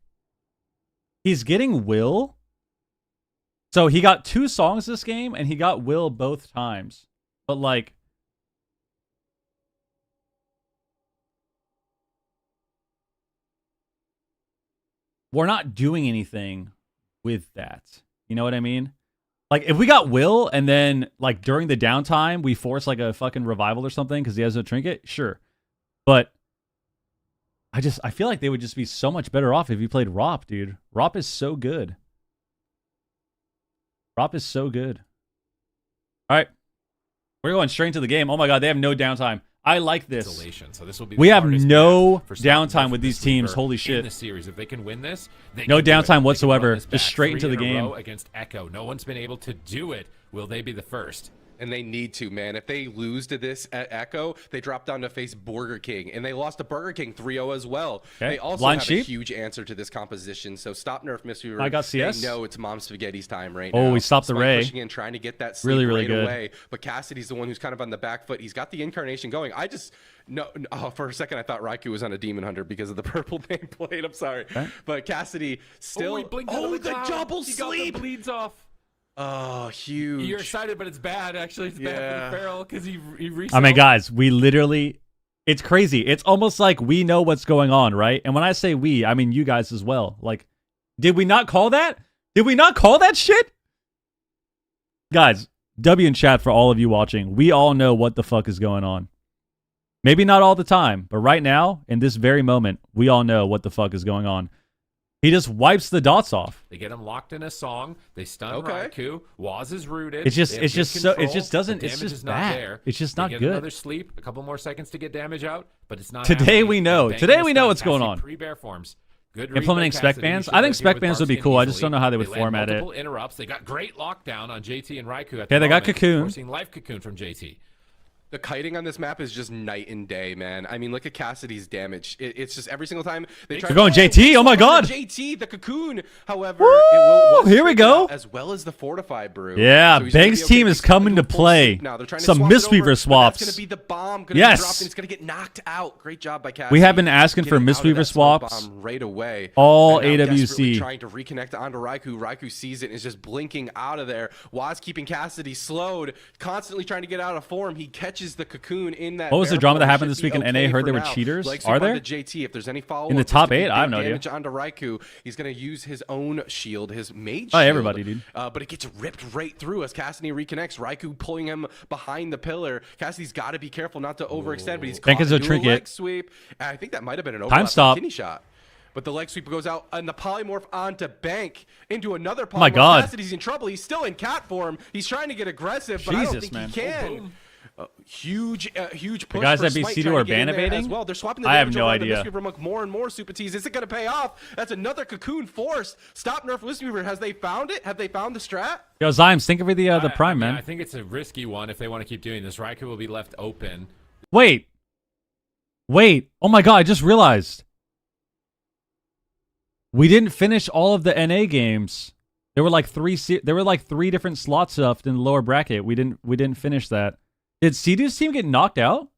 he's getting will. So he got 2 songs this game, and he got will both times. But like, we're not doing anything with that. You know what I mean? Like, if we got will, and then like during the downtime we force like a fucking revival or something because he has a trinket, sure. But I feel like they would just be so much better off if he played Rop, dude. Rop is so good. Rop is so good. All right. We're going straight into the game. Oh my god, they have no downtime. I like this. isolation. So this will be We the have hardest no map for Stop downtime Nerf with these this teams. week Holy in shit. the series. If they can win this, they No can do it. downtime They can run whatsoever. this Just back straight into 3 the in a game. row against Echo. No one's been able to do it. Will they be the first? And they need to, man. If they lose to this at Echo, they drop down to face Borgir King. And they lost to Burger King 3-0 as well. Okay. They also Blind have sheep. a huge answer to this composition. So Stop Nerf Misweaver. I got CS. They know it's Mom Spaghetti's time right Oh, now. we stopped the Smite Ray. pushing in, trying to get that sleep Really, really right good. away. But Cassidy's the one who's kind of on the back foot. He's got the incarnation going. For a second, I thought Raikou was on a Demon Hunter because of the purple nameplate. I'm sorry. Okay. But Cassidy still... he blinked out of the cloud. double He got the sleep! bleeds off. Oh, huge. You're excited, but it's bad. Actually, it's bad Yeah. for the Feral because he reset. I mean, guys, we literally, it's crazy. It's almost like we know what's going on, right? And when I say we, I mean you guys as well. Like, did we not call that? Did we not call that shit? Guys, W in chat for all of you watching. We all know what the fuck is going on. Maybe not all the time, but right now, in this very moment, we all know what the fuck is going on. He just wipes the dots off. They get him locked in a song. They stun Okay. Raikou. Waz is rooted. It's just, They have good so, it control. just doesn't, The it's damage just is not bad. there. It's just They not get good. Another sleep. A couple more seconds to get damage out, but it's not. Today happening. we know. They're Today banging we the know stun. what's going Cassie on. Pre-bear forms. Good read Implementing by spec Cassidy. bans? Should I think live spec here with bans would be Barskin cool. I just easily. don't know how they would land format it. multiple interrupts. They got great lockdown on JT and Raikou. Okay, they got Cocoon. We're seeing life Cocoon from JT. The kiting on this map is just night and day, man. I mean, look at Cassidy's damage. It's just every single time they try. They're going JT. Oh my god. JT, the cocoon. However, it was Here we go. as well as the fortified brew. Yeah, So he's gonna Banks' be able team to is be coming into to full play. sleep Now they're trying to Some swap it Mistweaver over, but swaps. That's gonna be the bomb. Gonna Yes. be dropped and it's gonna get knocked out. Great job by Cassidy. We have been asking for getting out of Mistweaver that smoke swaps bomb right away. all And now AWC. desperately trying to reconnect onto Raikou. Raikou sees it and is just blinking out of there. Waz keeping Cassidy slowed, constantly trying to get out of form. He catches the cocoon in that. What was the bear drama that form. happened Should this week be in NA? okay Heard for they were now. cheaters? Leg Are sweep there? onto JT. If there's any follow In the top 8? I have no idea. Damage onto Raikou. He's gonna use his own shield, his mage. Oh, shield, everybody, dude. But it gets ripped right through as Cassidy reconnects. Raikou pulling him behind the pillar. Cassidy's got to be careful not to overextend, but he's Think caught it's a into trinket. leg sweep. And I think that might have been an overlap stop. kidney shot. But the leg sweep goes out, and the polymorph onto Bank into another polymorph. my God. Cassidy's in trouble. He's still in cat form. He's trying to get aggressive, but I don't Jesus, think man. he can. Huge push. guys for that beat Smite C2 trying are to get in there ban-evading? as well. They're swapping the I have damage no around the idea. Mistweaver among more and more Super Ts. Is it going to pay off? That's another cocoon forced. Stop Nerf Mistweaver. Has they found it? Have they found the strat? Yo, Zymes, think of the prime, I man. think it's a risky one if they want to keep doing this. Raikou will be left open. Wait. Oh my god, I just realized. We didn't finish all of the NA games. There were like three different slots left in the lower bracket. We didn't finish that. Did Sea-Doo's team get knocked out?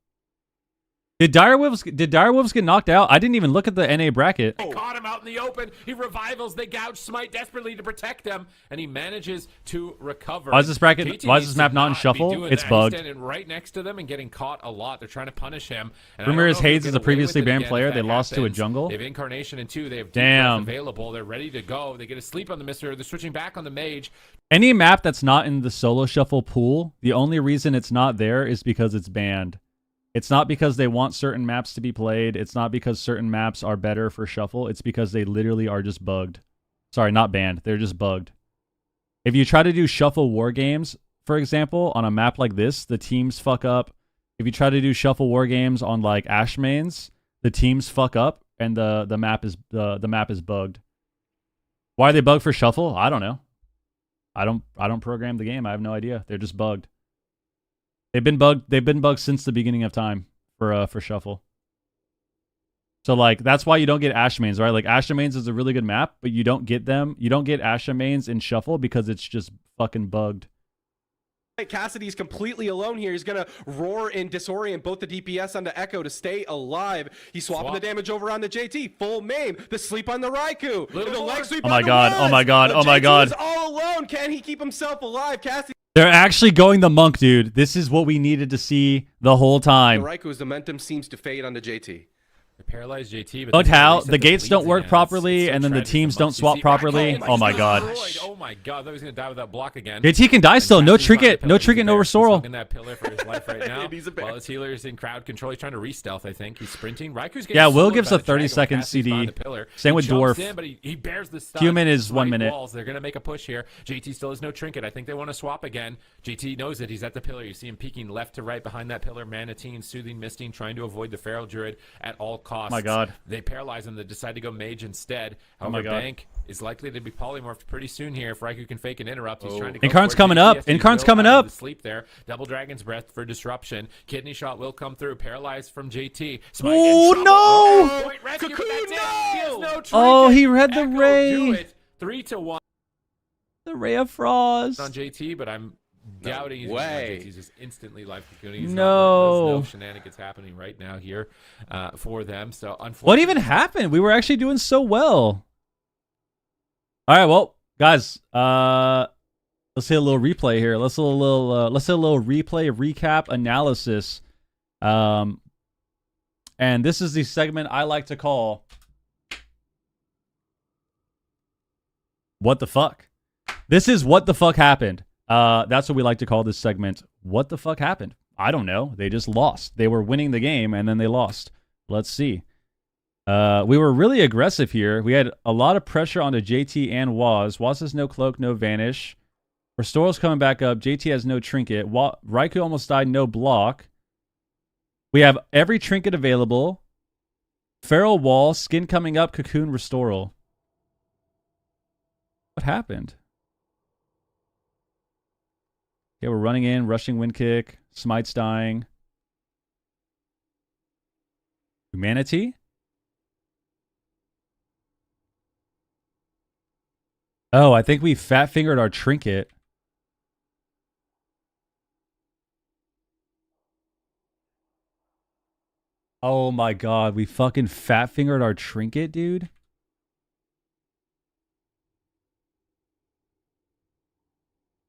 Did Direwolves get knocked out? I didn't even look at the NA bracket. They caught him out in the open. He revivals. They gouge Smite desperately to protect him, and he manages to recover. Why is this bracket? JT Why is needs this to map not in be shuffle? doing It's that. bugged. He's standing right next to them and getting caught a lot. They're trying to punish him. And I Rumor don't is know if Hayes he'll is get a away previously with it banned again player. if They that lost to a happens. jungle. They have Incarnation and 2. They have Damn. Deep Breath available. They're ready to go. They get a sleep on the Mister. They're switching back on the Mage. Any map that's not in the solo shuffle pool, the only reason it's not there is because it's banned. It's not because they want certain maps to be played. It's not because certain maps are better for shuffle. It's because they literally are just bugged. Sorry, not banned. They're just bugged. If you try to do shuffle war games, for example, on a map like this, the teams fuck up. If you try to do shuffle war games on like Ash mains, the teams fuck up and the map is bugged. Why are they bugged for shuffle? I don't know. I don't program the game. I have no idea. They're just bugged. They've been bugged since the beginning of time for shuffle. So like that's why you don't get Asha mains, right? Like Asha mains is a really good map, but you don't get them. You don't get Asha mains in shuffle because it's just fucking bugged. Cassidy's completely alone here. He's going to roar and disorient both the DPS onto Echo to stay alive. He's swapping the damage over on the JT. Full maim. The sleep on the Raikou. The leg sweep Oh my on the god. Waz. Oh my god. Oh my JT god. is all alone. Can he keep himself alive? Cassidy. They're actually going the monk, dude. This is what we needed to see the whole The time. Raikou's momentum seems to fade on the JT. Paralyzed JT, but Look this is how reset the gates leads don't work again. properly, It's so and then the tragic. teams don't Monks, you swap see- properly. Oh my god. Oh my god, that was gonna die with that block again. JT can die And still. No Cassie's behind the trinket. pillar. No He's a trinket. No bear. He's restoral. hugging that pillar for his life right now. He's a bear. While his healer is in crowd control, he's trying to re-stealth, I think. He's sprinting. Raiku's getting Yeah, Will soloed gives by a the dragon 30-second while Cassie's behind CD. the pillar. Same He with jumps Dwarf. in, but he bears the stun. Human is Right 1 minute. walls. They're gonna make a push here. JT still has no trinket. I think they want to swap again. JT knows it. He's at the pillar. You see him peeking left to right behind that pillar. Manatine, soothing, misting, trying to avoid the feral druid at all costs. My god. They paralyze him. They decide to go mage instead. Oh my However, god. Bank is likely to be polymorphed pretty soon here. If Raikou can fake an interrupt, he's trying to go Incarn's for it. coming up. GTS, he's Incarn's Will coming out of up. the Sleep there. Double Dragon's Breath for disruption. Kidney shot will come through. Paralyzed from JT. Smite in Oh, trouble. no! Oh, point rescue, but that's it. He has no Oh, trinket. he read the Echo do ray. it. 3-1 The Ray of Frost. on JT, but I'm doubting he's way. JT's just instantly life cocooning. He's No. There's no shenanigans happening right now here for them. So unfortunately, What even happened? We were actually doing so well. All right, well, guys, let's hit a little replay here. Let's hit a little replay recap analysis. And this is the segment I like to call What the fuck? This is what the fuck happened. That's what we like to call this segment. What the fuck happened? I don't know. They just lost. They were winning the game and then they lost. Let's see. We were really aggressive here. We had a lot of pressure onto JT and Waz. Waz has no cloak, no vanish. Restoral's coming back up. JT has no trinket. Raikou almost died, no block. We have every trinket available. Feral wall, skin coming up, cocoon, restoral. What happened? Okay, we're running in, rushing wind kick, smite's dying. Humanity? Oh, I think we fat fingered our trinket. Oh my god, we fucking fat fingered our trinket, dude.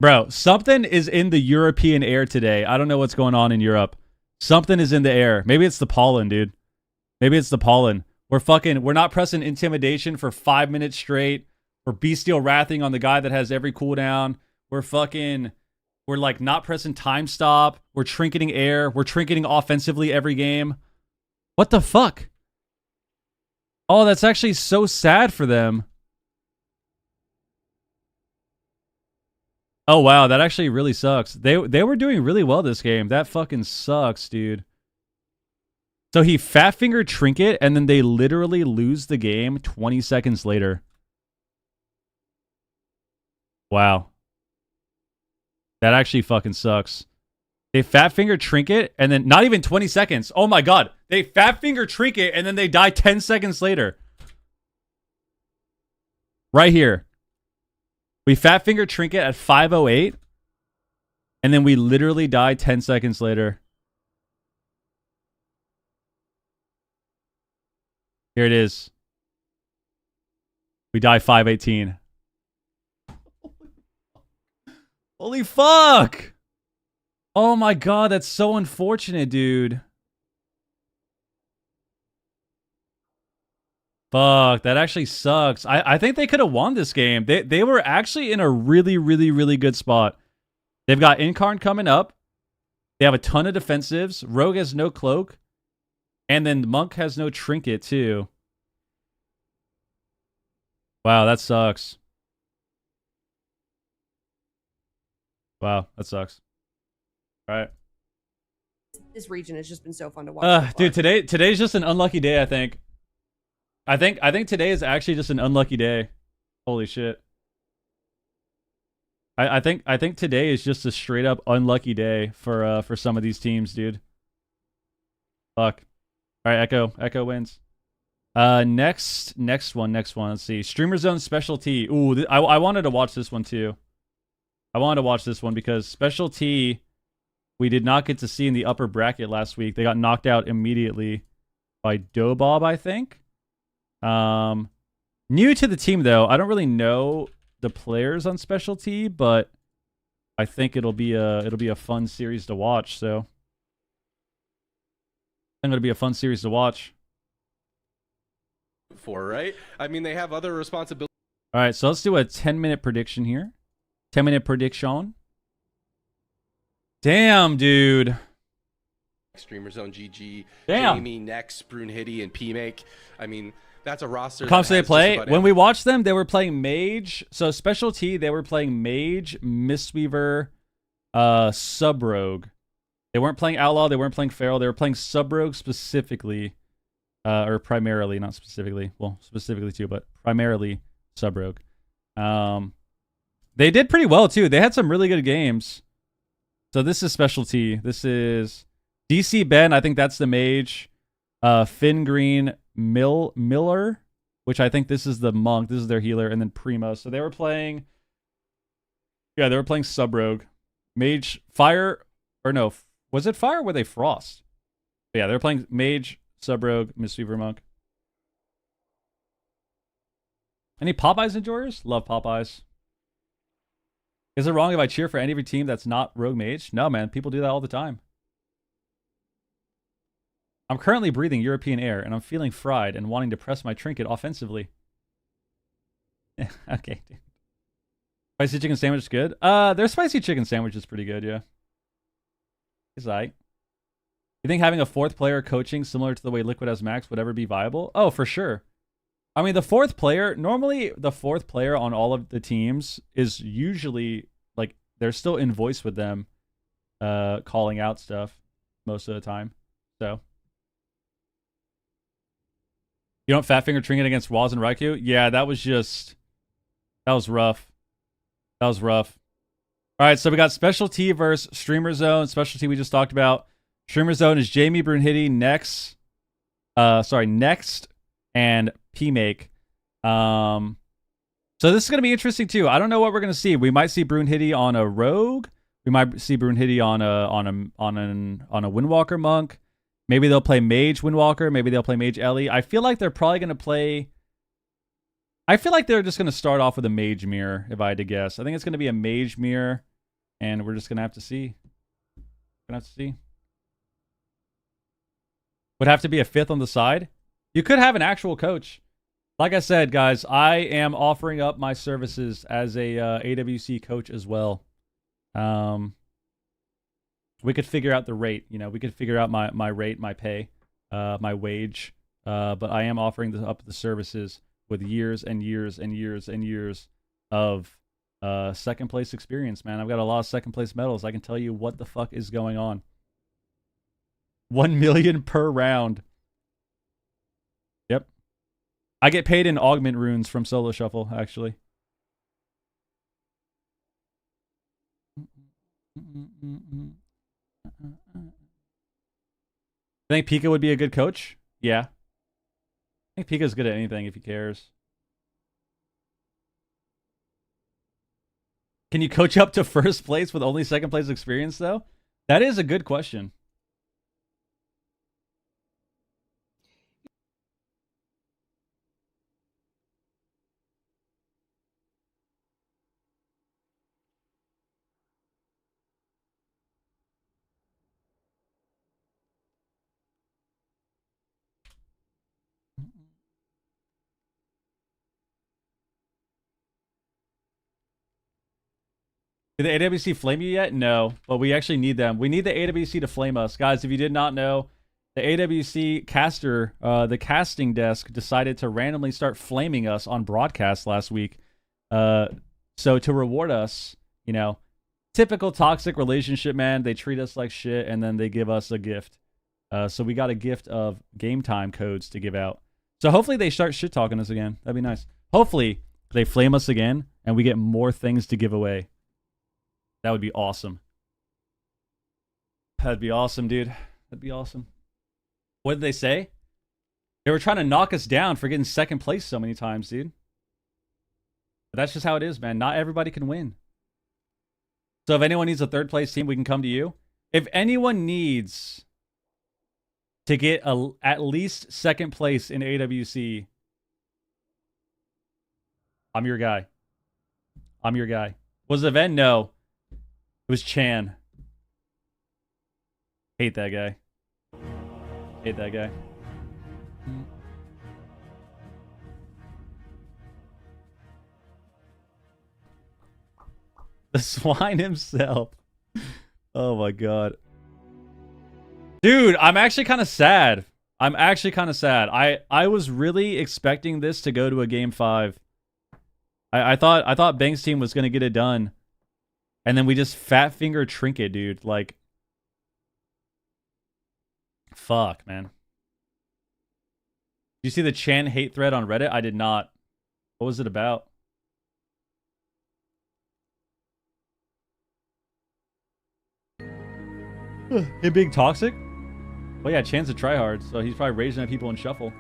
Bro, something is in the European air today. I don't know what's going on in Europe. Something is in the air. Maybe it's the pollen, dude. Maybe it's the pollen. We're not pressing intimidation for 5 minutes straight. We're bestial wrathing on the guy that has every cooldown. We're like not pressing time stop. We're trinketing air. We're trinketing offensively every game. What the fuck? Oh, that's actually so sad for them. Oh, wow. That actually really sucks. They were doing really well this game. That fucking sucks, dude. So he fat fingered trinket, and then they literally lose the game 20 seconds later. Wow. That actually fucking sucks. They fat finger trinket, and then not even 20 seconds. Oh my god. They fat finger trinket, and then they die 10 seconds later. Right here. We fat finger trinket at 5:08, and then we literally die 10 seconds later. Here it is. We die 5:18. Holy fuck! Oh my god, that's so unfortunate, dude. Fuck, that actually sucks. I think they could have won this game. They were actually in a really, really, really good spot. They've got Incarn coming up. They have a ton of defensives. Rogue has no cloak. And then Monk has no trinket, too. Wow, that sucks. Wow, that sucks. All right. This region has just been so fun to watch. So far. Dude, today's just an unlucky day, I think. I think today is actually just an unlucky day. Holy shit. I think today is just a straight up unlucky day for some of these teams, dude. Fuck. All right, Echo wins. Next one. Let's see. Streamer Zone Specialty. Ooh, I wanted to watch this one too. I wanted to watch this one because Specialty we did not get to see in the upper bracket last week. They got knocked out immediately by Dobob, I think. New to the team though. I don't really know the players on Specialty, but I think it'll be a fun series to watch. So I think it'll be a fun series to watch. for, right? I mean, they have other responsibilities. All right, so let's do a 10-minute prediction here. 10-minute prediction. Damn, dude. Streamer Zone GG, Damn. Jamie, Nex, Brunhitty, and P-Make. I mean, that's a roster. Comps that they has play. just about When we watched them, they were playing Mage. So specialty, they were playing Mage, Mistweaver, Sub-Rogue. They weren't playing Outlaw. They weren't playing Feral. They were playing Sub-Rogue specifically. Or primarily, not specifically. Well, specifically too, but primarily Sub-Rogue. They did pretty well too. They had some really good games. So this is specialty. This is DC Ben. I think that's the Mage. Finn Green, Miller, which I think this is the Monk. This is their healer, and then Primo. So they were playing. Yeah, they were playing Sub-Rogue. Mage, Fire, or no, was it Fire or were they Frost? But yeah, they were playing Mage, Sub-Rogue, Mistweaver, Monk. Any Popeyes enjoyers? Love Popeyes. Is it wrong if I cheer for any of your team that's not Rogue Mage? No, man. People do that all the time. I'm currently breathing European air, and I'm feeling fried and wanting to press my trinket offensively. Okay, dude. Spicy chicken sandwich is good? Their spicy chicken sandwich is pretty good, yeah. It's aight. You think having a fourth player coaching similar to the way Liquid has Max would ever be viable? Oh, for sure. I mean, the fourth player, normally the fourth player on all of the teams is usually, like, they're still in voice with them, calling out stuff most of the time. So. You don't fat finger trinket against Waz and Raikou? Yeah, that was rough. That was rough. All right, so we got Specialty versus Streamer Zone. Specialty we just talked about. Streamer Zone is Jamie, Brunhitty, Next, and P-Make. So this is going to be interesting too. I don't know what we're going to see. We might see Brunhitty on a Rogue. We might see Brunhitty on a Windwalker Monk. Maybe they'll play Mage Windwalker. Maybe they'll play Mage Ellie. I feel like they're probably going to play. I feel like they're just going to start off with a Mage Mirror, if I had to guess. I think it's going to be a Mage Mirror, and we're just going to have to see. Would have to be a fifth on the side. You could have an actual coach. Like I said, guys, I am offering up my services as a AWC coach as well. We could figure out the rate. You know, we could figure out my rate, my pay, my wage. But I am offering up the services with years and years and years and years of second place experience, man. I've got a lot of second place medals. I can tell you what the fuck is going on. 1 million per round. Yep. I get paid in augment runes from Solo Shuffle, actually. I think Pika would be a good coach. Yeah. I think Pika's good at anything if he cares. Can you coach up to first place with only second place experience, though? That is a good question. Did the AWC flame you yet? No, but we actually need them. We need the AWC to flame us. Guys, if you did not know, the AWC caster, the casting desk, decided to randomly start flaming us on broadcast last week. So to reward us, you know, typical toxic relationship, man. They treat us like shit, and then they give us a gift. So we got a gift of game time codes to give out. So hopefully they start shit talking us again. That'd be nice. Hopefully they flame us again, and we get more things to give away. That would be awesome. That'd be awesome, dude. That'd be awesome. What did they say? They were trying to knock us down for getting second place so many times, dude. But that's just how it is, man. Not everybody can win. So if anyone needs a third place team, we can come to you. If anyone needs to get at least second place in AWC, I'm your guy. I'm your guy. Was it Ven? No. It was Chan. Hate that guy. Hate that guy. The swine himself. Oh my god. Dude, I'm actually kind of sad. I was really expecting this to go to a game 5. I thought Bang's team was gonna get it done. And then we just fat finger trinket, dude. Like, fuck, man. Did you see the Chan hate thread on Reddit? I did not. What was it about? Him being toxic? Well, yeah, Chan's a tryhard, so he's probably raising at people in shuffle.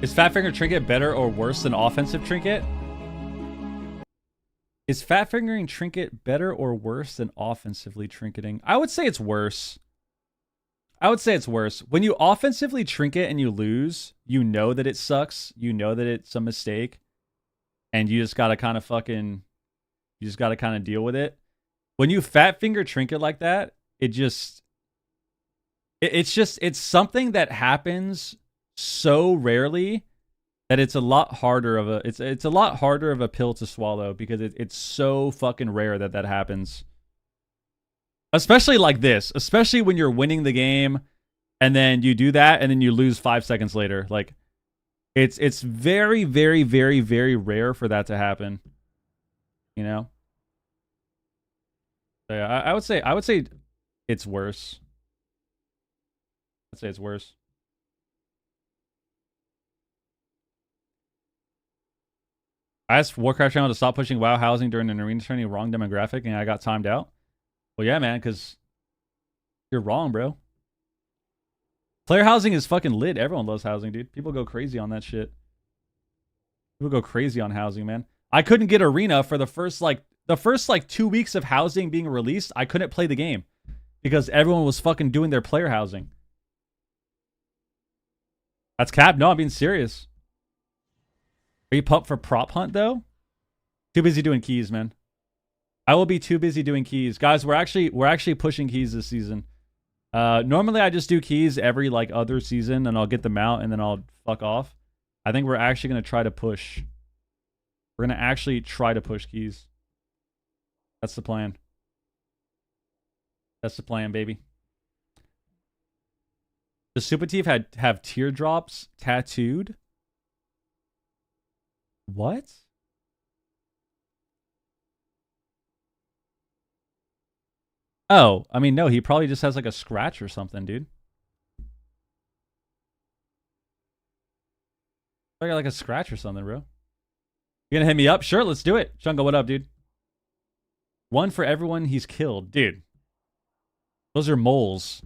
Is Fat Finger Trinket better or worse than Offensive Trinket? Is Fat Fingering Trinket better or worse than offensively trinketing? I would say it's worse. When you offensively trinket and you lose, you know that it sucks. You know that it's a mistake. And you just gotta kind of deal with it. When you Fat Finger Trinket like that, it's something that happens so rarely that it's a lot harder of a pill to swallow, because it's so fucking rare that happens. Especially like this, especially when you're winning the game and then you do that and then you lose 5 seconds later. Like, it's very, very, very, very rare for that to happen. You know? So yeah, I would say it's worse. I'd say it's worse. I asked Warcraft channel to stop pushing WoW housing during an arena tourney, wrong demographic, and I got timed out. Well, yeah, man, because you're wrong, bro. Player housing is fucking lit. Everyone loves housing, dude. People go crazy on that shit. People go crazy on housing, man. I couldn't get arena for the first 2 weeks of housing being released. I couldn't play the game because everyone was fucking doing their player housing. That's cap. No, I'm being serious. Are you pumped for prop hunt though? Too busy doing keys, man. I will be too busy doing keys. Guys, we're actually pushing keys this season. Normally I just do keys every like other season and I'll get them out and then I'll fuck off. I think we're actually going to try to push. We're going to actually try to push keys. That's the plan. That's the plan, baby. Does Super Teeth have teardrops tattooed? What? Oh, I mean, no, he probably just has like a scratch or something, dude. I got like a scratch or something, bro. You gonna hit me up? Sure, let's do it. Chunga, what up, dude? One for everyone he's killed. Dude. Those are moles.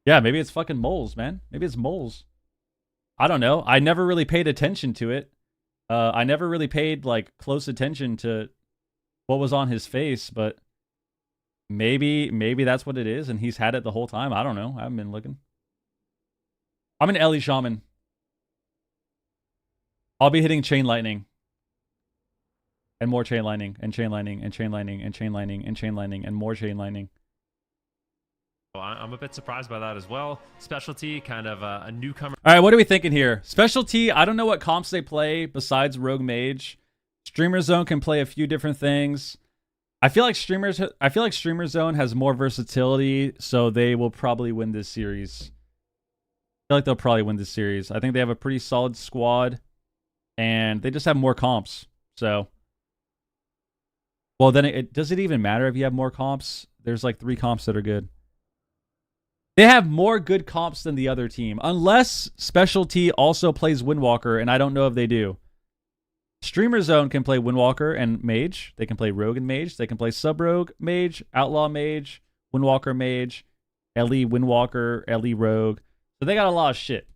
Yeah, maybe it's fucking moles, man. Maybe it's moles. I don't know. I never really paid attention to it. I never really paid like close attention to what was on his face, but maybe that's what it is and he's had it the whole time. I don't know. I haven't been looking. I'm an Ellie Shaman. I'll be hitting chain lightning. And more chain lightning, and chain lightning, and chain lightning, and chain lightning, and chain lightning, and more chain lightning. I'm a bit surprised by that as well. Specialty, kind of a newcomer. All right, what are we thinking here? Specialty, I don't know what comps they play besides Rogue Mage. Streamer Zone can play a few different things. I feel like Streamer Zone has more versatility, so they will probably win this series. I feel like they'll probably win this series. I think they have a pretty solid squad, and they just have more comps. So, well, then does it even matter if you have more comps? There's like 3 comps that are good. They have more good comps than the other team, unless Specialty also plays Windwalker, and I don't know if they do. Streamer Zone can play Windwalker and Mage. They can play Rogue and Mage. They can play Sub-Rogue Mage, Outlaw Mage, Windwalker Mage, Ellie Windwalker, Ellie Rogue. So they got a lot of shit.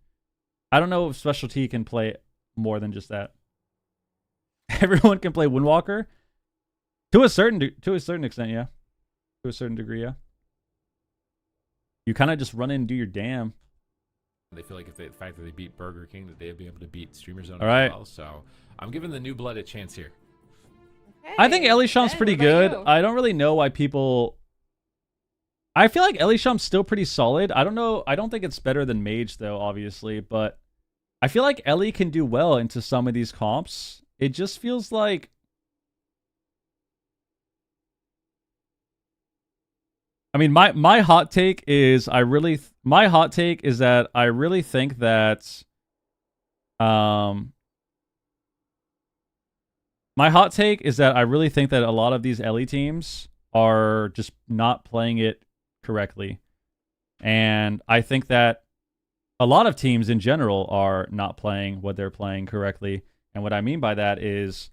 I don't know if Specialty can play more than just that. Everyone can play Windwalker to a certain extent, yeah. To a certain degree, yeah. You kind of just run in and do your damn. They feel like if the fact that they beat Burger King, that they'll be able to beat Streamer Zone All right. as well. So I'm giving the new blood a chance here. I think Elisham's Ben, pretty what about good. you? I don't really know why people. I feel like Elisham's still pretty solid. I don't know. I don't think it's better than Mage though, obviously, but I feel like Ellie can do well into some of these comps. It just feels like. I mean, my hot take is that I really think that my hot take is that I really think that a lot of these Ellie teams are just not playing it correctly. And I think that a lot of teams in general are not playing what they're playing correctly. And what I mean by that is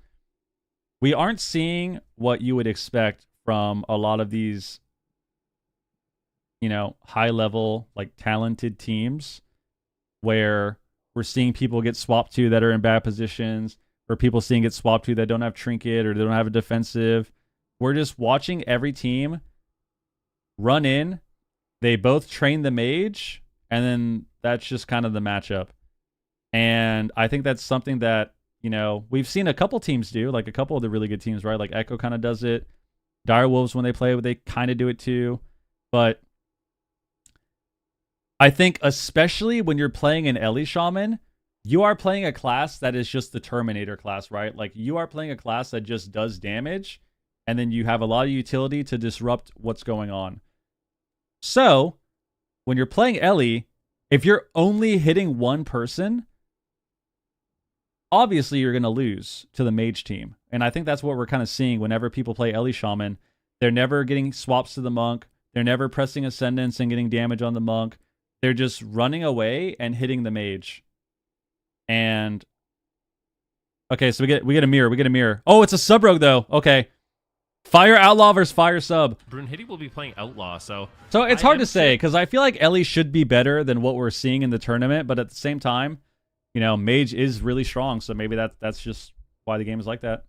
we aren't seeing what you would expect from a lot of these, you know, high level, like talented teams where we're seeing people get swapped to that are in bad positions, or people seeing get swapped to that don't have trinket or they don't have a defensive. We're just watching every team run in. They both train the mage, and then that's just kind of the matchup. And I think that's something that, you know, we've seen a couple teams do, like a couple of the really good teams, right? Like Echo kind of does it. Direwolves, when they play, they kind of do it too. But I think especially when you're playing an Ellie Shaman, you are playing a class that is just the Terminator class, right? Like you are playing a class that just does damage, and then you have a lot of utility to disrupt what's going on. So when you're playing Ellie, if you're only hitting one person, obviously you're going to lose to the mage team. And I think that's what we're kind of seeing whenever people play Ellie Shaman. They're never getting swaps to the monk. They're never pressing Ascendance and getting damage on the monk. They're just running away and hitting the mage. And okay, so we get a mirror. Oh, it's a sub rogue though. Okay. Fire Outlaw versus Fire Sub. Brunhilde will be playing Outlaw, so it's hard to say because I feel like Ellie should be better than what we're seeing in the tournament, but at the same time, you know, Mage is really strong, so maybe that's just why the game is like that.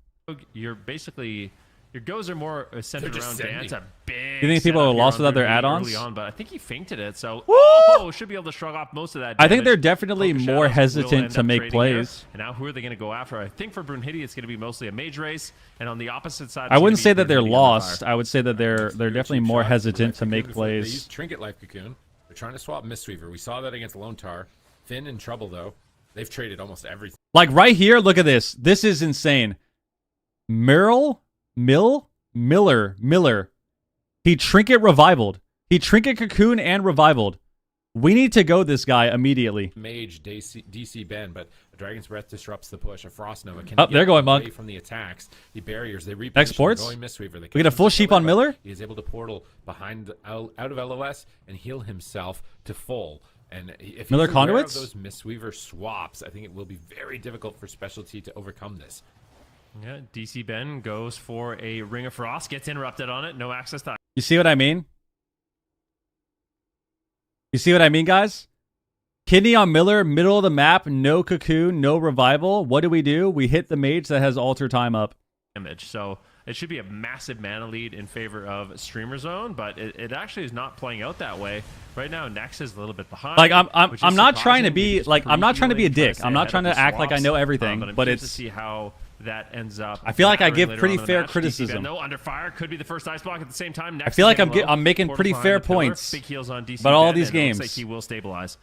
You're basically your goes are more centered They're just around dance. sending. A big. You think people setup are here lost on without their Brunhilde add-ons? early on, but I think he fainted it, so Woo! should be able to shrug off most of that. I think damage. they're definitely Poker more Shadows will hesitant end to up make trading plays. here. And now who are they going to go after? I think for Brunhilde, it's going to be mostly a mage race, and on the opposite side, I wouldn't say that they're Brunhilde under lost. fire. I would say that they're definitely more hesitant to make They plays. use Trinket Life Cocoon. They're trying to swap Mistweaver. We saw that against Lone Tar. Finn in trouble though. They've traded almost everything. Like right here, look at this. This is insane. Miller. He Trinket Revivaled. He Trinket Cocoon and Revivaled. We need to go this guy immediately. Mage, DC Ben, but a Dragon's Breath disrupts the push. A Frost Nova can They're going away Monk. from the attacks. The barriers, they reposition. Exports? Going Mistweaver. They We get a full sheep on Miller? He is able to portal behind out of LOS and heal himself to full. And if Miller he's aware of conduits? those Mistweaver swaps, I think it will be very difficult for Specialty to overcome this. Yeah, DC Ben goes for a Ring of Frost, gets interrupted on it, no access to. You see what I mean? You see what I mean, guys? Kidney on Miller, middle of the map, no Cocoon, no Revival. What do? We hit the mage that has Alter Time up. Damage. So it should be a massive mana lead in favor of Streamer Zone, but it actually is not playing out that way. Right now, Nex is a little bit behind. Like which is I'm not trying to surprising. be He's like I'm not trying to be a pre-healing, dick. stay I'm not ahead trying of to the act like I swaps. know everything, I'm but curious to it's see how that ends up. I feel like I mattering give later pretty on in the fair match. DC criticism. Ben, though, under fire could be the first ice block at the same time. I Nex feel is like getting low. I'm making Fortifying pretty the fair pillar. points. Big heals on DC But all Ben, these and it looks games. like he will stabilize.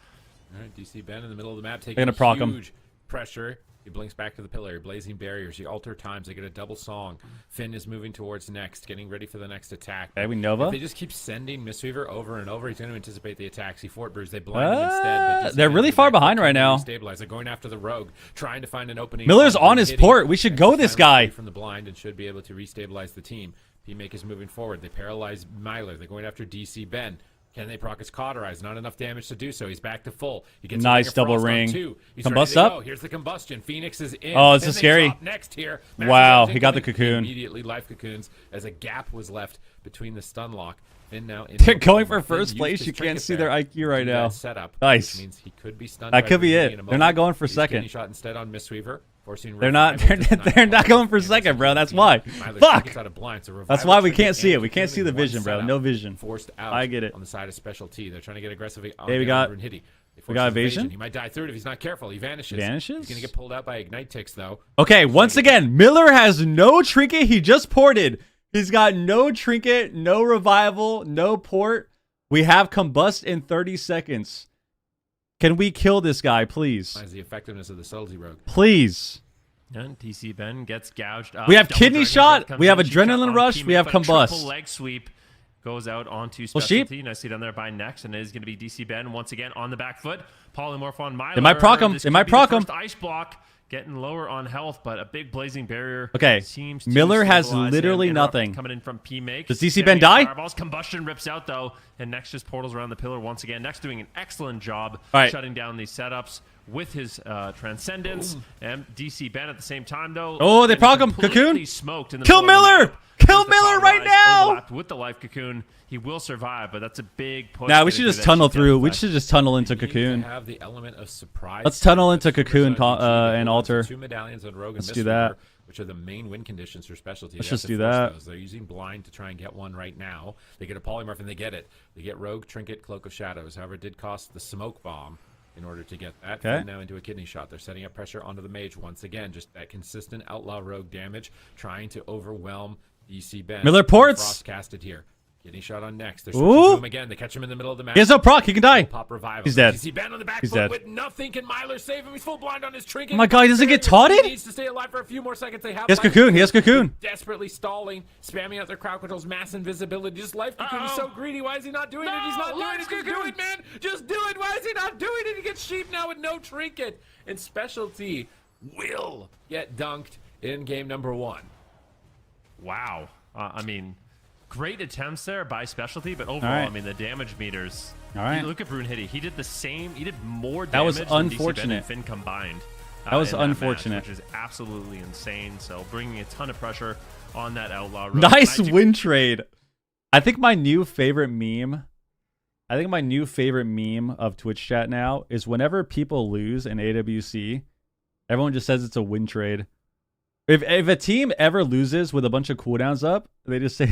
All right, DC Ben in the middle of the map taking gonna proc him. huge pressure. He blinks back to the pillar, blazing barriers. He alter times. They get a double song. Finn is moving towards next, getting ready for the next attack. Okay, we Nova. If they just keep sending Mistweaver over and over, he's going to anticipate the attacks. He Fort Brews. They blind him instead. But DC they're Ben really is far back behind quick right to now. Stabilize. They're going after the rogue, trying to find an opening. Miller's on his Hitting. port. We should Next go is this finally guy. free from the blind and should be able to restabilize the team. P-Make is moving forward. They paralyze Myler. They're going after DC Ben. Can they proc his cauterize? Not enough damage to do so. He's back to full. He gets Nice a Ring double of Frost on ring. 2. He's Combust ready to up? go. Here's the combustion. Phoenix is in. Oh, this Then is they scary. drop next here. Wow, Massive he got the incoming. cocoon. Immediately life cocoons as a gap was left between the stun lock. Finn now in They're the going corner. for Finn first used place. his You can't trinket see there their IQ right to now. that setup, Nice. which means he could be stunned That by could be Brunhilde it. in a They're not moment. going for He's second. kidney shot instead on Mistweaver, forcing They're not. Revival to They're not not going for damage second, bro. That's to why. Myler Fuck. gets out of blind, so That's Revival why we trinket can't see it. and We can't see Cocoon the in one vision, bro. setup. No vision. Forced out. I get it. On the side of Special T, they're trying to get aggressively on Hey, we got Brunhilde. We got evasion. He might die through it if he's not careful. He vanishes. Vanishes? He's going to get pulled out by Ignite Ticks, though. Okay, once again, Miller has no trinket. He just ported. He's got no trinket, no revival, no port. We have combust in 30 seconds. Can we kill this guy, please? That's the effectiveness of the subtlety rogue. Please. And DC Ben gets gouged up. We have Double kidney Dragon shot, Breath comes we have in, adrenaline on rush, we have but a combust. Triple leg sweep goes out onto Well, sheep. specialty. Nicely done there by Nex, and it is going to be DC Ben once again on the back foot. Polymorph on Myler. They might proc him. This They could might be the proc him. first ice block, getting lower on health, but a big blazing barrier. Okay, Seems to Miller has stabilize literally him. Interrupt nothing. Coming in from P-Make. Does DC Ben die? Fireballs. Combustion rips out, though, and Nex just portals around the pillar once again. Nex doing an excellent job All right. shutting down these setups with his Transcendence. And DC Ben at the same time, though. Oh, they and proc him. completely Cocoon. Smoked in the Kill middle of the Miller. map. Kill There's the Miller cloud right rise, now. overlapped with the life Cocoon. He will survive, but that's a big push. Nah, we getting should just that tunnel sheep through. death We effect. should just tunnel into You need to Cocoon. have the element of surprise. Let's tunnel into Super Cocoon Zone, and alter. 2 medallions on Rogue and Let's do that. Mistweaver, which are the main win conditions for specialty. Let's They have just to do force that. those. They're using blind to try and get one right now. They get a polymorph and they get it. They get Rogue, Trinket, Cloak of Shadows. However, it did cost the smoke bomb in order to get that. Okay. Fed now into a kidney shot. They're setting up pressure onto the mage once again. Just that consistent outlaw Rogue damage, trying to overwhelm DC Ben. Miller ports. Frost casted here. Kidney shot on next. They're switching Ooh. to him again. They catch him in the middle of the map. He has no proc. He can die. Pop revival. He's dead. DC Ben on the back He's foot dead. with nothing. Can Myler save him? He's full blind on his trinket. Oh my God, he doesn't get taunted? He needs to stay alive for a few more seconds. They have He has life Cocoon. He has Cocoon. desperately stalling, spamming out their crowd controls, mass invisibility. Just life Cocoon. He's so greedy. Why is he not doing it? He's not doing it. Just do it, man. Just do it. Why is he not doing it? He gets sheep now with no trinket. And specialty will get dunked in game number 1. Wow. I mean, great attempts there by specialty, but overall, right. I mean, the damage meters. All right. Look at Brune Hitty. He did the same. He did more That was damage than DC Ben unfortunate. and Finn combined. That was in match, unfortunate. which is absolutely insane. So bringing a ton of pressure on that outlaw. Rogue. Nice And I do- win trade. I think my new favorite meme. I think my new favorite meme of Twitch chat now is whenever people lose in AWC, everyone just says it's a win trade. If a team ever loses with a bunch of cooldowns up, they just say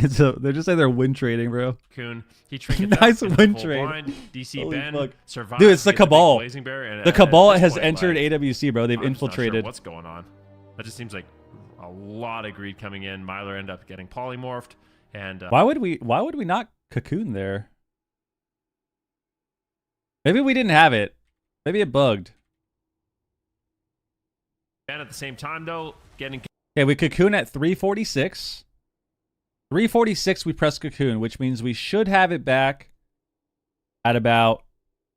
they're win trading, bro. Cocoon. He trinket Nice up, win full trade. blind. DC Holy Ben fuck. survived. Dude, it's the gets a big Cabal. blazing bear, and The at Cabal this has point, entered like, AWC, bro. They've I'm just not sure infiltrated. what's going on? That just seems like a lot of greed coming in. Myler ended up getting polymorphed, and Why would we not Cocoon there? Maybe we didn't have it. Maybe it bugged. Ben at the same time though getting. Okay, we Cocoon at 346. 346 we press Cocoon, which means we should have it back at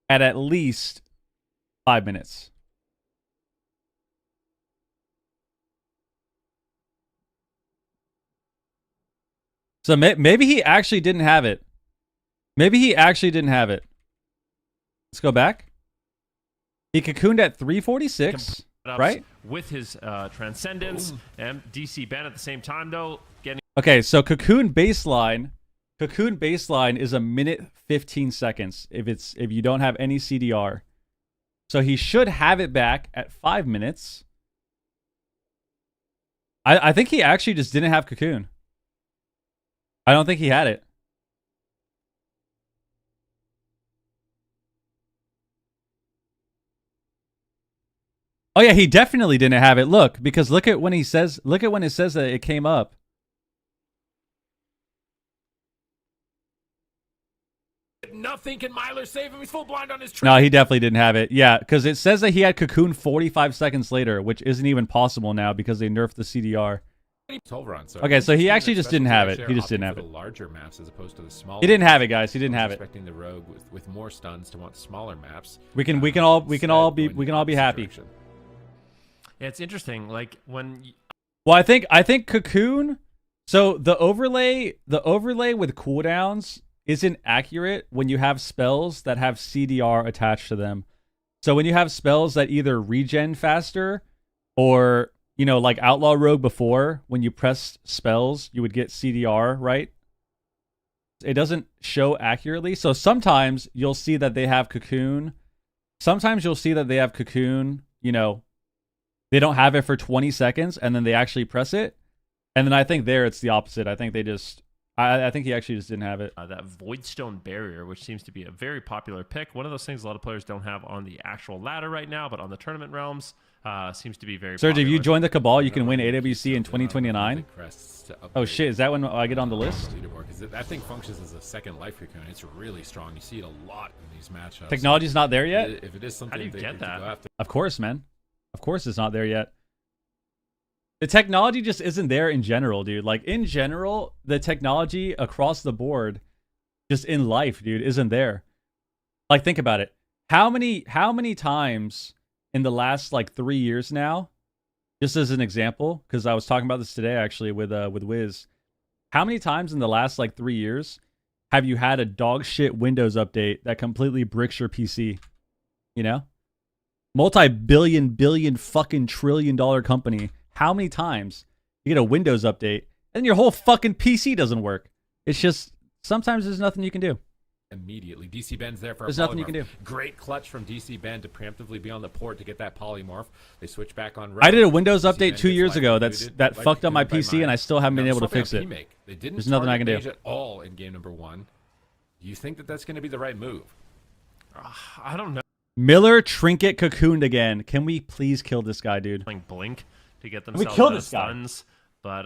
at least 5 minutes. So maybe he actually didn't have it. Maybe he actually didn't have it. Let's go back. He cocooned at 346, right? With his Transcendence and DC Ben at the same time though getting. Okay, so cocoon baseline is a minute 15 seconds if you don't have any CDR. So he should have it back at 5 minutes. I think he actually just didn't have cocoon. I don't think he had it. Oh yeah, he definitely didn't have it. Look, because look at when it says that it came up. Nothing can Myler save him. He's full blind on his No, he definitely didn't have it. Yeah, because it says that he had cocoon 45 seconds later, which isn't even possible now because they nerfed the CDR. Okay, so he actually just didn't have it. He just didn't have it. Larger maps as opposed to the smaller. He didn't have it, guys. He didn't have it. Expecting the rogue with more stuns to want smaller maps. We can all be happy. Yeah, it's interesting. Like when. Well, I think cocoon. So the overlay with cooldowns isn't accurate when you have spells that have CDR attached to them. So when you have spells that either regen faster or, you know, like Outlaw Rogue before, when you press spells, you would get CDR, right? It doesn't show accurately. So sometimes you'll see that they have cocoon. Sometimes you'll see that they have cocoon, you know, they don't have it for 20 seconds and then they actually press it. And then I think there it's the opposite. I think they just I think he actually just didn't have it. That Voidstone Barrier, which seems to be a very popular pick. One of those things a lot of players don't have on the actual ladder right now, but on the tournament realms, seems to be very Serge, popular. if you join the Cabal, you can win AWC in 2029. Oh shit, is that when I get on the list? That thing functions as a second life cocoon. It's really strong. You see it a lot in these matchups. Technology's not there yet? If it is something, how do you get that? Of course, man. Of course it's not there yet. The technology just isn't there in general, dude. Like, in general, the technology across the board, just in life, dude, isn't there. Like, think about it. How many times in the last, like, 3 years now, just as an example, because I was talking about this today, actually, with Wiz. How many times in the last, like, 3 years have you had a dog shit Windows update that completely bricks your PC? You know? Multi-billion fucking trillion-dollar company. How many times you get a Windows update and your whole fucking PC doesn't work? It's just, sometimes there's nothing you can do. Immediately. DC Ben's there for There's a nothing you polymorph. can do. Great clutch from DC Ben to preemptively be on the port to get that polymorph. They switch back on I did a Rogue. Windows DC update Ben 2 gets years life ago included, that life fucked up my included by PC and I still haven't Now, been able to something fix on it. P-Make. They didn't There's nothing I target can do. Mage at all in game number 1. Do you think that that's going to be the right move? I don't know. Miller Trinket cocooned again. Can we please kill this guy, dude? Playing Blink to get we themselves kill out of this guy? stuns. But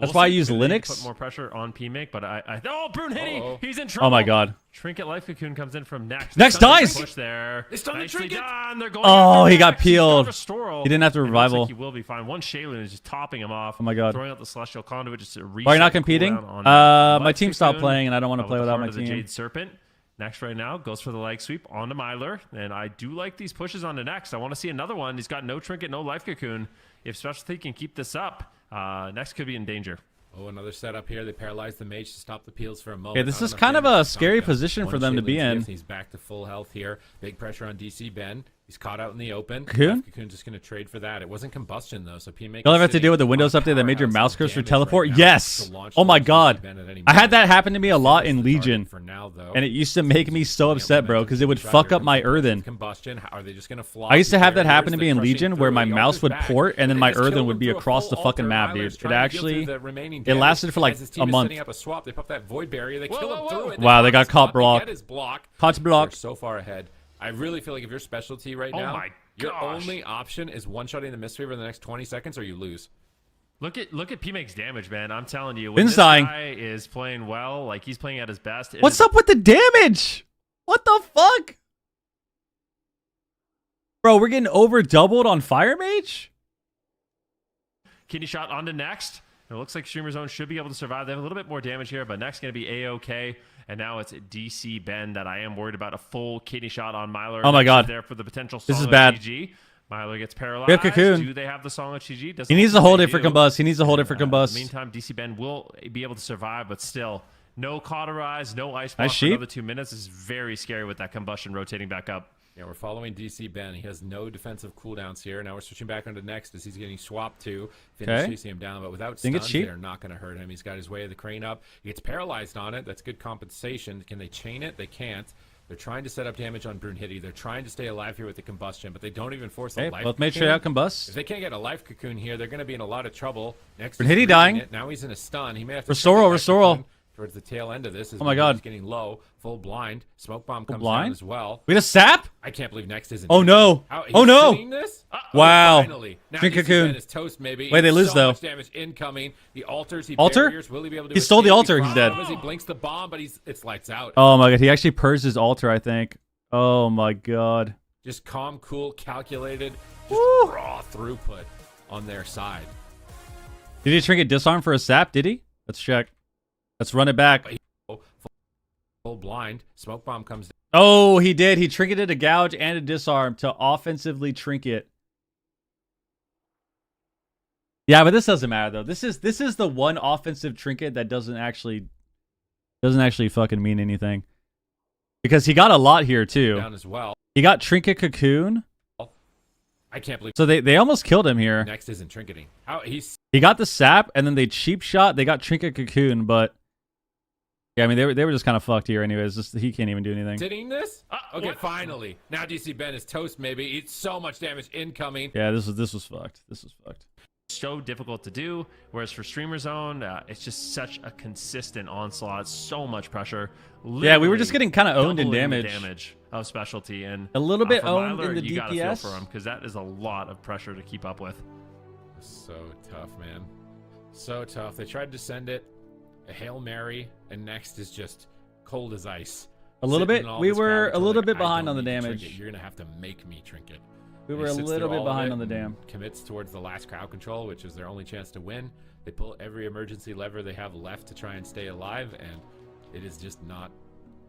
That's why I use Could they Linux. Put more pressure on P-Make, but oh, Brune Hitty, Uh-oh. he's in trouble. Oh my god. Trinket Life Cocoon comes in from Next. Next dies! Push there. They stunned the Nicely Trinket. done. They're going Oh, after he got Next. He's peeled. Restoral. He didn't have to It looks revival. like he will be fine. One Shaylin is just topping him off. Oh my god. Throwing out the Celestial Conduit just to reset Why are you not the competing? cooldown on My Life team stopped Cocoon. playing and I don't want to With play the without Heart my of the team. Jade Serpent. Next right now goes for the leg sweep onto Myler, and I do like these pushes onto Next. I want to see another one. He's got no Trinket, no Life Cocoon. If Specialty can keep this up, Next could be in danger. Oh, another setup here. They paralyze the mage to stop the peels for a moment. Yeah, this Not is enough kind of damage a to scary Sanka. position for One them to be Shaylin's in. gift, He's back to full health here. Big pressure on DC Ben. He's caught out in the open. Cocoon? Cocoon's just going to trade for that. It wasn't combustion, though, so P-Make Y'all is ever have to sitting deal with the Windows on update that made your powerhouse mouse cursor damage teleport? right now Yes! to launch Oh my towards god. DC Ben at any I had moment. that happen to me a lot in Finish the target Legion. For now, though. And it used to make me so upset, bro, because it would Shot, fuck here up my comes the burst earthen. of Combustion. How are they just going to fly? I used to have that Barriers, happen to me they're in crushing Legion where through. my The mouse Altar's would back. port and then They my just killed earthen him would be through a across full the fucking altar. map, Myler's dude. It trying to heal through actually, the remaining it damage. lasted for like As his a team is month. setting up a swap. They pop that void barrier. They Whoa, kill him whoa, through whoa. it. Wow, they got They caught blocked. get his block. Caught blocked. They're so far ahead. I really feel like if your specialty right Oh now, my your gosh. only option is one-shotting the Mystery for the next 20 seconds or you lose. Look at P-Make's damage, man. I'm telling you, when Ben's this dying. guy is playing well, like he's playing at his best. it What's is- up with the damage? What the fuck? Bro, we're getting over doubled on Fire Mage? Kidney shot onto Next. It looks like Streamer Zone should be able to survive. They have a little bit more damage here, but Next going to be A-OK. And now it's DC Ben that I am worried about. A full kidney shot on Myler. Oh my Next God. There for the potential This song is of bad. GG. Myler gets paralyzed. We have Cocoon. Do they have the song of GG? He needs to hold They it for do. Combust. He needs to hold it for In the Combust. meantime, DC Ben will be able to survive, but still, no cauterize, no ice block Nice for sheep. another 2 minutes. This is very scary with that combustion rotating back up. Yeah, we're following DC Ben. He has no defensive cooldowns here. Now we're switching back onto Next as he's getting swapped to finish Okay. chasing him down. But without Think it's stuns, cheap? they're not going to hurt him. He's got his way of the crane up. He gets paralyzed on it. That's good compensation. Can they chain it? They can't. They're trying to set up damage on Brune Hitty. They're trying to stay alive here with the combustion, but they don't even force a Okay, life both made cocoon. straight out If Combust. they can't get a life cocoon here, they're going to be in a lot of trouble. Next, Brune is Hitty freezing dying. it. Now he's in a stun. He may have to Restoral, check the life restoral. cocoon towards the tail end of this. Oh my God. He's getting low, full blind. Smoke bomb comes blind? down as well. We had a sap? I can't believe Next isn't. Oh, no. How, he's Oh, no. seeing This? Wow. Finally. Now Drink DC cocoon. Ben is toast, maybe. Wait, they He's lose, so though. Much damage incoming. The altars. He Altar? barriers. Will he be able to? He stole the escape? altar. He's dead. As he blinks the bomb, but it's lights out. Oh my god, he actually purged his altar, I think. Oh my god. Just calm, cool, calculated, just Woo. raw throughput on their side. Did he trinket disarm for a sap? Did he? Let's check. Let's run it back. Full blind. Smoke bomb comes down. Oh, he did. He trinketed a gouge and a disarm to offensively trinket. Yeah, but this doesn't matter though. This is the one offensive trinket that doesn't actually fucking mean anything. Because he got a lot here too. Down as well. He got trinket cocoon. I can't believe So they almost killed him here. Next isn't trinketing. How he's He got the sap and then they cheap shot. They got trinket cocoon, but yeah, I mean they were just kind of fucked here anyways. Just he can't even do anything. sitting this? Okay, what? finally. Now DC Ben is toast maybe. It's so much damage incoming. Yeah, this was fucked. This was fucked. so difficult to do. Whereas for Streamer Zone, it's just such a consistent onslaught, so much pressure. Yeah, we were just getting kind of owned in doubling the damage. damage of specialty, and A little bit for owned Myler, in the you gotta feel DPS. for him because that is a lot of pressure to keep up with. So tough, man. So tough. They tried to send it a Hail Mary, and next is just cold as ice. A little Sitting bit. in all We this were crowd a until, little like, bit I behind don't on the need to damage. Trinket. You're gonna have to make me trinket. We And were he a sits little through bit all of behind it on the and dam. Commits towards the last crowd control, which is their only chance to win. They pull every emergency lever they have left to try and stay alive, and it is just not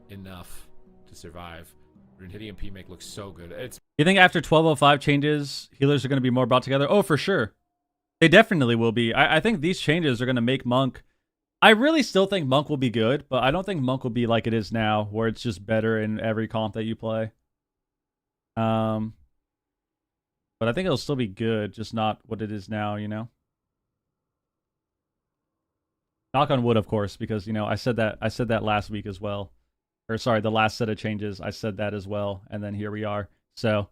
enough to survive. Brunhilde and P-Make look so good. It's You think after 1205 changes, healers are going to be more brought together? Oh, for sure. They definitely will be. I think these changes are going to make Monk... I really still think Monk will be good, but I don't think Monk will be like it is now, where it's just better in every comp that you play. But I think it'll still be good, just not what it is now, you know? Knock on wood, of course, because, you know, I said that last week as well. Or sorry, the last set of changes, I said that as well, and then here we are. So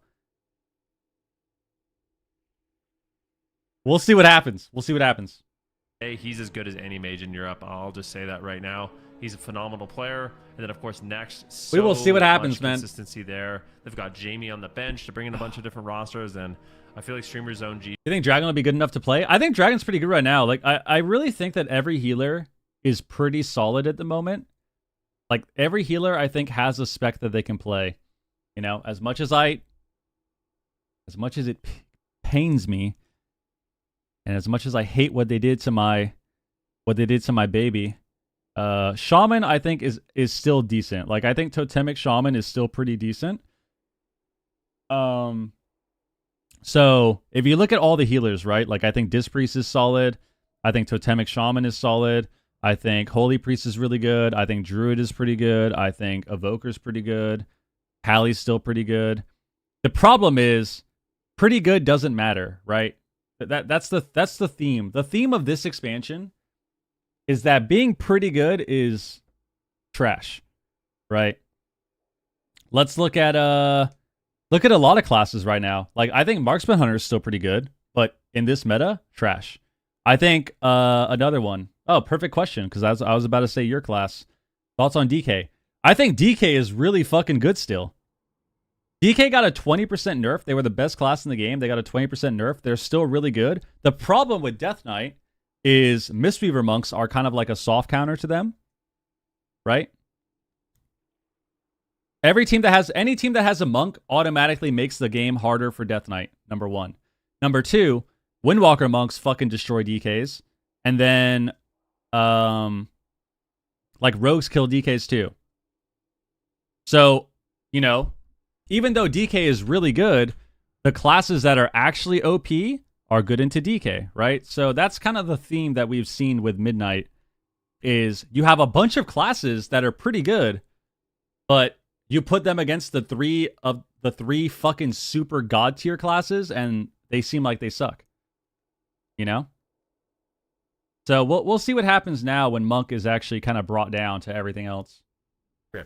we'll see what happens. We'll see what happens. Hey, he's as good as any mage in Europe. I'll just say that right now. He's a phenomenal player. And then, of course, next, We will see what so happens, much man. Consistency there. They've got Jamie on the bench to bring in a bunch of different rosters, and I feel like Streamer Zone G. You think Dragon will be good enough to play? I think Dragon's pretty good right now. Like, I really think that every healer is pretty solid at the moment. Like, every healer, I think, has a spec that they can play. You know, as much as it pains me, and as much as I hate what they did to my baby, Shaman, I think, is still decent. Like, I think Totemic Shaman is still pretty decent. So if you look at all the healers, right? Like, I think Disc Priest is solid. I think Totemic Shaman is solid. I think Holy Priest is really good. I think Druid is pretty good. I think Evoker's pretty good. Hallie's still pretty good. The problem is, pretty good doesn't matter, right? That's the theme. The theme of this expansion is that being pretty good is trash, right? Let's look at a lot of classes right now. Like, I think Marksman Hunter is still pretty good, but in this meta, trash. I think another one. Oh, perfect question, because I was about to say your class. Thoughts on DK? I think DK is really fucking good still. DK got a 20% nerf. They were the best class in the game. They got a 20% nerf. They're still really good. The problem with Death Knight is Mistweaver monks are kind of like a soft counter to them, right? Any team that has a monk automatically makes the game harder for Death Knight, number one. Number two, Windwalker monks fucking destroy DKs. And then, like, rogues kill DKs too. So, you know, even though DK is really good, the classes that are actually OP are good into DK, right? So that's kind of the theme that we've seen with Midnight, is you have a bunch of classes that are pretty good, but you put them against the three fucking super god tier classes, and they seem like they suck. You know? So we'll see what happens now when Monk is actually kind of brought down to everything else.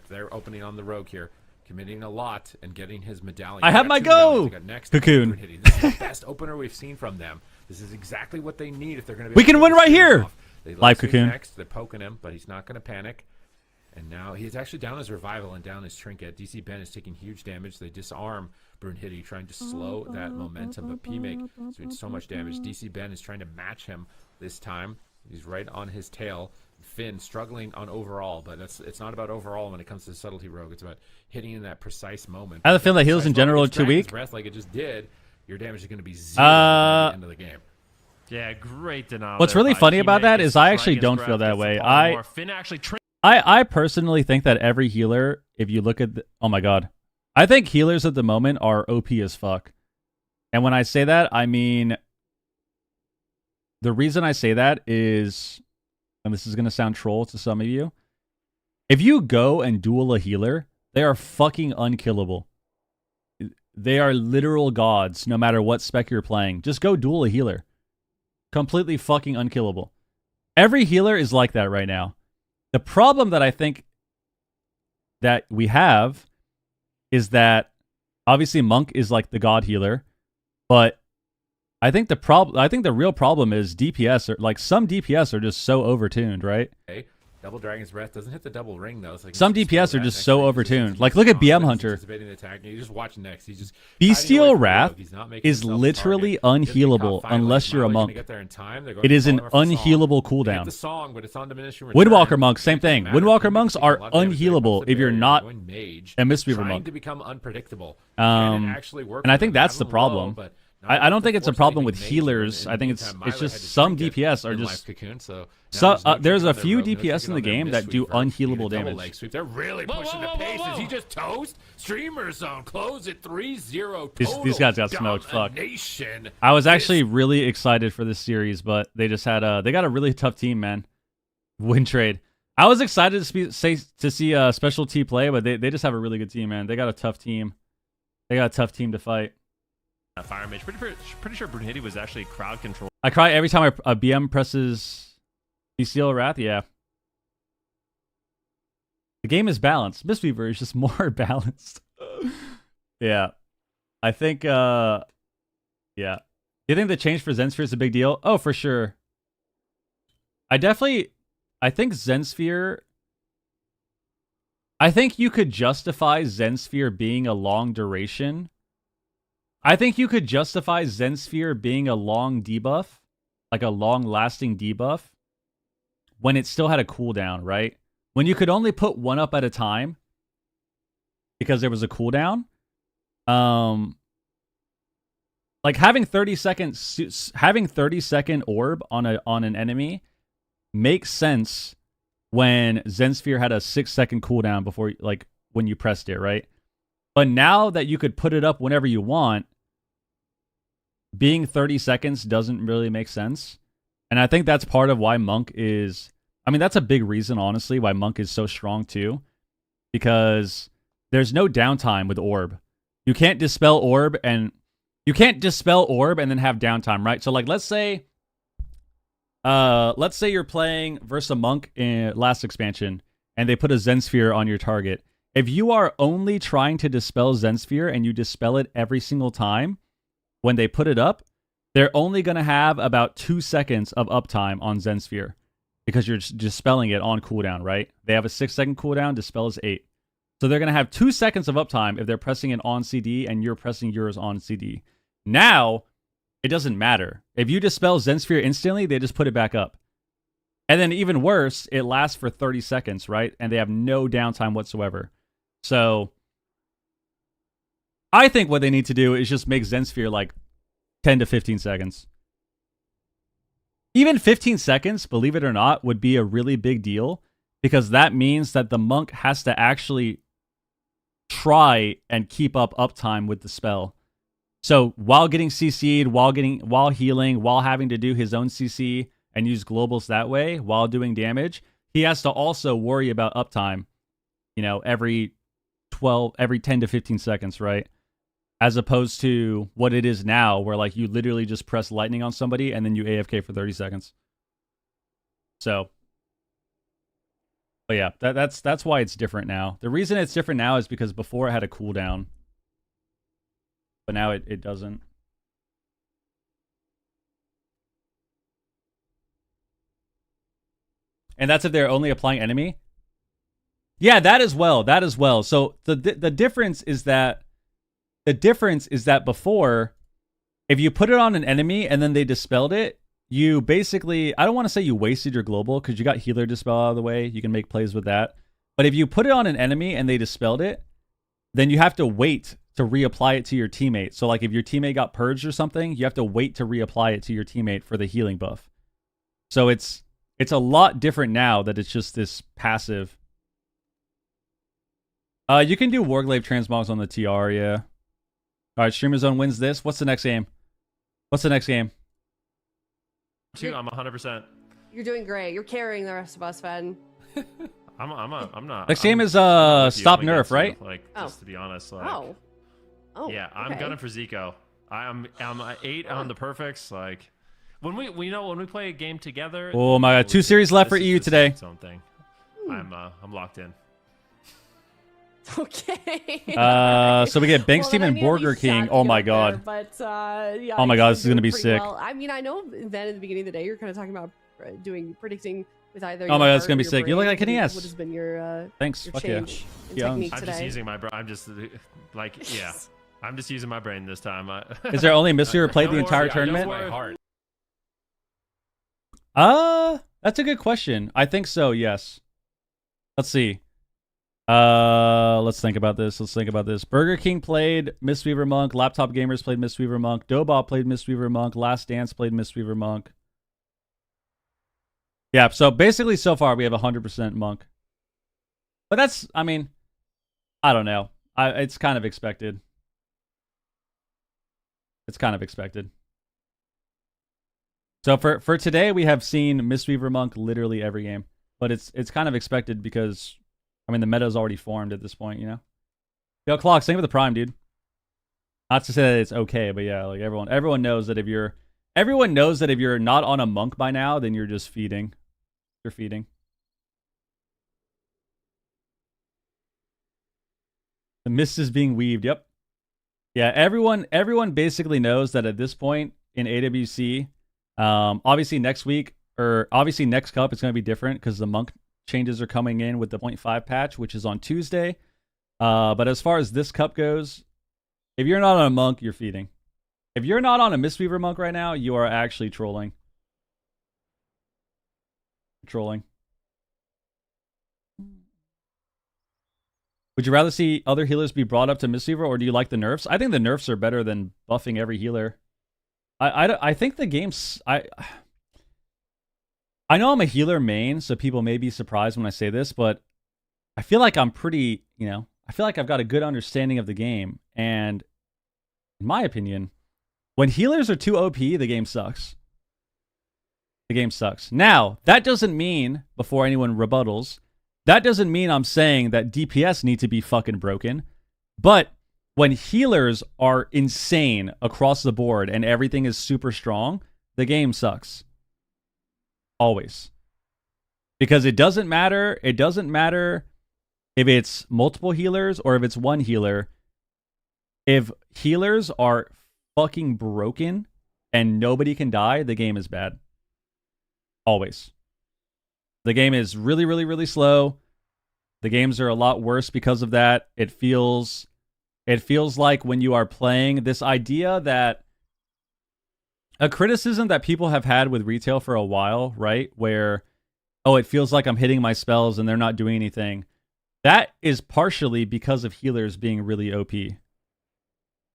They're opening on the rogue here, committing a lot and getting his medallion. I have my go! Cocoon. This is the best opener we've seen from them. This is exactly what they need if they're going to be. We can win right here! Live Cocoon. Next. They're poking him, but he's not going to panic. And now he's actually down his revival and down his trinket. DC Ben is taking huge damage. They disarm Brunhilde, trying to slow that momentum, but P-Make is doing so much damage. DC Ben is trying to match him this time. He's right on his tail. Finn struggling on overall, but it's not about overall when it comes to Subtlety Rogue. It's about hitting in that precise moment. I have a feeling that heals in general are too weak. Breath like it just did, your damage is going to be 0 at the end of the game. Yeah, great denial. What's really funny about that is I actually don't feel that way. I personally think that every healer, if you look at oh my god, I think healers at the moment are OP as fuck. And when I say that, I mean, the reason I say that is, and this is going to sound troll to some of you, if you go and duel a healer, they are fucking unkillable. They are literal gods, no matter what spec you're playing. Just go duel a healer. Completely fucking unkillable. Every healer is like that right now. The problem that I think that we have is that obviously Monk is like the god healer, but I think the real problem is DPS are like some DPS are just so overtuned, right? Okay. Double Dragon's Breath doesn't hit the double ring though. So Some DPS are just so overtuned. Like look at BM Hunter. Anticipating the attack. You just watch next. He's just Bestial Wrath He's not making is himself literally target. He doesn't get unhealable caught finally. unless He's you're a not really monk. gonna get there in time. They're going It to is an follow him for the unhealable song. They hit cooldown. the song, but it's on diminishing return. Windwalker monks, same thing. Doesn't matter. Windwalker He monks can do a are lot of damage there across unhealable the if you're barrier. not Going mage, a Mistweaver trying monk. to become unpredictable. Um, Can it actually work and I for think them? that's Have the him problem. low, but not I don't to think it's a force problem anything with major. healers. In I the think meantime, it's Milo just had to some drink it DPS are in just Life Cocoon, so now there's no a chicken few on their rope, no DPS in chicken the on their game that do Mistweaver. He unhealable did a double damage. leg sweep. They're really Whoa, pushing whoa, the whoa, paces. whoa. He just toast. Streamer zone. Close it 3-0. These guys got smoked. Fuck. Domination. I was actually really excited for this series, but they just had they got a really tough team, man. Win trade. I was excited to see a specialty play, but they just have a really good team, man. They got a tough team. They got a tough team to fight. Fire Mage. Pretty sure Brunhilde was actually crowd control. I cry every time a BM presses Bestial Wrath. Yeah. The game is balanced. Mistweaver is just more balanced. Yeah. I think, yeah. Do you think the change for Zensphere is a big deal? Oh, for sure. I think Zensphere... I think you could justify Zensphere being a long duration. I think you could justify Zensphere being a long debuff, like a long-lasting debuff, when it still had a cooldown, right? When you could only put one up at a time because there was a cooldown. Like having 30-second orb on an enemy makes sense when Zensphere had a 6-second cooldown before, like when you pressed it, right? But now that you could put it up whenever you want, being 30 seconds doesn't really make sense. And I think that's part of why Monk is... I mean, that's a big reason, honestly, why Monk is so strong, too. Because there's no downtime with Orb. You can't dispel Orb and... You can't dispel Orb and then have downtime, right? So, like, let's say you're playing versus a Monk in last expansion, and they put a Zensphere on your target. If you are only trying to dispel Zensphere and you dispel it every single time, when they put it up, they're only going to have about 2 seconds of uptime on Zensphere because you're just dispelling it on cooldown, right? They have a 6-second cooldown, dispel is 8. So they're going to have 2 seconds of uptime if they're pressing it on CD and you're pressing yours on CD. Now, it doesn't matter. If you dispel Zensphere instantly, they just put it back up. And then even worse, it lasts for 30 seconds, right? And they have no downtime whatsoever. So I think what they need to do is just make Zensphere like 10 to 15 seconds. Even 15 seconds, believe it or not, would be a really big deal because that means that the monk has to actually try and keep up uptime with the spell. So while getting CC'd, while healing, while having to do his own CC and use globals that way, while doing damage, he has to also worry about uptime, you know, every 10 to 15 seconds, right? As opposed to what it is now, where like you literally just press lightning on somebody and then you AFK for 30 seconds. So, but yeah, that's why it's different now. The reason it's different now is because before it had a cooldown, but now it doesn't. And that's if they're only applying enemy. Yeah, that as well. That as well. So the difference is that before, if you put it on an enemy and then they dispelled it, you basically, I don't want to say you wasted your global because you got healer dispel out of the way. You can make plays with that. But if you put it on an enemy and they dispelled it, then you have to wait to reapply it to your teammate. So like if your teammate got purged or something, you have to wait to reapply it to your teammate for the healing buff. So it's a lot different now that it's just this passive. You can do Warglaive transmogs on the TR, yeah. All right, Streamer Zone wins this. What's the next game? What's the next game? I'm 100%. You're doing great. You're carrying the rest of us, Fen. I'm not. Next game is I'm Stop with you. Nerf, right? Like, Oh. just to be honest. Like, Oh. yeah, I'm okay. gunning for Zico. I'm 8 on the perfects. Like, when we play a game together. Oh my God, 2 series left for this EU is today. its own thing. I'm locked in. Okay. So we get Banks Well, team then I and need at Borgir least King. Shaq to Oh get my up there, god. but yeah. Oh my he's god, been this is gonna doing be pretty sick. well. I mean, I know then at the beginning of the day, you're kind of talking about predicting with either. Oh my your god, it's heart gonna or be your sick. You look brain. like Kenny What S. has been your Thanks. your Fuck yeah. change in Young. technique I'm today? just using my brain. I'm just like, yeah. I'm just using my brain this time. Is there only Misweaver played the Don't entire worry, I know tournament? my heart. That's a good question. I think so, yes. Let's see. Let's think about this. Burger King played Mistweaver Monk. Laptop Gamers played Mistweaver Monk. Dobob played Mistweaver Monk. Last Dance played Mistweaver Monk. Yeah, so basically so far we have 100% Monk. But that's, I mean, I don't know. It's kind of expected. It's kind of expected. So for today, we have seen Mistweaver Monk literally every game. But it's kind of expected because, I mean, the meta's already formed at this point, you know? Yo, Clock, same with the Prime, dude. Not to say that it's okay, but yeah, like everyone knows that if you're not on a Monk by now, then you're just feeding. You're feeding. The mist is being weaved. Yep. Yeah, everyone basically knows that at this point in AWC, obviously next cup it's going to be different because the Monk changes are coming in with the 0.5 patch, which is on Tuesday. But as far as this cup goes, if you're not on a Monk, you're feeding. If you're not on a Mistweaver Monk right now, you are actually trolling. Trolling. Would you rather see other healers be brought up to Mistweaver, or do you like the nerfs? I think the nerfs are better than buffing every healer. I think the game's... I know I'm a healer main, so people may be surprised when I say this, but I feel like I'm pretty, you know, I feel like I've got a good understanding of the game. And in my opinion, when healers are too OP, the game sucks. The game sucks. Now, that doesn't mean, before anyone rebuttals, that doesn't mean I'm saying that DPS need to be fucking broken. But when healers are insane across the board and everything is super strong, the game sucks. Always. Because it doesn't matter if it's multiple healers or if it's one healer. If healers are fucking broken and nobody can die, the game is bad. Always. The game is really, really, really slow. The games are a lot worse because of that. It feels like when you are playing, this idea that a criticism that people have had with retail for a while, right? Where, oh, it feels like I'm hitting my spells and they're not doing anything. That is partially because of healers being really OP.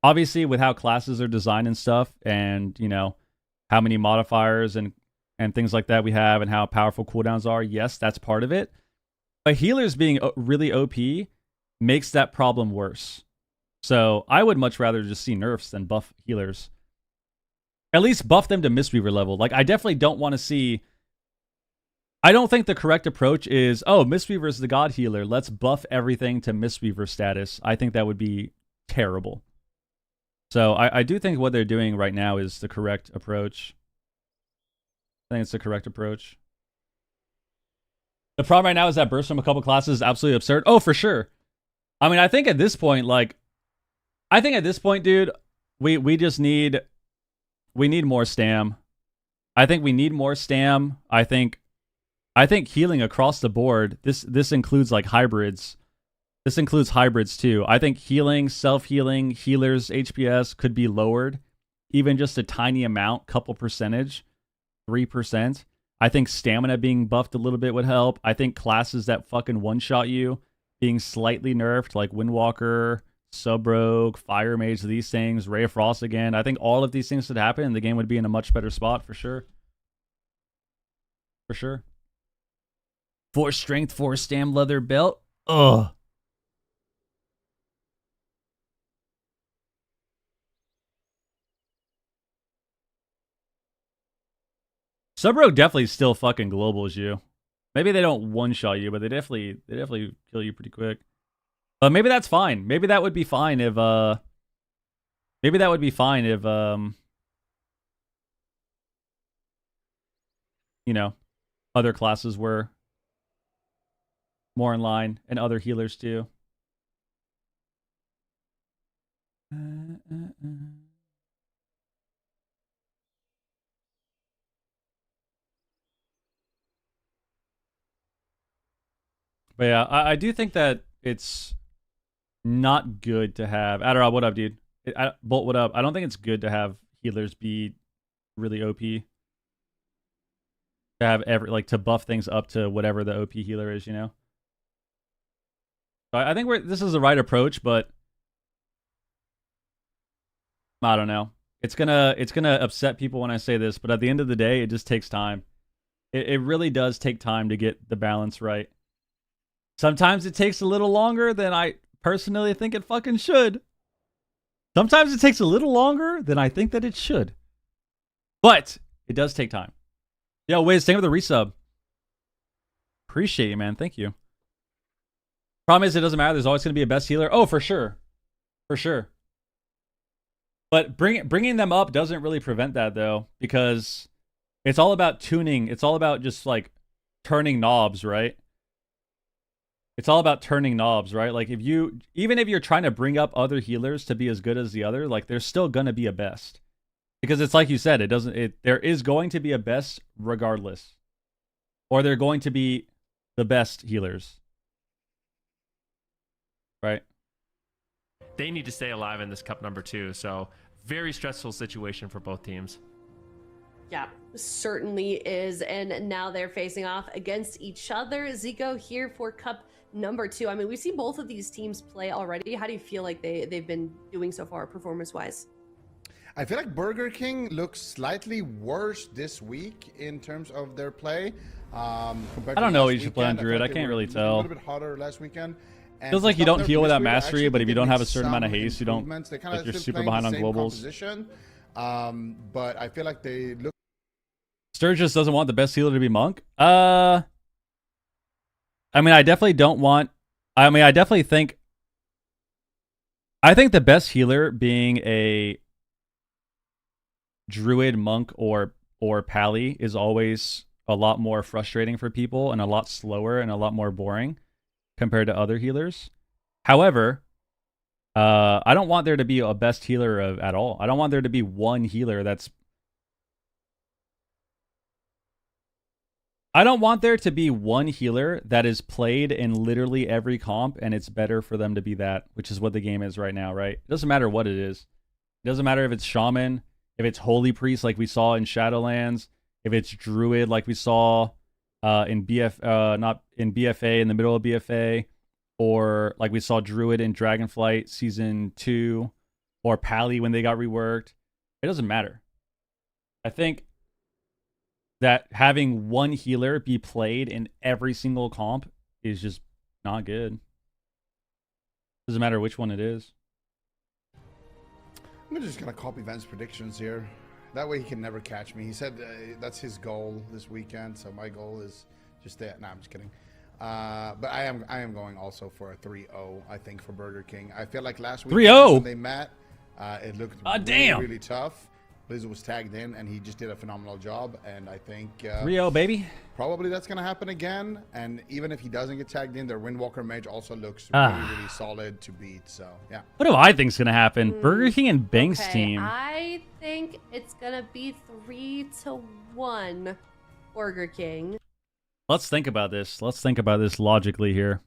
Obviously, with how classes are designed and stuff, and, you know, how many modifiers and things like that we have and how powerful cooldowns are, yes, that's part of it. But healers being really OP makes that problem worse. So I would much rather just see nerfs than buff healers. At least buff them to Mistweaver level. Like, I definitely don't want to see... I don't think the correct approach is, oh, Mistweaver is the god healer. Let's buff everything to Mistweaver status. I think that would be terrible. So I do think what they're doing right now is the correct approach. I think it's the correct approach. The problem right now is that burst from a couple classes is absolutely absurd. Oh, for sure. I mean, I think at this point, dude, we just need... We need more stam. I think we need more stam. I think healing across the board, this includes like hybrids. This includes hybrids too. I think healing, self-healing, healers, HPS could be lowered. Even just a tiny amount, couple percentage, 3%. I think stamina being buffed a little bit would help. I think classes that fucking one-shot you being slightly nerfed, like Windwalker, Sub-Rogue, Fire Mage, these things, Ray of Frost again. I think all of these things could happen and the game would be in a much better spot for sure. For sure. 4 strength, 4 stam leather belt. Ugh. Sub-Rogue definitely still fucking globals you. Maybe they don't one-shot you, but they definitely kill you pretty quick. But maybe that's fine. Maybe that would be fine if you know, other classes were more in line and other healers too. But yeah, I do think that it's not good to have Adderall. What up, dude? Bolt, what up? I don't think it's good to have healers be really OP. To have to buff things up to whatever the OP healer is, you know. So I think this is the right approach, but I don't know. It's gonna upset people when I say this, but at the end of the day, it just takes time. It really does take time to get the balance right. Sometimes it takes a little longer than I personally think it fucking should. Sometimes it takes a little longer than I think that it should. But it does take time. Yo, Wiz, thank you for the resub. Appreciate you, man. Thank you. Problem is, it doesn't matter. There's always going to be a best healer. Oh, for sure. For sure. But bringing them up doesn't really prevent that, though, because it's all about tuning. It's all about just, like, turning knobs, right? It's all about turning knobs, right? Like, even if you're trying to bring up other healers to be as good as the other, like, there's still going to be a best. Because it's like you said, there is going to be a best regardless. Or they're going to be the best healers. Right? They need to stay alive in this cup number 2, so very stressful situation for both teams. Yeah, certainly is. And now they're facing off against each other. Zico here for cup number 2. I mean, we see both of these teams play already. How do you feel like they've been doing so far performance-wise? I feel like Burger King looks slightly worse this week in terms of their play. Compared I don't know what you should play on Druid. I can't really tell. A little bit hotter last weekend. And feels like you don't heal without week, mastery, but if you don't have a certain amount of haste, you don't. Like you're super behind on globals. But I feel like they look. Sturgis doesn't want the best healer to be Monk. I mean, I definitely don't want. I mean, I definitely think. I think the best healer being a Druid, Monk, or Pally is always a lot more frustrating for people and a lot slower and a lot more boring compared to other healers. However, I don't want there to be a best healer at all. I don't want there to be one healer that's... I don't want there to be one healer that is played in literally every comp and it's better for them to be that, which is what the game is right now, right? It doesn't matter what it is. It doesn't matter if it's Shaman, if it's Holy Priest like we saw in Shadowlands, if it's Druid like we saw in BFA, in the middle of BFA, or like we saw Druid in Dragonflight Season 2, or Pally when they got reworked. It doesn't matter. I think that having one healer be played in every single comp is just not good. Doesn't matter which one it is. I'm just going to copy Van's predictions here. That way he can never catch me. He said that's his goal this weekend, so my goal is just that. Nah, I'm just kidding. But I am going also for a 3-0, I think, for Burger King. I feel like last week 3-0 when they met, it looked really tough. Blizzard was tagged in, and he just did a phenomenal job. And I think 3-0, baby. Probably that's going to happen again. And even if he doesn't get tagged in, their Windwalker Mage also looks really solid to beat. So, yeah. What do I think is going to happen? Burger King and Banks team. I think it's going to be 3-1 Burger King. Let's think about this. Let's think about this logically here.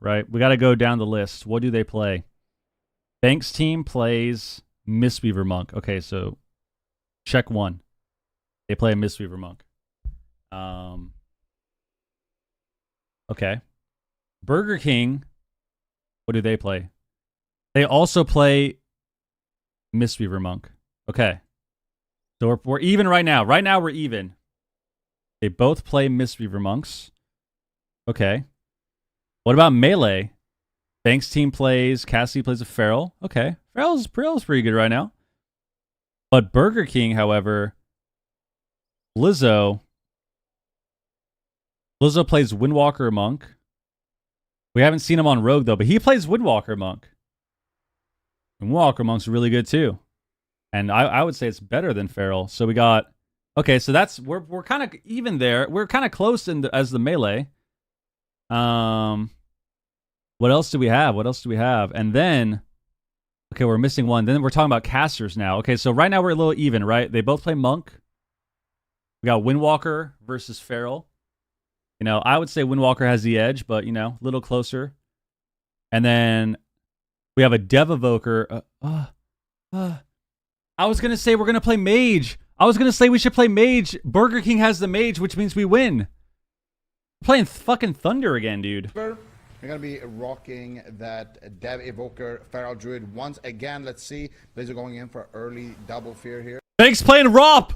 Right? We got to go down the list. What do they play? Banks team plays Mistweaver Monk. Okay, so check one. They play a Mistweaver Monk. Okay. Burger King, what do they play? They also play Mistweaver Monk. Okay. So we're even right now. Right now we're even. They both play Mistweaver Monks. Okay. What about Melee? Banks team plays, Cassie plays a Feral. Okay. Feral's pretty good right now. But Burger King, however, Lizzo plays Windwalker Monk. We haven't seen him on Rogue, though, but he plays Windwalker Monk. Windwalker Monk's really good, too. And I would say it's better than Feral. So we got... Okay, so that's... We're kind of even there. We're kind of close as the Melee. What else do we have? What else do we have? And then, okay, we're missing one. Then we're talking about casters now. Okay, so right now we're a little even, right? They both play Monk. We got Windwalker versus Feral. You know, I would say Windwalker has the edge, but, you know, a little closer. And then we have a Dev Evoker. I was going to say we're going to play Mage. I was going to say we should play Mage. Burger King has the Mage, which means we win. We're playing fucking Thunder again, dude. We're going to be rocking that Dev Evoker Feral Druid once again. Let's see. Blizzard going in for early double fear here. Bank's playing ROP.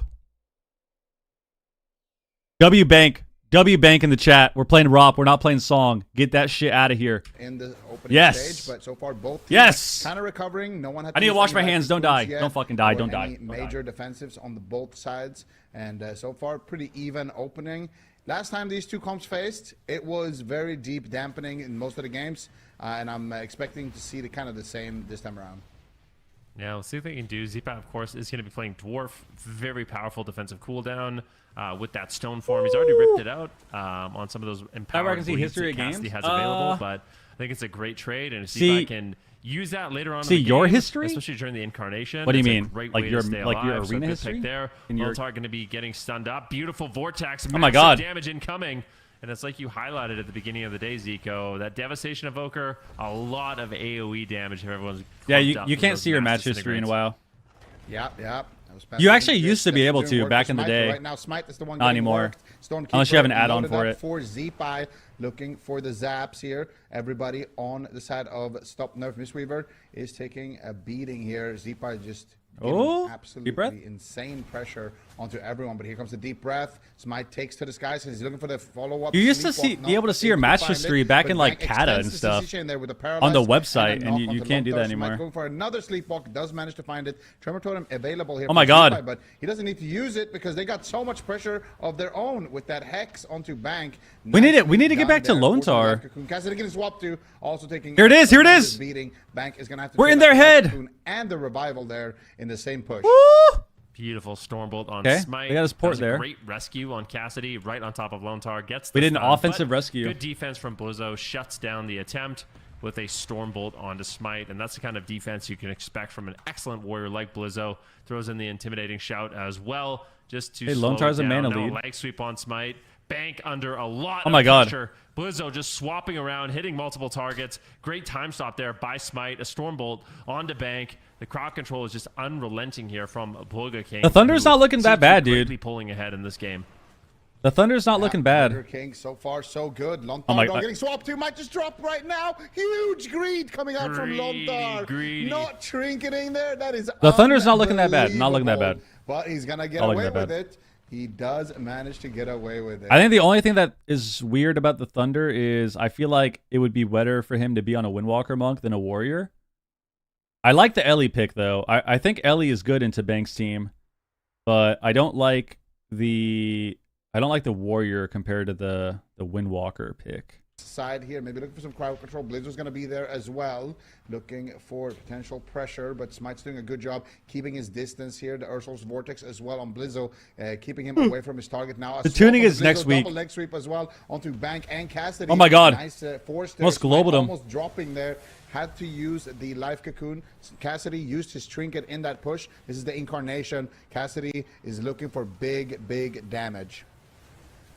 W Bank in the chat. We're playing ROP. We're not playing Song. Get that shit out of here. In the opening stage, but so far both teams kind of recovering. No one had I need to wash my hands. Don't die. Don't fucking die. Don't die. Major defensives on the both sides, and so far pretty even opening. Last time these two comps faced, it was very deep dampening in most of the games, and I'm expecting to see the same this time around. Yeah, we'll see what they can do. Zipa, of course, is going to be playing Dwarf. Very powerful defensive cooldown with that stone form. He's already ripped it out on some of those empowered bleeds that Cassidy has available, but I think it's a great trade, and if Zipa can use that later on in the game, your history? especially during the incarnation. What do you mean? Like your arena so history? pick there. Lontar going to be getting stunned up. Beautiful Vortex. Oh my god. Damage incoming. And it's like you highlighted at the beginning of the day, Zico. That Devastation Evoker, a lot of AoE damage if everyone's you can't see your match history in a while. Yeah. You actually used to be able to back in the day. Right now, Smite is the one not anymore. Unless you have an add-on for it. For Zipai, looking for the zaps here. Everybody on the side of Stop Nerf. Mistweaver is taking a beating here. Zipai just absolutely insane pressure onto everyone. But here comes the deep breath. Smite takes to the skies and he's looking for the follow-up. You used to be able to see your match history back in like Kata and stuff on the website, and you can't do that anymore. Going for another sleepwalk, does manage to find it. Tremor Totem available here. Oh my god! But he doesn't need to use it because they got so much pressure of their own with that hex onto Bank. We need it. We need to get back to Lontar. Cassidy getting swapped to, also taking. Here it is. Here it is. Beating. Bank is gonna have to. We're in their head. And the revival there in the same push. Woo! Beautiful Stormbolt on Smite. We got his port there. Great rescue on Cassidy, right on top of Lontar. We did an offensive rescue. Good defense from Blizzo. Shuts down the attempt with a Stormbolt onto Smite, and that's the kind of defense you can expect from an excellent warrior like Blizzo. Throws in the intimidating shout as well, just to slow Lontar's it a down. mana lead. Leg sweep on Smite. Bank under a lot of pressure. Blizzo just swapping around, hitting multiple targets. Great time stop there by Smite. A Stormbolt onto Bank. The crowd control is just unrelenting here from Burger King. The Thunder's not looking that bad, dude. Pulling ahead in this game. The Thunder's not looking bad. Burger King so far so good. Lontar getting swapped to, might just drop right now. Huge greed coming out from Lontar. Not trinketing there. That is the Thunder's not looking that bad. Not looking that bad. But he's gonna get away with it. He does manage to get away with it. I think the only thing that is weird about the Thunder is I feel like it would be better for him to be on a Windwalker Monk than a Warrior. I like the Ellie pick, though. I think Ellie is good into Bank's team, but I don't like the Warrior compared to the Windwalker pick. Side here, maybe looking for some crowd control. Blizzard's going to be there as well, looking for potential pressure, but Smite's doing a good job keeping his distance here. The Ursul's Vortex as well on Blizzo, keeping him away from his target now. The tuning is next week. Double leg sweep as well onto Bank and Cassidy. Oh my god. Nice force there. Almost global him. Almost dropping there. Had to use the life cocoon. Cassidy used his trinket in that push. This is the incarnation. Cassidy is looking for big damage.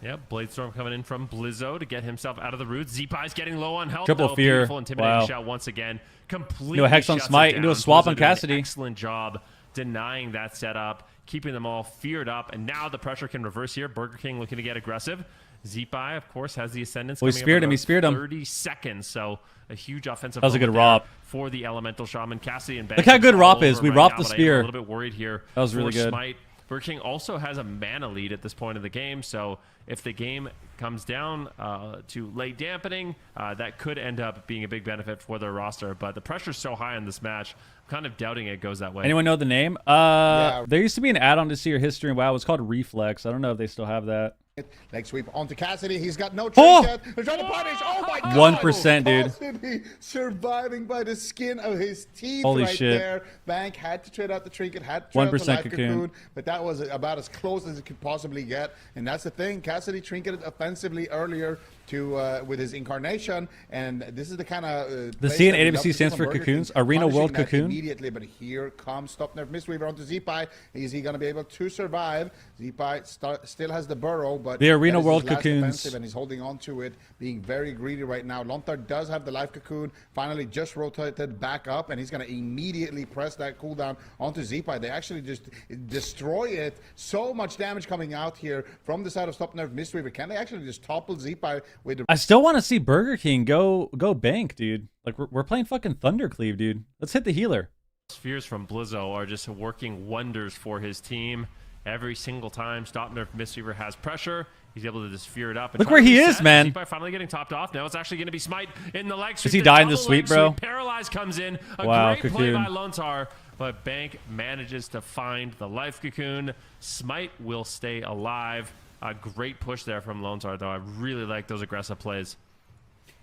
Yep, Bladestorm coming in from Blizzo to get himself out of the roots. Zipa's getting low on health. Triple fear. Beautiful intimidating shot once again. Completely into a hex on Smite, into a swap on Cassidy. Excellent job denying that setup, keeping them all feared up, and now the pressure can reverse here. Burger King looking to get aggressive. Zipai, of course, has the ascendance. Well, he speared him. He speared him. 30 seconds, so a huge offensive. That was a good ROP for the Elemental Shaman. Cassidy and Bank. Look how good ROP is. We ROPed the spear. A little bit worried here. That was really good. Smite. Burger King also has a mana lead at this point of the game, so if the game comes down to late dampening, that could end up being a big benefit for their roster. But the pressure's so high in this match, I'm kind of doubting it goes that way. Anyone know the name? There used to be an add-on to see your history in WoW. It was called Reflex. I don't know if they still have that. Leg sweep onto Cassidy. He's got no trick yet. They're trying to punish. Oh my god. 1%, dude. Cassidy surviving by the skin of his teeth. Holy right shit. there. Bank had to trade out the trinket, had to trade out the 1% life cocoon. but that was about as close as it could possibly get. And that's the thing. Cassidy trinketed offensively earlier to with his incarnation, and this is the kind of The C in AWC stands for cocoons. Arena World Cocoon. Immediately, but here comes Stop Nerf Mistweaver onto Zeepai. Is he going to be able to survive? Zeepai still has the burrow, but the Arena that is World his last Cocoons. offensive, and he's holding on to it, being very greedy right now. Lontar does have the life cocoon. Finally, just rotated back up, and he's going to immediately press that cooldown onto Zeepai. They actually just destroy it. So much damage coming out here from the side of Stop Nerf Mistweaver. Can they actually just topple Zeepai with the... I still want to see Burger King go bank, dude. Like, we're playing fucking Thundercleave, dude. Let's hit the healer. Spheres from Blizzo are just working wonders for his team. Every single time Stop Nerf Mistweaver has pressure, he's able to just sphere it up. And Look where he is, reset. man. Zeepai finally getting topped off. Now it's actually going to be Smite in the leg sweep. Does he The die in the double sweep, leg bro? sweep. Paralyze comes in. A Wow, great play Cocoon. by Lontar, but Bank manages to find the life cocoon. Smite will stay alive. A great push there from Lontar, though. I really like those aggressive plays.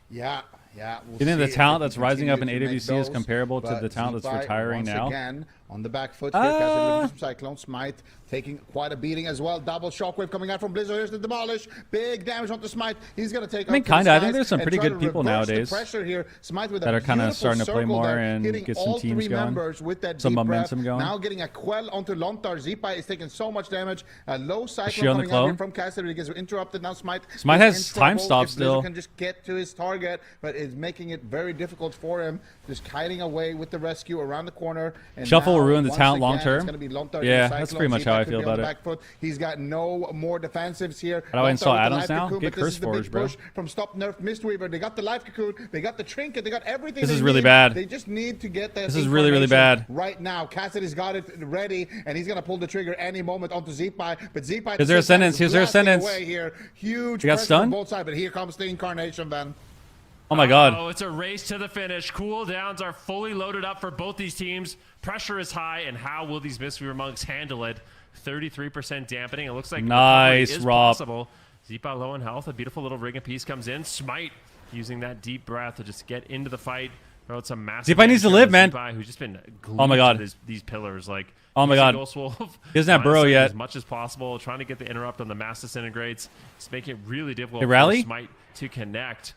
Yeah. We'll You think see the if talent they that's can rising up in continue to make AWC is those, comparable to but the talent that's Zeepai retiring once now? Again, on the back foot here, Cassidy looking for some Cyclone. Smite taking quite a beating as well. Double shockwave coming out from Blizzo. Here's the demolish. Big damage onto Smite. He's going to take. I mean, up to the kinda. I think skies there's some and pretty try good to people reverse the nowadays pressure here. Smite with that a are kinda beautiful starting to play circle more there, and hitting get some all teams three going. members with that Some deep momentum breath. going. Now getting a quell onto Lontar. Zeepai is taking so much damage. A low she cycle on the coming out here clone? from Cassidy. He gets interrupted. Now Smite has in time trouble. stop If Blizzo still. can just get to his target, but it's making it very difficult for him. Just hiding away with the rescue around the corner. And Shuffle will now, ruin the once talent again, long term. it's gonna be Lontar Yeah, and that's Cyclone. pretty much how I Zeepai could feel be on about the it. back foot. He's got no more defensives here. How do I Lontar install with the Adams life now? cocoon, Get but this Curse is the big Forge, bro. push from Stop Nerf Mistweaver. They got the life cocoon. They got the trinket. They got everything. This they is really need. bad. They just need to get that. This is really, really incarnation bad. right now. Cassidy's got it ready, and he's gonna pull the trigger any moment onto Zeepai. But Zeepai. Here's their ascendance. Here's their ascendance. Away here. Huge He got pressure stunned? on both sides. But here comes the incarnation then. Oh my god. Oh, it's a race to the finish. Cooldowns are fully loaded up for both these teams. Pressure is high, and how will these Mistweaver monks handle it? 33% dampening. It looks like Nice, recovery is Rob. possible. Zeepai low in health. A beautiful little ring of peace comes in. Smite using that deep breath to just get into the fight. Throw some massive. Zeepai needs to damage live, man. Zeepai, who's just been glued Oh my god. to these pillars. Like, Oh my you see god. Ghost Wolf He doesn't have trying to burrow save yet. as much as possible, trying to get the interrupt on the mass disintegrates. It's making it really difficult Hey, rally? for Smite to connect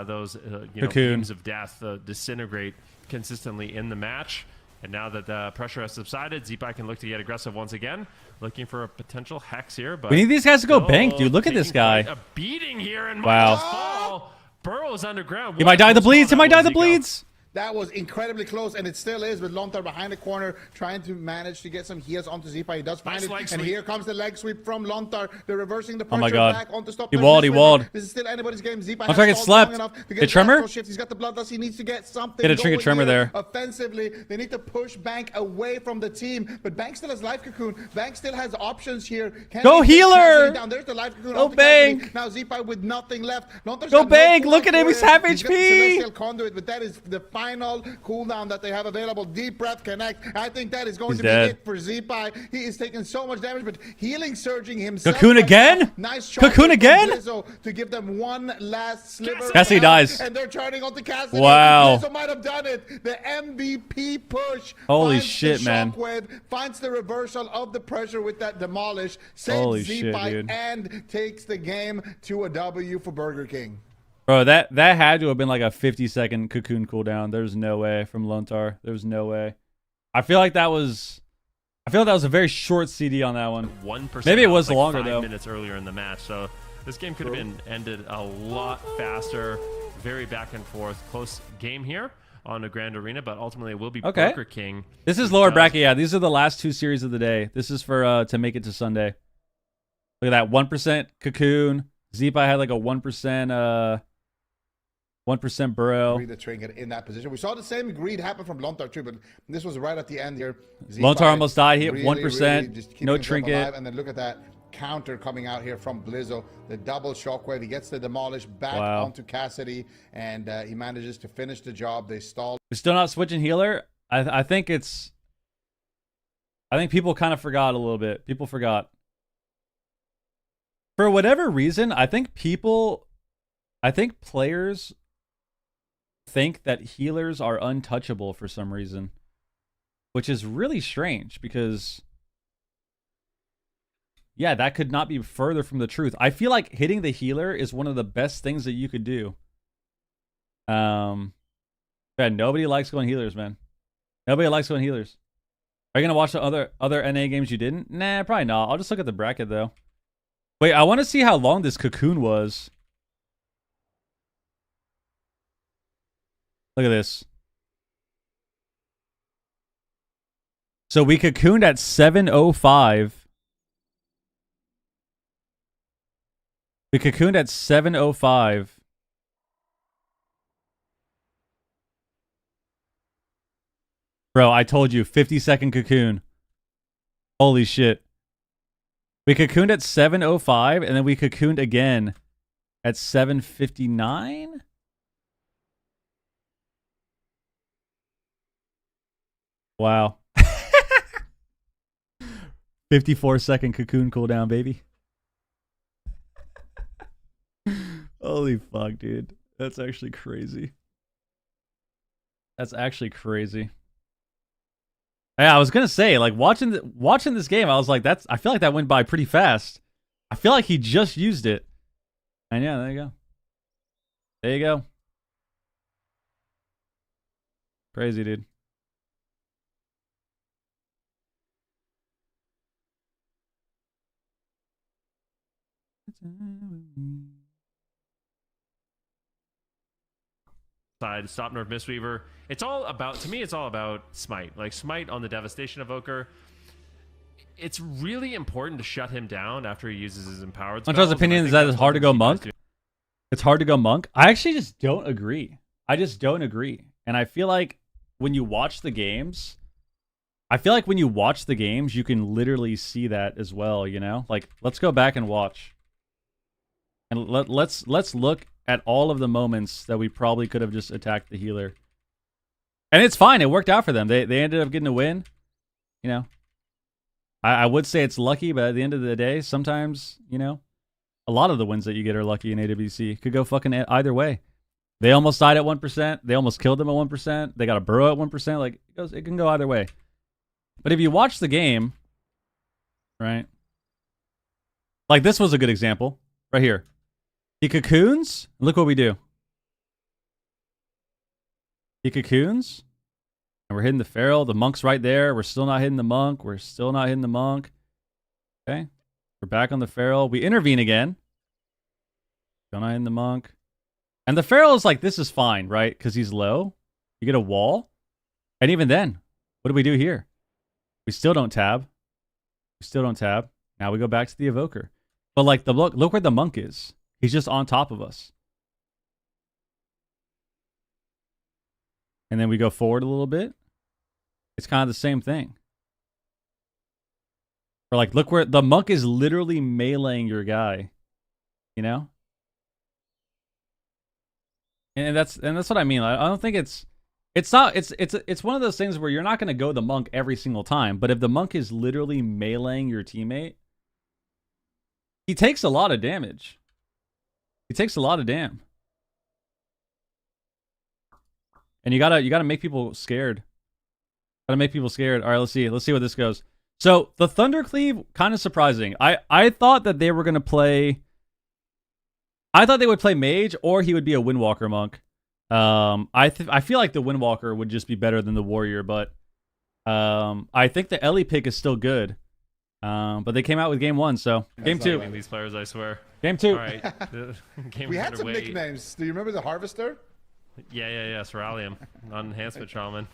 those Cocoon. beams of death disintegrate consistently in the match. And now that the pressure has subsided, Zeepai can look to get aggressive once again, looking for a potential hex here. But We need these guys to go still bank, dude. Look at this taking guy. quite a beating here, and Wow. might just fall. Burrow's underground. He What might die a of the close bleeds. call He might that die of the was, Zico. bleeds. That was incredibly close, and it still is with Lontar behind the corner, trying to manage to get some heals onto Zeepai. He does find Nice it, leg and sweep. here comes the leg sweep from Lontar. They're reversing the Oh pressure my God. back onto Stop He Nerf walled, he Mistweaver. walled. This is still anybody's game. Zeepai I'm has trying to get stalled long slept. enough to Hey, get his Tremor? last shift. He's got the bloodlust. He needs to get something. Get a trinket going Tremor here. there. Offensively, they need to push Bank away from the team, but Bank still has life cocoon. Bank still has options here. Can Go he take healer! Cassidy down? There's the life cocoon. Go onto Cassidy. Bank! Now Zeepai with nothing left. Lontar's Go got no Bank! cooldown Look at him. for He's half He's got the HP. Celestial Conduit, but that is the final cooldown that they have available. Deep breath connect. I think that is going He's to dead. be it for Zeepai. He is taking so much damage, but healing surging himself. Cocoon right again? now. Nice shot Cocoon from again? Blizzo to give them one last sliver. of Cassidy health, dies. And they're turning onto Cassidy. Wow. Blizzo might have done it. The MVP push. Holy finds shit, the man. Shockwave, finds the reversal of the pressure with that demolish. Saves Holy shit, Zeepai dude. and takes the game to a W for Burger King. Bro, that had to have been like a 50-second cocoon cooldown. There's no way from Lontar. There's no way. I feel like that was a very short CD on that one. 1%. Maybe it was like longer, 5 though. minutes earlier in the match. So this game could have been ended a lot faster. Very back and forth. Close game here on a Grand Arena, but ultimately it will be Okay. Burger King. This is lower bracket. Yeah, these are the last two series of the day. This is for to make it to Sunday. Look at that, 1% cocoon. Zeepai had like a 1% 1% burrow. Greed the trinket in that position. We saw the same greed happen from Lontar too, but this was right at the end here. Lontar almost died. He hit really, 1%. really just keeping No himself trinket. alive. And then look at that counter coming out here from Blizzo. The double shockwave. He gets the demolish back Wow. onto Cassidy, and he manages to finish the job. They stalled. We're still not switching healer. I think people kind of forgot a little bit. People forgot. For whatever reason, I think players think that healers are untouchable for some reason, which is really strange because yeah, that could not be further from the truth. I feel like hitting the healer is one of the best things that you could do. Man, nobody likes going healers, man. Nobody likes going healers. Are you gonna watch the other NA games you didn't? Nah, probably not. I'll just look at the bracket though. Wait, I want to see how long this cocoon was. Look at this. So we cocooned at 7:05. We cocooned at 7:05. Bro, I told you, 50-second cocoon. Holy shit. We cocooned at 7:05, and then we cocooned again at 7:59? Wow. 54-second cocoon cooldown, baby. Holy fuck, dude. That's actually crazy. That's actually crazy. Yeah, I was gonna say, like, watching this game, I was like, I feel like that went by pretty fast. I feel like he just used it. And yeah, there you go. There you go. Crazy, dude. Side, stop Nerf Mistweaver. It's all about, to me, it's all about Smite. Like, Smite on the Devastation Evoker. It's really important to shut him down after he uses his empowered spells. Contra's opinion is that it's hard to go monk. It's hard to go monk. I actually just don't agree. I just don't agree. And I feel like when you watch the games, you can literally see that as well, you know? Like, let's go back and watch. And let's look at all of the moments that we probably could have just attacked the healer. And it's fine. It worked out for them. They ended up getting a win. You know, I would say it's lucky, but at the end of the day, sometimes, you know, a lot of the wins that you get are lucky in AWC. Could go fucking either way. They almost died at 1%. They almost killed them at 1%. They got a burrow at 1%. Like, it can go either way. But if you watch the game, right? Like, this was a good example right here. He cocoons. Look what we do. He cocoons. And we're hitting the feral. The monk's right there. We're still not hitting the monk. We're still not hitting the monk. Okay. We're back on the feral. We intervene again. Still not hitting the monk. And the feral is like, this is fine, right? Because he's low. You get a wall. And even then, what do we do here? We still don't tab. We still don't tab. Now we go back to the evoker. But like, look where the monk is. He's just on top of us. And then we go forward a little bit. It's kind of the same thing. Or like, look where the monk is literally meleeing your guy. You know? And that's what I mean. I don't think it's one of those things where you're not going to go the monk every single time. But if the monk is literally meleeing your teammate, he takes a lot of damage. He takes a lot of damn. And you gotta make people scared. Gotta make people scared. All right, let's see what this goes. So the Thundercleave, kind of surprising. I thought that they were gonna play. I thought they would play mage, or he would be a Windwalker monk. I feel like the Windwalker would just be better than the warrior, but I think the Ellie pick is still good. But they came out with game 1, so game 2. These players, I swear. Game 2. All right. Game We had some underway. nicknames. Do you remember the Harvester? Yeah. Soralium on Enhancement Shaman.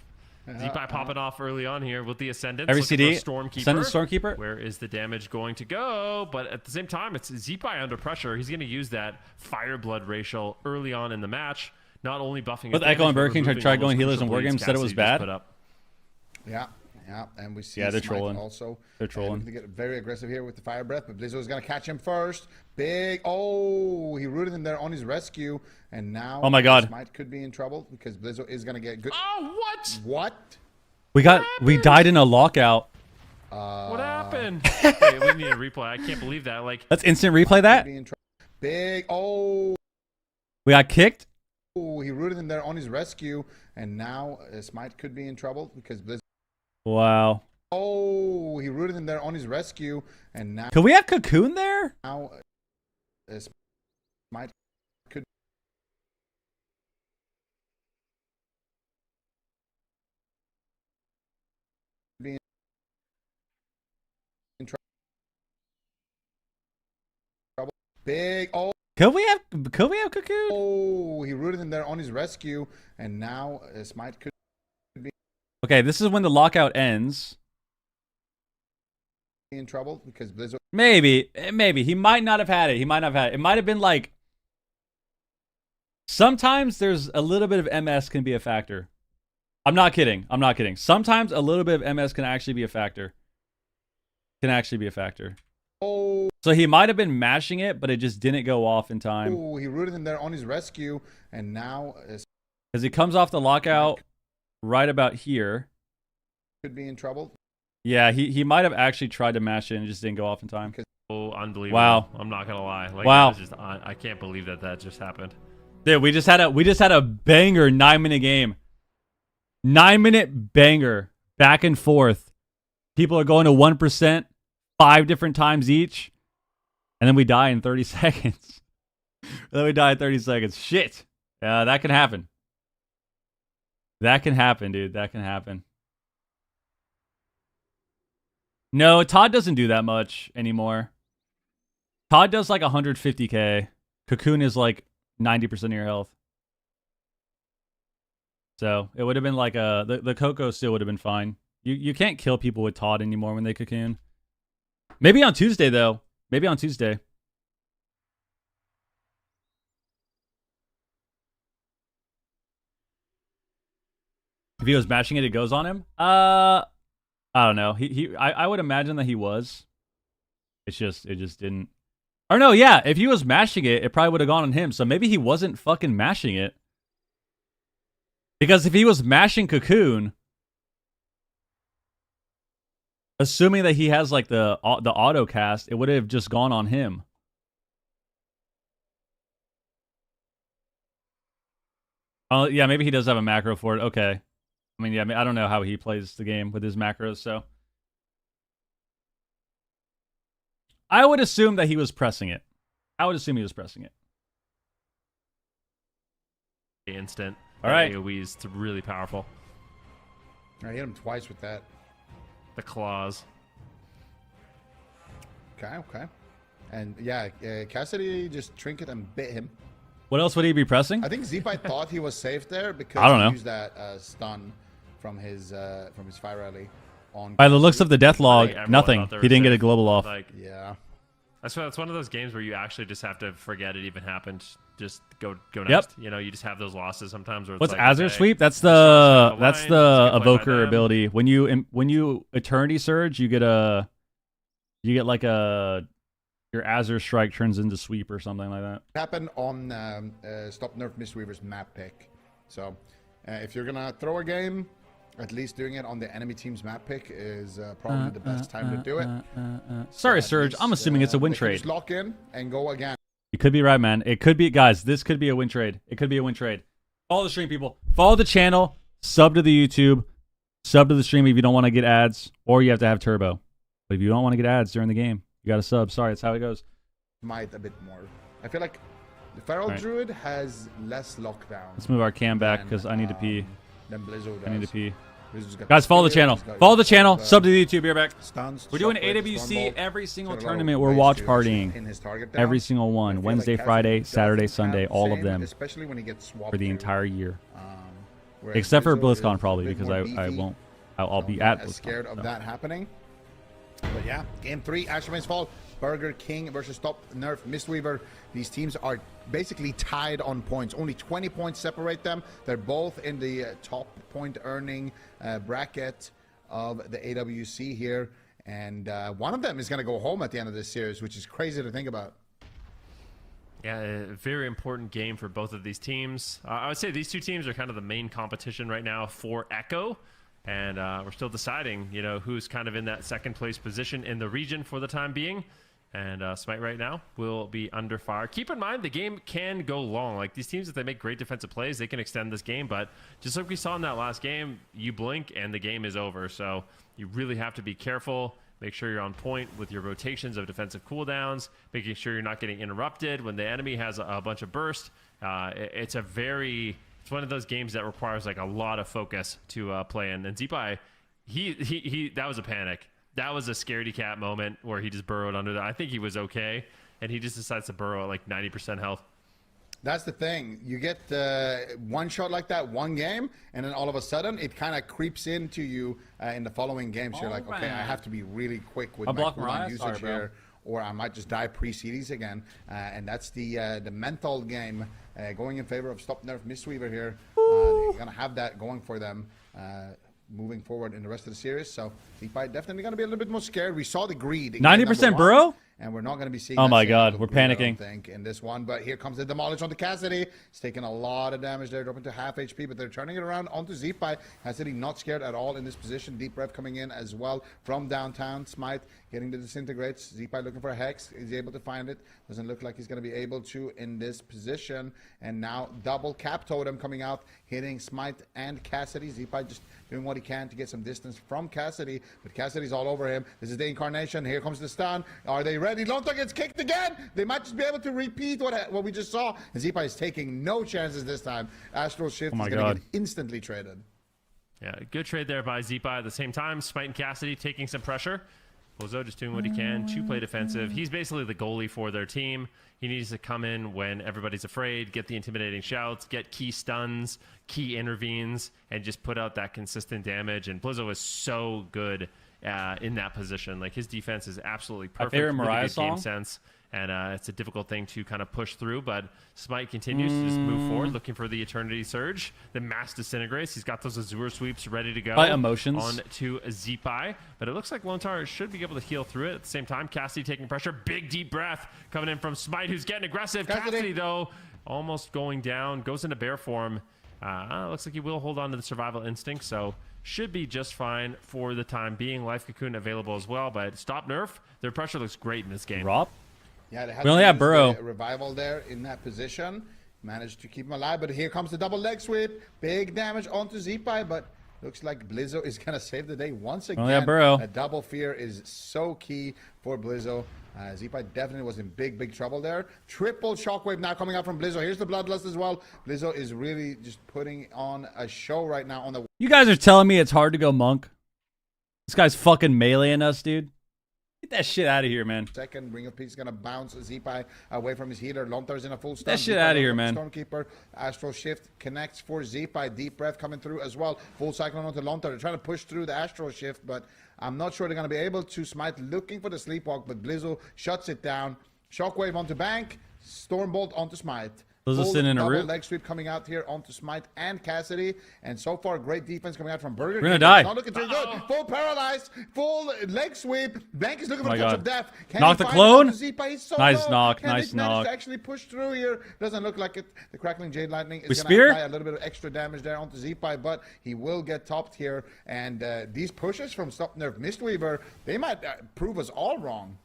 Zeepai popping off early on here with the Ascendance. Every looking CD. for Stormkeeper. Ascendant Stormkeeper. Where is the damage going to go? But at the same time, it's Zeepai under pressure. He's going to use that Fireblood racial early on in the match. Not only buffing With his Echo damage, and Burger but King removing tried all going those healers in crucial Wargames, bleeds said it Cassie was just bad. put up. Yeah, and we see Yeah, they're Smite trolling. also. They're trolling. They get very aggressive here with the fire breath, but Blizzo is going to catch him first. Big, oh, he rooted him there on his rescue, and now Oh my God. Smite could be in trouble because Blizzo is going to get good. Oh, what? What? We died in a lockout. What happened? Wait, we need a replay. I can't believe that. Like, Let's instant replay that. Be in trouble. Big, oh, We got kicked. he rooted him there on his rescue, and now Smite could be in trouble because Blizzo. Wow. Oh, he rooted him there on his rescue, and now Could we have Cocoon there? this might could be in trouble. Big Could we have Cocoon? oh, he rooted him there on his rescue, and now Smite could be Okay, this is when the lockout ends. in trouble because Blizzard. Maybe he might not have had it. He might not have had it. It might have been like. Sometimes there's a little bit of MS can be a factor. I'm not kidding. Sometimes a little bit of MS can actually be a factor. Oh, So he might have been mashing it, but it just didn't go off in time. he rooted him there on his rescue, and now Because he comes off the lockout right about here. could be in trouble. Yeah, he might have actually tried to mash it and it just didn't go off in time. Oh, unbelievable. Wow. I'm not going to lie. Like, Wow. that was just, I can't believe that just happened. Dude, we just had a banger 9-minute game. 9-minute banger back and forth. People are going to 1% 5 different times each. And then we die in 30 seconds. Shit. That can happen. That can happen, dude. That can happen. No, Todd doesn't do that much anymore. Todd does like 150k. Cocoon is like 90% of your health. So it would have been like the Coco still would have been fine. You can't kill people with Todd anymore when they Cocoon. Maybe on Tuesday though. Maybe on Tuesday. If he was mashing it, it goes on him. I don't know. I would imagine that he was. It just didn't. Or no, yeah. If he was mashing it, it probably would have gone on him. So maybe he wasn't fucking mashing it. Because if he was mashing Cocoon, assuming that he has like the auto cast, it would have just gone on him. Oh yeah, maybe he does have a macro for it. Okay. I mean, yeah, I don't know how he plays the game with his macros, so I would assume that he was pressing it. Instant. All right. AoE is really powerful. I hit him twice with that. The claws. Okay. And yeah, Cassidy just trinket and bit him. What else would he be pressing? I think Zeepai thought he was safe there because I don't know. he used that stun from his fire rally on. By the looks of the death log, everyone nothing. thought they were He didn't get a safe. global off. Like, Yeah. that's one of those games where you actually just have to forget it even happened. Just go next. You know, you just have those losses sometimes. Where it's What's like, Azure okay, Sweep? That's this one's the down the line, just get played by evoker them. ability. When you Eternity Surge, you get like your Azure Strike turns into Sweep or something like that. It happened on Stop Nerf Mistweaver's map pick. So if you're gonna throw a game, at least doing it on the enemy team's map pick is probably the best time to do it. Sorry, At Surge. least, I'm assuming it's a win they can trade. just lock in and go again. You could be right, man. It could be, guys. This could be a win trade. It could be a win trade. Follow the stream, people. Follow the channel. Sub to the YouTube. Sub to the stream if you don't want to get ads, or you have to have turbo. But if you don't want to get ads during the game, you got to sub. Sorry, that's how it goes. Might a bit more. I feel like the Feral Right. Druid has less lockdown. Let's move our cam back because I need to pee. Than Blizzard does. I need to pee. Blizzard's got Guys, follow the spear, channel. he's got- Follow the channel. uh, Sub to the YouTube. Be right back. Stuns, We're doing shockwave, AWC stormbolt. every single Got a lot of tournament. We're ways watch to partying. pin his target down. Every single I one. feel Wednesday, like Friday, Cassidy Saturday, doesn't Sunday. have the All of same, them especially when he gets swapped for the to, entire year. whereas Except for Blizzard BlizzCon is probably a bit because more I beefy. won't. I'll So be I'm at not as BlizzCon. scared of so. that happening. But yeah, game 3, Asherman's Fall, Burger King versus Top Nerf Mistweaver. These teams are basically tied on points. Only 20 points separate them. They're both in the top point earning bracket of the AWC here. And one of them is going to go home at the end of this series, which is crazy to think about. Yeah, a very important game for both of these teams. I would say these two teams are kind of the main competition right now for Echo. And we're still deciding, you know, who's kind of in that second place position in the region for the time being. And Smite right now will be under fire. Keep in mind, the game can go long. Like, these teams, if they make great defensive plays, they can extend this game. But just like we saw in that last game, you blink and the game is over. So you really have to be careful. Make sure you're on point with your rotations of defensive cooldowns, making sure you're not getting interrupted when the enemy has a bunch of burst. It's one of those games that requires like a lot of focus to play in. And Zeepai, that was a panic. That was a scaredy cat moment where he just burrowed under that. I think he was okay, and he just decides to burrow at like 90% health. That's the thing. You get one shot like that one game, and then all of a sudden it kind of creeps into you in the following games. You're like, okay, I have to be really quick with my cooldown usage here, or I might just die pre-CDs again. And that's the mental game going in favor of Stop Nerf Mistweaver here. They're going to have that going for them. Moving forward in the rest of the series. So Zeepai definitely going to be a little bit more scared. We saw the greed. 90% burrow? And we're not going to be seeing Oh that my same God, level we're of greed, I panicking. don't think, in this one. But here comes the demolish onto Cassidy. It's taking a lot of damage there, dropping to half HP, but they're turning it around onto Zeepai. Cassidy not scared at all in this position. Deep Rev coming in as well from downtown. Smite getting the disintegrates. Zeepai looking for a Hex. Is he able to find it? Doesn't look like he's going to be able to in this position. And now double cap totem coming out, hitting Smite and Cassidy. Zeepai just doing what he can to get some distance from Cassidy, but Cassidy's all over him. This is the incarnation. Here comes the stun. Are they ready? Lontar gets kicked again. They might just be able to repeat what we just saw. And Zeepai is taking no chances this time. Astral Shift is going to get instantly traded. Yeah, good trade there by Zeepai. At the same time, Smite and Cassidy taking some pressure. Bozo just doing what he can to play defensive. He's basically the goalie for their team. He needs to come in when everybody's afraid, get the intimidating shouts, get key stuns, key intervenes, and just put out that consistent damage. And Blizzo is so good in that position. Like, his defense is absolutely perfect. My favorite really Mariah good song. Game sense. And it's a difficult thing to kind of push through, but Smite continues to just move forward, looking for the Eternity Surge. The Mass Disintegrates. He's got those Azure sweeps ready to go. By emotions. On to Zeepai. But it looks like Lontar should be able to heal through it. At the same time, Cassidy taking pressure. Big, deep breath coming in from Smite, who's getting aggressive. Cassidy, though, almost going down. Goes into bear form. Looks like he will hold on to the survival instinct, so should be just fine for the time being. Life Cocoon available as well, but Stop Nerf. Their pressure looks great in this game. Rob? Yeah, they had We only have Burrow. Revival there in that position. Managed to keep him alive, but here comes the double leg sweep. Big damage onto Zeepai, but looks like Blizzo is going to save the day once again. Only have Burrow. A double fear is so key for Blizzo. Zeepai definitely was in big, big trouble there. Triple shockwave now coming out from Blizzo. Here's the Bloodlust as well. Blizzo is really just putting on a show right now on the... You guys are telling me it's hard to go Monk? This guy's fucking meleeing us, dude. Get that shit out of here, man. Second, Ring of Peace is going to bounce Zeepai away from his healer. Lontar's in a full stun. That shit out of here, man. Stormkeeper, Astral Shift connects for Zeepai. Deep Breath coming through as well. Full Cyclone onto Lontar. They're trying to push through the Astral Shift, but I'm not sure they're going to be able to. Smite looking for the Sleepwalk, but Blizzo shuts it down. Shockwave onto Bank. Stormbolt onto Smite. Blizzo's sitting in a double root. leg sweep coming out here onto Smite and Cassidy. And so far, great defense coming out from Burger. We're gonna die. Not looking too good. Full paralyzed. Full leg sweep. Bank is looking for the touch of death. Can Knock he the find clone. it onto Zeepai? He's so Nice low. knock, Can nice they manage knock. to actually push through here? Doesn't look like it. The Crackling Jade Lightning is With going spear? to apply a little bit of extra damage there onto Zeepai, but he will get topped here. And these pushes from Stop Nerf Mistweaver, they might prove us all wrong.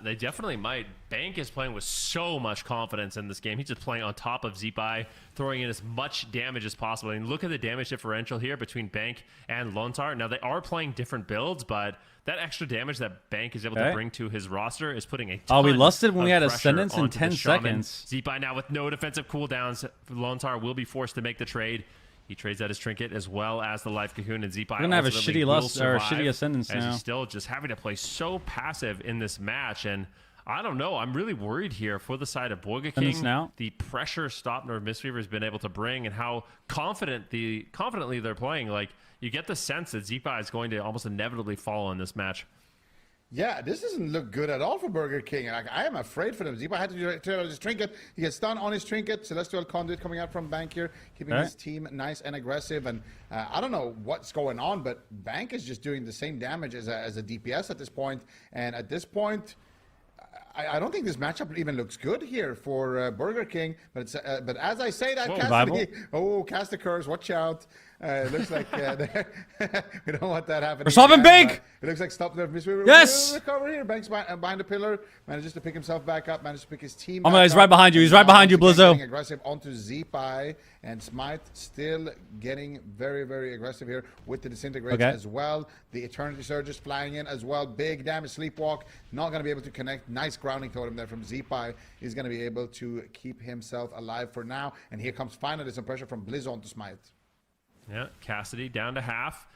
They definitely might. Bank is playing with so much confidence in this game. He's just playing on top of Zeepai, throwing in as much damage as possible. And look at the damage differential here between Bank and Lontar. Now, they are playing different builds, but that extra damage that Bank is able to bring to his roster is putting a ton Oh, we lusted when of we had pressure Ascendance in onto the 10 Shaman. seconds. Zeepai now with no defensive cooldowns. Lontar will be forced to make the trade. He trades out his trinket as well as the Life Cocoon, and Zeepai We're gonna have a ultimately shitty will lust or survive shitty Ascendance as now. he's still just having to play so passive in this match. And I don't know. I'm really worried here for the side of Borgir now? the pressure Stop Nerf Mistweaver has been able to bring, and how confidently they're playing. Like, you get the sense that Zeepai is going to almost inevitably fall in this match. Yeah, this doesn't look good at all for Burger King. Like, I am afraid for them. Zeepai had to turn out his trinket. He gets stunned on his trinket. Celestial Conduit coming out from Bank here, keeping his team nice and aggressive. And I don't know what's going on, but Bank is just doing the same damage as a DPS at this point. And at this point, I don't think this matchup even looks good here for Burger King. But it's, but as I say that, Revival? Cassidy, cast the curse, watch out. It looks like we don't want that happening. We're stopping again, Bank! It looks like stop there. Yes! Recover here. Bank's behind the pillar. Manages to pick himself back up. Manages to pick his team Oh my back God, he's up. right behind you. He's right behind you, Once again Blizzo. getting aggressive onto Zeepai. And Smite still getting very, very aggressive here with the Disintegrates as well. The Eternity Surge is flying in as well. Big damage. Sleepwalk. Not going to be able to connect. Nice grounding totem there from Zeepai. He's going to be able to keep himself alive for now. And here comes finally some pressure from Blizz onto Smite. Yeah, Cassidy down to half.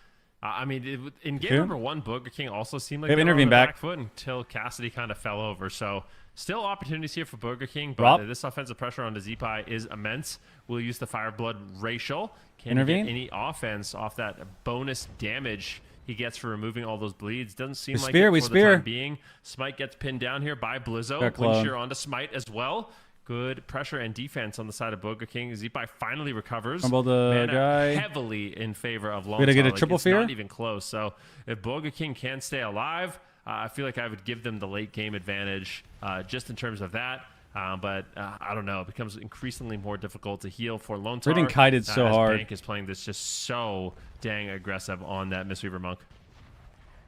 I mean, in game number 1, Burger King also seemed like They have they were on intervene the back. back foot until Cassidy kind of fell over. So still opportunities here for Burger King, but Rob? this offensive pressure on the Zeepai is immense. We'll use the Fireblood Racial. Can Intervene? get any offense off that bonus damage he gets for removing all those bleeds. Doesn't seem We like spear, it we for spear. the time being. Smite gets pinned down here by Blizzo. Fair club. Windshear onto Smite as well. Good pressure and defense on the side of Burger King. Zeepai finally recovers. Fumble the Mana guy. heavily in favor of Lone We're gonna get Star. a triple it's fear? Not even close. So if Burger King can stay alive, I feel like I would give them the late game advantage just in terms of that. But I don't know. It becomes increasingly more difficult to heal for Lone Star. We're getting kited so as hard. Bank is playing this just so dang aggressive on that Mistweaver Monk.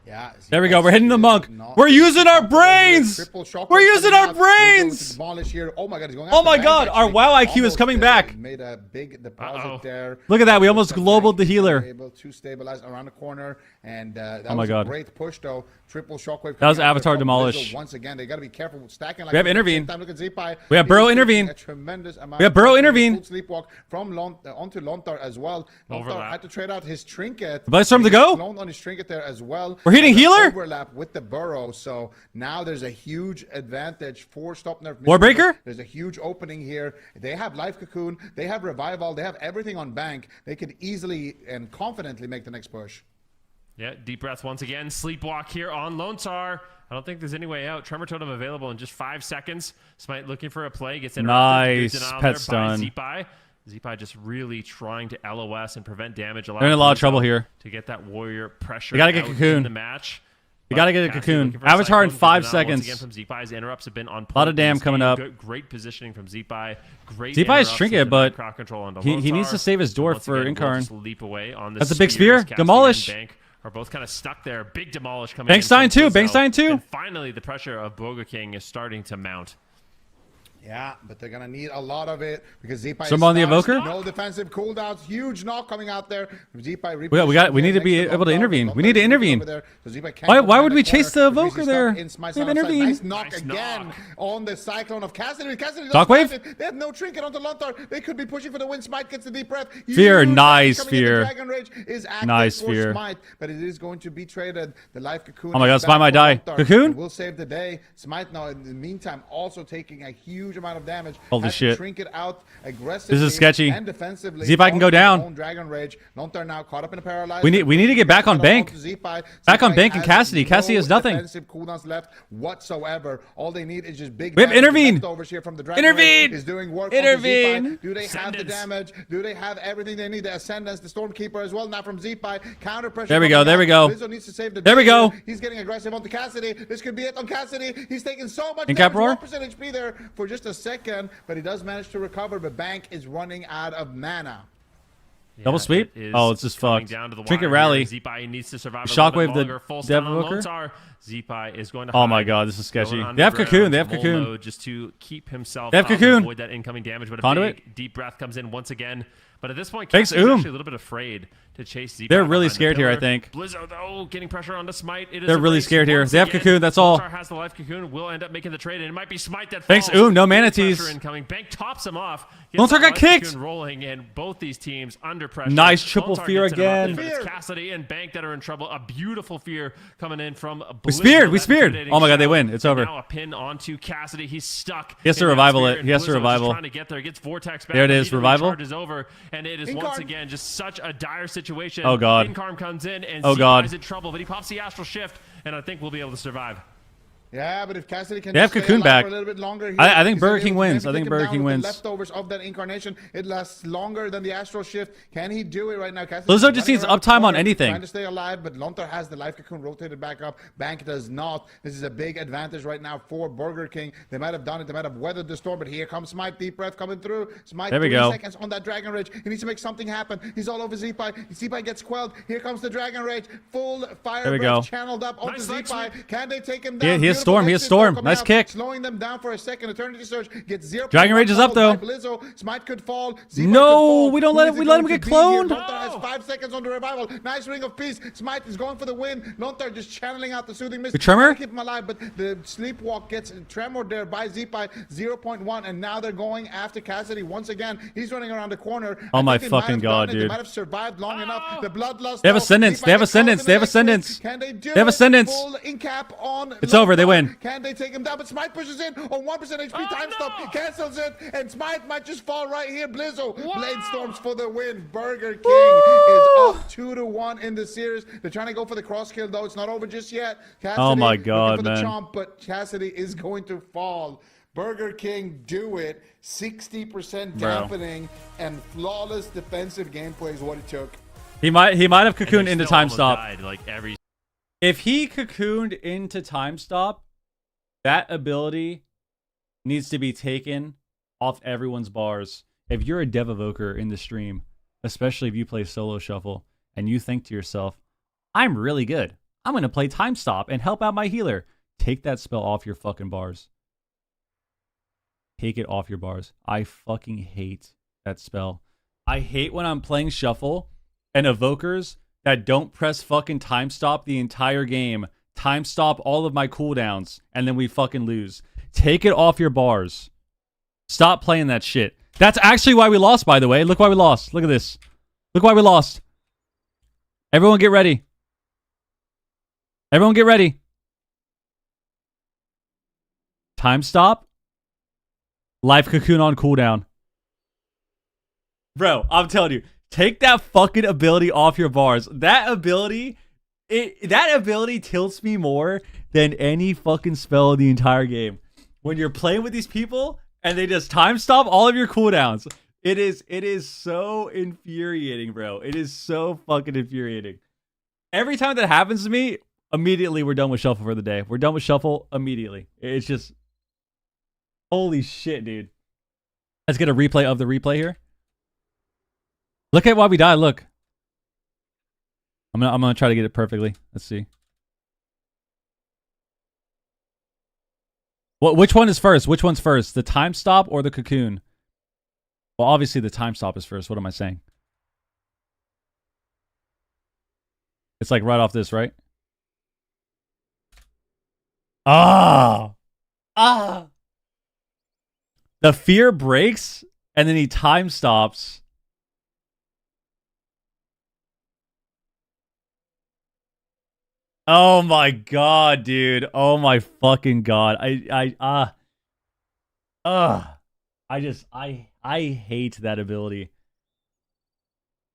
Yeah. There we go. We're hitting the monk. We're using our brains. We're using our brains. Here. Oh my God, he's going Oh my after God, Bank, our actually. WoW IQ is Almost, coming back. Made a big deposit there. Look at that. We almost Bank globaled the healer. Able to stabilize around the corner, and that Oh my was God. a great push though. Triple shockwave. That was coming out Avatar there from demolish. Blizzard. Once again, they got to be careful with stacking. Like We have at the same intervene. time, look at Zeepai. We have He's Burrow taking intervene. a tremendous amount We have of Burrow pressure. intervene. Full Sleepwalk from onto Lontar as well. Lontar Overlap. had to trade out his trinket. Blizzstorm to go? Alone on his trinket there as well. We're hitting There's an healer? Overlap with the Burrow, so now there's a huge advantage for Stop Nerf. Warbreaker? There's a huge opening here. They have Life Cocoon, they have Revival, they have everything on bank. They could easily and confidently make the next push. Yeah, deep breath once again. Sleepwalk here on Lone Star. I don't think there's any way out. Tremor Totem available in just 5 seconds. Smite looking for a play. Gets interrupted. Nice. Good denial Pet there by stun. Zeepai. Zeepai just really trying to LOS and prevent damage. They're in a lot of trouble here. To get that warrior pressure We gotta get out Cocoon. in the match. We gotta get a Cassidy Cocoon. looking for a Avatar in Cyclone. 5 Good denial seconds. Once again from Zeepai's interrupts have been on point. Lot of dam this coming game. up. Great positioning from Zeepai. Great Zeepai's interrupts trinket, into but crowd control onto he Lone needs Star. to save his door Once for again, we'll Incarn. just leap away on That's a the big spears. spear. Cassidy Demolish. and Bank are both kind of stuck there. Big demolish coming Bankstein in too, from Blizzo. Bankstein too. And finally, the pressure of Burger King is starting to mount. Yeah, but they're going to need a lot of it because Zeepai Some on the is Evoker? no defensive cooldowns. Huge knock coming out there. Zeepai We need to be able to intervene. We need to intervene. Why Why would we chase the Evoker there? We have intervene. Nice knock Nice again knock. on the Cyclone of Cassidy. Cassidy doesn't Shockwave? have it. They have no trinket onto Lontar. They could be pushing for the win. Smite gets the deep breath. Fear, Huge nice damage coming in. fear. The Dragon Rage is active Nice for fear. Smite, but it is going to be traded. The Life Cocoon. Oh my God, is Smite back might for die. Lontar. Cocoon? It will save the day. Smite now in the meantime also taking a huge amount of damage. Holy Has to shit. Shrink it out aggressively. This is sketchy. And defensively. See if I can go on his down. own Dragon Rage. Lontar now caught up in a paralyzed. We need to get back on Bank. Back on Bank and Cassidy. Cassidy has nothing. Defensive cooldowns left whatsoever. All they need is just big. We have damage. intervene. Leftovers here from the Dragon Intervene. Rage is doing work. Intervene. onto Zeepai. Do they have the Ascendance. damage? Do they have everything they need? The Ascendance, the Stormkeeper as well. Now from Zeepai. Counter pressure. There we from go, the there we guy. go. Blizzo needs to save the There we day go. here. He's getting aggressive onto Cassidy. This could be it on Cassidy. He's taking so much In cap damage. roar? 1% HP there for just a second, but he does manage to recover. But Bank is running out of mana. Double sweep? it is Oh, it's just coming fucked. down to the Trinket wire rally. here. Zeepai needs to survive a Shockwave little bit the longer. Full stun on Devoker? Lone Star. Zeepai is going to Oh my hide. God, this is sketchy. Going They have underground, Cocoon. They have full Cocoon. mode just to keep himself They have up and Cocoon. avoid that incoming damage. But a Conduit? big deep breath comes in once again. But at this point, Thanks, Cassidy's Oom. actually a little bit afraid to chase Zeepai. They're really behind the scared here, I pillar. think. Blizzo, though, getting pressure onto Smite. It is They're a really race scared here. once They have again. Cocoon, that's all. Lontar has the life Cocoon. Will end up making the trade, and it might be Smite that Thanks, falls. Oom. No Big mana pressure tease. incoming. Bank tops him off. Lontar Gets got that life kicked. Cocoon rolling, and both these teams under pressure. Nice triple Lontar fear gets interrupted, again. but it's Fear. Cassidy and Bank that are in trouble. A beautiful fear coming in from We Blizzo. speared. We That speared. intimidating Oh my God, they shout. win. It's And over. Now a pin onto Cassidy. He's stuck. He has to in that revival spear, it. and He has to Blizzo is revival. just trying to get there. Gets Vortex back. There it is. Immediately Revival. charges over, and it is Incarn. once again just such a dire situation. Oh, God. Incarn comes in, and Oh, Zeepai God. is in trouble, but he pops the Astral Shift, and I think we'll be able to survive. Yeah, but if Cassidy can They have just stay Cocoon alive back. for a little bit longer, I think he's Burger able King to wins. maybe I think take him Burger down King with wins. The leftovers of that incarnation. It lasts longer than the Astral Shift. Can he do it right now? Cassidy's Blizzard just running needs around the uptime on corner, anything. Trying to stay alive, but Lontar has the life cocoon rotated back up. Bank does not. This is a big advantage right now for Burger King. They might have done it. They might have weathered the storm, but here comes Smite. Deep breath coming through. Smite. There we 3 go. seconds on that Dragon Rage. He needs to make something happen. He's all over Z-Pie. Z-Pie gets quelled. Here comes the Dragon Rage. Full fire There we breath go. channeled up onto Nice Z-Pie. selection. Can they take him He down? has Storm. He has Storm. Nice kick. Slowing them down for a second. Eternity Surge gets 0. Dragon Rage is up, though. Blizzo. Smite could fall. Z-Pie No, could fall. we don't Who let is him- we it let him going get to be here? cloned. Lontar has 5 seconds on the revival. Nice Ring of Peace. Smite is going for the win. Lontar just channeling out the soothing mist. The Tremor? Trying to keep him alive, but the Sleepwalk gets tremored there by Z-Pie 0.1, and now they're going after Cassidy once again. He's running around the corner. Oh I my think they might fucking have God, done it. They dude. might have survived long enough. The bloodlust. They have though. Ascendance. Z-Pie They have gets caught in Ascendance. the They have next one. Ascendance. Can they do They have it? Ascendance. Full incap on It's over. They Lontar. win. Can they take him down? But Smite pushes in on 1% HP. Time stop. Cancels it. And Smite might just fall right here. Blizzo. Blade Storms for the win. Burger King is up 2-1 in the series. They're trying to go for the cross kill, though. It's not over just yet. Cassidy Oh my looking God, for the man. chomp, but Cassidy is going to fall. Burger King do it. 60% Bro. dampening and flawless defensive gameplay is what it took. He might have And cocooned they into still time almost stop. died, like every If he cocooned into time stop, that ability needs to be taken off everyone's bars. If you're a dev evoker in the stream, especially if you play solo shuffle, and you think to yourself, I'm really good. I'm going to play time stop and help out my healer. Take that spell off your fucking bars. Take it off your bars. I fucking hate that spell. I hate when I'm playing shuffle and evokers that don't press fucking time stop the entire game. Time stop all of my cooldowns, and then we fucking lose. Take it off your bars. Stop playing that shit. That's actually why we lost, by the way. Look why we lost. Look at this. Look why we lost. Everyone get ready. Everyone get ready. Time stop. Life cocoon on cooldown. Bro, I'm telling you, take that fucking ability off your bars. That ability tilts me more than any fucking spell in the entire game. When you're playing with these people and they just time stop all of your cooldowns. It is so infuriating, bro. It is so fucking infuriating. Every time that happens to me, immediately we're done with shuffle for the day. We're done with shuffle immediately. It's just holy shit, dude. Let's get a replay of the replay here. Look at why we died. Look. I'm gonna try to get it perfectly. Let's see. Which one is first? Which one's first? The time stop or the cocoon? Well, obviously the time stop is first. What am I saying? It's like right off this, right? Ah! Ah! The fear breaks, and then he time stops. Oh my god, dude. Oh my fucking god. I hate that ability.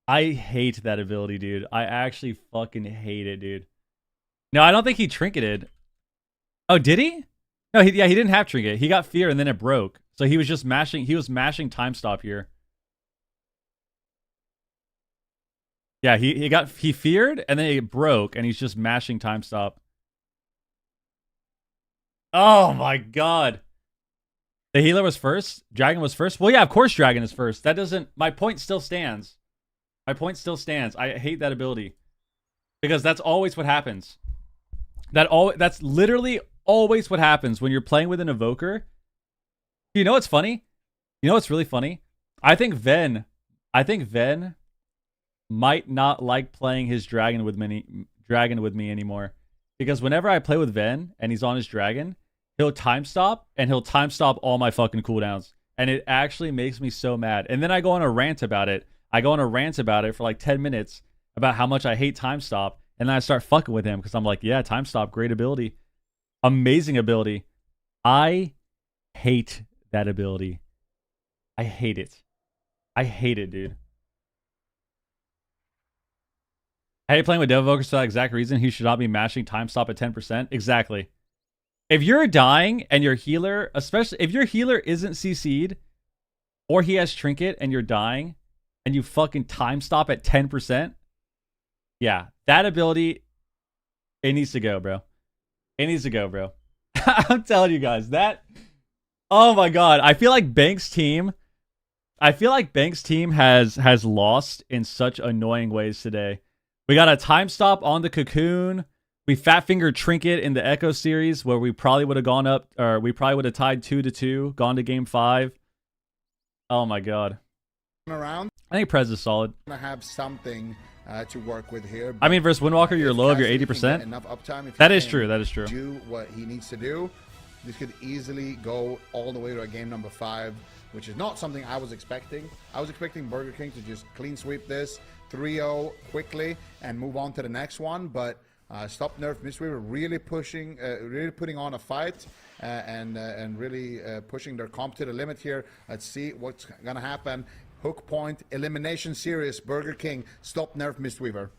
I hate that ability, dude. I actually fucking hate it, dude. No, I don't think he trinketed. Oh, did he? No, he didn't have trinket. He got fear and then it broke. So he was just mashing, he was mashing time stop here. Yeah, he feared and then it broke and he's just mashing time stop. Oh my god. The healer was first? Dragon was first? Well, yeah, of course Dragon is first. That doesn't, my point still stands. My point still stands. I hate that ability. Because that's always what happens. That's literally always what happens when you're playing with an evoker. You know what's funny? You know what's really funny? I think Ven might not like playing his dragon with me anymore. Because whenever I play with Ven and he's on his dragon, he'll time stop and he'll time stop all my fucking cooldowns. And it actually makes me so mad. And then I go on a rant about it. For like 10 minutes about how much I hate time stop. And then I start fucking with him because I'm like, yeah, time stop, great ability. Amazing ability. I hate that ability. I hate it. I hate it, dude. I hate playing with Dev Evokers for that exact reason. He should not be mashing time stop at 10%. Exactly. If you're dying and your healer, especially if your healer isn't CC'd or he has trinket and you're dying and you fucking time stop at 10%, yeah, that ability, it needs to go, bro. It needs to go, bro. I'm telling you guys that. Oh my god, I feel like Bank's team has lost in such annoying ways today. We got a time stop on the cocoon. We fat fingered trinket in the Echo series where we probably would have gone up, or we probably would have tied 2-2, gone to game 5. Oh my god. Around. I think Prez is solid. Gonna have something to work with here. I mean, versus Windwalker, you're low of your Cassidy can get 80%. enough uptime if That he is can true. That is true. Do what he needs to do. This could easily go all the way to a game number 5, which is not something I was expecting. I was expecting Burger King to just clean sweep this 3-0 quickly and move on to the next one, but Stop Nerf Mistweaver really pushing, really putting on a fight and really pushing their comp to the limit here. Let's see what's gonna happen. Hook point elimination series. Burger King Stop Nerf Mistweaver.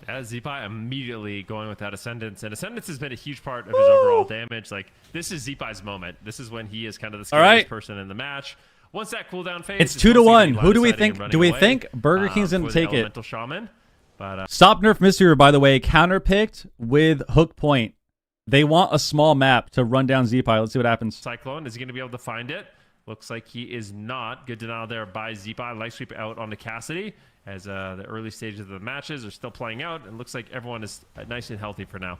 Zeepai immediately going with that Ascendance, and Ascendance has been a huge part of his overall damage. Like, this is Zeepai's moment. This is when he is kind of the scariest person in the match. Once that cooldown phase, it's 2-1. Who do we think? Do we think Burger King's gonna take it? Elemental Shaman. But, Stop Nerf Mistweaver, by the way, counterpicked with Hook Point. They want a small map to run down Zeepai. Let's see what happens. Cyclone, is he going to be able to find it? Looks like he is not. Good denial there by Zeepai. Life sweep out onto Cassidy as the early stages of the matches are still playing out. And looks like everyone is nice and healthy for now.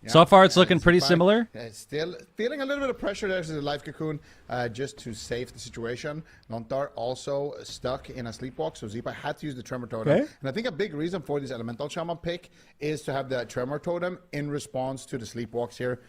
Yeah, so far, it's looking pretty similar. Still feeling a little bit of pressure there to the life cocoon just to save the situation. Lontar also stuck in a sleepwalk, so Zeepai had to use the Tremor Totem. Okay. And I think a big reason for this Elemental Shaman pick is to have the Tremor Totem in response to the sleepwalks here.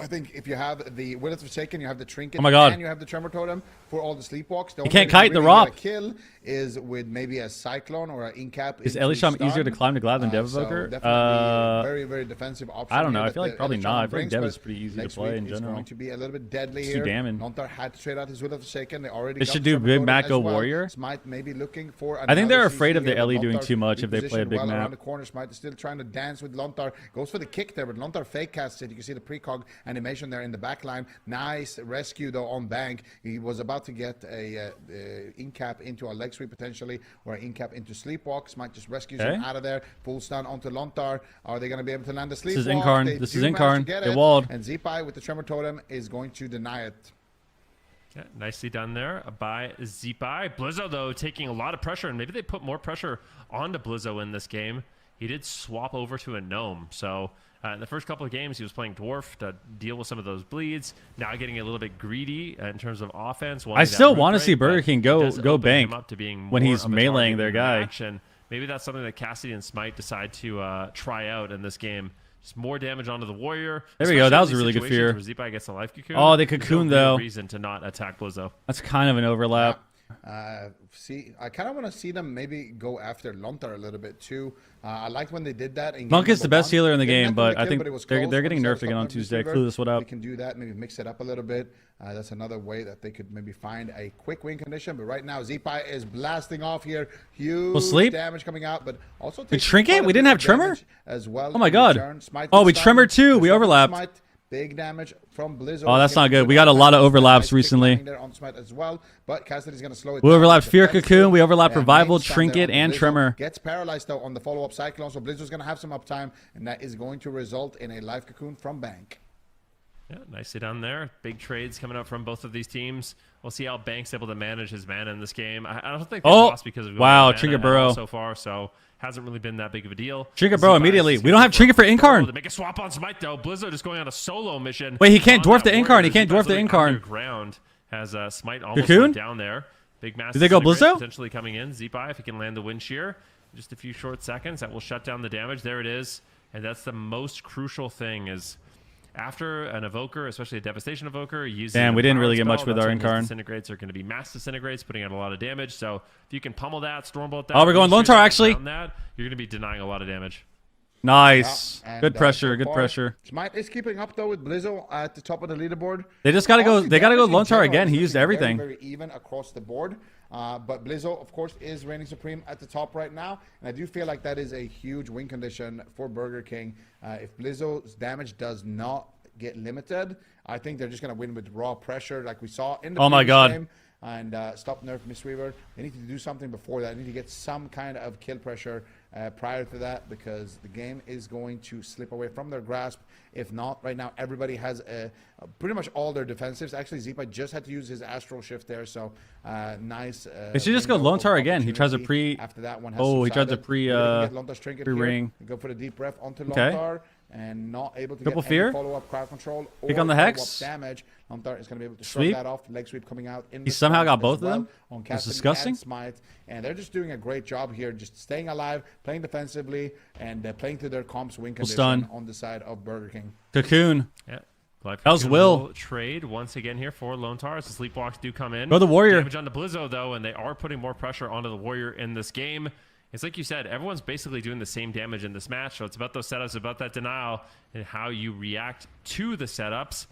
I think if you have the Will of Forsaken, you have the Trinket, oh my God, and you have the Tremor Totem for all the sleepwalks. The you can't kite the Rop. Kill is with maybe a Cyclone or an Incap. Is Elisham easier to climb to Glad than Devoker? So definitely very, very defensive option. I don't know. I feel like probably not. I feel like Dev is pretty easy to play in general. It's going to be a little bit deadly it's here. Too damning. Lontar had to trade out his Will of Forsaken. They already. They should do big map go Warrior. Smite maybe looking for. I think they're afraid of the Ellie doing too much if they play a big map. Around the corner, Smite is still trying to dance with Lontar. Goes for the kick there, but Lontar fake casts it. You can see the precog animation there in the back line. Nice rescue though on Bank. He was about to get a incap into a leg sweep potentially, or an incap into sleepwalks. Might just rescues him out of there. Full stun onto Lontar. Are they going to be able to land the sleepwalk? This is Incarn. This is Incarn. They walled. And Zeepai with the Tremor Totem is going to deny it. Yeah, nicely done there by Zeepai. Blizzo, though, taking a lot of pressure, and maybe they put more pressure onto Blizzo in this game. He did swap over to a Gnome, so in the first couple of games, he was playing Dwarf to deal with some of those bleeds. Now getting a little bit greedy in terms of offense. I still want to see Burger King go Bank when he's meleeing their guy. And maybe that's something that Cassidy and Smite decide to try out in this game. Just more damage onto the Warrior. There we go. That was a really good fear. Where Zeepai gets a life cocoon. Oh, the cocoon, though. Reason to not attack Blizzo. That's kind of an overlap. See, I kind of want to see them maybe go after Lontar a little bit too. I liked when they did that. Monk is the best healer in the game, but I think they're getting nerfed again on Tuesday. Clueless, what up? They can do that, maybe mix it up a little bit. That's another way that they could maybe find a quick win condition. But right now, Zeepai is blasting off here. Huge damage coming out, but also the Trinket? We didn't have Tremor? As well. Oh my God. Oh, we Tremor too. We overlapped. Big damage from Blizzard. Oh, that's not good. We got a lot of overlaps recently. On Smite as well, but Cassidy's going to slow it we down. overlapped Fear Cocoon. We overlapped Revival, Trinket, and Tremor. Gets paralyzed though on the follow-up Cyclone, so Blizzard's going to have some uptime, and that is going to result in a life cocoon from Bank. Yeah, nicely done there. Big trades coming up from both of these teams. We'll see how Bank's able to manage his mana in this game. I don't think they lost because of going Trinket Burrow so far, so hasn't really been that big of a deal. Trinket Burrow immediately. We don't have Trinket for Incarn. To make a swap on Smite though. Blizzard is going on a solo mission. Wait, he can't dwarf the Incarn. He can't dwarf the Incarn. Ground has Smite almost went down there. Big mass. Did they go Blizzo? Potentially coming in. Zeepai, if he can land the wind shear, just a few short seconds, that will shut down the damage. There it is, and that's the most crucial thing is. After an evoker, especially a devastation evoker, using we didn't really get much with our Incarn. Disintegrates are going to be mass disintegrates, putting out a lot of damage. So if you can pummel that, Stormbolt that. Oh, we're going Lontar actually. That, you're going to be denying a lot of damage. Nice, good pressure, good pressure. Smite is keeping up though with Blizzo at the top of the leaderboard. They just got to go. They got to go Lontar again. He used everything. Very even across the board. But Blizzo, of course, is reigning supreme at the top right now, and I do feel like that is a huge win condition for Burger King. If Blizzo's damage does not get limited. I think they're just going to win with raw pressure like we saw in the Oh my previous God. game. And stop Nerf Mistweaver. They need to do something before that. They need to get some kind of kill pressure prior to that, because the game is going to slip away from their grasp. If not, right now everybody has pretty much all their defensives. Actually, Zipa just had to use his astral shift there, so nice. They should just go window Lone of Tar again. He tries to opportunity pre. after that one has Oh, he tries to subsided. pre. Maybe they can get Lontar's trinket pre here, ring. go for the deep breath onto Okay. Lontar, and not able to Triple get fear. any follow-up crowd control or Pick on the follow-up Hex. damage. Lontar is going to be able to Sweep. shrug that off. Leg sweep coming out. In He somehow got both of them? On That's Cassidy disgusting. and Smite, and they're just doing a great job here, just staying alive, playing defensively, and playing to their comp's win condition stun. on the side of Burger King. Cocoon. Yeah. Life That was Cocoon Will. trade once again here for Lone Tar as the Sleepwalks do come in. Go the Warrior. Damage on the Blizzo, though, and they are putting more pressure onto the Warrior in this game. It's like you said, everyone's basically doing the same damage in this match, so it's about those setups, about that denial, and how you react to the setups.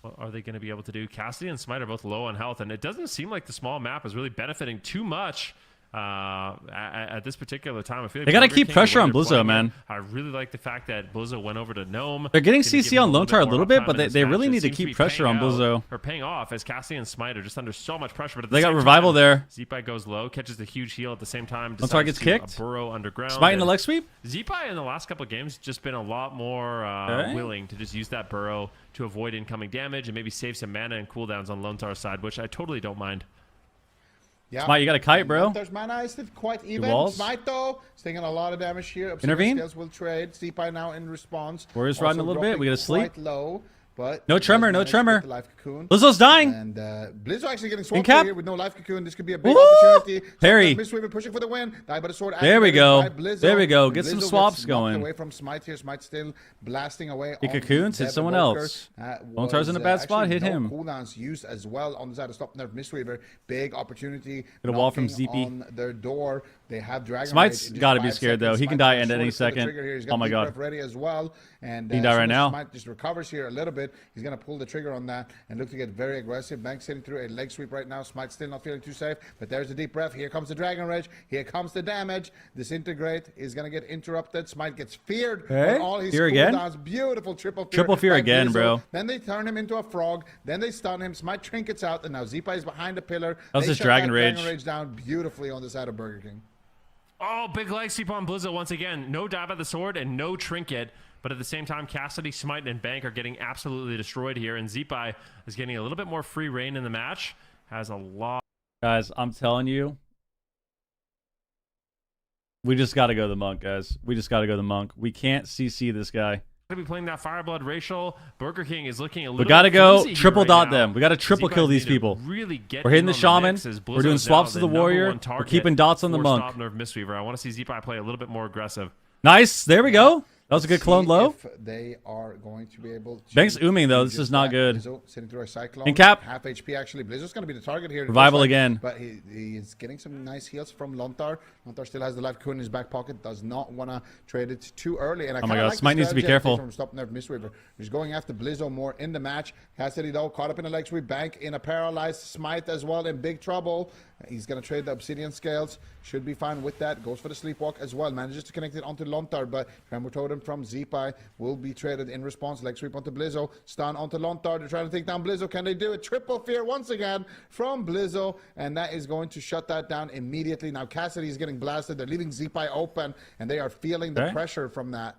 What are they going to be able to do? Cassidy and Smite are both low on health, and it doesn't seem like the small map is really benefiting too much at this particular time. I feel like They gotta Burger keep King, pressure the way on they're Blizzo, playing it, man. I really like the fact that Blizzo went over to Gnome. They're getting Gonna give CC him on Lone Tar a bit little more bit, uptime but in they, this they match. really It need to seems keep be pressure paying on out, Blizzo. or paying off, as Cassidy and Smite are just under so much pressure. But at the They got same revival time, there. Zeepai goes low, catches the huge heal at the same time. Lone Tar decides gets to, kicked. burrow underground. Smite in the and leg sweep. Zeepai in the last couple of games just been a lot more Okay. willing to just use that burrow to avoid incoming damage and maybe save some mana and cooldowns on Lone Tar's side, which I totally don't mind. Yeah. Smite, you got a kite, bro. There's mana is still quite even. walls. Smite, though, is taking a lot of damage here. Obsidian Intervene. Scales will trade. Steepai now in response. Warriors riding a Also little bit. We dropping gotta sleep. quite low, but No he does tremor, no manage to tremor. get the life cocoon. Blizzo's dying. And Blizzo actually getting swamped cap. here with no life cocoon. This could be a big Woo! opportunity. Parry. Mistweaver pushing for the win. Die by the sword. There we activated go. by Blizzo. There we go. And Get some Blizzo swaps gets knocked going. away from Smite here. Smite still blasting away. He on cocoons, hit Dead someone Evoker. else. That Lone Tar's in a was, bad spot, actually hit no him. cooldowns used as well on the side of Stop Nerf Mistweaver. Big opportunity. Get a wall from knocking ZP. on their door. They have Dragon Smite's Rage in just gotta be 5 scared, though. seconds. He can Smite die got at any shorted to the second. trigger here. He's got Oh my Deep God. Breath ready as well. And He can die as soon right as now. Smite just recovers here a little bit, he's going to pull the trigger on that and look to get very aggressive. Banks hitting through a leg sweep right now. Smite still not feeling too safe, but there's the deep breath. Here comes the Dragon Rage. Here comes the damage. Disintegrate is going to get interrupted. Smite gets feared Hey, on all his fear again? cooldowns. Beautiful triple fear. Triple fear by again, Blizzo. bro. Then they turn him into a frog. Then they stun him. Smite trinkets out, and now Zipa is behind the pillar. That was They his shut Dragon that Rage. Dragon Rage down beautifully on the side of Burger King. Oh, big leg sweep on Blizzo once again. No dive at the sword and no trinket. But at the same time, Cassidy, Smite, and Bank are getting absolutely destroyed here. And Zeepai is getting a little bit more free reign in the match. Has a lot. Guys, I'm telling you, we just got to go the monk, guys. We just got to go the monk. We can't CC this guy. To be playing that Fireblood racial. Burger King is looking a little We got to bit go flimsy here triple right dot now. them. We got to triple Zeepai's kill these need to people. Really get We're hitting in the on shaman. mix as We're doing Blizzo's swaps now to the number warrior. one We're target keeping dots on the for monk. Stop Nerf Mistweaver. I want to see Zeepai play a little bit more aggressive. Nice. There we go. That was a good See clone low. if they are going to be able to. Bank's ooming, though. This just is not that. good. Blizzo sitting through a cyclone. In cap. Half HP, actually. Blizzard's going to be the target here. It Revival looks like, again. But he is getting some nice heals from Lontar. Lontar still has the life cocoon in his back pocket. Does not want to trade it too early. And I Oh my kinda God, like the Smite needs to be strategy I think careful. From Stop Nerf Mistweaver. He's going after Blizzo more in the match. Cassidy, though, caught up in a leg sweep. Bank in a paralyzed. Smite as well in big trouble. He's going to trade the Obsidian Scales. Should be fine with that. Goes for the Sleepwalk as well. Manages to connect it onto Lontar, but Tremor Totem from Zeepai will be traded in response. Leg sweep onto Blizzo. Stun onto Lontar. They're trying to take down Blizzo. Can they do it? Triple fear once again from Blizzo, and that is going to shut that down immediately. Now Cassidy is getting blasted. They're leaving Zeepai open, and they are feeling the Okay. pressure from that.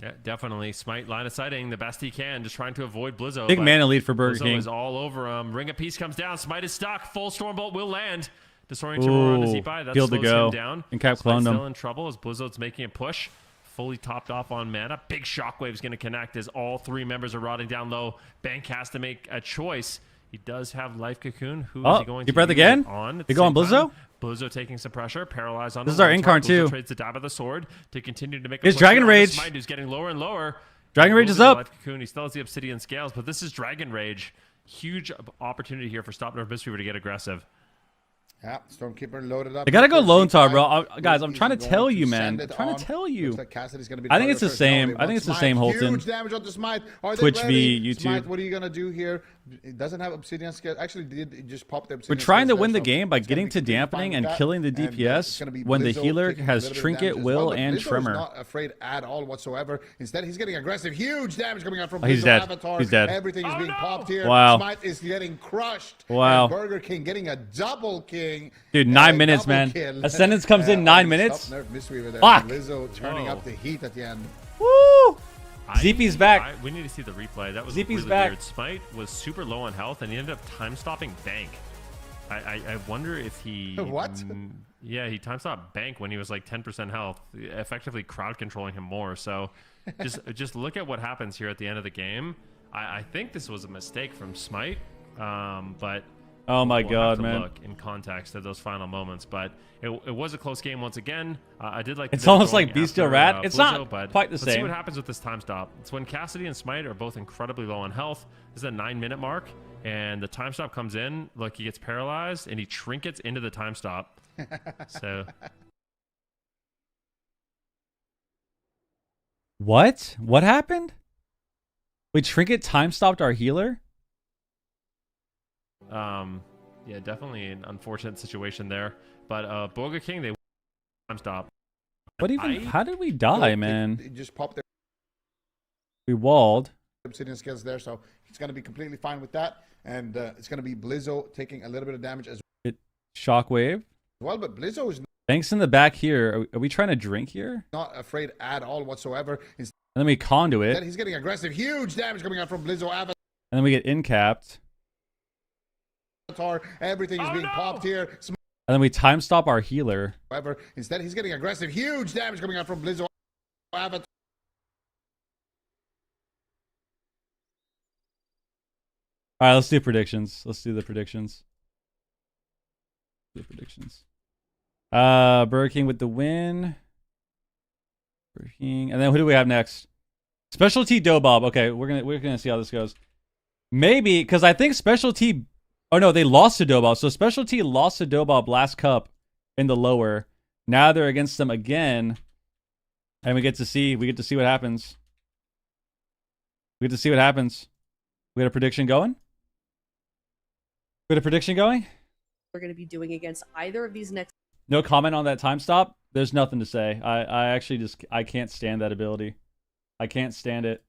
Yeah, definitely. Smite line of sighting the best he can, just trying to avoid Blizzo. Big but mana lead for Burger Blizzo King. is all over him. Ring of Peace comes down. Smite is stuck. Full Stormbolt will land. Disorienting Aurora on the Ooh, Zeepai. That field to slows go. him down. And Cap Smite's cloned him. still in trouble as Blizzo's making a push. Fully topped off on mana. Big shockwave is going to connect as all three members are rotting down low. Bank has to make a choice. He does have Life Cocoon. Who is Oh, he going deep to breath use again? it on? At They the go on same Blizzo? time, Blizzo taking some pressure. Paralyzed on This the is our long incarn Blizzo too. trades the dab of the sword to continue to make a His push Dragon here on Rage. Smite, who's getting lower and lower. Dragon Rage is Loses the up. Life Cocoon. He still has the Obsidian Scales, but this is Dragon Rage. Huge opportunity here for Stop Nerf Mistweaver to get aggressive. Yeah, Stormkeeper loaded up. They gotta go Of course, Lone Star, Z5 bro. Guys, I'm is trying to going tell you, man. send I'm it trying on. to tell you. Looks like Cassidy's gonna be I think it's the targeted first. No, same. they I want think it's the Smite. same Holton. Huge damage on the Smite. Are they Twitch ready? v YouTube. Smite, what are you gonna do here? It doesn't have Obsidian Scale. Actually, it just popped the We're Obsidian trying to Scales win the there, so game by it's gonna getting be to completely fine dampening with and that. killing the And, DPS it's gonna be when the Blizzo healer taking a has little bit of Trinket, damage as Will, well, but and Blizzo is Tremor. not afraid at all whatsoever. Instead, he's getting aggressive. Huge damage coming out from Oh, he's Blizzo dead. Avatar. He's dead. Everything is being popped here. Wow. Smite is getting crushed. Wow. And Burger King getting a double king. Dude, 9 minutes, double man. kill. Ascendance comes in 9 minutes. Stop Nerf Mistweaver there. Fuck. Blizzo turning Whoa. up the heat at the end. Woo! ZP's back. We need to see the replay. That was ZP's really back. weird. Smite was super low on health, and he ended up time stopping Bank. I wonder if he What? Yeah, he time stopped Bank when he was like 10% health, effectively crowd controlling him more. So just look at what happens here at the end of the game. I think this was a mistake from Smite, but Oh my we'll god, have to man. look in context at those final moments. But it was a close game once again. I did like. It's the almost going like Bestial after, Rat. It's Blizzo, not but quite the let's see same. what happens with this time stop. It's when Cassidy and Smite are both incredibly low on health. This is a 9-minute mark, and the time stop comes in. Look, he gets paralyzed, and he trinkets into the time stop. So What? What happened? Wait, Trinket time stopped our healer? yeah, definitely an unfortunate situation there. But Borgir King, they time stop. What even? How did we die, man? It just popped the We walled. Obsidian Scales there, so he's going to be completely fine with that. And it's going to be Blizzo taking a little bit of damage as Shockwave. well. But Blizzo is Thanks in the back here. Are we trying to drink here? not afraid at all whatsoever. And then we conduit. Instead, he's getting aggressive. Huge damage coming out from Blizzo And then we get incapped. Avatar. Everything is being popped here. And then we time stop our healer. However, instead, he's getting aggressive. Huge damage coming out from Blizzo Avatar. All right, let's do predictions. Let's do the predictions. Burger King with the win. Burger King. And then who do we have next? Specialty Dobob. Okay, we're gonna see how this goes. Maybe because I think Specialty. Oh no, they lost to Dobob. So Specialty lost to Dobob last cup in the lower. Now they're against them again, and we get to see what happens. We get to see what happens. We got a prediction going. We got a prediction going. We're going to be doing against either of these next. No comment on that time stop. There's nothing to say. I actually just I can't stand that ability. I can't stand it.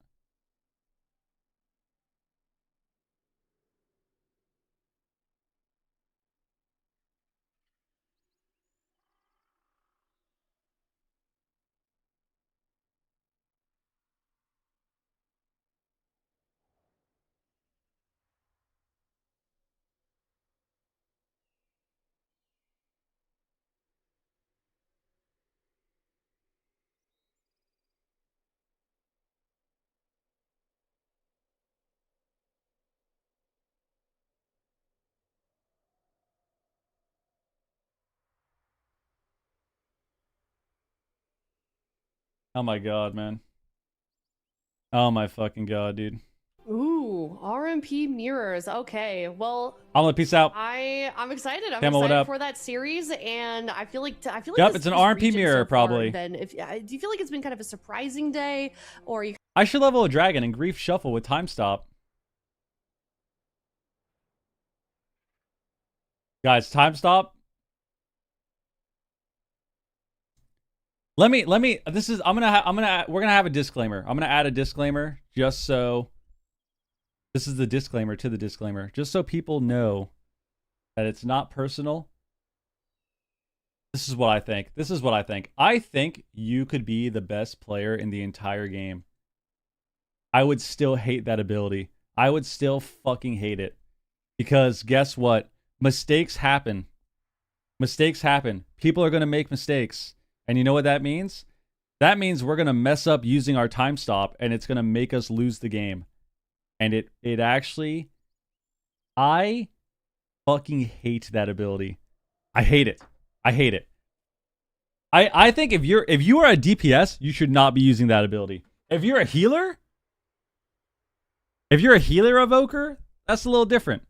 Oh my god, man. Oh my fucking god, dude. Ooh, RMP mirrors. Okay, well, I'm gonna peace out. I'm excited. I'm Camel, what excited up? for that series, and I feel like Yep, this- it's an this RMP region mirror, so far, probably. Then, do you feel like it's been kind of a surprising day, or you? I should level a dragon and grief shuffle with time stop. Guys, time stop. Let me this is we're gonna have a disclaimer. I'm gonna add a disclaimer just so this is the disclaimer to the disclaimer. Just so people know that it's not personal. This is what I think. I think you could be the best player in the entire game. I would still hate that ability. I would still fucking hate it. Because guess what? Mistakes happen. People are going to make mistakes. And you know what that means? That means we're going to mess up using our time stop, and it's going to make us lose the game. And it actually, I fucking hate that ability. I hate it. I think if you are a DPS, you should not be using that ability. If you're a healer evoker, that's a little different.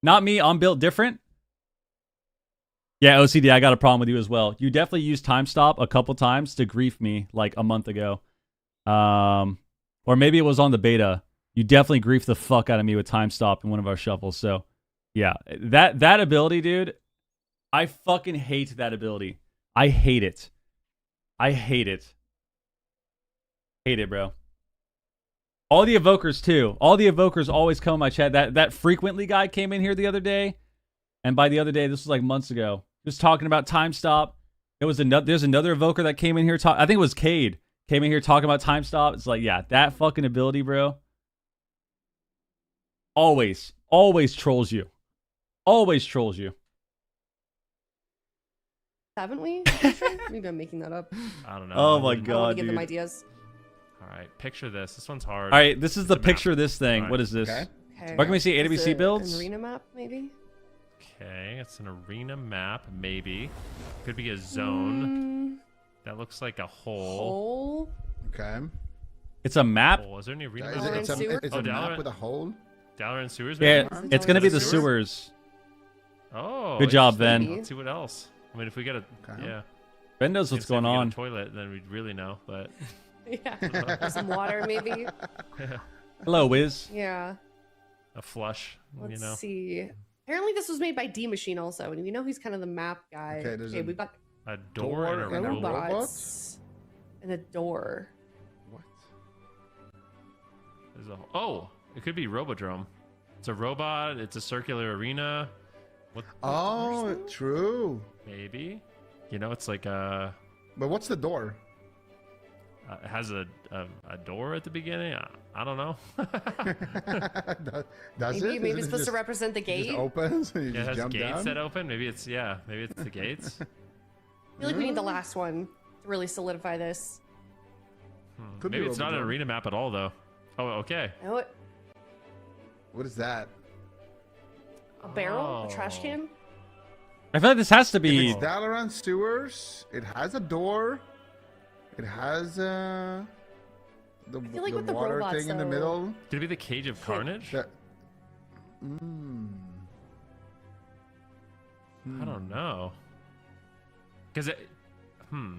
Not me, I'm built different. Yeah, OCD, I got a problem with you as well. You definitely used time stop a couple times to grief me like a month ago. Or maybe it was on the beta. You definitely griefed the fuck out of me with time stop in one of our shuffles. So, yeah, that ability, dude, I fucking hate that ability. I hate it. I hate it. Hate it, bro. All the evokers too. All the evokers always come in my chat. That frequently guy came in here the other day, and by the other day, this was like months ago. He was talking about time stop. There's another evoker that came in here. I think it was Cade. Came in here talking about time stop. It's like, yeah, that fucking ability, bro. Always trolls you. Always trolls you. Haven't we? Maybe I'm making that up. I don't know. Oh my I want god, to give dude. them ideas. All right, picture this. This one's hard. All right, this is the map. picture of this thing. All What right. is this? Okay. Okay. Where can we see Is AWC it builds? An arena map, maybe. Okay, it's an arena map, maybe. Could be a zone. That looks like a hole. Hole. Okay. It's a map. Hole. Is there any arena Is map? it, it's a, Sewer? it's Oh, a map Valorant. with a hole. Dalaran sewers, Yeah, maybe? it's gonna be the Sewers? sewers. Oh, Good job, interesting. Ben. Let's see what else. I mean, if we get a Okay. yeah, Ben knows what's if we going get a on. toilet, then we'd really know. But Yeah. Some water, maybe. Hello, Wiz. Yeah. a flush, Let's you know. see. Apparently, this was made by D Machine also, and we know he's kind of the map guy. Okay, there's a we've got A door and a and a robot. robots and a door. What? There's a, oh, it could be Robodrome. It's a robot. It's a circular arena. What? Oh, true. Maybe. You know, it's like a. But what's the door? It has a door at the beginning. I don't know. Does Maybe it? maybe it's Is it supposed to just- represent the it gate. just opens and you Yeah, it just has jump gates down? that open. Maybe it's maybe it's the gates. I feel like we need the last one to really solidify this. Could be Maybe it's not an Robodrome. arena map at all, though. Oh, okay. Know it? What is that? A barrel? A trash Oh. can? I feel like this has to If be. it's Dalaran sewers, it has a door. It has the feel like with the water robots, thing in the though- middle. Could it be the Cage of Carnage? That, I don't know. Because it. I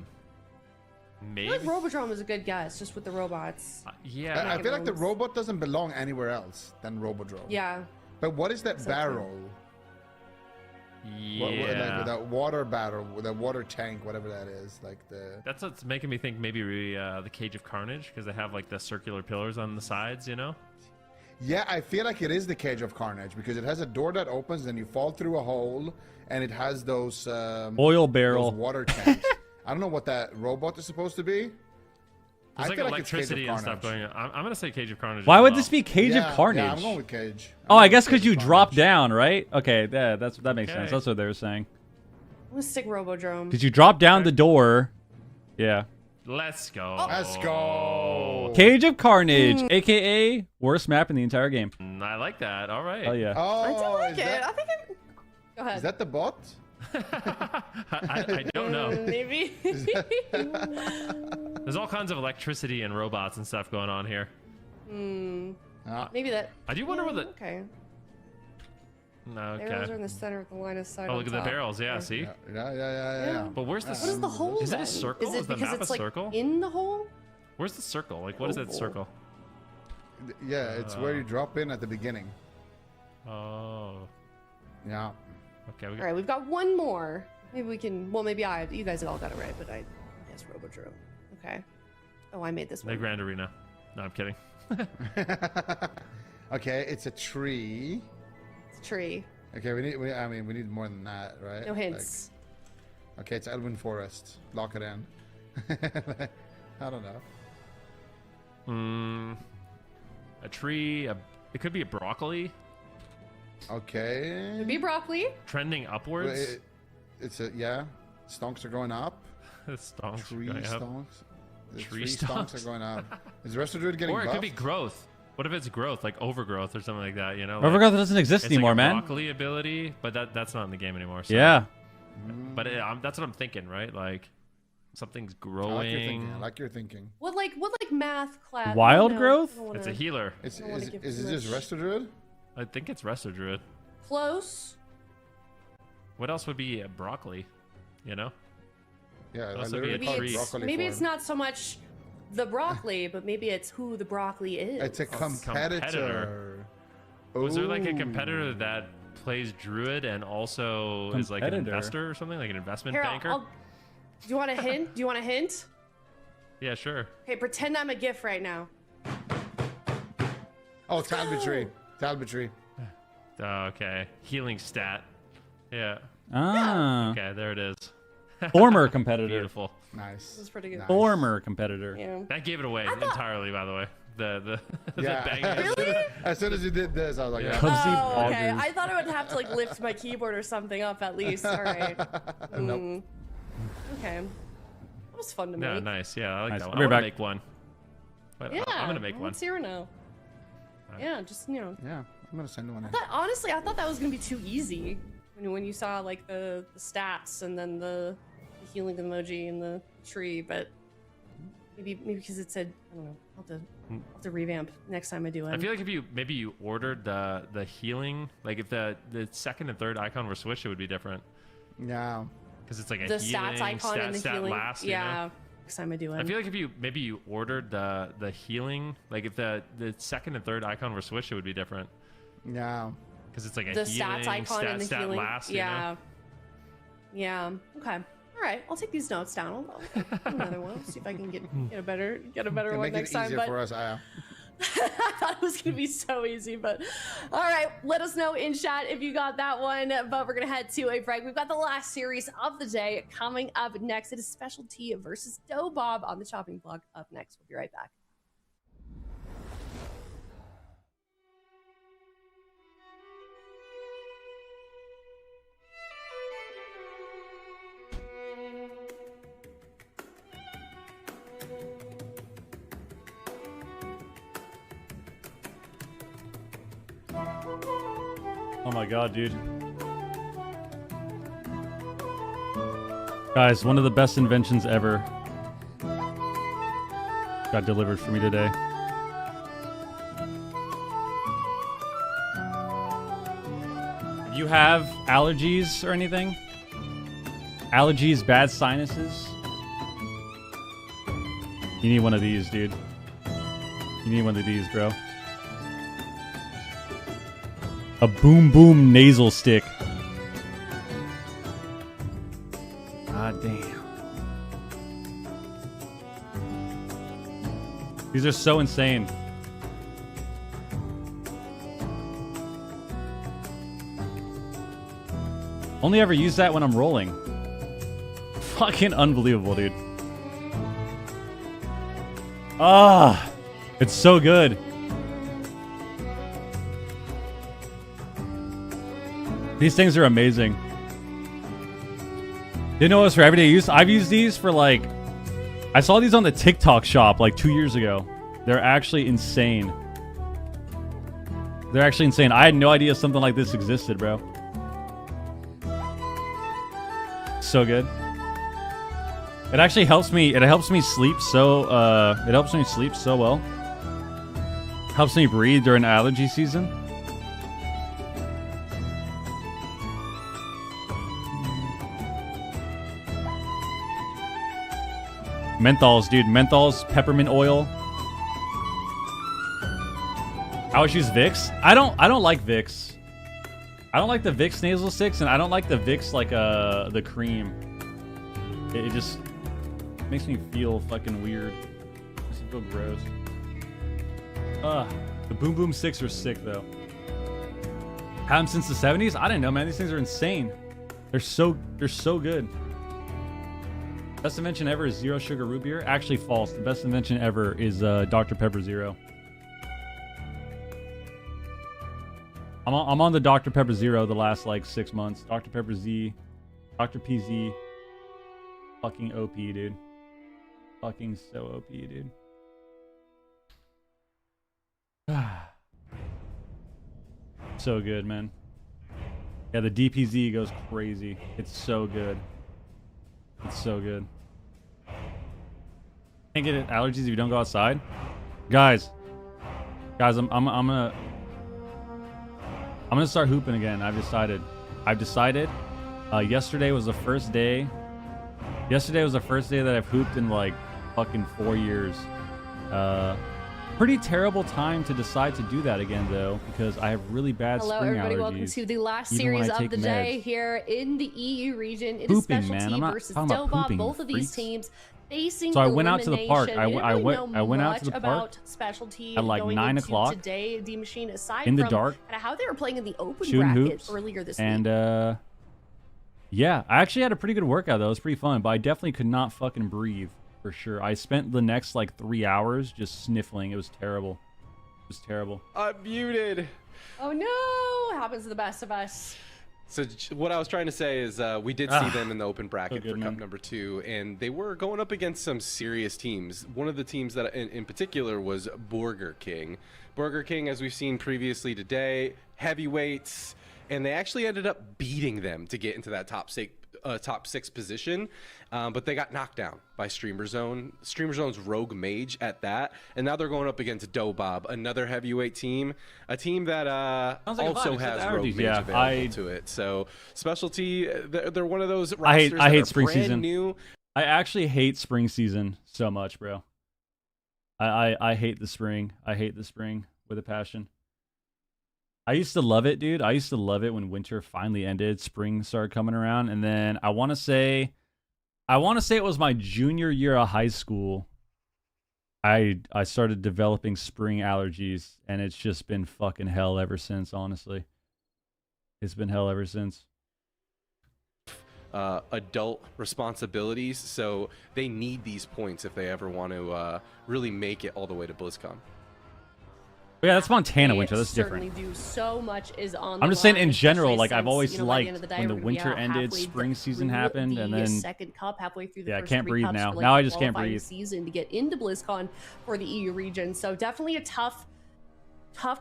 Maybe. feel like Robodrome is a good guess, just with the robots. Yeah. I feel like the Robes. robot doesn't belong anywhere else than Robodrome. Yeah. But what is that So true. barrel? Yeah. Like that water barrel, that water tank, whatever that is. Like the. That's what's making me think maybe the Cage of Carnage, because they have like the circular pillars on the sides, you know? Yeah, I feel like it is the Cage of Carnage because it has a door that opens and you fall through a hole, and it has those Oil those barrel. water tanks. I don't know what that robot is supposed to be. There's like feel it's Cage of electricity and stuff Carnage. going on. I'm going to say Cage of Carnage. Why as would well. this be Cage Yeah, of Carnage? Yeah, I'm going with Cage. Oh, I'm I going guess with because Cage you of drop Carnage. down, right? Okay, that makes sense. Okay. That's what they were saying. I'm gonna stick Robodrome. Did you drop down the door? Yeah. Let's go. Let's go. Cage of Carnage, aka worst map in the entire game. I like that. All right. Oh yeah. Oh, I do like is it. that, I think it. Go ahead. is that the bot? I don't know. Maybe. There's all kinds of electricity and robots and stuff going on here. Ah, Maybe that. I do wonder Yeah, what the. Okay. No, Barrels are okay. in the center of the line of sight. Oh, on look at the top. barrels. Yeah, Okay. see? yeah. But where's the. What is the hole? Is it a then? circle? Is it Is the because map it's a like circle? in the hole? Where's the circle? Like, what is that Oval. circle? Yeah, it's where you drop in at the beginning. Oh. Yeah. Okay. We All got, right, we've got one more. Maybe we can. Well, maybe you guys have all got it right, but I guess Robodrome. Okay. Oh, I made this the one. Grand Arena. No, I'm kidding. Okay, it's a tree. It's a tree. Okay, we need more than that, right? No hints. Like, okay, it's Elwyn Forest. Lock it in. I don't know. A tree. It could be a broccoli Okay. Could be broccoli. trending Well, upwards. it's a yeah. Stonks are going up. Stonks Tree going up. stonks. The Tree tree stonks stonks. are going up. Is Resto Druid getting Or it buffed? could be growth. What if it's growth, like overgrowth or something like that? You know, Overgrowth doesn't exist it's anymore, like a man. broccoli ability, but that's not in the game anymore. So. Yeah. But that's what I'm thinking, right? Like something's I like your thinking. growing. I like your thinking. What like math class? Wild No, growth? I don't wanna- It's a healer. Is don't wanna give it too just much. Resto Druid? I think it's Resto Druid. Close. What else would be broccoli? You know? Yeah, I Also be a literally called tree. broccoli Maybe for it's him. not so much the broccoli, but maybe it's who the broccoli is. It's a competitor. Was there like a Ooh. competitor that plays druid and also is like an Competitor? investor or something, like an investment Here, banker? do you want a hint? Do you want a hint? Yeah, sure. Okay, pretend I'm a GIF right now. Oh, Talbotry. Talbotry. Oh, okay. Healing stat. Yeah. Ah, Okay, there it is. former competitor. Beautiful. Nice. That's pretty good. Nice. Former competitor. Yeah. That gave it away entirely, by the way. The Yeah. banging. Really? As soon as you did this, I was like, Yeah. yeah. Pubsy Oh, okay. Borgir. I thought I would have to like lift my keyboard or something up at least. All right. Nope. Okay. That was fun to Yeah, make. nice. Yeah, I like Nice. that I'll one. be I'm gonna back. make one. But Yeah. I'm gonna make one. Let's hear it now. Yeah, just Yeah, I'm gonna send one in. Honestly, I thought that was gonna be too easy when you saw like the stats and then the healing emoji and the tree, but maybe because it said I don't know. I'll have to revamp next time I do it. I feel like if you ordered the healing, like if the second and third icon were switched, it would be different. Yeah. Because it's like a the healing stats icon and the stat healing. last. You Yeah. know? Next time I do it. I feel like if you ordered the healing, like if the second and third icon were switched, it would be different. Yeah. Because it's like a the healing stats icon and the stat healing. last. You Yeah. know? Yeah. Okay. All right. I'll take these notes down. I'll do another one. See if I can get a better And one make next it time. easier But for us. I thought it was gonna be so easy, but all right. Let us know in chat if you got that one. But we're gonna head to a break. We've got the last series of the day coming up next. It is Specialty versus Dobob on the chopping block. Up next. We'll be right back. Oh my god, dude. Guys, one of the best inventions ever got delivered for me today. If you have allergies or anything, allergies, bad sinuses, you need one of these, dude. You need one of these, bro. A boom boom nasal stick. God damn. These are so insane. Only ever use that when I'm rolling. Fucking unbelievable, dude. Ah, it's so good. These things are amazing. Didn't know it was for everyday use. I've used these for like... I saw these on the TikTok shop like 2 years ago. They're actually insane. They're actually insane. I had no idea something like this existed, bro. So good. It actually helps me. It helps me sleep so... it helps me sleep so well. Helps me breathe during allergy season. Menthols, dude. Menthols, peppermint oil. I always use Vicks. I don't like Vicks. I don't like the Vicks nasal sticks, and I don't like the Vicks like the cream. It just makes me feel fucking weird. Makes me feel gross. The Boom Boom Sticks are sick though. Had them since the 70s. I didn't know, man. These things are insane. They're so good. Best invention ever is Zero Sugar Root Beer. Actually, false. The best invention ever is Dr. Pepper Zero. I'm on the Dr. Pepper Zero the last like 6 months. Dr. Pepper Z, Dr. PZ, fucking OP, dude. Fucking so OP, dude. So good, man. Yeah, the DPZ goes crazy. It's so good. It's so good. Can't get allergies if you don't go outside. Guys, I'm gonna start hooping again. I've decided. Yesterday was the first day. Yesterday was the first day that I've hooped in like fucking 4 years. Pretty terrible time to decide to do that again though, because I have really bad Hello, spring everybody. allergies. Welcome to the last even when series I of take the day meds. here in the EU region. It is Pooping, Special man. Team I'm not versus talking about Dobob. pooping, Both of these freaks. teams facing So I went out to the park. elimination. I We didn't really went know out to the much park about Specialty at, like, going 9 into o'clock today. D Machine, aside in the from dark, kinda how they were playing in the open shooting bracket hoops, earlier this and week. yeah, I actually had a pretty good workout though. It was pretty fun, but I definitely could not fucking breathe for sure. I spent the next like 3 hours just sniffling. It was terrible. It was terrible. I'm muted. Oh no! It happens to the best of us. So what I was trying to say is we did see them in the open bracket good, for man. Cup number 2, and they were going up against some serious teams. One of the teams that in particular was Borgir King. Borgir King, as we've seen previously today, heavyweights, and they actually ended up beating them to get into that top six position, but they got knocked down by Streamer Zone's Rogue Mage at that, and now they're going up against Dobob, another heavyweight team, a team that Sounds like a also vibe. It's has the Rogue allergies. Mage Yeah, available to it. So Specialty, they're one of those I hate rosters that are spring brand season. new. I actually hate spring season so much, bro. I hate the spring. I hate the spring with a passion. I used to love it, dude. I used to love it when winter finally ended, spring started coming around, and then I want to say it was my junior year of high school. I started developing spring allergies, and it's just been fucking hell ever since, honestly. It's been hell ever since. Adult responsibilities, so they need these points if they ever want to really make it all the way to BlizzCon. Yeah, that's Montana They winter. That's certainly different. do. So much is on. I'm the just saying line, in general, especially like I've since, always you know, by the end liked of the day, when the we're gonna be winter out ended, halfway spring season through happened, and the then second cup, halfway through the yeah, I first can't 3 breathe cups now. for, like, Now the I just can't qualifying breathe. season to get into BlizzCon for the EU region. So definitely a tough.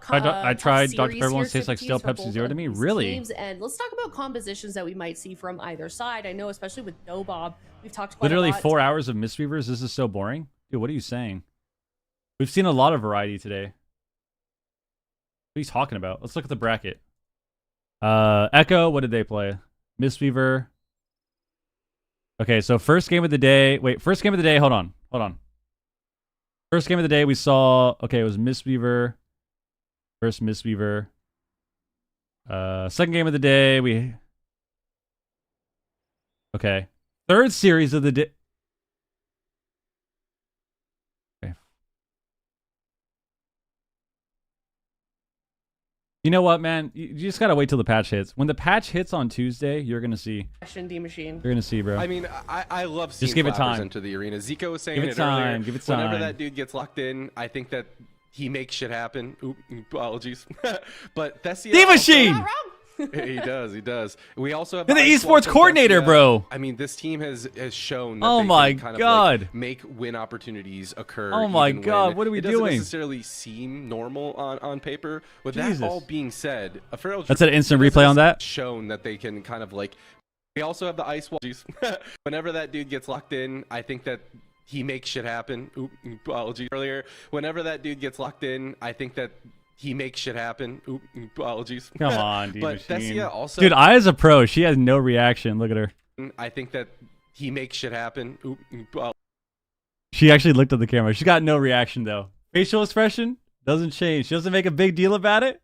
I tried Dr. series Pepper here, once, tastes like stale Super Tees, for Pepsi both Zero of to me. these Really? teams. And let's talk about compositions that we might see from either side. I know, especially with Dobob, we've talked quite Literally a lot. 4 hours of Mistweavers. This is so boring, dude. What are you saying? We've seen a lot of variety today. What are you talking about? Let's look at the bracket. Echo, what did they play? Mistweaver. Okay, so first game of the day. Wait, first game of the day. Hold on. First game of the day we saw. Okay, it was Mistweaver. First Mistweaver. Second game of the day we. Okay, third series of the day. Okay. You know what, man? You just gotta wait till the patch hits. When the patch hits on Tuesday, you're gonna see. D Machine. You're gonna see, bro. I mean, I love seeing Just give it flappers time. enter the arena. Zico was saying Give it it time, earlier. give it Whenever time. that dude gets locked in, I think that he makes shit happen. Oop, apologies. But Thessia D also- Machine! Not wrong. He does. We also have And the Ice esports Walk and coordinator, Thessia. bro. I mean, this team has shown that Oh they my can kind God. of like make win opportunities occur. Oh my even God, when what are we it doesn't doing? necessarily seem normal on paper. With Jesus. that all being said, a Feral That's an instant Druid replay on has that? shown that they can kind of like. We also have the Ice Wall. Whenever that dude gets locked in, I think that he makes shit happen. Oop, apologies earlier. Whenever that dude gets locked in, I think that he makes shit happen. Oop, apologies. Come on, D But Machine. Thessia also. Dude, I as a pro, she has no reaction. Look at her. I think that he makes shit happen. Oop, apologies. She actually looked at the camera. She got no reaction though. Facial expression doesn't change. She doesn't make a big deal about it.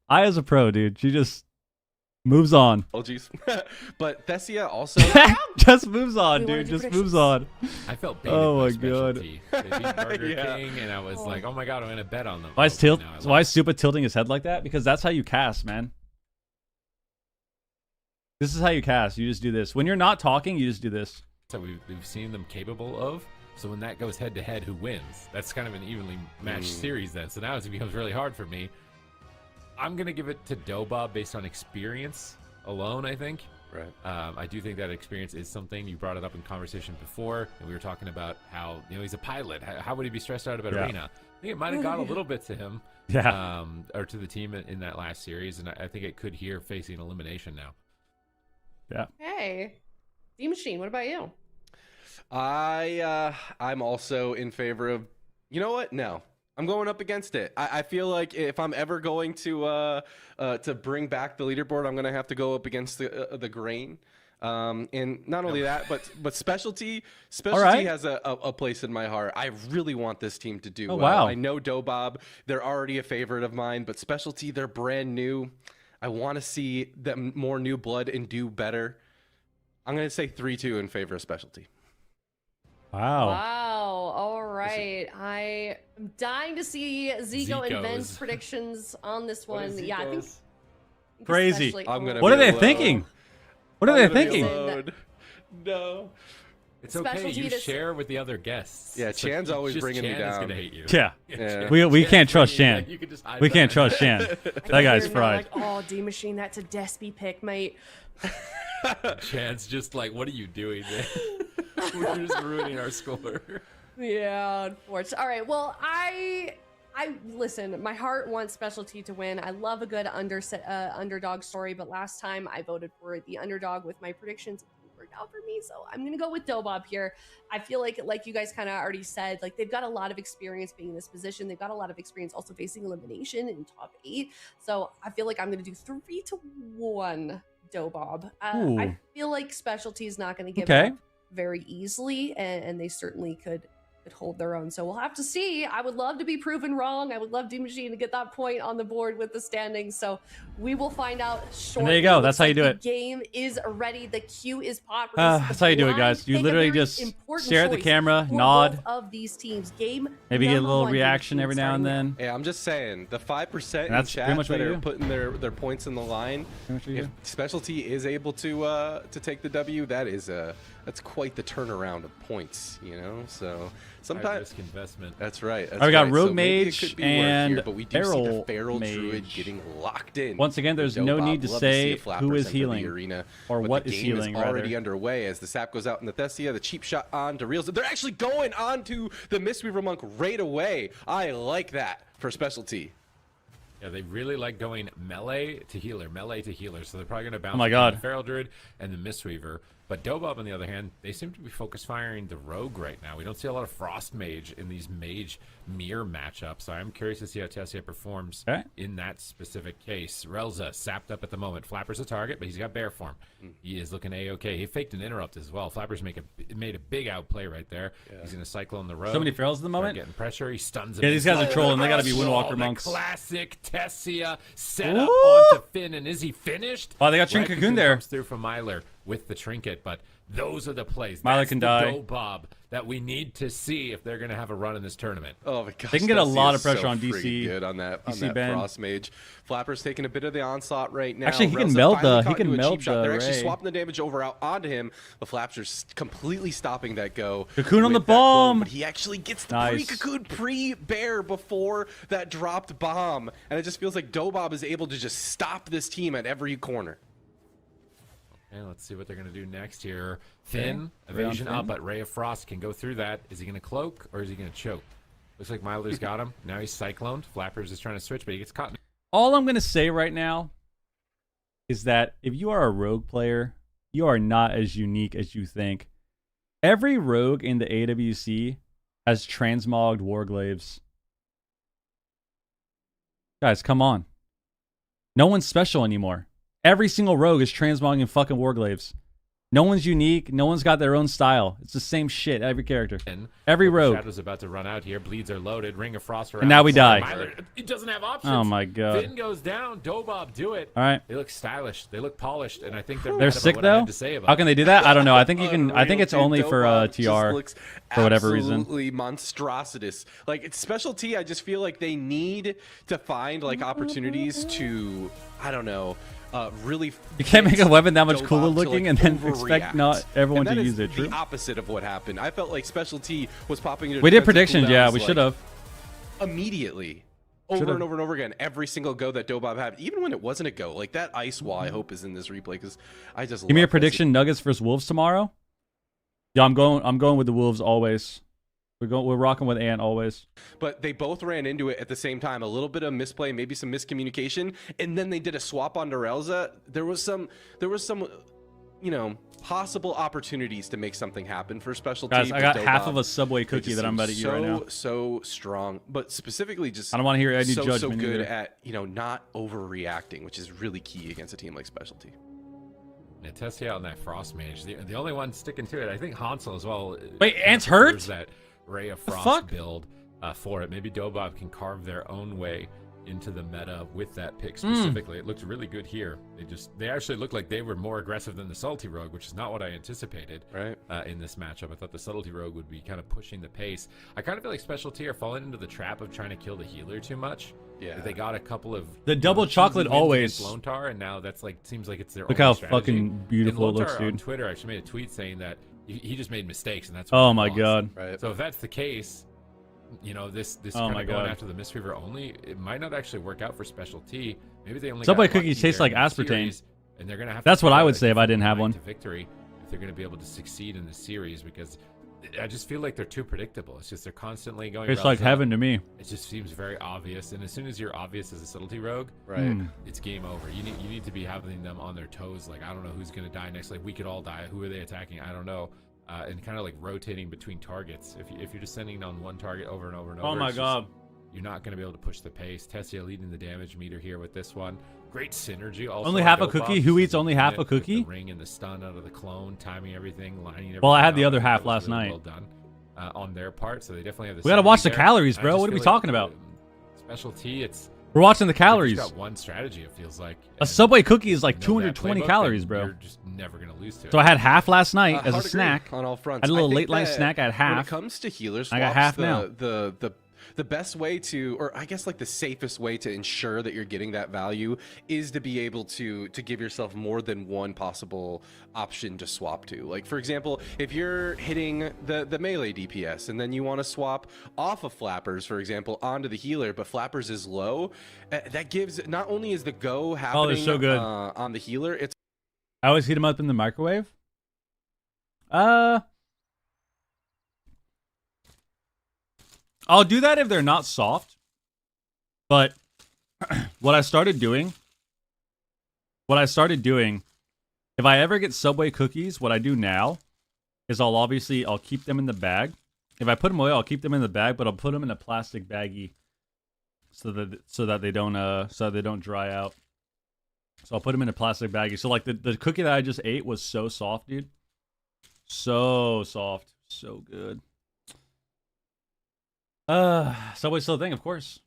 I as a pro, dude. She just moves on. Apologies. But Thessia also. Just moves on, We wanna dude. do Just predictions. moves on. I felt baited Oh by my Specialty. God. They beat Burger Yeah. King, and I was like, oh my god, I'm gonna bet on them. Why is tilt? Now I So why love is Supa tilting his head like that? Because that's how you cast, man. This is how you cast. You just do this. When you're not talking, you just do this. So we've seen them capable of. So when that goes head to head, who wins? That's kind of an evenly matched series then. So now it becomes really hard for me. I'm gonna give it to Dobob based on experience alone. I think. Right. I do think that experience is something. You brought it up in conversation before, and we were talking about how he's a pilot. How would he be stressed out about Yeah. arena? I think it might have got a little bit to him, Yeah. or to the team in that last series, and I think it could here facing elimination now. Yeah. Hey, D Machine. What about you? I'm also in favor of. You know what? No. I'm going up against it. I feel like if I'm ever going to bring back the leaderboard, I'm going to have to go up against the grain. And not only that, but specialty right. has a place in my heart. I really want this team to do Oh, well. wow. I know Dobob, they're already a favorite of mine, but specialty, they're brand new. I want to see them more new blood and do better. I'm going to say 3-2 in favor of specialty. Wow. Wow. All right. I am dying to see Zico and Zico's. Ben's predictions on this one. Yeah, I think Crazy. especially- I'm gonna What be are they alone. thinking? What are they I'm gonna be thinking? alone. No. It's okay. Specialty You to- share with the other guests. Yeah, So Chan's always just bringing me Chan is down. gonna hate you. Yeah. Yeah. We Chan's can't trust bringing you Shan. down. You can just hide We can't behind trust Shan. That guy's You're not fried. like, oh, D Machine, that's a Despy pick, mate. Chan's just like, what are you doing, man? We're just ruining our score. Yeah, unfortunately. All right. Well, I listen. My heart wants specialty to win. I love a good underdog story, but last time I voted for the underdog with my predictions. It didn't work out for me, so I'm gonna go with Dobob here. I feel like you guys kind of already said, like they've got a lot of experience being in this position. They've got a lot of experience also facing elimination in top 8. So I feel like I'm gonna do 3-1 Dobob. Ooh. I feel like specialty is not gonna give Okay. up very easily, and they certainly could hold their own. So we'll have to see. I would love to be proven wrong. I would love D Machine to get that point on the board with the standings. So we will find out shortly. there you go. That's Looks how you like do the it. Game is ready. The queue is popped. That's how you do it, guys. You literally just stare at the camera, nod, of these teams. Game maybe get a number little one reaction team every now and starting then. Yeah, I'm just saying the 5% in That's pretty chat much what that you are do. putting their points in the line. Pretty much what you If do. specialty is able to take the W, that's quite the turnaround of points, you know. So High sometimes risk investment. that's right. That's Alright, we got right. Rogue So maybe it Mage could be worth and here, but we do see the Feral Feral Druid Mage. getting locked in. Once again, there's no Dobob, need to love say see a Flappers who is enter the healing arena, or but what the is game healing, is already rather. underway as the sap goes out in the Thessia. The cheap shot on to Reels. They're actually going on to the Mistweaver Monk right away. I like that for specialty. Yeah, they really like going melee to healer. So they're probably going to bounce Oh my between God. the Feral Druid and the Mistweaver. But Dobob, on the other hand, they seem to be focus firing the Rogue right now. We don't see a lot of Frost Mage in these Mage Mirror matchups. So I'm curious to see how Tessia performs Okay. in that specific case. Relza sapped up at the moment. Flapper's a target, but he's got bear form. He is looking A-okay. He faked an interrupt as well. Flapper's made a big outplay right there. He's going to Cyclone the Rogue. So many ferals at the Start moment. getting pressure. He stuns him. Yeah, these guys are trolling. They gotta be Oh, Windwalker the monks. Classic Tessia set up Ooh. onto Finn, and is he finished? Oh, they got Trin Cocoon there. Comes through from Myler with the trinket, but those are the plays. Myler That's can the die. Dobob that we need to see if they're going to have a run in this tournament. Oh my gosh, They can get a Tessia lot is of pressure so on friggin' DC. Good on that Ben. Frost Mage. Flapper's taking a bit of the onslaught right now. Actually, he can Relza meld finally the- caught he can into a meld cheap shot. the They're actually Ray. swapping the damage over out onto him. The Flaps are completely stopping that go. Cocoon on with the that clone, bomb. but he actually gets the Nice. pre-cocoon, pre-bear before that dropped bomb, and it just feels like Dobob is able to just stop this team at every corner. And let's see what they're going to do next here. Finn, Okay. Ray on evasion Finn. up, but Ray of Frost can go through that. Is he going to cloak or is he going to choke? Looks like Myler's got him. Now he's cycloned. Flappers is trying to switch, but he gets caught. All I'm going to say right now is that if you are a rogue player, you are not as unique as you think. Every rogue in the AWC has transmogged Warglaves. Guys, come on. No one's special anymore. Every single rogue is transmogging fucking Warglaves. No one's unique. No one's got their own style. It's the same shit, every character. Every rogue. Shadow's about to run out here. Bleeds are loaded. Ring of Frost around. And now we die. Myler, it doesn't have options. Oh my god. Finn goes down. Dobob, do it. All right. They look stylish. They look polished, and I think they're, They're mad about sick what I though. had to say about How can they do that? I don't know. I think you can. I think Unreal, it's dude. only for Dobob just TR looks for whatever reason. Absolutely monstrositous. Like it's specialty. I just feel like they need to find like opportunities to, I don't know, really. You can't make a weapon that much Dobob cooler to, looking like, and then expect overreact. not everyone And to that use is it. True. The opposite of what happened. I felt like specialty was popping into We did defensive predictions. Yeah, cooldowns, we like, should have. immediately. Over Should've. and over and over again, every single go that Dobob had, even when it wasn't a go, like that ice wall. I hope is in this replay because I just Give me a love this. prediction: Nuggets versus Wolves tomorrow. Yeah, I'm going with the Wolves always. We're rocking with Ant always. But they both ran into it at the same time. A little bit of misplay, maybe some miscommunication, and then they did a swap on Relza. There was some possible opportunities to make something happen for specialty. Guys, I but got half Dobob, of a Subway they cookie just that I'm seem about to eat right now. So strong, but specifically just I don't want to hear any so judgment good either. at not overreacting, which is really key against a team like specialty. Yeah, Tessie out in that Frost Mage. The only one sticking to it, I think Hansel as well. Wait, kinda Ant's hurt? prefers that Ray of Frost fuck? build for it. Maybe Dobob can carve their own way into the meta with that pick Hmm. specifically. It looked really good here. They actually looked like they were more aggressive than the Salty Rogue, which is not what I anticipated Right. in this matchup. I thought the Subtlety Rogue would be kind of pushing the pace. I kind of feel like Specialty are falling into the trap of trying to kill the healer too much. Yeah. They got a couple of The double easy chocolate wins always- against Lontar, and now that's like seems like it's their Look only how strategy. fucking beautiful it And looks, Lontar dude. on Twitter actually made a tweet saying that he just made mistakes, and that's Oh why my he lost. god. Right. So if that's the case, this Oh kind my of going God. after the Mistweaver only, it might not actually work out for Specialty. Maybe they only Subway got lucky cookies taste there like in the aspartame. series, and they're gonna have. That's to what I find would a say if I didn't have different one. line to victory if they're gonna be able to succeed in the series, because I just feel like they're too predictable. It's just they're constantly going. It's routes like up. heaven to me. It just seems very obvious, and as soon as you're obvious as a Subtlety Rogue, Right. Hmm. it's game over. You need to be having them on their toes. Like, I don't know who's gonna die next. Like, we could all die. Who are they attacking? I don't know. And kind of like rotating between targets. If you're just sending on one target over and over and over, Oh my it's just- god. you're not going to be able to push the pace. Tessia leading the damage meter here with this one. Great synergy. Also Only on half a Dobob. cookie? Who eats only half a With the cookie? ring and the stun out of the clone, timing everything, lining everything. Well, I had the out. other I think half that was last really night. Well done on their part. So they definitely have the. We gotta watch the synergy there. calories, I bro. just What are we feel talking like, about? Specialty, it's We're watching the they've calories. just got one strategy. It feels like A and Subway cookie is like you know that 220 playbook, calories, then bro. You're just never going to lose to it. So I had half last night as a Hard agree snack. on all fronts. I had a little think late line that snack. I had When it half. comes to healer swaps, I got half the, now. The best way to, or I guess like the safest way to ensure that you're getting that value is to be able to give yourself more than one possible option to swap to. Like, for example, if you're hitting the melee DPS and then you want to swap off of Flappers, for example, onto the healer, but Flappers is low, that gives, not only is the go happening so good. on the healer, it's I always heat them up in the microwave. I'll do that if they're not soft. But what I started doing, if I ever get Subway cookies, what I do now is I'll keep them in the bag. If I put them away, I'll keep them in the bag, but I'll put them in a plastic baggie so that they don't dry out. So I'll put them in a plastic baggie. So like the cookie that I just ate was so soft, dude. So soft, so good. Subway's still a thing, of course.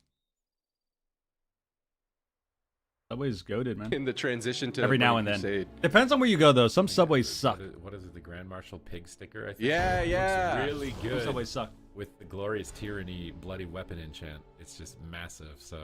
Subway's goated, man. in the transition to Every now Burning and then. Crusade. Depends on where you go, though. Some Subways suck. What is it? The Grand Marshal pig sticker? I think. Yeah, It looks yeah. really Some good. Subways suck. With the glorious tyranny bloody weapon enchant. It's just massive. So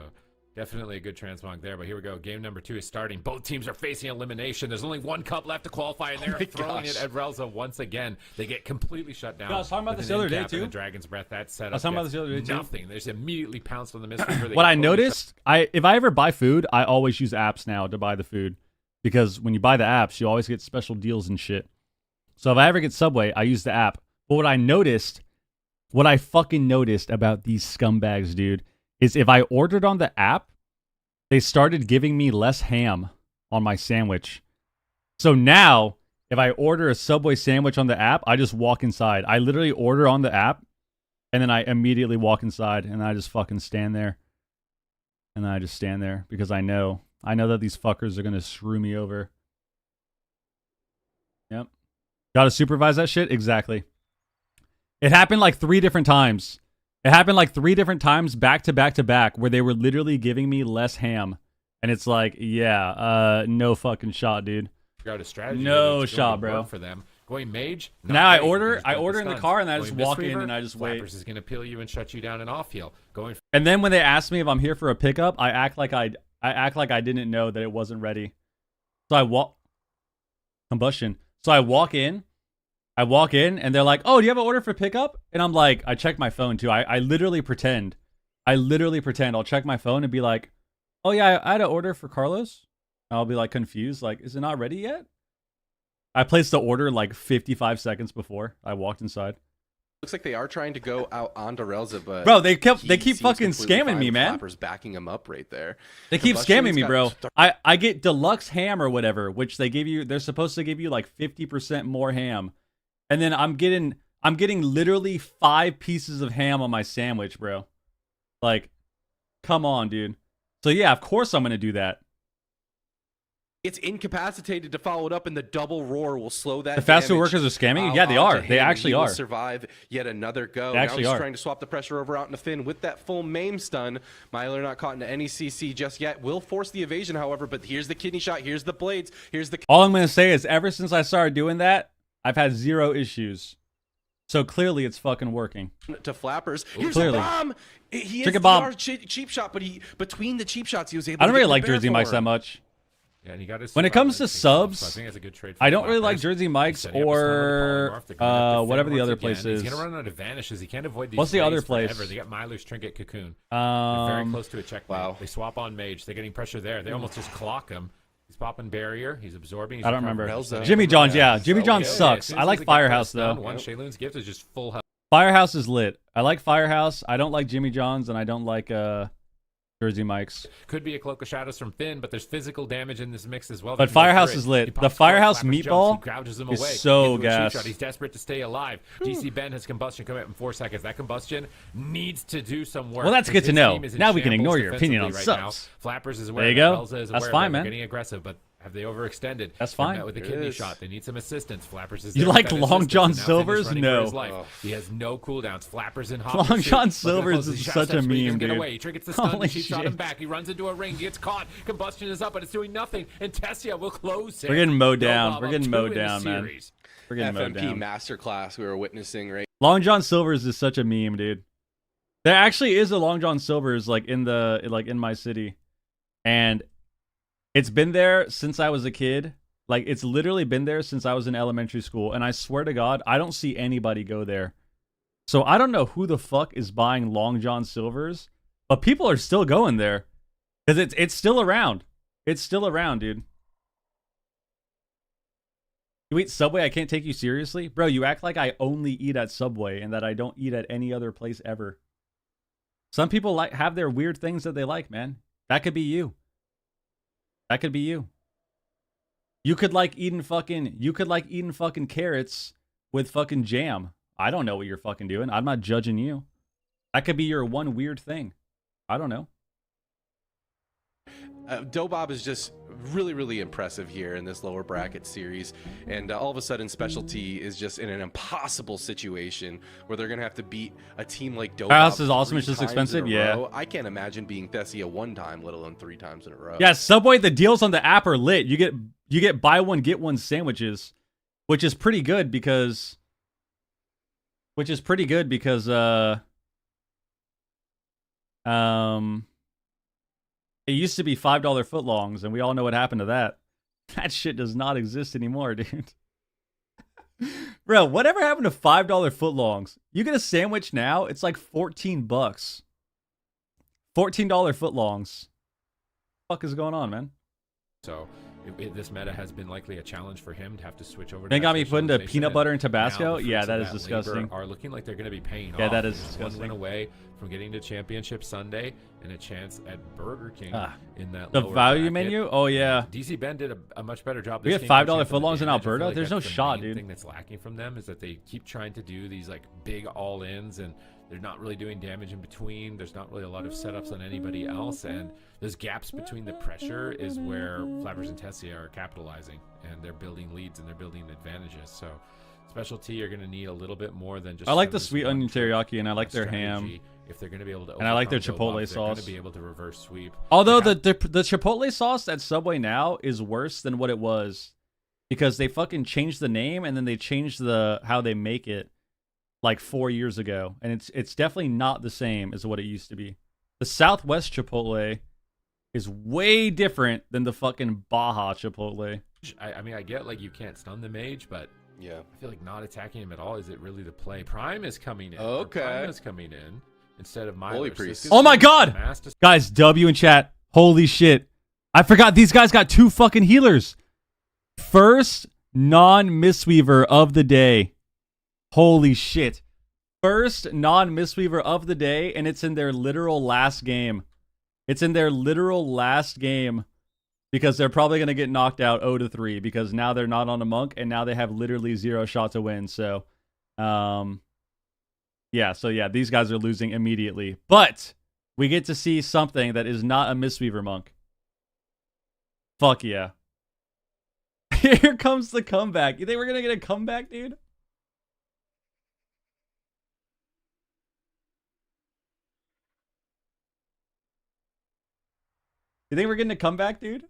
definitely a good transmog there. But here we go. Game number 2 is starting. Both teams are facing elimination. There's only one cup left to qualify, and they're my throwing gosh. it at Relza once again. They get completely shut down. Yeah, I was talking about with this an the other end day, cap and too. a Dragon's Breath. That setup. I was talking about gets this the other day, too. Nothing. They just immediately pounced on the Mistweaver. What I noticed, if I ever buy food, I always use apps now to buy the food. Because when you buy the apps, you always get special deals and shit. So if I ever get Subway, I use the app. But what I fucking noticed about these scumbags, dude, is if I ordered on the app, they started giving me less ham on my sandwich. So now, if I order a Subway sandwich on the app, I just walk inside. I literally order on the app, and then I immediately walk inside, and I just fucking stand there. And I just stand there because I know that these fuckers are going to screw me over. Yep. Gotta supervise that shit? Exactly. It happened like 3 different times. It happened like 3 different times back to back to back where they were literally giving me less ham. And it's like, yeah, no fucking shot, dude. Figure out a strategy. No that's going shot, to bro. work for them. Going mage. not Now I great. order- You just I got order in the stuns. car and I just Going walk in Mistweaver, and I just wait. Flappers is going to peel you and shut you down and off heal. Going And then when they ask me if I'm here for a pickup, I act like I didn't know that it wasn't ready. So I walk combustion. So I walk in and they're like, "Oh, do you have an order for pickup?" And I'm like, I check my phone too. I literally pretend. I'll check my phone and be like, "Oh yeah, I had an order for Carlos." And I'll be like confused, like, "Is it not ready yet?" I placed the order like 55 seconds before I walked inside. Looks like they are trying to go out onto Relza, but Bro, they keep he fucking seems completely scamming fine me, with man. Flappers backing him up right there. They keep scamming me, bro. Combustion's I get deluxe ham or whatever, which they're supposed to give you like 50% more ham. And then I'm getting literally 5 pieces of ham on my sandwich, bro. Like, come on, dude. So yeah, of course I'm gonna do that. It's incapacitated to follow it up, and the double roar will slow that. The fast food damage workers are scamming? out Yeah, they onto are. him, They and actually he will are. survive yet another go. They actually now he's are. trying to swap the pressure over out into Finn with that full maim stun. Myler not caught into any CC just yet. Will force the evasion, however, but here's the kidney shot. Here's the blades. Here's the. All I'm gonna say is ever since I started doing that, I've had 0 issues. So clearly it's fucking working. To Flappers. Here's Clearly. a bomb. He Trick is a bomb. DR cheap shot, but between the cheap shots, he was able. I don't to really get the like bear Jersey Mike's for that him. much. Yeah, and he got his When it comes to survival subs, so I think that's a good trade for I don't really like Flappers. Jersey Mike's Setting up his turn with the or polymorph. They're going up to whatever Finn the other once place again. is. He's gonna run out of vanishes. He can't avoid these. What's the other plays place? forever. They got Myler's Trinket Cocoon. They're very close to a checkmate. Wow. They swap on Mage. They're getting pressure there. They almost just clock him. He's popping barrier. He's absorbing. He's I don't recovering. remember. Relza. Jimmy John's, yeah. Jimmy So John good. sucks. I like Firehouse though. One Shayloon's gift is just full health. Firehouse is lit. I like Firehouse. I don't like Jimmy John's, and I don't like Jersey Mike's. Could be a Cloak of Shadows from Finn, but there's physical damage in this mix as well. But They can go Firehouse through is it. lit. He The pops Firehouse Flappers meatball jumps, he gouges him is away. so Into a cheap gas. shot. He's desperate to stay alive. DC Ben has combustion coming up in 4 seconds. That combustion needs to do some work. Well, that's good to His know. team is in Now we can shambles ignore your opinion on defensively right now. subs. Flappers is aware. There you that go. Relza is That's aware fine, that man. They're getting aggressive, but have they overextended? That's They're fine. met with a It kidney is. shot. They need some assistance. Flappers is You there with like that Long assistance, John and now Finn is Silvers? running for No. his life. He has no cooldowns. Flappers in hot Long pursuit. John Looking Silvers close. is He such shot a steps, but he meme, doesn't get dude. away. He triggers the stun. Holy The cheap shot him shit. back. He runs into a ring. He gets caught. Combustion is up, but it's doing nothing. And Tessia will close it. We're getting mowed down. Dobob We're up getting 2 mowed in the down, man. series. We're getting mowed FMP down. masterclass we were witnessing right. Long John Silver's is such a meme, dude. There actually is a Long John Silver's in my city, and it's been there since I was a kid. Like, it's literally been there since I was in elementary school, and I swear to God, I don't see anybody go there. So I don't know who the fuck is buying Long John Silver's, but people are still going there because it's still around. It's still around, dude. You eat Subway, I can't take you seriously? Bro, you act like I only eat at Subway and that I don't eat at any other place ever. Some people have their weird things that they like, man. That could be you. That could be you. You could like eating fucking carrots with fucking jam. I don't know what you're fucking doing. I'm not judging you. That could be your one weird thing. I don't know. Dobob is just really, really impressive here in this lower bracket series. And all of a sudden, Specialty is just in an impossible situation where they're going to have to beat a team like Dobob. House is awesome. 3 It's just times expensive. in a Yeah. row. I can't imagine being Thessia 1 time, let alone 3 times in a row. Yeah, Subway, the deals on the app are lit. You get buy one, get one sandwiches, which is pretty good because it used to be $5 footlongs, and we all know what happened to that. That shit does not exist anymore, dude. Bro, whatever happened to $5 footlongs? You get a sandwich now, it's like $14. $14 footlongs. What the fuck is going on, man? So this meta has been likely a challenge for him to have to switch over. They to got me that put into specialization, peanut and butter and now Tabasco? the Yeah, fruits that of is disgusting. labor are looking like they're going to be paying off. Yeah, that is He's disgusting. One win away from getting to Championship Sunday and a chance at Burger King in that The lower value bracket. menu? Oh, yeah. DC Ben did a much better job. We this have game $5 catching up on the footlongs in damage. I feel Alberta? like There's no that's the shot, main dude. thing that's lacking from them is that they keep trying to do these like big all-ins and they're not really doing damage in between. There's not really a lot of setups on anybody else, and those gaps between the pressure is where Flappers and Tessia are capitalizing, and they're building leads and they're building advantages. So Specialty are going to need a little bit more than just. I like the this sweet one onion trick teriyaki, and I like their strategy. ham. If they're going to be able to, And I like their overcome chipotle Dobob, they're going sauce. to be able to reverse sweep. Although They the Chipotle sauce at Subway now is worse than what it was, because they fucking changed the name and then they changed how they make it like 4 years ago, and it's definitely not the same as what it used to be. The Southwest Chipotle is way different than the fucking Baja Chipotle. I mean, I get like you can't stun the mage, but Yeah. I feel like not attacking him at all. Is it really the play? Prime is coming in. Okay. Prime is coming in instead of Myler. Holy So priest. this is Oh my God! Master- Guys, W in chat. Holy shit. I forgot these guys got 2 fucking healers. First non-Mistweaver of the day. Holy shit. first non-Mistweaver of the day, and it's in their literal last game. It's in their literal last game because they're probably going to get knocked out 0-3 because now they're not on a monk, and now they have literally 0 shot to win. So, yeah, these guys are losing immediately. But we get to see something that is not a Mistweaver monk. Fuck yeah. Here comes the comeback. You think we're going to get a comeback, dude? You think we're getting a comeback, dude?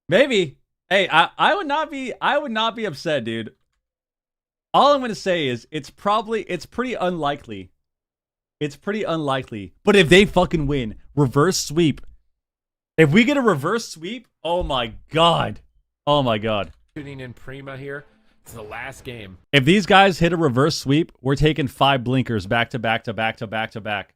Maybe. Hey, I would not be upset, dude. All I'm gonna say is it's pretty unlikely. It's pretty unlikely. But if they fucking win, reverse sweep. If we get a reverse sweep, oh my god. Oh my god. Tuning in Prima here. It's the last game. If these guys hit a reverse sweep, we're taking 5 blinkers back to back to back to back to back.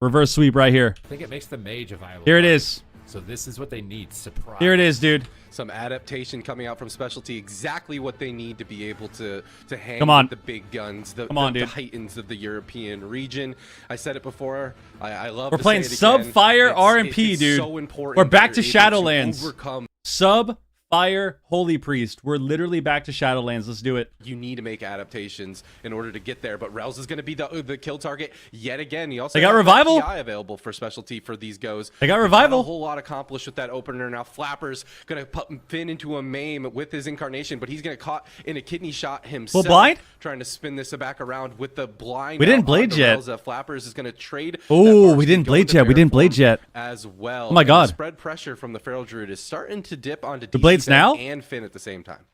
Reverse sweep right here. I think it makes the mage a viable. Here it is. So this is what they need. Surprise. Here it is, dude. Some adaptation coming out from Specialty, exactly what they need to be able to hang Come on. with the big guns, the Titans of the European region. I said it before. I love. We're to playing say it sub again. fire It's RMP, dude. So important. We're back that to you're able Shadowlands. overcome. Sub fire Holy Priest. We're literally back to Shadowlands. Let's do it. You need to make adaptations in order to get there, but Rels is going to be the kill target yet again. He also They got has revival? PI available for Specialty for these goes. They got revival. A whole lot accomplished with that opener. Now Flapper's going to put Finn into a maim with his incarnation, but he's going to caught in a kidney shot himself. blind? Trying to spin this back around with the blind. We didn't out blade onto jet. Relza. Flappers is going to trade. Oh, we didn't blade jet. We didn't blade jet. As well. Oh my And god. the spread pressure from the Feral Druid is starting to dip onto The DC blades Ben now? and Finn at the same time.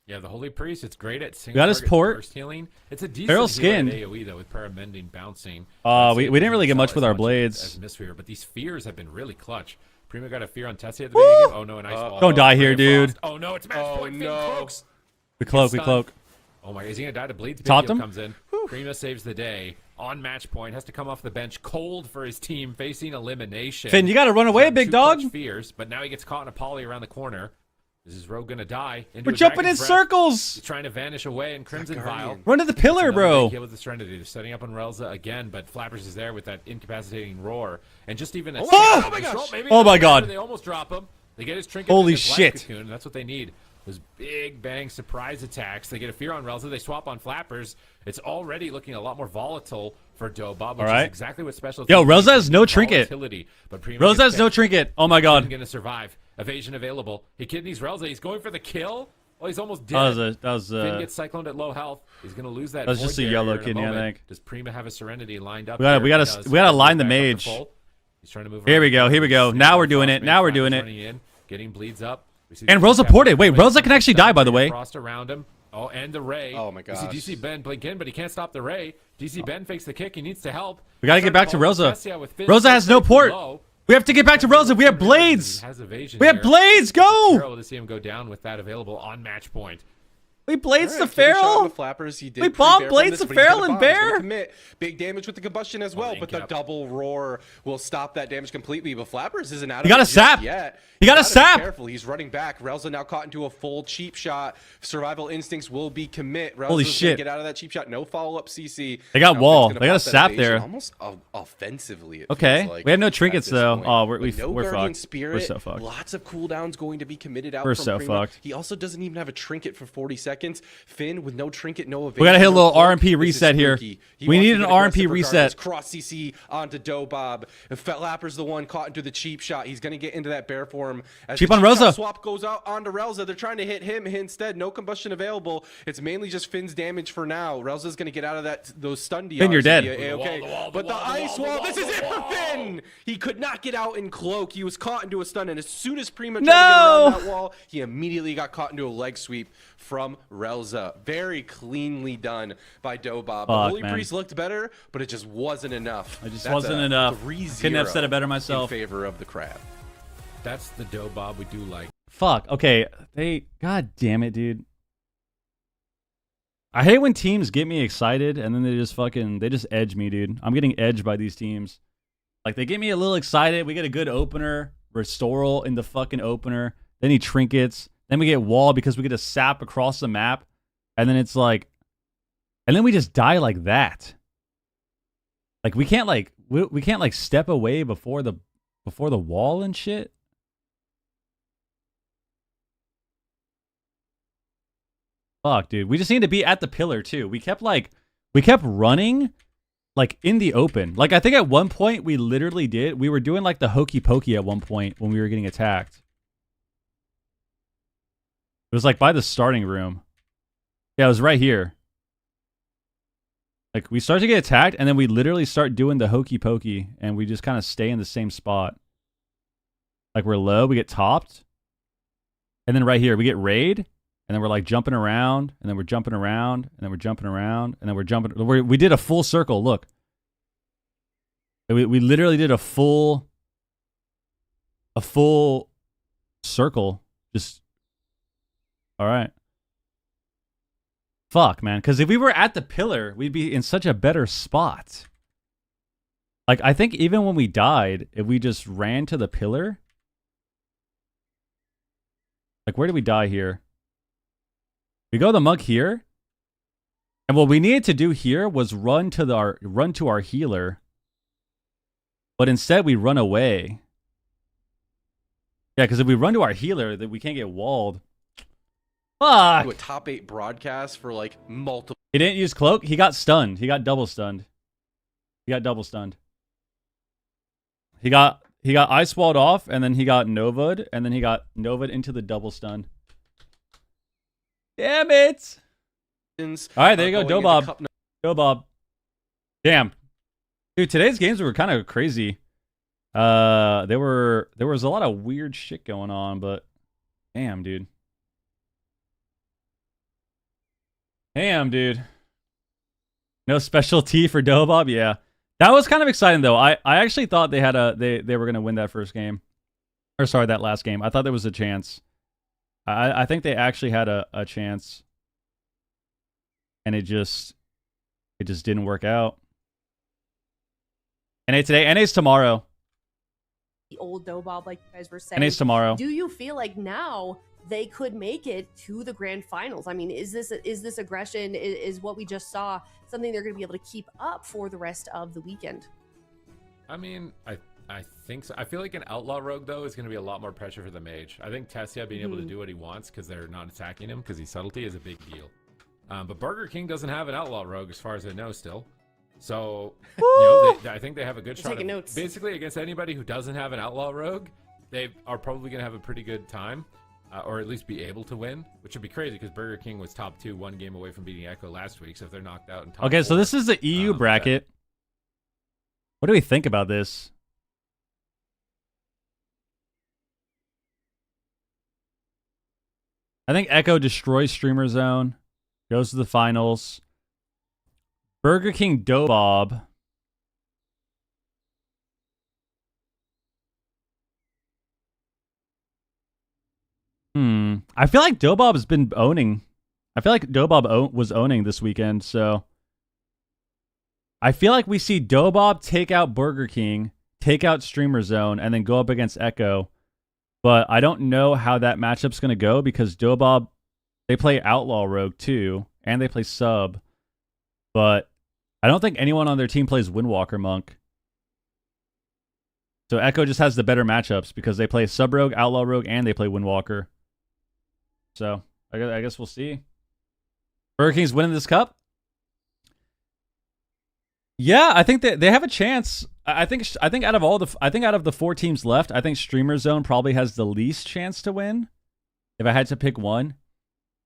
Yeah, the Holy Priest, it's great at single got his target port. burst healing. It's a decent Feral heal skin. at AoE, though, with Paramending bouncing. We didn't really get much with our blades. As Mistweaver, but these fears have been really clutch. Prima got a fear on Tessie at the beginning. Oh, no, an ice wall. Don't die here, Ray of dude. Frost. Oh, no, it's match Oh, point. Finn no. cloaks. We cloak, we Stunned. cloak. Oh, my, is he going to die to bleed? Topped him. Comes in. Prima saves the day. On match point, has to come off the bench cold for his team, facing elimination. Finn, you gotta run away, Had big 2 dog. clutch Fears, but now he gets caught in a poly around the corner. Is his rogue gonna die? Into We're a jumping in Dragon's Breath. circles. He's trying to vanish away in Crimson Vial. Run to the pillar, Another bro. big hit with the Serenity. They're setting up on Relza again, but Flappers is there with that incapacitating roar. And just even a Oh my gosh. maybe Oh my another god. They almost drop him. They get his trinket. Holy and his life shit. Cocoon, and that's what they need. Those big bang surprise attacks. They get a fear on Relza. They swap on Flappers. It's already looking a lot more volatile for Dobob, which right. is exactly what special. Yo, teams Relza need. has no trinket. Volatility, but Prima Rose gets has no picked. trinket. Oh my god. Going to survive. Evasion available. He kidneys Relza. He's going for the kill. Oh, he's almost dead. That was Finn gets cycloned at low health. He's going to lose that. That was void just a barrier yellow in a kidney, I moment. think. Does Prima have a Serenity lined up? We gotta- here? we gotta- He does. we gotta He line the goes back up to mage. full. He's trying to move. Here we around. go, here we go. He's Now seeing we're doing the it, now we're Frost doing Mage it. running in, getting bleeds up. We see And the Rosa Cap ported. Wait, with Rosa can actually die, by the way. Frost around him. Oh, and the Ray. Oh my We gosh. see DC Ben blink in, but he can't stop the Ray. DC Ben fakes the kick. He needs to help. We gotta He's get back to trying Rosa. call Tessia with Finn Rosa has no so port. low. We have to get back to Rosa. We have blades. He has evasion We have here. blades. Go. Terrible to see him go down with that available on match point. We blades All the right, kidney shot on feral. the Flappers. He did We bomb pre-bear from blades this, the but he's feral gonna and bomb. He's gonna bear. commit big damage with the combustion as well, but the incap. double roar will stop that damage completely. But Flappers isn't out of He got it a just sap. yet. He got a Gotta be sap. Careful, he's running back. Relza now caught into a full cheap shot. Survival instincts will be commit. Relza's Holy gonna shit. Get out of that cheap shot. No follow up CC. They got Now wall. Finn's gonna They got a pop that sap evasion there. Almost offensively. It Okay. feels like We have no at trinkets, this though. point. Oh, But no we're Guardian fucked. Spirit. We're so fucked. Lots of cooldowns going to be committed out. We're from so Prima. fucked. He also doesn't even have a trinket for 40 seconds. Finn with no trinket, no evasion. We gotta hit a no little cloak. RMP This is reset here. spooky. He We wants need to an get RMP aggressive reset. regardless. Cross CC onto Dobob. And Fetlapper's the one caught into the cheap shot. He's gonna get into that bear form. As Cheap the on shot Rosa. swap goes out onto Relza. They're trying to hit him instead. No combustion available. It's mainly just Finn's damage for now. Relza's gonna get out of those stun DRs. Finn, you're dead. Okay, but the ice wall. This is it for Finn. He could not get out in cloak. He was caught into a stun, and as soon as Prima tried to get around that wall, he immediately got caught into a leg sweep from Relza. Very cleanly done by Dobob. The Holy man. Priest looked better, but it just wasn't enough. It just That's wasn't a enough. 3-0 Couldn't have said it better myself. in favor of the crab. That's the Dobob we do like. Fuck. Okay. God damn it, dude. I hate when teams get me excited and then they just edge me, dude. I'm getting edged by these teams. Like, they get me a little excited. We get a good opener. Restoral in the fucking opener. Then he trinkets. Then we get wall because we get a sap across the map. And then it's like, and then we just die like that. Like we can't like step away before the wall and shit. Fuck, dude. We just need to be at the pillar too. We kept running like in the open. Like I think at one point we literally did. We were doing like the hokey pokey at one point when we were getting attacked. It was like by the starting room. Yeah, it was right here. Like we start to get attacked and then we literally start doing the hokey pokey and we just kind of stay in the same spot. Like we're low, we get topped. And then right here we get raid and then we're like jumping around and then we're jumping around and then we're jumping around and then we're jumping. We did a full circle. Look. We literally did a full circle. Just all right. Fuck, man. Because if we were at the pillar, we'd be in such a better spot. Like, I think even when we died, if we just ran to the pillar. Like, where did we die here? We go to the monk here. And what we needed to do here was run to our healer. But instead, we run away. Yeah, because if we run to our healer, then we can't get walled. Fuck. Do a top 8 broadcast for like multiple. He didn't use cloak. He got stunned. He got double stunned. He got ice walled off, and then he got Nova'd, and then he got Nova'd into the double stun. Damn it! All right, there you go, Dobob. Dobob. Damn, dude. Today's games were kind of crazy. There was a lot of weird shit going on, but damn, dude. Damn, dude. No specialty for Dobob? Yeah. That was kind of exciting, though. I actually thought they had they were going to win that first game. Or, sorry, that last game. I thought there was a chance. I think they actually had a chance. And it just didn't work out. NA today. NA's tomorrow. The old Dobob, like you guys were saying. NA's tomorrow. Do you feel like now they could make it to the grand finals? I mean, is this aggression, is what we just saw something they're going to be able to keep up for the rest of the weekend? I mean, I think so. I feel like an outlaw rogue though is going to be a lot more pressure for the mage. I think Tessia being able to do what he wants because they're not attacking him because he's subtlety is a big deal. But Burger King doesn't have an outlaw rogue as far as I know still. So I think they have a good shot. Taking notes. Basically against anybody who doesn't have an outlaw rogue, they are probably going to have a pretty good time. Or at least be able to win, which would be crazy because Burger King was top 2, 1 game away from beating Echo last week. So if they're knocked out in top Okay, 4, so this is the EU bracket. What do we think about this? I think Echo destroys Streamer Zone, goes to the finals. Burger King Dobob. I feel like Dobob has been owning. I feel like Dobob was owning this weekend, so I feel like we see Dobob take out Burger King, take out Streamer Zone, and then go up against Echo. But I don't know how that matchup's going to go because Dobob, they play Outlaw Rogue too, and they play Sub. But I don't think anyone on their team plays Windwalker Monk. So Echo just has the better matchups because they play Sub Rogue, Outlaw Rogue, and they play Windwalker. So I guess we'll see. Burger King's winning this cup. Yeah, I think that they have a chance. I think out of the 4 teams left, I think Streamer Zone probably has the least chance to win. If I had to pick one,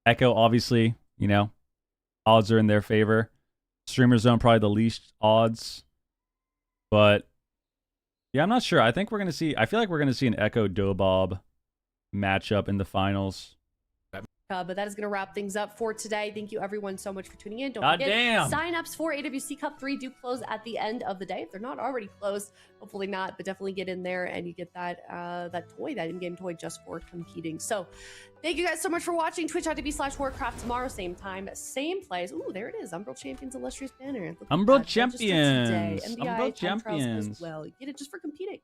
Echo obviously, odds are in their favor. Streamer Zone probably the least odds, but yeah, I'm not sure. I think we're gonna see. I feel like we're gonna see an Echo Dobob matchup in the finals. But that is going to wrap things up for today. Thank you, everyone, so much for tuning in. Don't God forget, damn. Sign-ups for AWC Cup 3 do close at the end of the day. If they're not already closed, hopefully not, but definitely get in there and you get that toy, that in-game toy just for competing. So thank you guys so much for watching. Twitch.tv/Warcraft tomorrow, same time, same place. Ooh, there it is. Umbral Champions illustrious banner. Umbral Champions. MBI Umbral Champions Champions. as well. You get it just for competing.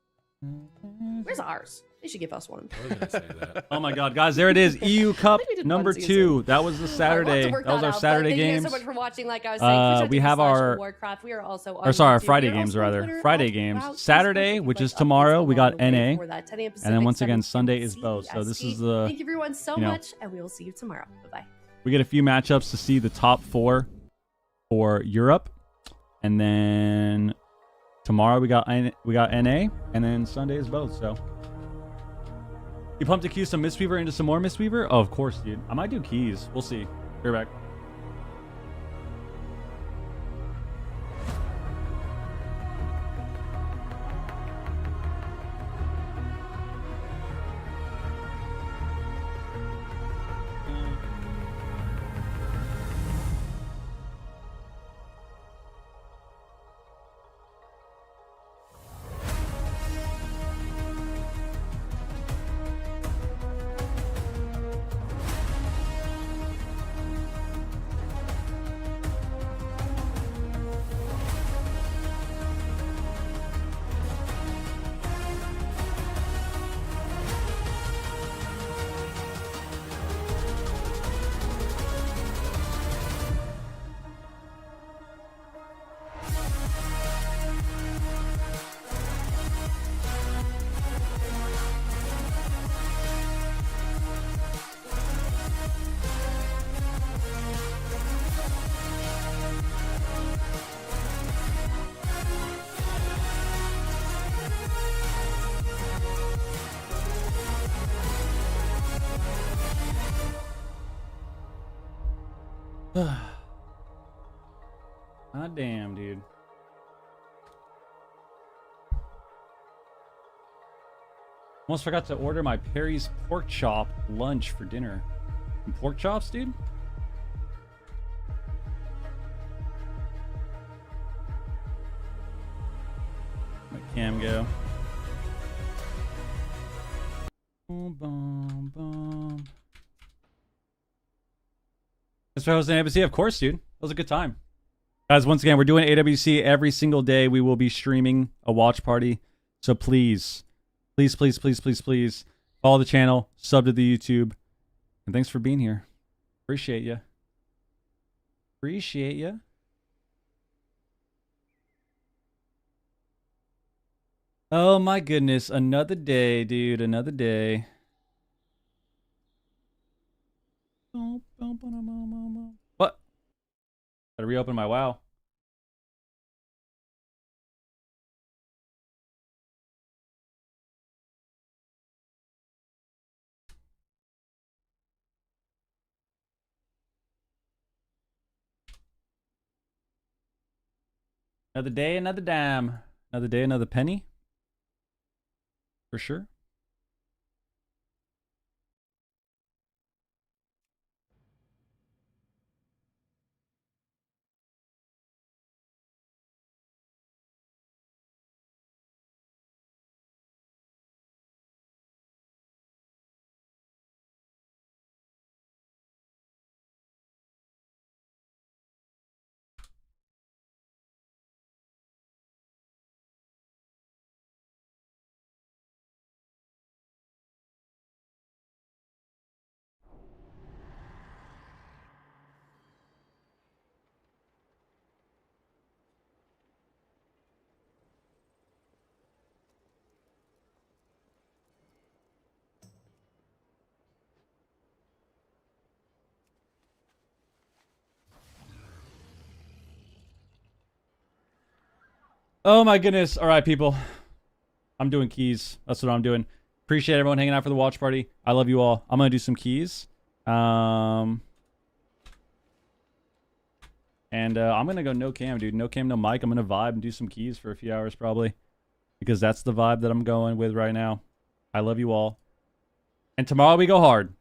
Where's ours? They should give us one. I was gonna say that. Oh my God, guys, there it is. EU Cup we did number one 2. season. That was the Saturday. All right, That was we'll our have to work Saturday out, but games. Thank you guys so much for watching. Like I was saying, We have our Warcraft. We are also on or sorry, our YouTube. Friday We are games also on rather. Twitter, Friday all games. throughout Facebook, Saturday, if you'd which like is tomorrow, we updates got along the way NA, for that 10 a.m. and then once Pacific, again 7 Sunday p.m. is both. So this is CST. the Thank you everyone so you know, much, and we will see you tomorrow. Bye bye. we get a few matchups to see the top 4 for Europe, and then tomorrow we got NA, and then Sunday is both. So you pumped to queue some Mistweaver into some more Mistweaver? Oh, of course, dude. I might do keys. We'll see. Be right back. God damn, dude. Almost forgot to order my Perry's pork chop lunch for dinner. Some pork chops, dude? My cam go. Boom, boom, boom. That's what I was saying, AWC. Of course, dude. That was a good time. Guys, once again, we're doing AWC every single day. We will be streaming a watch party. So please, please, please, please, please, please follow the channel, sub to the YouTube. And thanks for being here. Appreciate you. Appreciate you. Oh my goodness. Another day, dude. Another day. What? Gotta reopen my WoW. Another day, another dime. Another day, another penny. For sure. Oh my goodness. All right, people. I'm doing keys. That's what I'm doing. Appreciate everyone hanging out for the watch party. I love you all. I'm going to do some keys. And I'm going to go no cam, dude. No cam, no mic. I'm going to vibe and do some keys for a few hours probably. Because that's the vibe that I'm going with right now. I love you all. And tomorrow we go hard.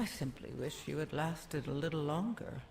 I simply wish you had lasted a little longer.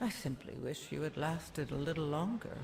I simply wish you had lasted a little longer.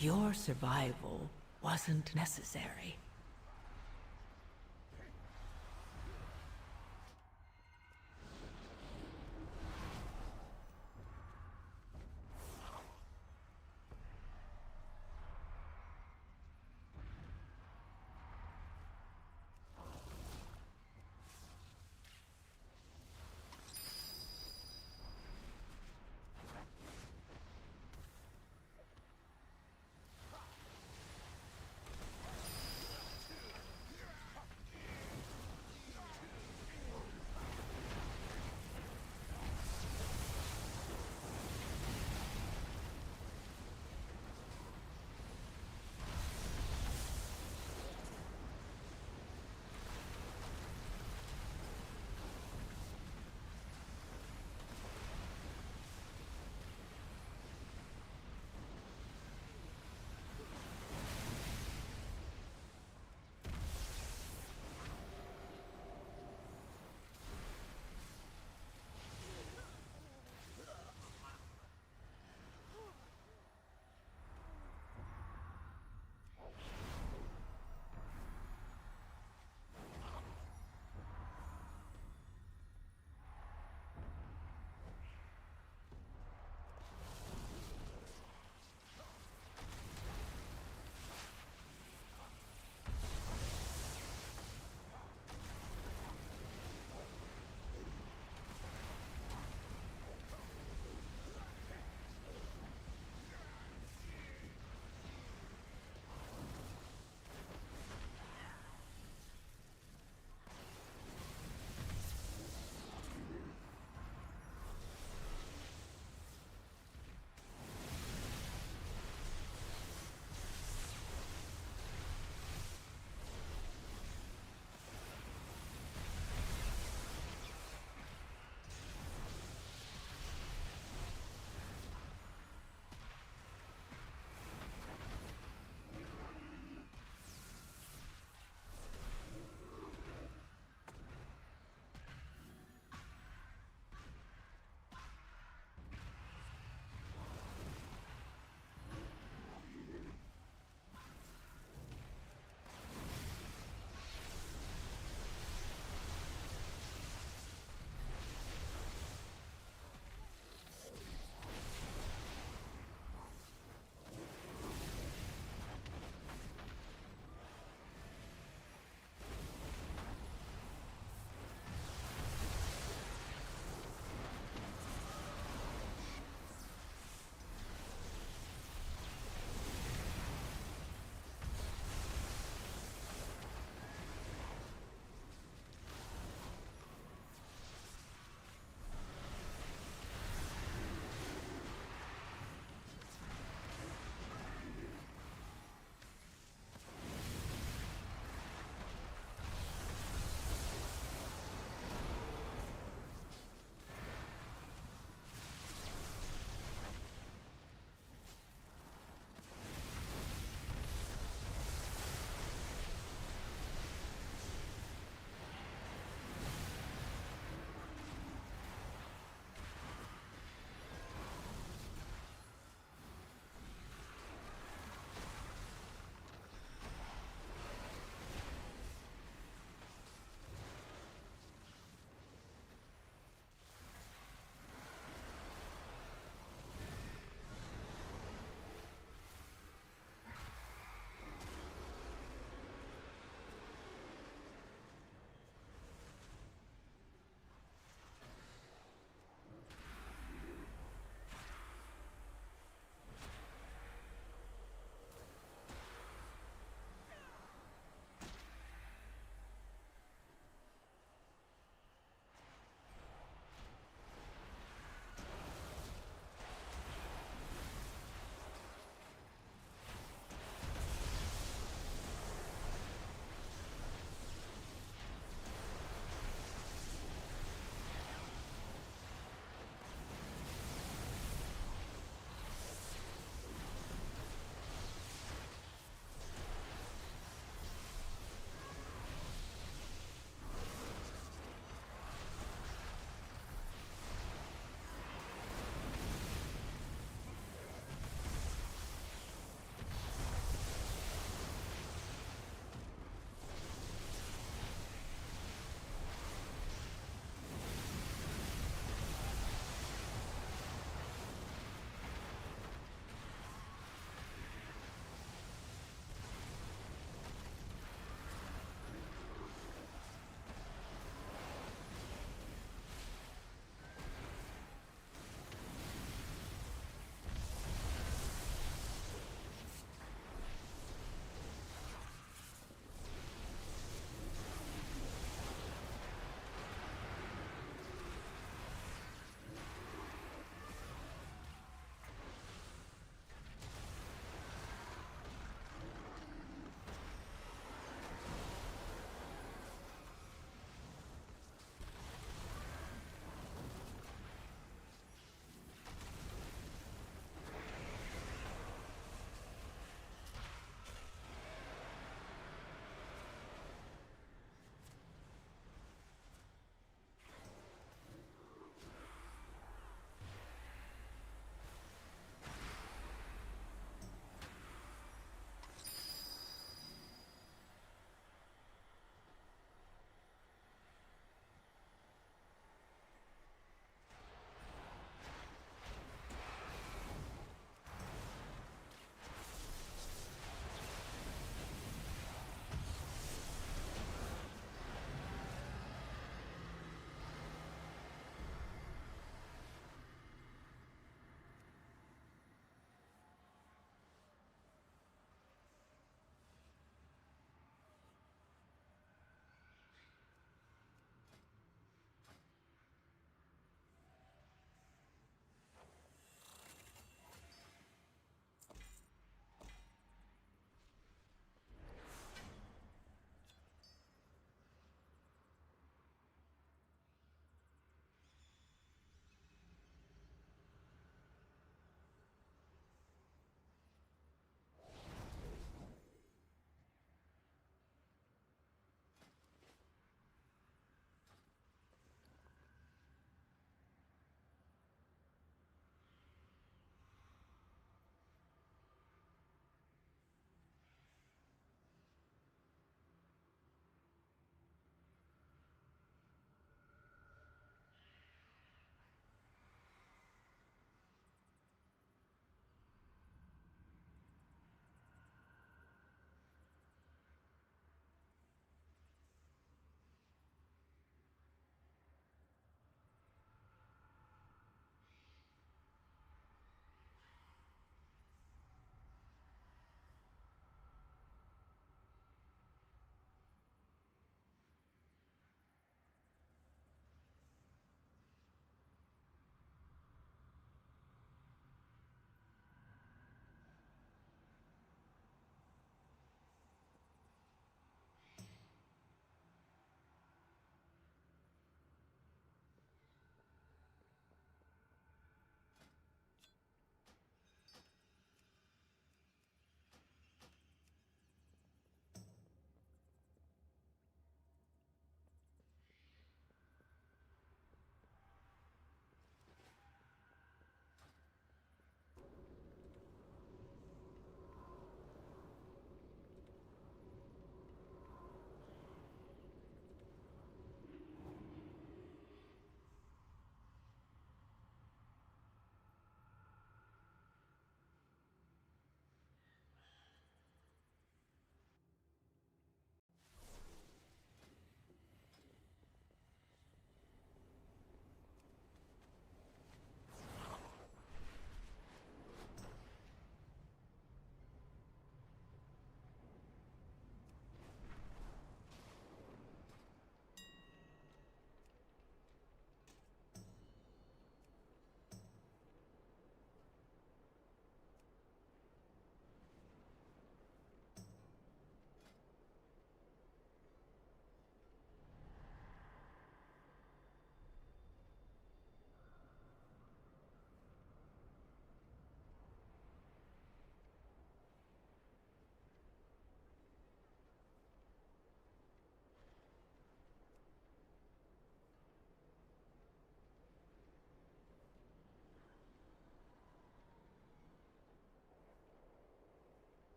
Your survival wasn't necessary.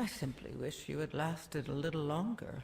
I simply wish you had lasted a little longer.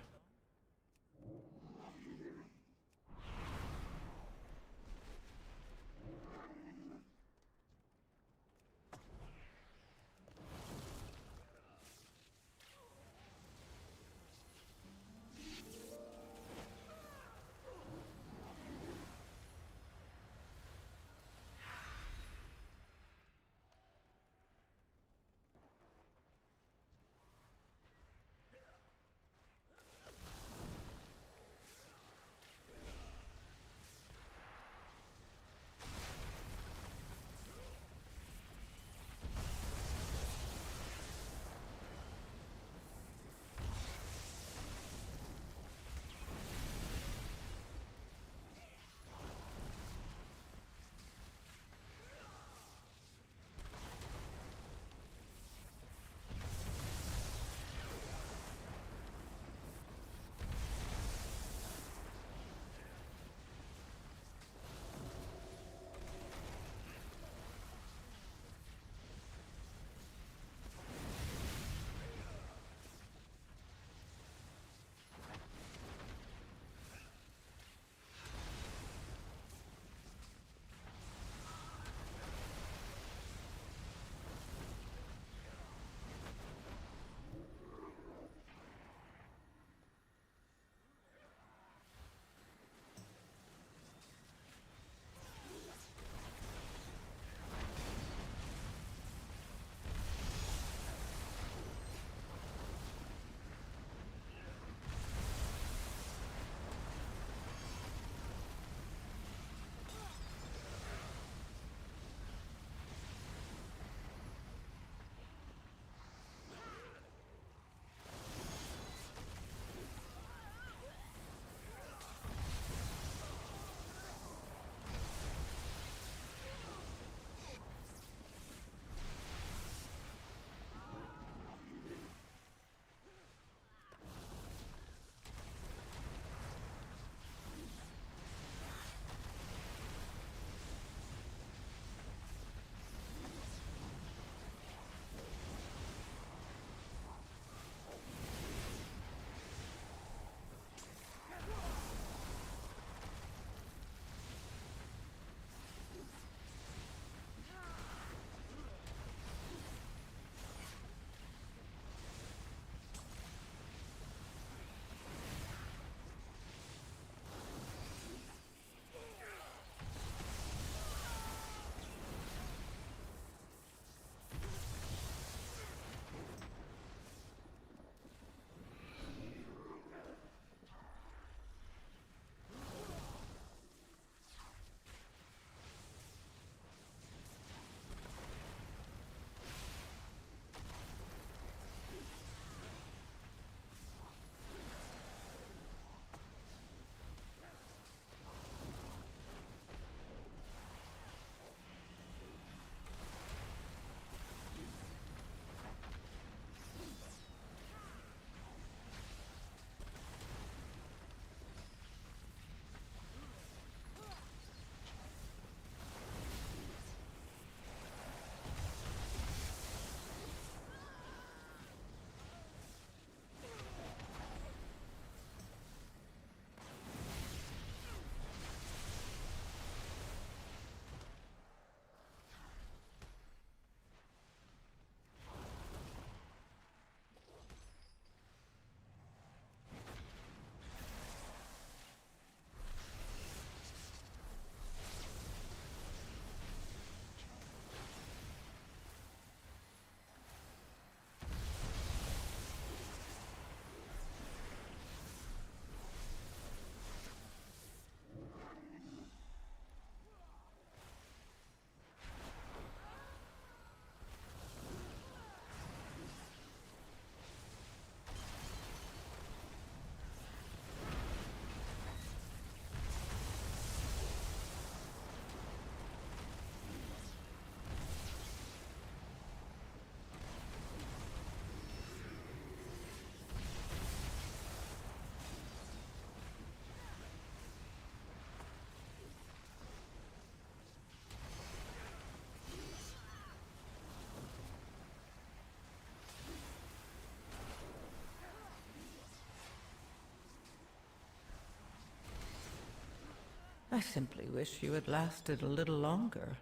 I simply wish you had lasted a little longer.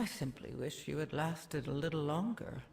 I simply wish you had lasted a little longer.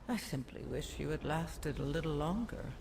I simply wish you had lasted a little longer.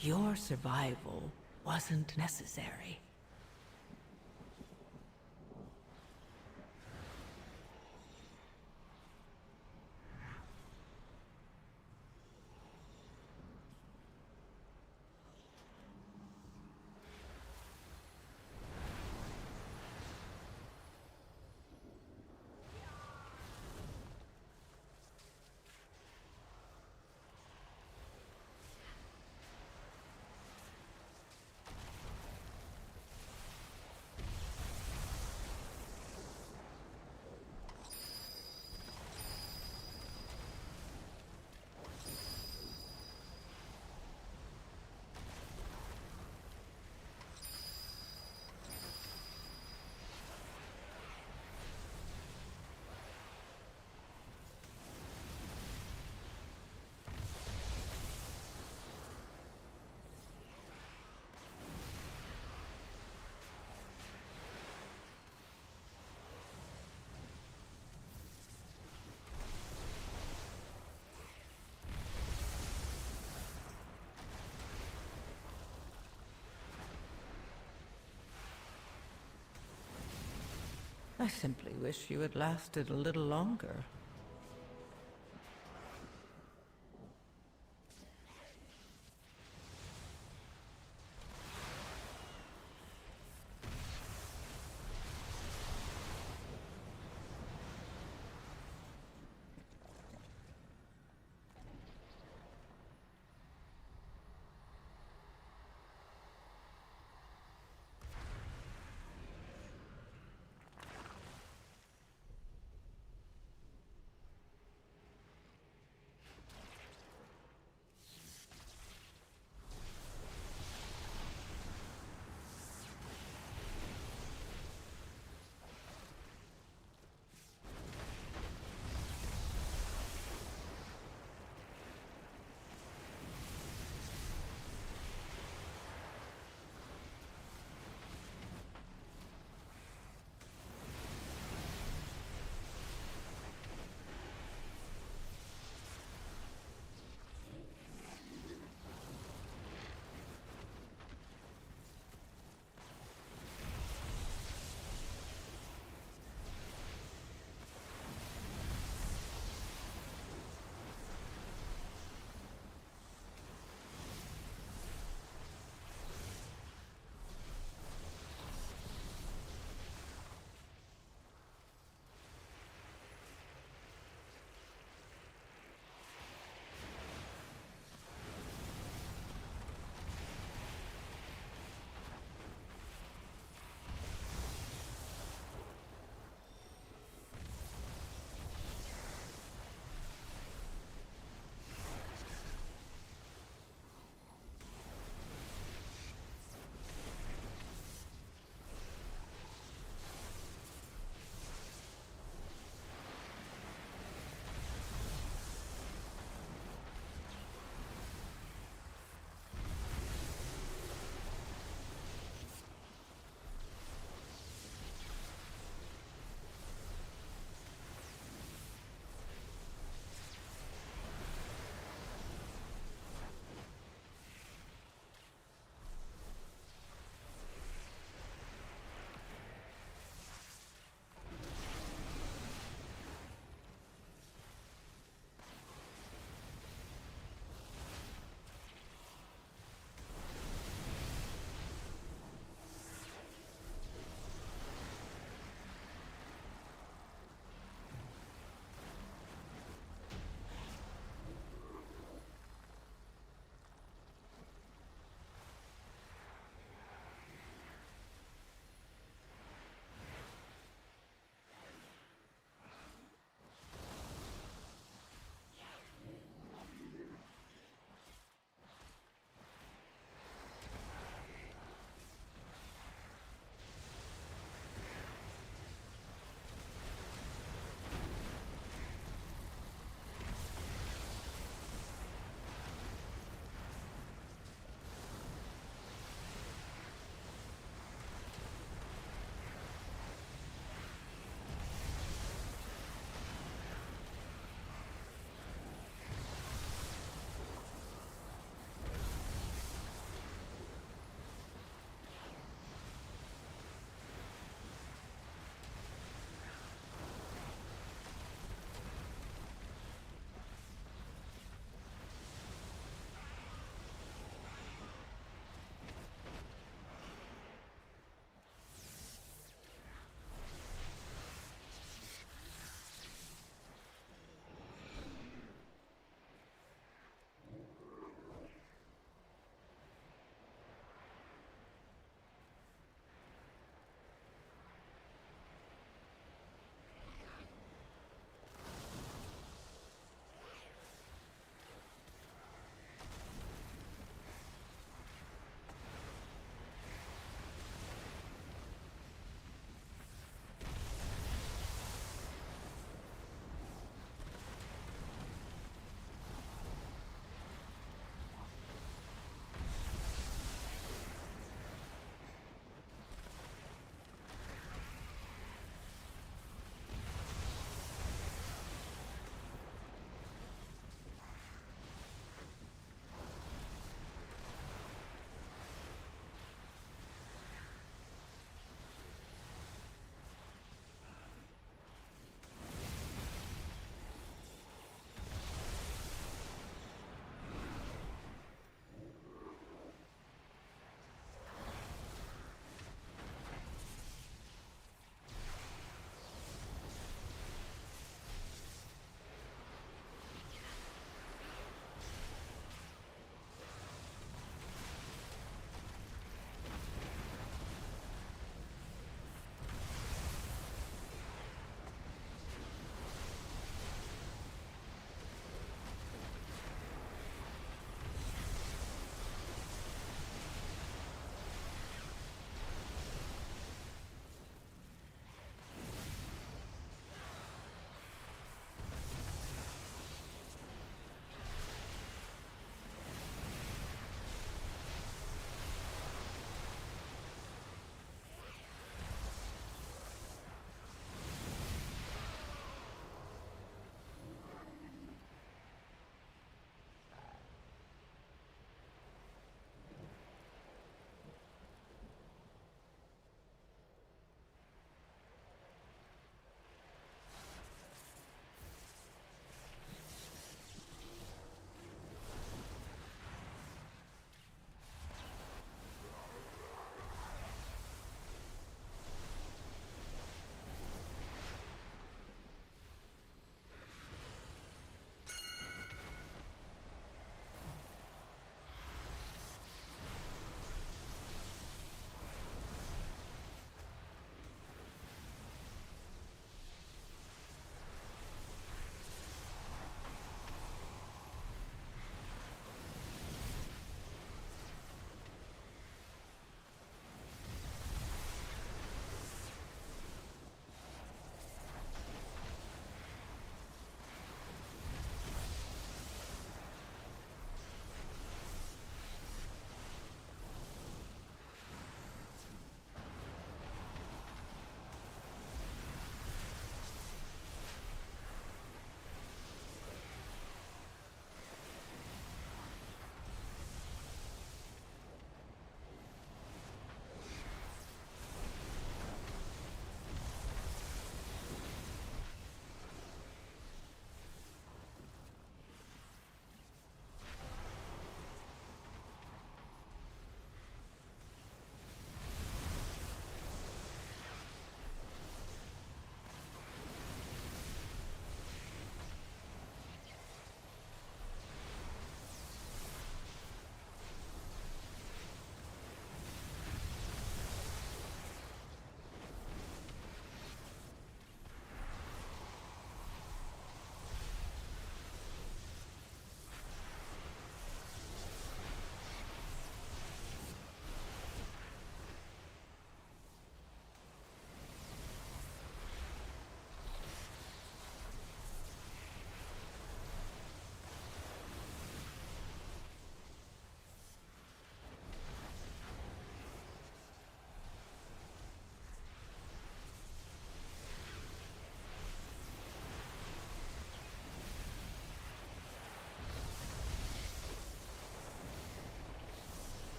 Your survival wasn't necessary. I simply wish you had lasted a little longer.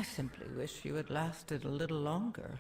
I simply wish you had lasted a little longer.